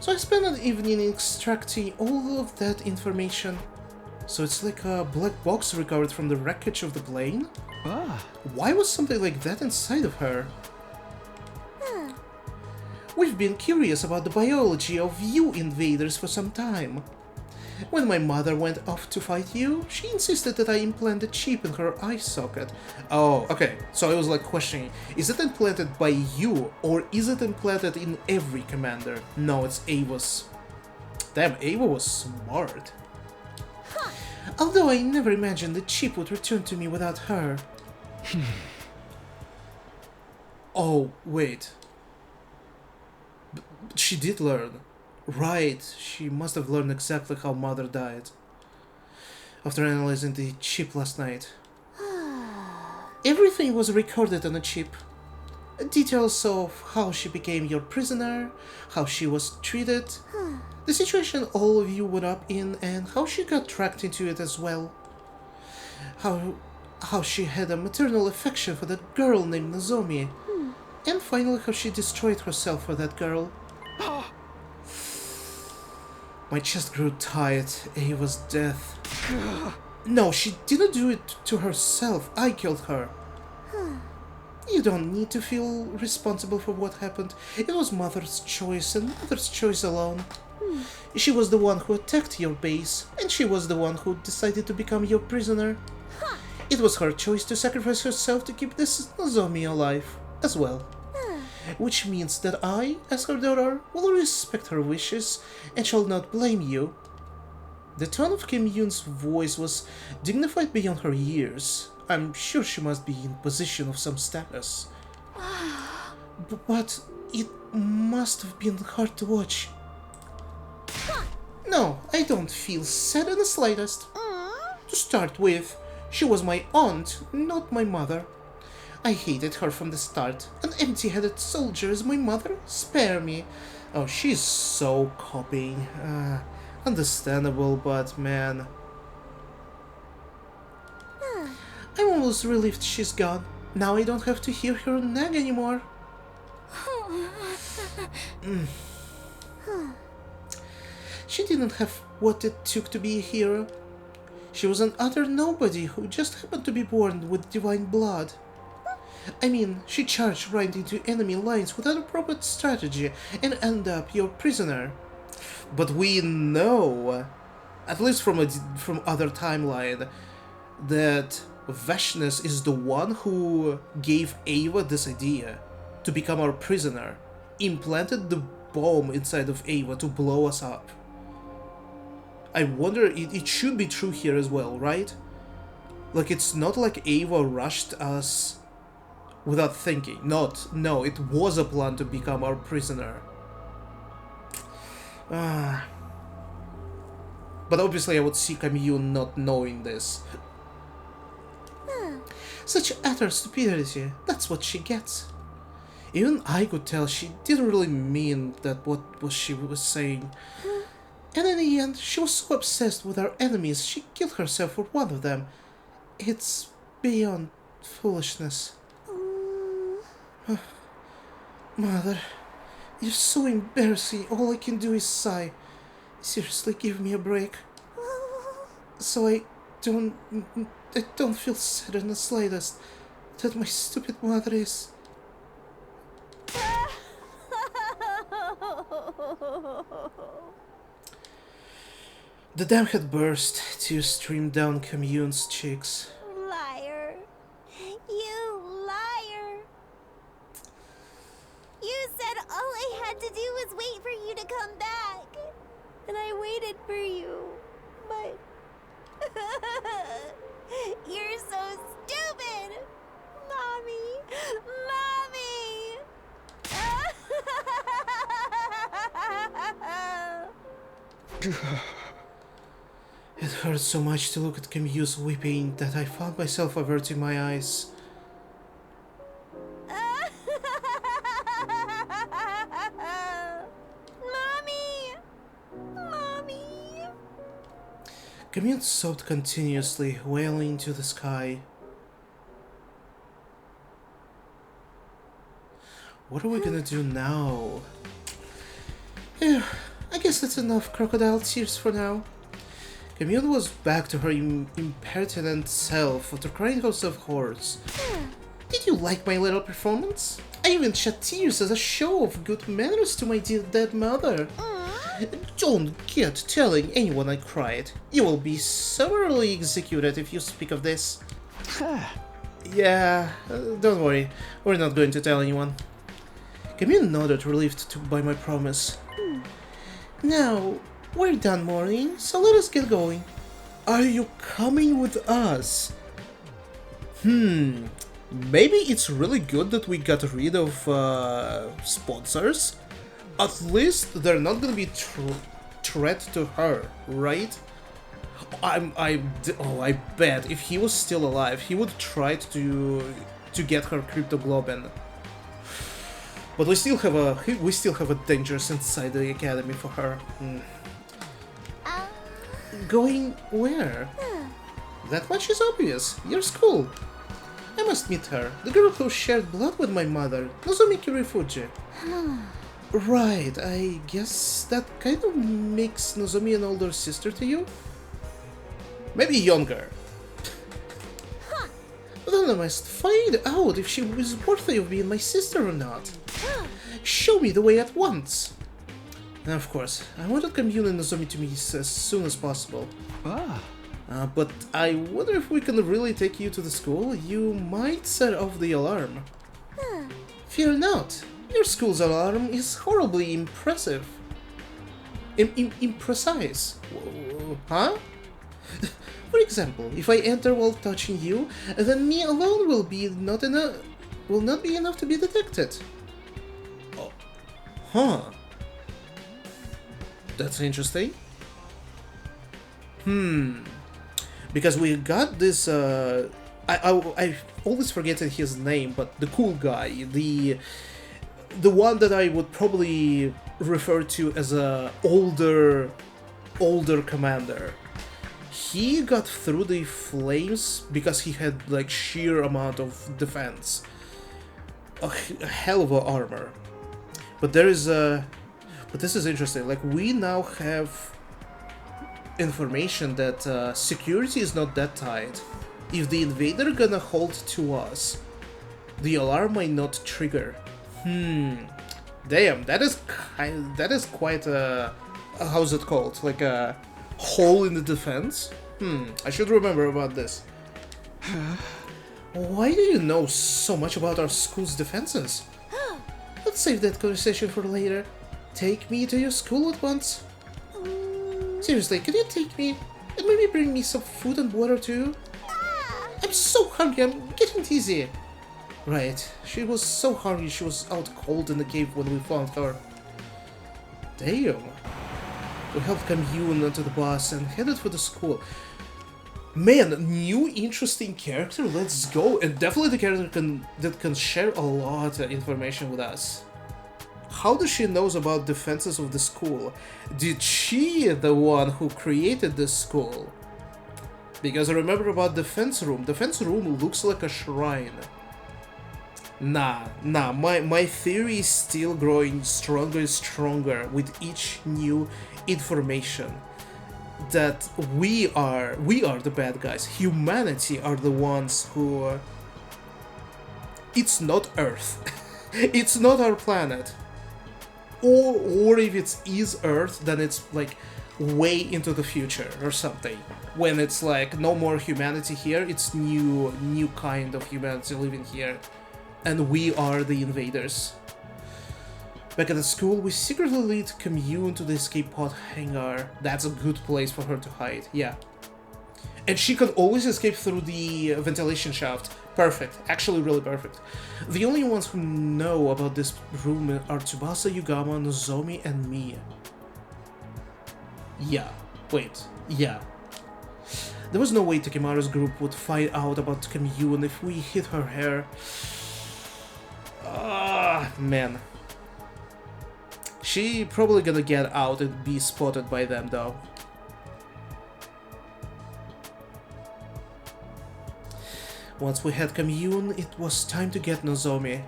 I spent an evening extracting all of that information. So it's like a black box recovered from the wreckage of the plane? Why was something like that inside of her? We've been curious about the biology of you invaders for some time. When my mother went off to fight you, she insisted that I implant a chip in her eye socket. Oh, okay, so I was like questioning, is it implanted by you, or is it implanted in every commander? No, it's Ava's. Damn, Ava was smart. Although I never imagined the chip would return to me without her. Oh, wait. But she did learn. Right, she must have learned exactly how Mother died. After analyzing the chip last night. Everything was recorded on the chip. Details of how she became your prisoner, how she was treated, the situation all of you were up in, and how she got dragged into it as well. How she had a maternal affection for that girl named Nozomi. And finally how she destroyed herself for that girl. My chest grew tight. Ava's death. No, she didn't do it to herself. I killed her. You don't need to feel responsible for what happened. It was Mother's choice, and Mother's choice alone. She was the one who attacked your base, and she was the one who decided to become your prisoner. It was her choice to sacrifice herself to keep this Nozomi alive, as well. Which means that I, as her daughter, will respect her wishes and shall not blame you. The tone of Kim Yoon's voice was dignified beyond her years. I'm sure she must be in position of some status. But it must have been hard to watch. No, I don't feel sad in the slightest. To start with, she was my aunt, not my mother. I hated her from the start. An empty-headed soldier is my mother? Spare me. Oh, she's so copying. Understandable, but man. I'm almost relieved she's gone. Now I don't have to hear her nag anymore. She didn't have what it took to be a hero. She was an utter nobody who just happened to be born with divine blood. I mean, she charged right into enemy lines without a proper strategy and ended up your prisoner. But we know, at least from other timeline, that Vashnis is the one who gave Ava this idea to become our prisoner, implanted the bomb inside of Ava to blow us up. I wonder, it should be true here as well, right? Like, it's not like Ava rushed us without thinking. No, it was a plan to become our prisoner. But obviously I would see Camille not knowing this. Such utter stupidity, that's what she gets. Even I could tell she didn't really mean that what she was saying. And in the end, she was so obsessed with her enemies, she killed herself for one of them. It's beyond foolishness. Mother, you're so embarrassing. All I can do is sigh. Seriously, give me a break. So I don't feel sad in the slightest that my stupid mother is... The dam had burst, tears streamed down Commune's cheeks. Liar. You liar. You said all I had to do was wait for you to come back. And I waited for you. But... You're so stupid! Mommy! Mommy! It hurt so much to look at Camille's weeping that I found myself averting my eyes. Mommy! Mommy! Camille sobbed continuously, wailing to the sky. What are we gonna do now? Yeah, I guess that's enough crocodile tears for now. Camille was back to her impertinent self after crying herself hoarse. Did you like my little performance? I even shed tears as a show of good manners to my dear dead mother. Don't get telling anyone I cried. You will be summarily executed if you speak of this. Yeah, don't worry. We're not going to tell anyone. Camille nodded, relieved by my promise. Now, we're done mourning, so let us get going. Are you coming with us? Maybe it's really good that we got rid of sponsors. At least they're not gonna be threat to her, right? I bet if he was still alive, he would try to get her cryptoglobin. But we still have a dangers inside the academy for her. Going where? That much is obvious. Your school. I must meet her. The girl who shared blood with my mother, Nozomi Kirifuji. Right, I guess that kind of makes Nozomi an older sister to you? Maybe younger. Then I must find out if she was worthy of being my sister or not. Show me the way at once. And of course, I wanted Camille and Nozomi to meet as soon as possible. But I wonder if we can really take you to the school. You might set off the alarm. Fear not. Your school's alarm is horribly impressive. Imprecise. Huh? For example, if I enter while touching you, then me alone will not be enough to be detected. Oh. Huh. That's interesting. Because we got this, I always forget his name, but the cool guy, the one that I would probably refer to as a older commander. He got through the flames because he had like sheer amount of defense, a hell of a armor. But there is but this is interesting. Like we now have information that security is not that tight. If the invader gonna hold to us, the alarm might not trigger. Damn, that is quite a how's it called? Like a hole in the defense. I should remember about this. Why do you know so much about our school's defenses? Let's save that conversation for later. Take me to your school at once. Seriously, can you take me? And maybe bring me some food and water too? I'm so hungry, I'm getting dizzy. Right, she was so hungry she was out cold in the cave when we found her. Damn. We helped Camille onto the bus and headed for the school. Man, new interesting character, let's go. And definitely the character that can share a lot of information with us. How does she knows about defenses of the school? Did she the one who created this school? Because I remember about defense room. Defense room looks like a shrine. Nah, my theory is still growing stronger and stronger with each new information. That we are the bad guys. Humanity are the ones who... It's not Earth. It's not our planet. Or if it is Earth, then it's like way into the future or something. When it's like no more humanity here, it's new kind of humanity living here. And we are the invaders. Back at the school, we secretly lead Commune to the escape pod hangar. That's a good place for her to hide, yeah. And she can always escape through the ventilation shaft. Perfect, actually really perfect. The only ones who know about this room are Tsubasa, Yugama, Nozomi, and me. Yeah, wait, yeah. There was no way Takimaru's group would find out about Commune if we hit her hair. Ah, man. She probably gonna get out and be spotted by them though. Once we had Commune, it was time to get Nozomi.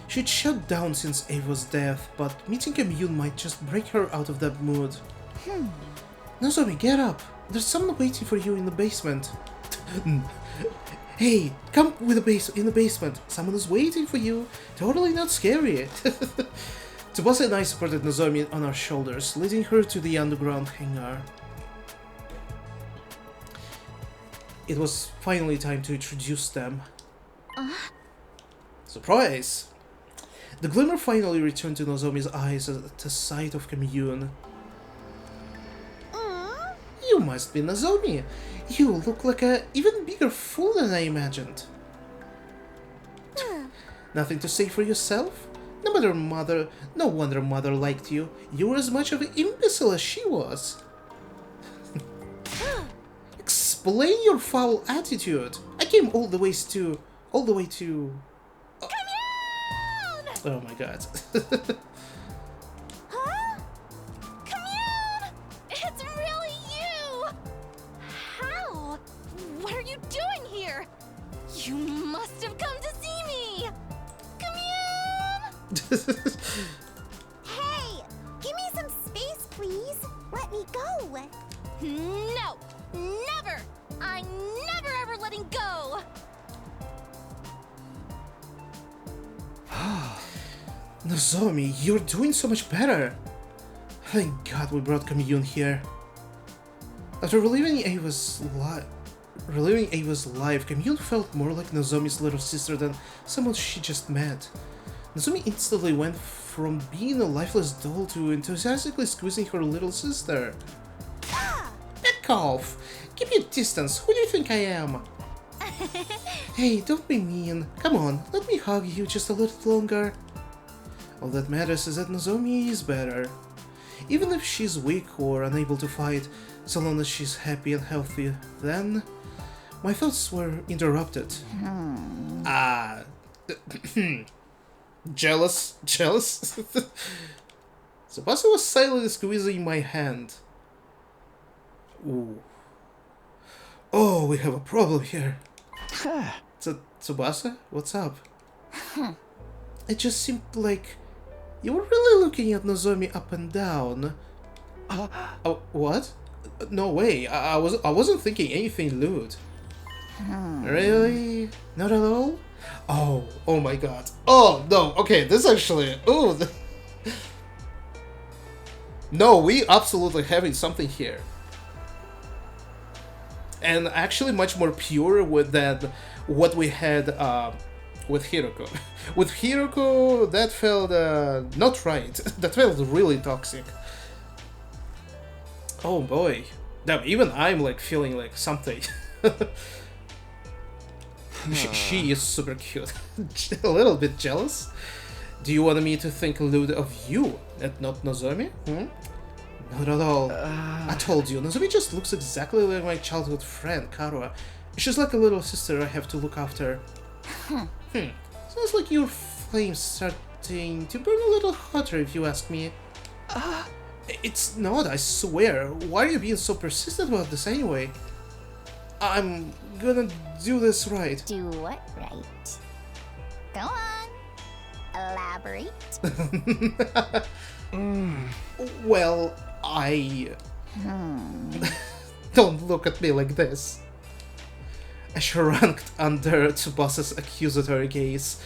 She'd shut down since Ava's death, but meeting Commune might just break her out of that mood. Nozomi, get up! There's someone waiting for you in the basement. Hey, come with in the basement. Someone is waiting for you. Totally not scary. Tsubasa and I supported Nozomi on our shoulders, leading her to the underground hangar. It was finally time to introduce them. Surprise! The glimmer finally returned to Nozomi's eyes at the sight of Commune. You must be Nozomi. You look like an even bigger fool than I imagined. Nothing to say for yourself? No wonder Mother liked you. You were as much of an imbecile as she was. Explain your foul attitude. I came all the way to... Commune! Oh my god. Huh? Commune! It's really you! How? What are you doing here? You must have come to see me! Commune! Hey! Give me some space, please! Let me go! No! Never! I'm never ever letting go! Nozomi, you're doing so much better! Thank God we brought Commune here. After reliving Ava's life, Commune felt more like Nozomi's little sister than someone she just met. Nozomi instantly went from being a lifeless doll to enthusiastically squeezing her little sister. Back off! Keep your distance, who do you think I am? Hey, don't be mean. Come on, let me hug you just a little longer. All that matters is that Nozomi is better. Even if she's weak or unable to fight, so long as she's happy and healthy, then... My thoughts were interrupted. Jealous? Jealous? Tsubasa was silently squeezing my hand. Ooh. Oh, we have a problem here. Tsubasa? What's up? It just seemed like you were really looking at Nozomi up and down. What? No way. I wasn't thinking anything lewd. Really? Not at all? Oh my god. Oh, no. Okay, this actually... Oh. No, we absolutely having something here. And actually much more pure than what we had with Hiroko. With Hiroko, that felt not right. That felt really toxic. Oh boy. Damn, even I'm like feeling like something. She is super cute. A little bit jealous. Do you want me to think lewd of you and not Nozomi? Not at all. I told you, Nozomi just looks exactly like my childhood friend, Karuha. She's like a little sister I have to look after. Sounds like your flame's starting to burn a little hotter, if you ask me. It's not, I swear. Why are you being so persistent about this anyway? I'm gonna do this right. Do what right? Go on. Elaborate. Well, I... Don't look at me like this. I shrugged under Tsubasa's accusatory gaze.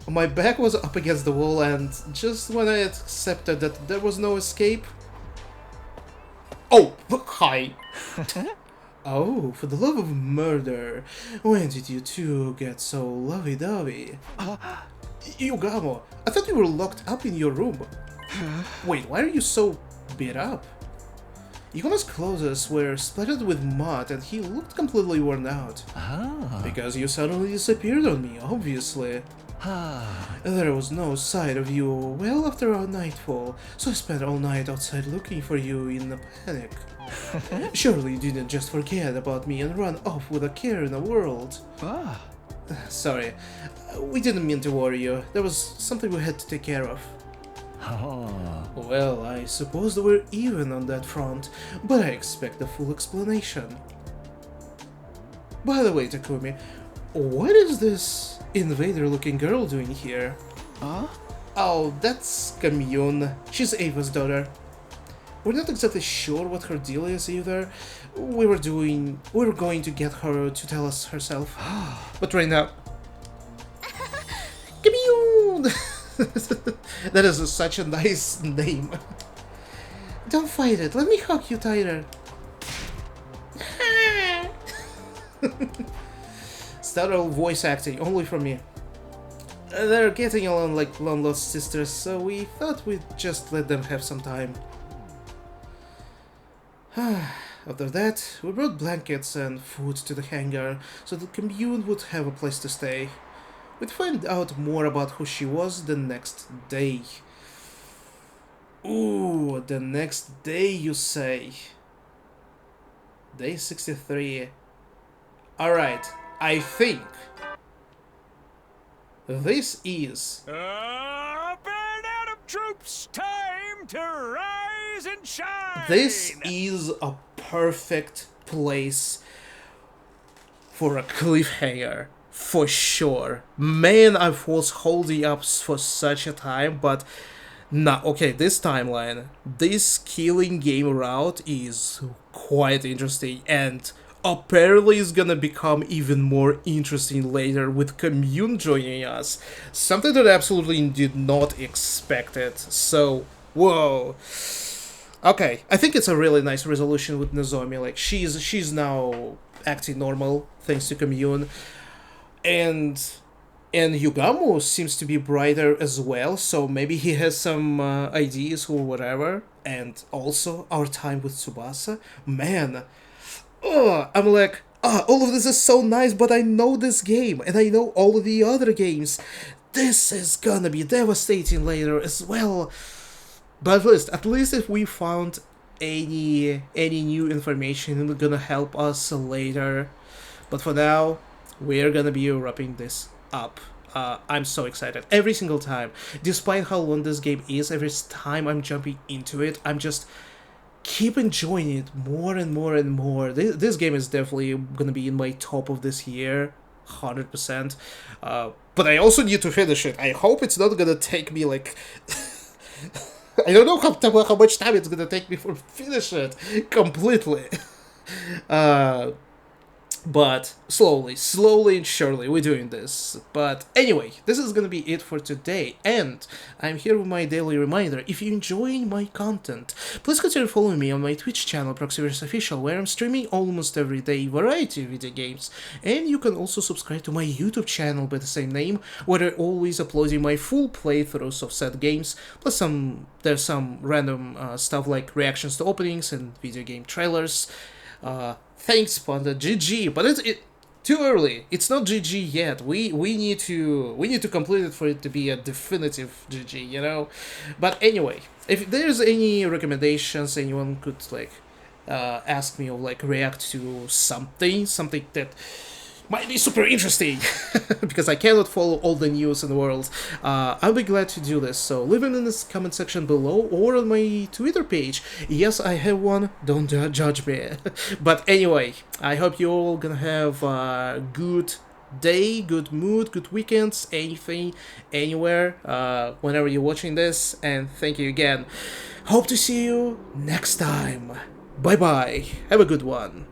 My back was up against the wall, and just when I accepted that there was no escape... Oh, hi. Oh, for the love of murder, when did you two get so lovey-dovey? Yugamo, I thought you were locked up in your room. Wait, why are you so beat up? Yugamo's clothes were splattered with mud and he looked completely worn out. Because you suddenly disappeared on me, obviously. There was no sight of you well after our nightfall, so I spent all night outside looking for you in a panic. Surely you didn't just forget about me and run off with a care in the world. Sorry, we didn't mean to worry you. There was something we had to take care of. Well, I suppose we're even on that front, but I expect a full explanation. By the way, Takumi, what is this invader-looking girl doing here? Oh, that's Kamyun. She's Ava's daughter. We're not exactly sure what her deal is either. We were going to get her to tell us herself. But right now... Kamyun! That is such a nice name. Don't fight it, let me hug you tighter. Startled voice acting, only from me. They're getting along like long-lost sisters, so we thought we'd just let them have some time. After that, we brought blankets and food to the hangar, so the commune would have a place to stay. We'd find out more about who she was the next day. Ooh, the next day you say. Day 63. Alright, I think this is... Up and out of troops, time to rise and shine! This is a perfect place for a cliffhanger. For sure. Man, I was holding up for such a time, but nah, okay, this timeline, this killing game route is quite interesting, and apparently it's gonna become even more interesting later with Commune joining us. Something that I absolutely did not expect it. So, whoa. Okay, I think it's a really nice resolution with Nozomi. Like, she's now acting normal thanks to Commune. And Yugamo seems to be brighter as well, so maybe he has some ideas or whatever. And also our time with Tsubasa. Man, I'm like, all of this is so nice, but I know this game and I know all of the other games. This is gonna be devastating later as well. But at least if we found any new information, it's gonna help us later. But for now, we're gonna be wrapping this up. I'm so excited every single time. Despite how long this game is, every time I'm jumping into it, I'm just keep enjoying it more and more and more. This game is definitely gonna be in my top of this year, 100%. But I also need to finish it. I hope it's not gonna take me like... I don't know how much time it's gonna take me to finish it completely. But slowly and surely we're doing this. But anyway, this is gonna be it for today, and I'm here with my daily reminder. If you're enjoying my content, please consider following me on my Twitch channel, Proxyverse Official, where I'm streaming almost every day variety of video games. And you can also subscribe to my YouTube channel by the same name, where I'm always uploading my full playthroughs of said games, plus there's some random stuff like reactions to openings and video game trailers. Thanks, Panda. GG, but it's too early. It's not GG yet. We need to complete it for it to be a definitive GG, you know. But anyway, if there's any recommendations, anyone could like ask me or like react to something that might be super interesting, because I cannot follow all the news in the world, I'll be glad to do this, so leave it in the comment section below or on my Twitter page. Yes, I have one, don't judge me. But anyway, I hope you're all gonna have a good day, good mood, good weekends, anything, anywhere, whenever you're watching this, and thank you again. Hope to see you next time. Bye bye, have a good one.